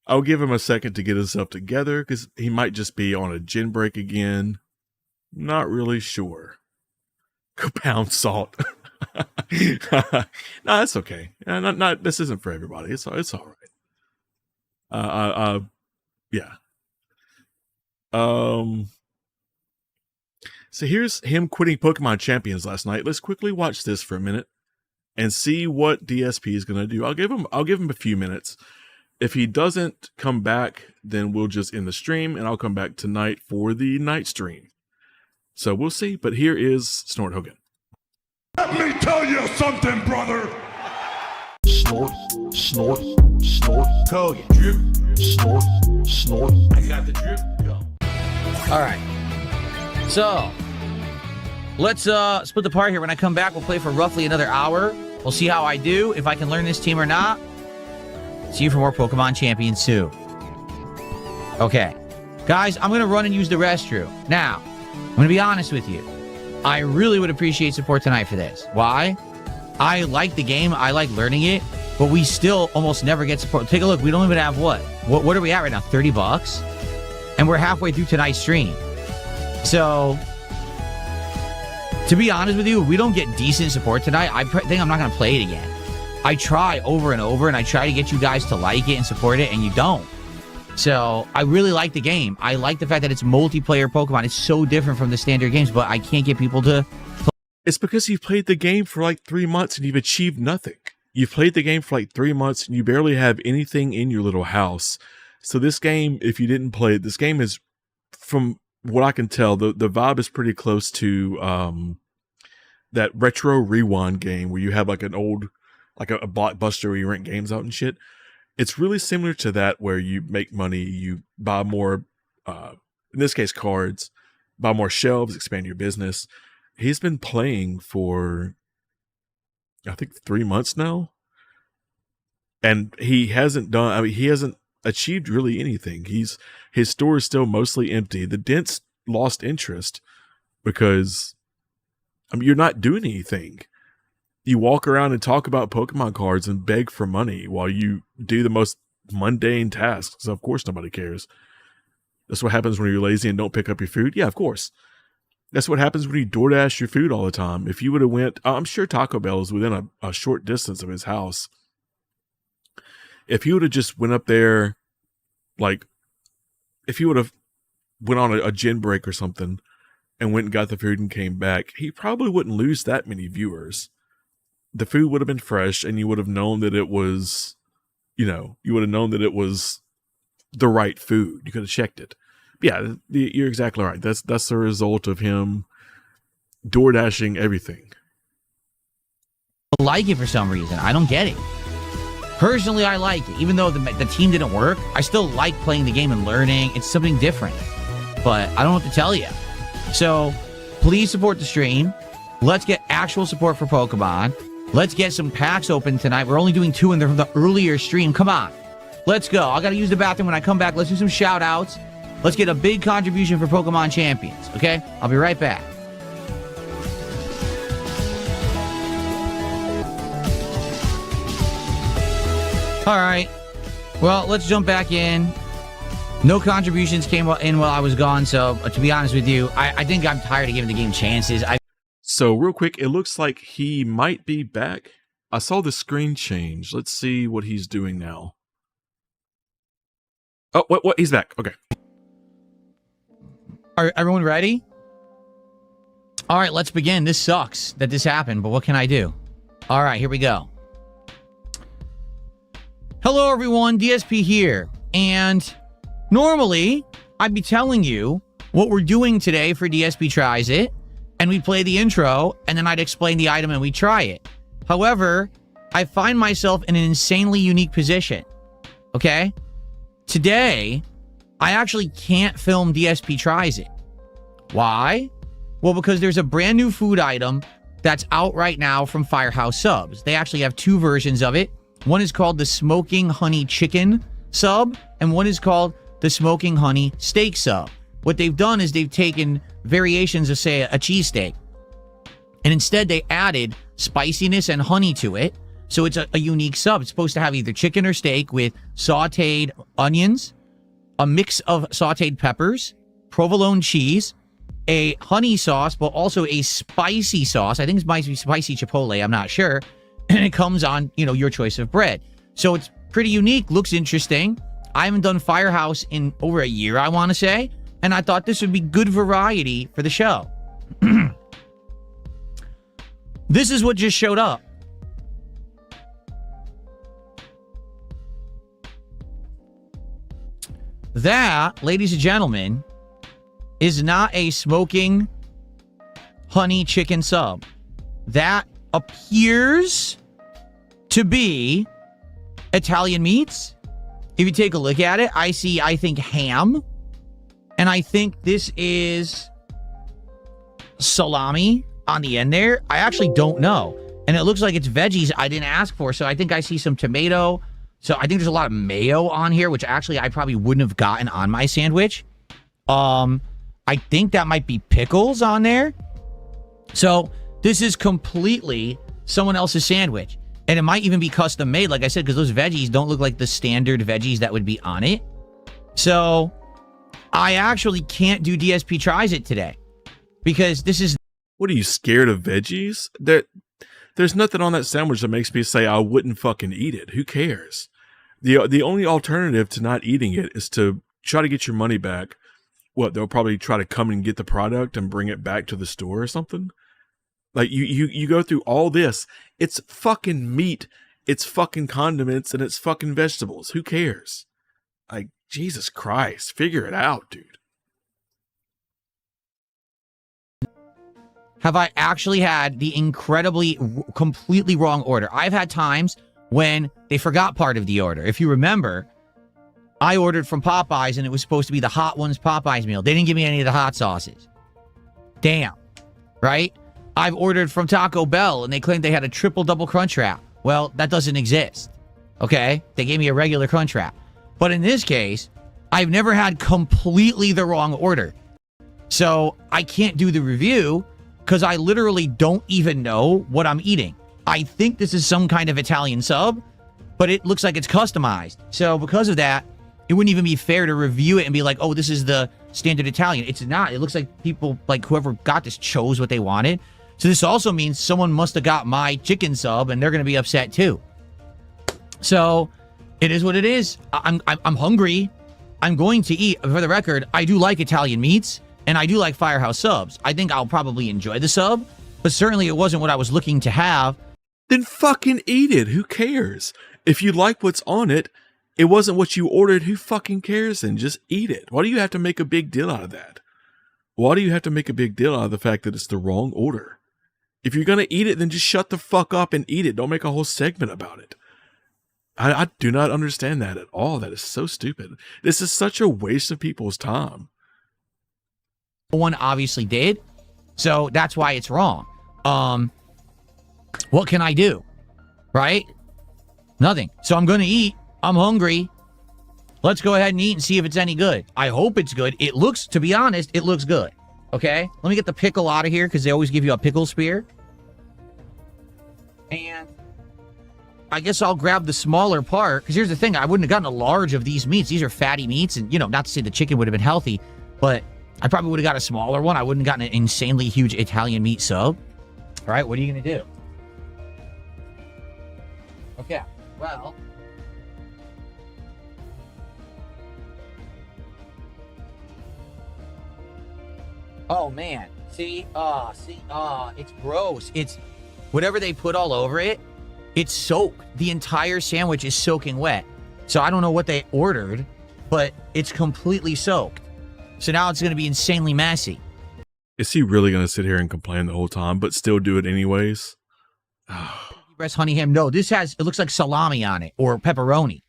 Speaker 2: I'll give him a second to get himself together because he might just be on a gin break again. Not really sure. Go pound salt. No, that's okay. Not this isn't for everybody. It's all right. Yeah. So here's him quitting Pokemon Champions last night. Let's quickly watch this for a minute and see what DSP is going to do. I'll give him a few minutes. If he doesn't come back, then we'll just end the stream and I'll come back tonight for the night stream. So we'll see, but here is Snort Hogan.
Speaker 19: Let me tell you something, brother.
Speaker 9: Snort, snort, snort.
Speaker 19: Hogan. Drip.
Speaker 9: Snort, snort.
Speaker 19: I got the drip. Go.
Speaker 1: All right. So let's split the part here. When I come back, we'll play for roughly another hour. We'll see how I do, if I can learn this team or not. See you for more Pokemon Champions 2. Okay. Guys, I'm going to run and use the restroom. Now, I'm going to be honest with you. I really would appreciate support tonight for this. Why? I like the game. I like learning it. But we still almost never get support. Take a look. We don't even have what are we at right now? $30? And we're halfway through tonight's stream. So, to be honest with you, if we don't get decent support tonight, I think I'm not going to play it again. I try over and over, and I try to get you guys to like it and support it, and you don't. So, I really like the game. I like the fact that it's multiplayer Pokemon. It's so different from the standard games, but I can't get people to play.
Speaker 2: It's because you've played the game for like 3 months and you've achieved nothing. You've played the game for like 3 months and you barely have anything in your little house. So this game, if you didn't play it, this game is, from what I can tell, the vibe is pretty close to that Retro Rewind game where you have like an old like a Blockbuster where you rent games out and shit. It's really similar to that, where you make money, you buy more, in this case, cards, buy more shelves, expand your business. He's been playing for, I think, 3 months now. And he hasn't achieved really anything. His store is still mostly empty. The dent's lost interest because, you're not doing anything. You walk around and talk about Pokemon cards and beg for money while you do the most mundane tasks. So of course nobody cares. That's what happens when you're lazy and don't pick up your food. Yeah, of course. That's what happens when you DoorDash your food all the time. If you would have went, I'm sure Taco Bell is within a short distance of his house. If he would have just went up there, like, if he would have went on a gin break or something and went and got the food and came back, he probably wouldn't lose that many viewers. The food would have been fresh, and you would have known that it was, you would have known that it was the right food. You could have checked it. But yeah, you're exactly right. That's the result of him DoorDashing everything.
Speaker 1: I like it for some reason. I don't get it. Personally, I like it. Even though the team didn't work, I still like playing the game and learning. It's something different. But I don't know what to tell you. So, please support the stream. Let's get actual support for Pokemon. Let's get some packs open tonight. We're only doing 2 in the earlier stream. Come on. Let's go. I got to use the bathroom when I come back. Let's do some shout outs. Let's get a big contribution for Pokemon Champions. Okay? I'll be right back. All right. Well, let's jump back in. No contributions came in while I was gone. So, to be honest with you, I think I'm tired of giving the game chances.
Speaker 2: So real quick, it looks like he might be back. I saw the screen change. Let's see what he's doing now. Oh, what? He's back. Okay.
Speaker 1: Are everyone ready? All right, let's begin. This sucks that this happened, but what can I do? All right, here we go. Hello, everyone. DSP here. And normally, I'd be telling you what we're doing today for DSP Tries It. And we'd play the intro, and then I'd explain the item and we'd try it. However, I find myself in an insanely unique position. Okay? Today, I actually can't film DSP Tries It. Why? Well, because there's a brand new food item that's out right now from Firehouse Subs. They actually have 2 versions of it. One is called the Smoking Honey Chicken Sub, and one is called the Smoking Honey Steak Sub. What they've done is they've taken variations of, say, a cheesesteak, and instead they added spiciness and honey to it. So it's a unique sub. It's supposed to have either chicken or steak with sauteed onions, a mix of sauteed peppers, provolone cheese, a honey sauce, but also a spicy sauce. I think it might be spicy chipotle. I'm not sure. And it comes on, your choice of bread. So it's pretty unique. Looks interesting. I haven't done Firehouse in over a year, I want to say. And I thought this would be good variety for the show. This is what just showed up. That, ladies and gentlemen, is not a smoking honey chicken sub. That appears to be Italian meats. If you take a look at it, I think, ham. And I think this is salami on the end there. I actually don't know. And it looks like it's veggies I didn't ask for. So I think I see some tomato. So I think there's a lot of mayo on here, which actually I probably wouldn't have gotten on my sandwich. I think that might be pickles on there. So this is completely someone else's sandwich. And it might even be custom made, like I said, because those veggies don't look like the standard veggies that would be on it. So I actually can't do DSP Tries It today because this is...
Speaker 2: What are you, scared of veggies? There's nothing on that sandwich that makes me say I wouldn't fucking eat it. Who cares? The only alternative to not eating it is to try to get your money back. What, they'll probably try to come and get the product and bring it back to the store or something? Like, you go through all this. It's fucking meat, it's fucking condiments, and it's fucking vegetables. Who cares? Like, Jesus Christ, figure it out, dude.
Speaker 1: have I actually had the incredibly, completely wrong order. I've had times when they forgot part of the order. If you remember, I ordered from Popeyes and it was supposed to be the Hot Ones Popeyes meal. They didn't give me any of the hot sauces. Damn. Right? I've ordered from Taco Bell and they claimed they had a triple double crunch wrap. Well, that doesn't exist. Okay? They gave me a regular crunch wrap. But in this case, I've never had completely the wrong order. So I can't do the review because I literally don't even know what I'm eating. I think this is some kind of Italian sub, but it looks like it's customized. So because of that, it wouldn't even be fair to review it and be like, oh, this is the standard Italian. It's not. It looks like people, like whoever got this chose what they wanted. So this also means someone must have got my chicken sub and they're going to be upset too. So it is what it is. I'm hungry. I'm going to eat. For the record, I do like Italian meats and I do like Firehouse subs. I think I'll probably enjoy the sub, but certainly it wasn't what I was looking to have.
Speaker 2: Then fucking eat it. Who cares? If you like what's on it, it wasn't what you ordered. Who fucking cares then? Just eat it. Why do you have to make a big deal out of that? Why do you have to make a big deal out of the fact that it's the wrong order? If you're going to eat it, then just shut the fuck up and eat it. Don't make a whole segment about it. I do not understand that at all. That is so stupid. This is such a waste of people's time.
Speaker 1: One obviously did, so that's why it's wrong. What can I do? Right? Nothing. So I'm going to eat. I'm hungry. Let's go ahead and eat and see if it's any good. I hope it's good. It looks, to be honest, it looks good. Okay? Let me get the pickle out of here because they always give you a pickle spear. And I guess I'll grab the smaller part because here's the thing. I wouldn't have gotten a large of these meats. These are fatty meats and, you know, not to say the chicken would have been healthy, but I probably would have got a smaller one. I wouldn't have gotten an insanely huge Italian meat sub. All right, what are you going to do? Okay, well. Oh, man. See? It's gross. It's whatever they put all over it, it's soaked. The entire sandwich is soaking wet. So I don't know what they ordered, but it's completely soaked. So now it's going to be insanely messy.
Speaker 2: Is he really going to sit here and complain the whole time, but still do it anyways?
Speaker 1: Breast honey ham. No, this has, it looks like salami on it or pepperoni.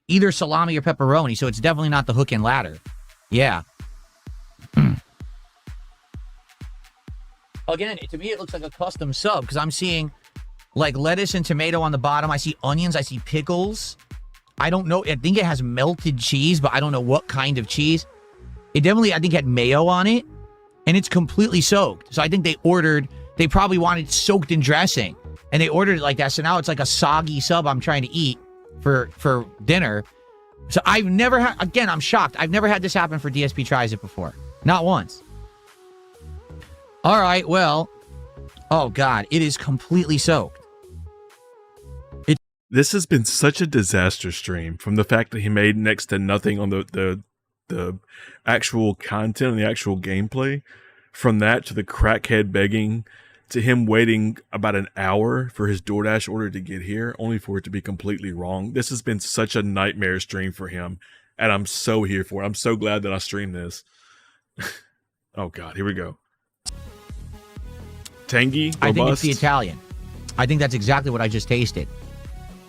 Speaker 1: Either salami or pepperoni. So it's definitely not the hook and ladder. Yeah. Again, to me, it looks like a custom sub because I'm seeing like lettuce and tomato on the bottom. I see onions. I see pickles. I don't know. I think it has melted cheese, but I don't know what kind of cheese. It definitely, I think, had mayo on it, and it's completely soaked. So I think they probably wanted soaked in dressing, and they ordered it like that. So now it's like a soggy sub I'm trying to eat for dinner. So I've never had, again, I'm shocked. I've never had this happen for DSP Tries It before. Not once. All right, well, oh God, it is completely soaked.
Speaker 2: This has been such a disaster stream from the fact that he made next to nothing on the actual content and the actual gameplay. From that to the crackhead begging to him waiting about an hour for his DoorDash order to get here, only for it to be completely wrong. This has been such a nightmare stream for him, and I'm so here for it. I'm so glad that I streamed this. Oh God, here we go. Tangy, robust.
Speaker 1: I think it's the Italian. I think that's exactly what I just tasted.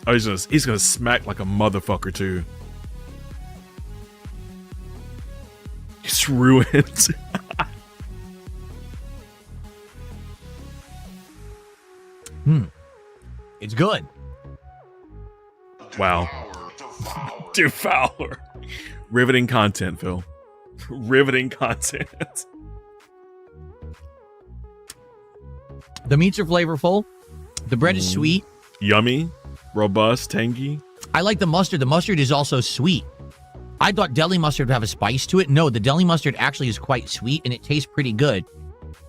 Speaker 2: Oh, he's gonna smack like a motherfucker too. It's ruined.
Speaker 1: It's good.
Speaker 2: Wow. Devour. Riveting content, Phil. Riveting content.
Speaker 1: The meats are flavorful. The bread is sweet.
Speaker 2: Yummy. Robust. Tangy.
Speaker 1: I like the mustard. The mustard is also sweet. I thought deli mustard would have a spice to it. No, the deli mustard actually is quite sweet and it tastes pretty good.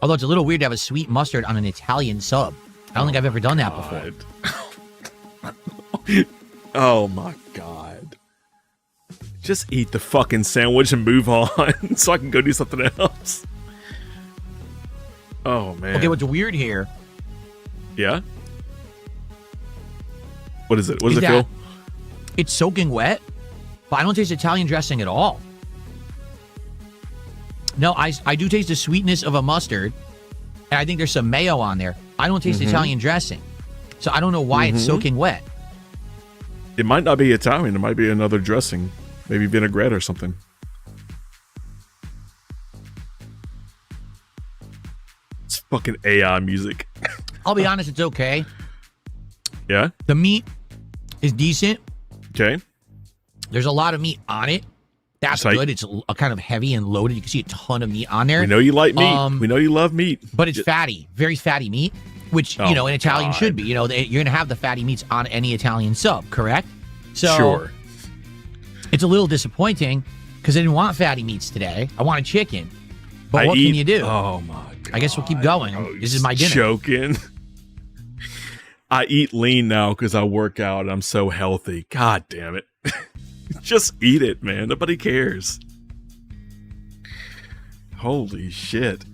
Speaker 1: Although it's a little weird to have a sweet mustard on an Italian sub. I don't think I've ever done that before.
Speaker 2: Oh my God. Just eat the fucking sandwich and move on so I can go do something else. Oh man.
Speaker 1: Okay, what's weird here?
Speaker 2: Yeah? What is it? What does it feel?
Speaker 1: It's soaking wet, but I don't taste Italian dressing at all. No, I do taste the sweetness of a mustard. and I think there's some mayo on there. I don't taste Italian dressing. So I don't know why it's soaking wet.
Speaker 2: It might not be Italian. It might be another dressing. Maybe vinaigrette or something. It's fucking AI music.
Speaker 1: I'll be honest, it's okay.
Speaker 2: Yeah?
Speaker 1: The meat is decent.
Speaker 2: Okay.
Speaker 1: There's a lot of meat on it. That's good. It's a kind of heavy and loaded. You can see a ton of meat on there.
Speaker 2: We know you like meat. We know you love meat.
Speaker 1: But it's fatty. Very fatty meat, which, an Italian should be. You're going to have the fatty meats on any Italian sub, correct? So
Speaker 2: sure.
Speaker 1: It's a little disappointing because I didn't want fatty meats today. I wanted chicken. But what can you do?
Speaker 2: Oh, my God.
Speaker 1: I guess we'll keep going. This is my dinner.
Speaker 2: Joking. I eat lean now because I work out. I'm so healthy. God damn it. Just eat it, man. Nobody cares. Holy shit.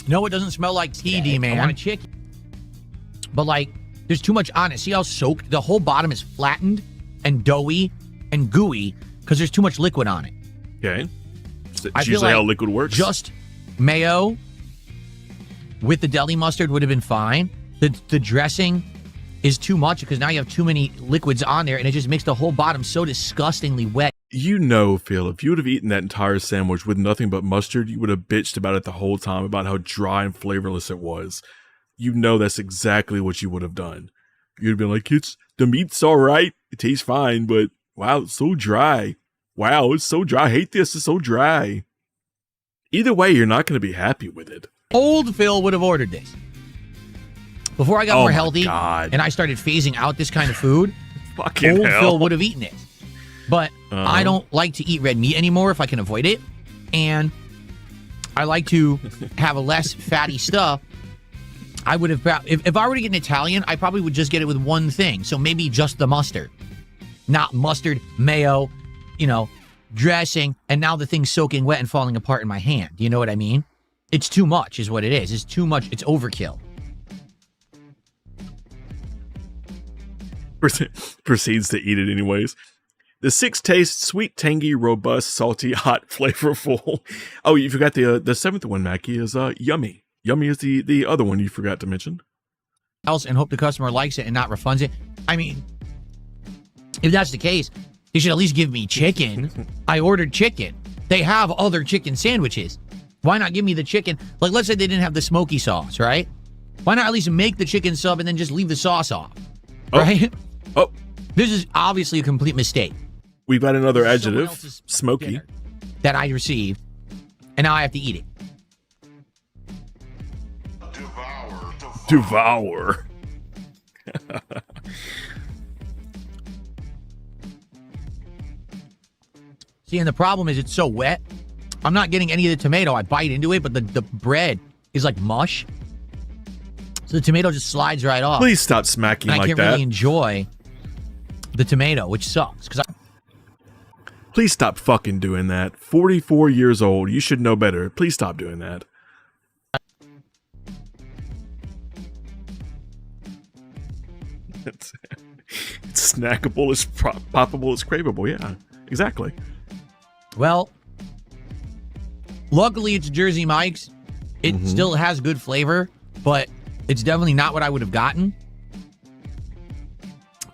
Speaker 1: No, it doesn't smell like TD, man. I want a chicken. But, there's too much on it. See how soaked? The whole bottom is flattened and doughy and gooey because there's too much liquid on it.
Speaker 2: Okay. It's
Speaker 1: I feel
Speaker 2: usually
Speaker 1: like
Speaker 2: how liquid works.
Speaker 1: Just mayo with the deli mustard would have been fine. The dressing is too much because now you have too many liquids on there and it just makes the whole bottom so disgustingly wet.
Speaker 2: You know, Phil, if you would have eaten that entire sandwich with nothing but mustard, you would have bitched about it the whole time about how dry and flavorless it was. You know that's exactly what you would have done. You'd have been like, the meat's all right. It tastes fine, but wow, it's so dry. Wow, it's so dry. I hate this. It's so dry. Either way, you're not going to be happy with it.
Speaker 1: Old Phil would have ordered this. Before I got more healthy
Speaker 2: God.
Speaker 1: and I started phasing out this kind of food,
Speaker 2: Fucking
Speaker 1: old
Speaker 2: hell.
Speaker 1: Phil would have eaten it. But I don't like to eat red meat anymore if I can avoid it. And I like to have a less fatty stuff. I would have, if I were to get an Italian, I probably would just get it with one thing. So maybe just the mustard. Not mustard, mayo, dressing, and now the thing's soaking wet and falling apart in my hand. You know what I mean? It's too much is what it is. It's too much. It's overkill.
Speaker 2: Proceeds to eat it anyways. The 6 tastes sweet, tangy, robust, salty, hot, flavorful. Oh, you forgot the 7th one, Mackie, is yummy. Yummy is the other one you forgot to mention.
Speaker 1: Else and hope the customer likes it and not refunds it. I mean, if that's the case, they should at least give me chicken. I ordered chicken. They have other chicken sandwiches. Why not give me the chicken? Like, let's say they didn't have the smoky sauce, right? Why not at least make the chicken sub and then just leave the sauce off? Right?
Speaker 2: Oh.
Speaker 1: This is obviously a complete mistake.
Speaker 2: We've got another adjective, smoky,
Speaker 1: that I received, and now I have to eat it.
Speaker 2: Devour.
Speaker 1: See, and the problem is it's so wet. I'm not getting any of the tomato. I bite into it, but the bread is like mush. So the tomato just slides right off.
Speaker 2: Please stop smacking
Speaker 1: and
Speaker 2: like
Speaker 1: I can't
Speaker 2: that.
Speaker 1: really enjoy the tomato, which sucks.
Speaker 2: Please stop fucking doing that. 44 years old. You should know better. Please stop doing that. It's snackable, it's poppable, it's craveable. Yeah, exactly.
Speaker 1: Well, luckily it's Jersey Mike's. It still has good flavor, but it's definitely not what I would have gotten.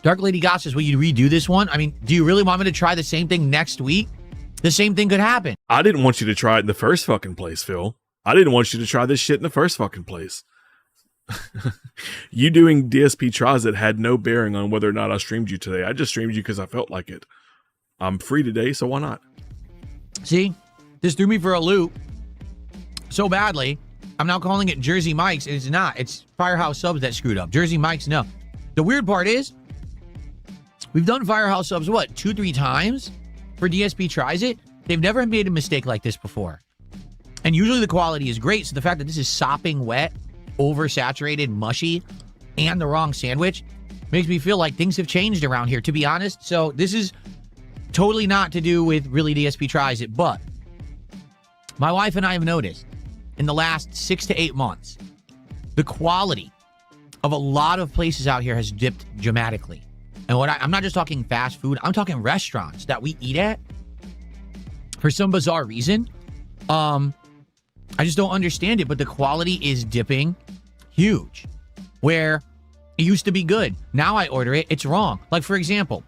Speaker 1: Dark Lady Goss says, will you redo this one? I mean, do you really want me to try the same thing next week? The same thing could happen.
Speaker 2: I didn't want you to try it in the first fucking place, Phil. I didn't want you to try this shit in the first fucking place. You doing DSP tries that had no bearing on whether or not I streamed you today. I just streamed you because I felt like it. I'm free today, so why not?
Speaker 1: See, this threw me for a loop so badly. I'm now calling it Jersey Mike's, and it's not. It's Firehouse Subs that screwed up. Jersey Mike's, no. The weird part is, we've done Firehouse Subs, 2-3 times for DSP Tries It. They've never made a mistake like this before. And usually the quality is great, so the fact that this is sopping wet, oversaturated, mushy, and the wrong sandwich makes me feel like things have changed around here, to be honest. So this is totally not to do with really DSP Tries It, but my wife and I have noticed in the last 6 to 8 months, the quality of a lot of places out here has dipped dramatically. And I'm not just talking fast food, I'm talking restaurants that we eat at. For some bizarre reason, I I just don't understand it, but the quality is dipping huge. Where it used to be good. Now I order it, it's wrong. Like, for example,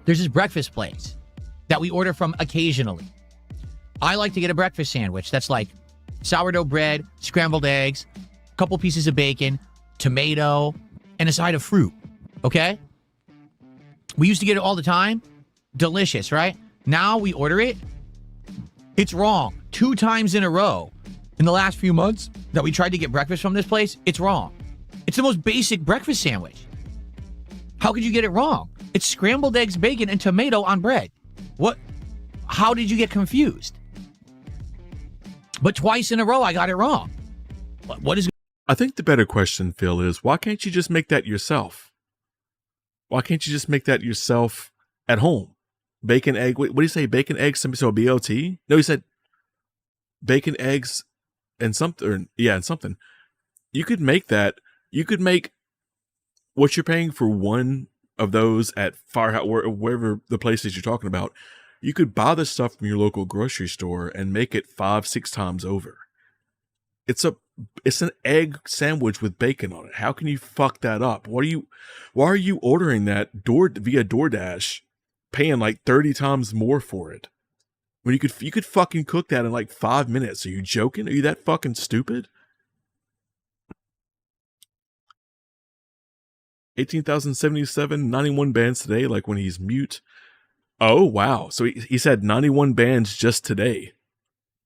Speaker 1: there's this breakfast place that we order from occasionally. I like to get a breakfast sandwich that's like sourdough bread, scrambled eggs, a couple pieces of bacon, tomato, and a side of fruit. Okay? We used to get it all the time. Delicious, right? Now we order it. It's wrong. 2 times in a row in the last few months that we tried to get breakfast from this place, it's wrong. It's the most basic breakfast sandwich. How could you get it wrong? It's scrambled eggs, bacon, and tomato on bread. What? How did you get confused? But twice in a row, I got it wrong. What is...
Speaker 2: I think the better question, Phil, is why can't you just make that yourself? Why can't you just make that yourself at home? Bacon, egg, what do you say? Bacon, eggs, so BLT? No, he said bacon, eggs, and something. Yeah, and something. You could make that. You could make what you're paying for one of those at Firehouse, wherever the place is you're talking about. You could buy the stuff from your local grocery store and make it 5-6 times over. It's an egg sandwich with bacon on it. How can you fuck that up? Why are you ordering that via DoorDash, paying like 30 times more for it? When you could fucking cook that in like 5 minutes. Are you joking? Are you that fucking stupid? 18,077, 91 bands today, like when he's mute. Oh, wow. So he said 91 bands just today.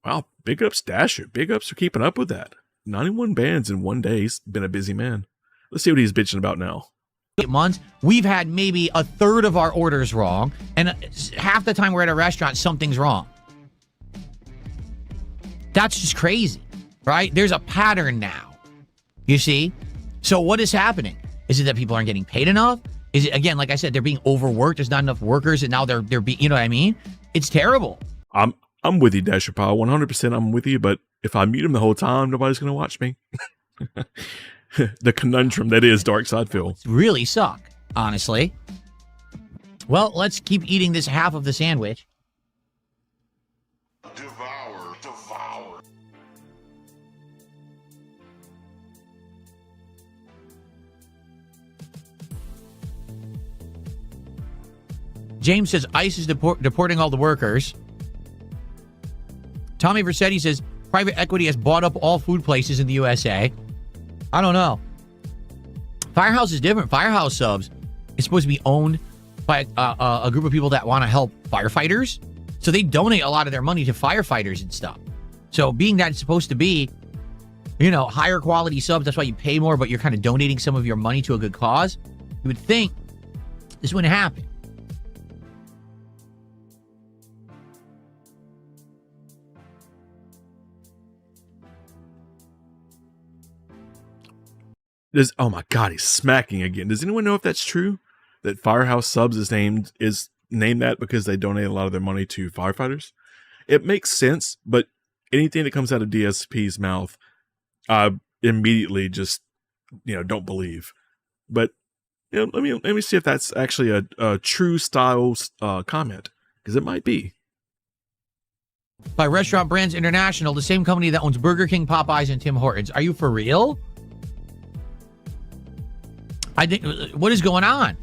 Speaker 2: Wow, big ups, Dasher. Big ups for keeping up with that. 91 bands in one day. He's been a busy man. Let's see what he's bitching about now.
Speaker 1: Months, we've had maybe a third of our orders wrong, and half the time we're at a restaurant, something's wrong. That's just crazy, right? There's a pattern now, you see? So what is happening? Is it that people aren't getting paid enough? Is it, again, like I said, they're being overworked? There's not enough workers, and now they're being, you know what I mean? It's terrible.
Speaker 2: I'm with you, Dasher Pile. 100% I'm with you, but if I mute him the whole time, nobody's going to watch me. The conundrum that is Dark Side Phil.
Speaker 1: Really suck, honestly. Well, let's keep eating this half of the sandwich.
Speaker 19: Devour, devour.
Speaker 1: James says ICE is deporting all the workers. Tommy Versetti says private equity has bought up all food places in the USA. I don't know. Firehouse is different. Firehouse subs is supposed to be owned by a group of people that want to help firefighters. So they donate a lot of their money to firefighters and stuff. So being that it's supposed to be, you know, higher quality subs, that's why you pay more, but you're kind of donating some of your money to a good cause. You would think this wouldn't happen.
Speaker 2: Oh my God, he's smacking again. Does anyone know if that's true? That Firehouse Subs is named that because they donate a lot of their money to firefighters? It makes sense, but anything that comes out of DSP's mouth, I immediately just, don't believe. But let me see if that's actually a true style comment, because it might be.
Speaker 1: By Restaurant Brands International, the same company that owns Burger King, Popeyes, and Tim Hortons. Are you for real? What is going on?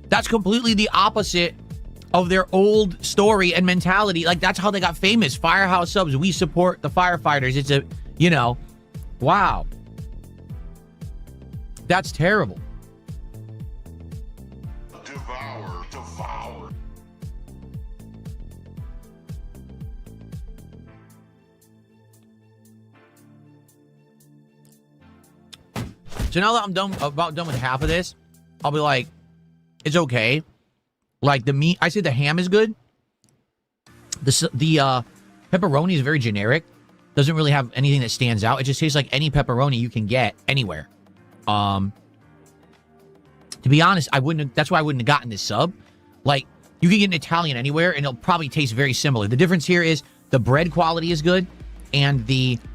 Speaker 1: That's completely the opposite of their old story and mentality. Like, that's how they got famous. Firehouse Subs, we support the firefighters. It's wow. That's terrible.
Speaker 19: Devour, devour.
Speaker 1: So now that I'm about done with half of this, I'll be like, it's okay. Like the meat, I say the ham is good. The pepperoni is very generic. Doesn't really have anything that stands out. It just tastes like any pepperoni you can get anywhere. To be honest, that's why I wouldn't have gotten this sub. Like, you can get an Italian anywhere and it'll probably taste very similar. The difference here is the bread quality is good, and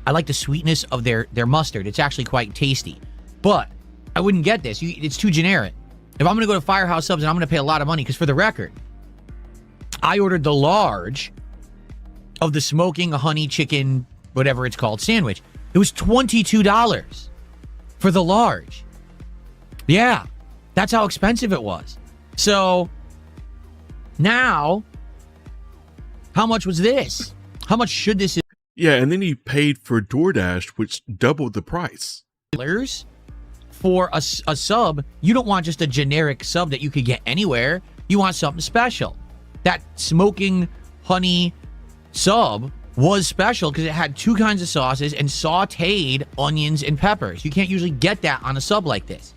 Speaker 1: I like the sweetness of their mustard. It's actually quite tasty. But I wouldn't get this. It's too generic. If I'm going to go to Firehouse Subs and I'm going to pay a lot of money, because for the record, I ordered the large of the smoking honey chicken, whatever it's called, sandwich. It was $22 for the large. Yeah, that's how expensive it was. So now, how much was this? How much should this?
Speaker 2: Yeah, and then he paid for DoorDash, which doubled the price.
Speaker 1: For a sub, you don't want just a generic sub that you could get anywhere. You want something special. That smoking honey sub was special because it had 2 kinds of sauces and sauteed onions and peppers. You can't usually get that on a sub like this.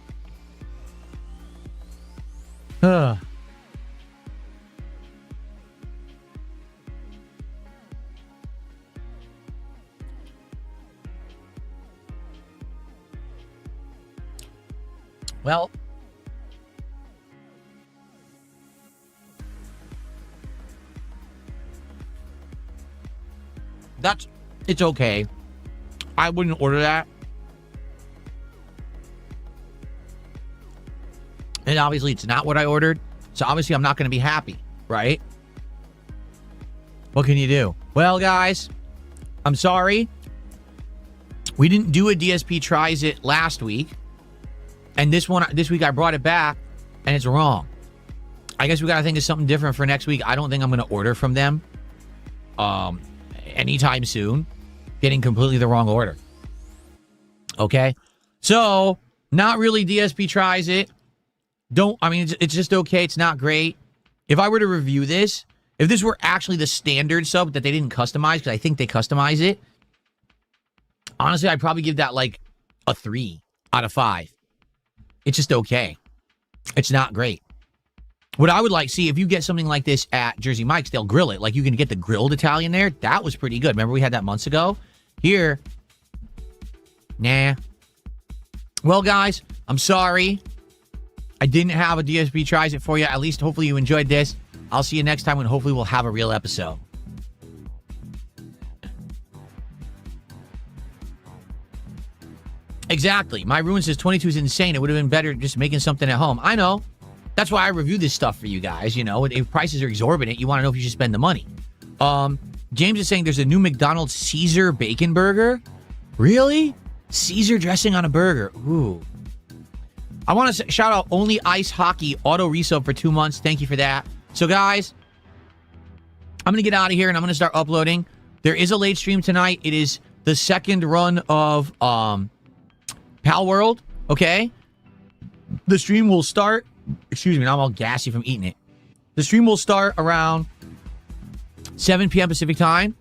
Speaker 1: Well, it's okay. I wouldn't order that. And obviously it's not what I ordered. So obviously I'm not going to be happy, right? What can you do? Well, guys, I'm sorry. We didn't do a DSP Tries It last week. And this week I brought it back and it's wrong. I guess we got to think of something different for next week. I don't think I'm going to order from them anytime soon. Getting completely the wrong order. Okay? So, not really DSP Tries It. It's just okay. It's not great. If I were to review this, if this were actually the standard sub that they didn't customize, because I think they customize it, honestly, I'd probably give that like a 3 out of 5. It's just okay. It's not great. What I would like to see, if you get something like this at Jersey Mike's, they'll grill it. Like you can get the grilled Italian there. That was pretty good. Remember we had that months ago? Here, nah. Well, guys, I'm sorry. I didn't have a DSP Tries It for you. At least hopefully you enjoyed this. I'll see you next time when hopefully we'll have a real episode. Exactly. My Ruin says 22 is insane. It would have been better just making something at home. I know. That's why I review this stuff for you guys. You know, if prices are exorbitant, you want to know if you should spend the money. James is saying there's a new McDonald's Caesar bacon burger. Really? Caesar dressing on a burger. Ooh. I want to shout out Only Ice Hockey auto resub for 2 months. Thank you for that. So, guys, I'm going to get out of here and I'm going to start uploading. There is a late stream tonight. It is the second run of Pal World, okay? The stream will start. Excuse me, now I'm all gassy from eating it. The stream will start around 7 p.m. Pacific time.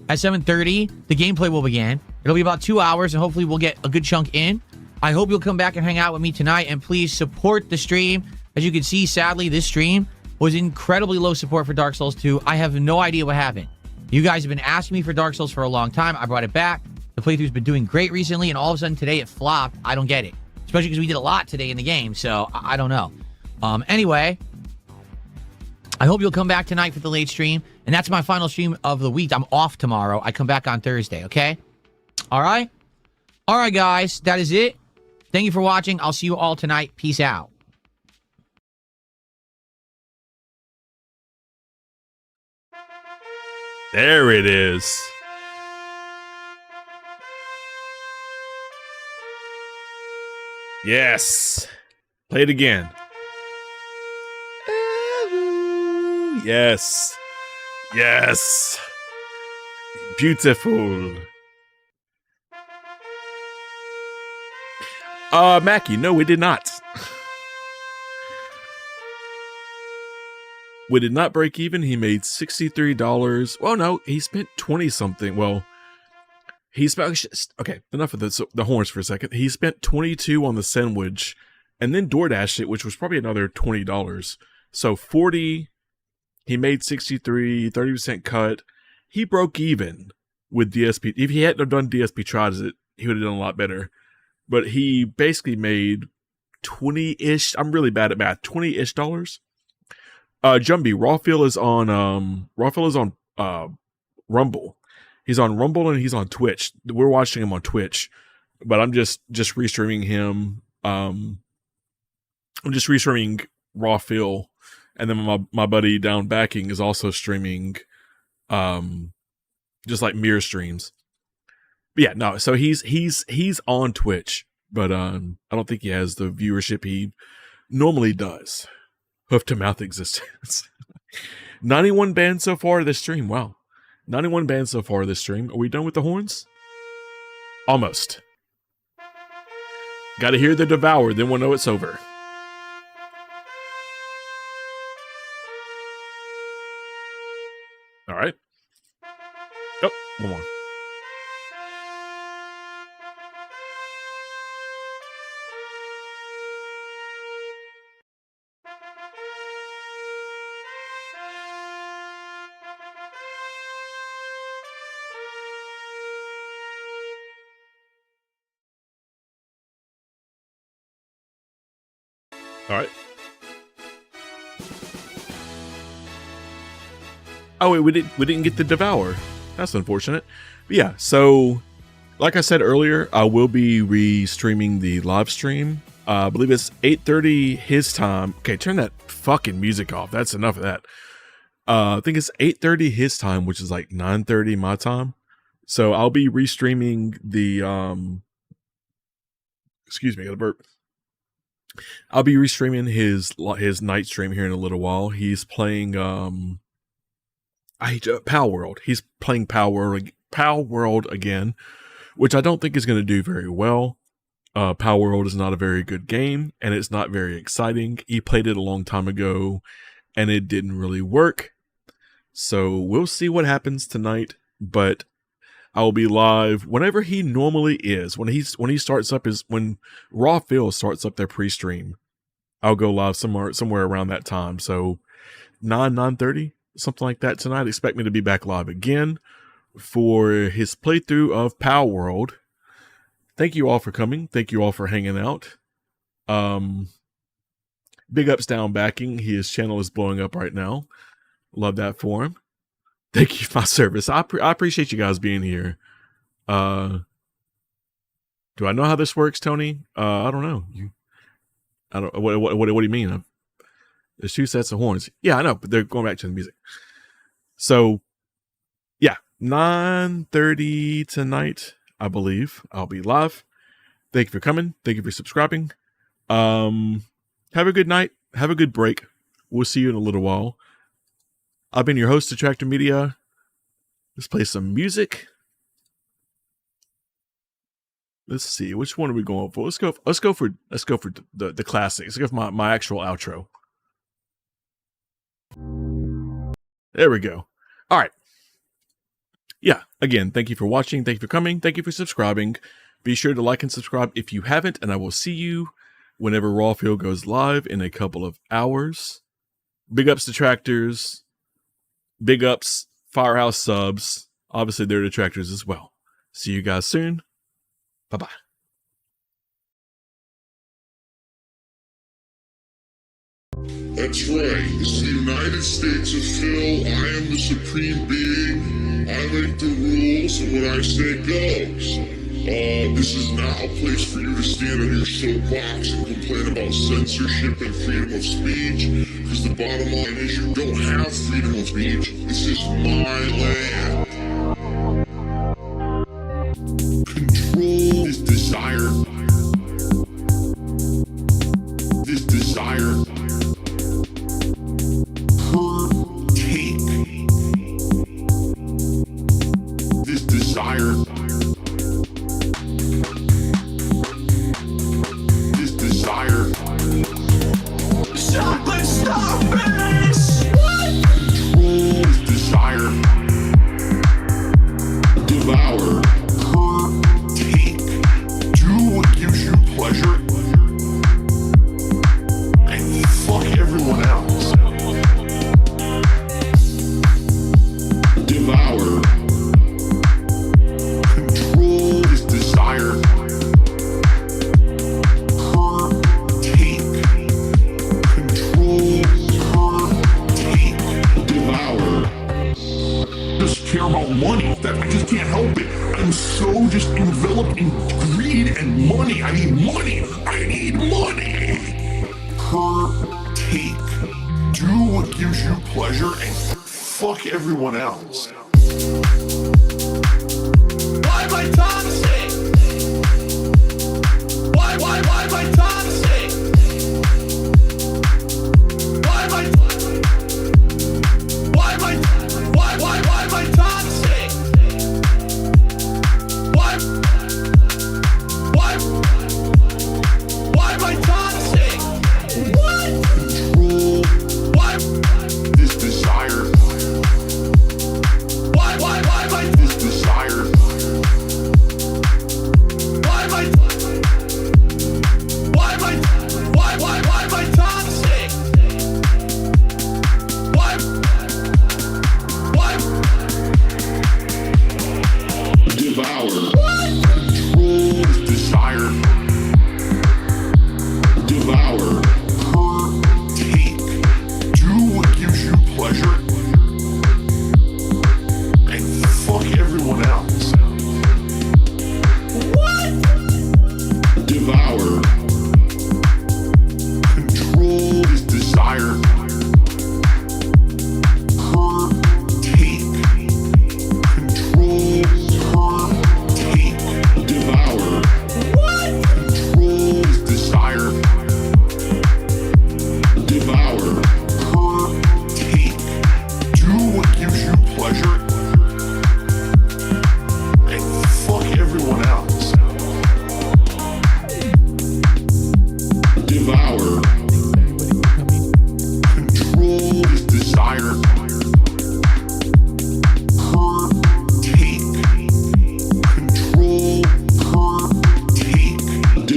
Speaker 1: At 7:30, the gameplay will begin. It'll be about 2 hours, and hopefully we'll get a good chunk in. I hope you'll come back and hang out with me tonight, and please support the stream. As you can see, sadly, this stream was incredibly low support for Dark Souls 2. I have no idea what happened. You guys have been asking me for Dark Souls for a long time. I brought it back. The playthrough's been doing great recently, and all of a sudden today it flopped. I don't get it. Especially because we did a lot today in the game, so I don't know. Anyway, I hope you'll come back tonight for the late stream, and that's my final stream of the week. I'm off tomorrow. I come back on Thursday, okay? All right? All right, guys. That is it. Thank you for watching. I'll see you all tonight. Peace out.
Speaker 2: There it is. Yes. Play it again. Yes. Yes. Beautiful. Mackie, no, we did not. We did not break even. He made $63. Well, no, he spent 20 something. Well, he spent, okay, enough of the horns for a second. He spent 22 on the sandwich and then DoorDashed it, which was probably another $20. So 40, he made 63, 30% cut. He broke even with DSP. If he hadn't have done DSP Tries It, he would have done a lot better. But he basically made 20-ish. I'm really bad at math. $20-ish. Jumby, Rawfield is on Rumble. He's on Rumble and he's on Twitch. We're watching him on Twitch, but I'm just restreaming him. I'm just restreaming Rawfield, and then my buddy down backing is also streaming just like mirror streams. But yeah, no. So he's on Twitch, but I don't think he has the viewership he normally does. Hoof to mouth existence. 91 bans so far this stream. Wow, 91 bans so far this stream. Are we done with the horns? Almost. Got to hear the devour, then we'll know it's over. All right. Oh, one more. All right. Oh wait, we didn't get the devour. That's unfortunate. But yeah, so like I said earlier, I will be re-streaming the live stream. I believe it's 8:30 his time. Okay, turn that fucking music off. That's enough of that. I think it's 8:30 his time, which is like 9:30 my time. So I'll be re-streaming the excuse me, I got a burp. I'll be restreaming his night stream here in a little while. He's playing Pal World. He's playing Pal World again, which I don't think is going to do very well. Pal World is not a very good game, and it's not very exciting. He played it a long time ago, and it didn't really work. So we'll see what happens tonight, but I'll be live whenever he normally is. When he starts up when Raw Phil starts up their pre-stream, I'll go live somewhere around that time. So 9:30, something like that tonight. Expect me to be back live again for his playthrough of Pal World. Thank you all for coming. Thank you all for hanging out. Big ups down backing. His channel is blowing up right now. Love that for him. Thank you for my service. I appreciate you guys being here. Do I know how this works, Tony? I don't know. What do you mean? There's two sets of horns. Yeah, I know, but they're going back to the music. So, yeah, 9:30 tonight, I believe. I'll be live. Thank you for coming. Thank you for subscribing. Have a good night. Have a good break. We'll see you in a little while. I've been your host, Detractor Media. Let's play some music. Let's see, which one are we going for? Let's go for the classics. Let's go for my actual outro. There we go. All right. Yeah, again, thank you for watching. Thank you for coming. Thank you for subscribing. Be sure to like and subscribe if you haven't, and I will see you whenever Raw Field goes live in a couple of hours. Big ups Detractors. Big ups, Firehouse subs. Obviously, they're Detractors as well. See you guys soon. Bye-bye.
Speaker 19: That's right. It's the United States of Phil. I am the supreme being. I make the rules, and what I say goes. This is not a place for you to stand on your soapbox and complain about censorship and freedom of speech, because the bottom line is you don't have freedom of speech. This is my land. Control this desire. This desire. Take. This desire.
Speaker 14: Stop this!
Speaker 19: Control this desire. Devour. Take. Do what gives you pleasure. And fuck everyone else. Devour. Control this desire. Care about money. That I just can't help it. I'm so just enveloped in greed and money. I need money. I need money. Take. Do what gives you pleasure and fuck everyone else.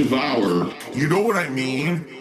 Speaker 19: devour.
Speaker 15: You know what I mean?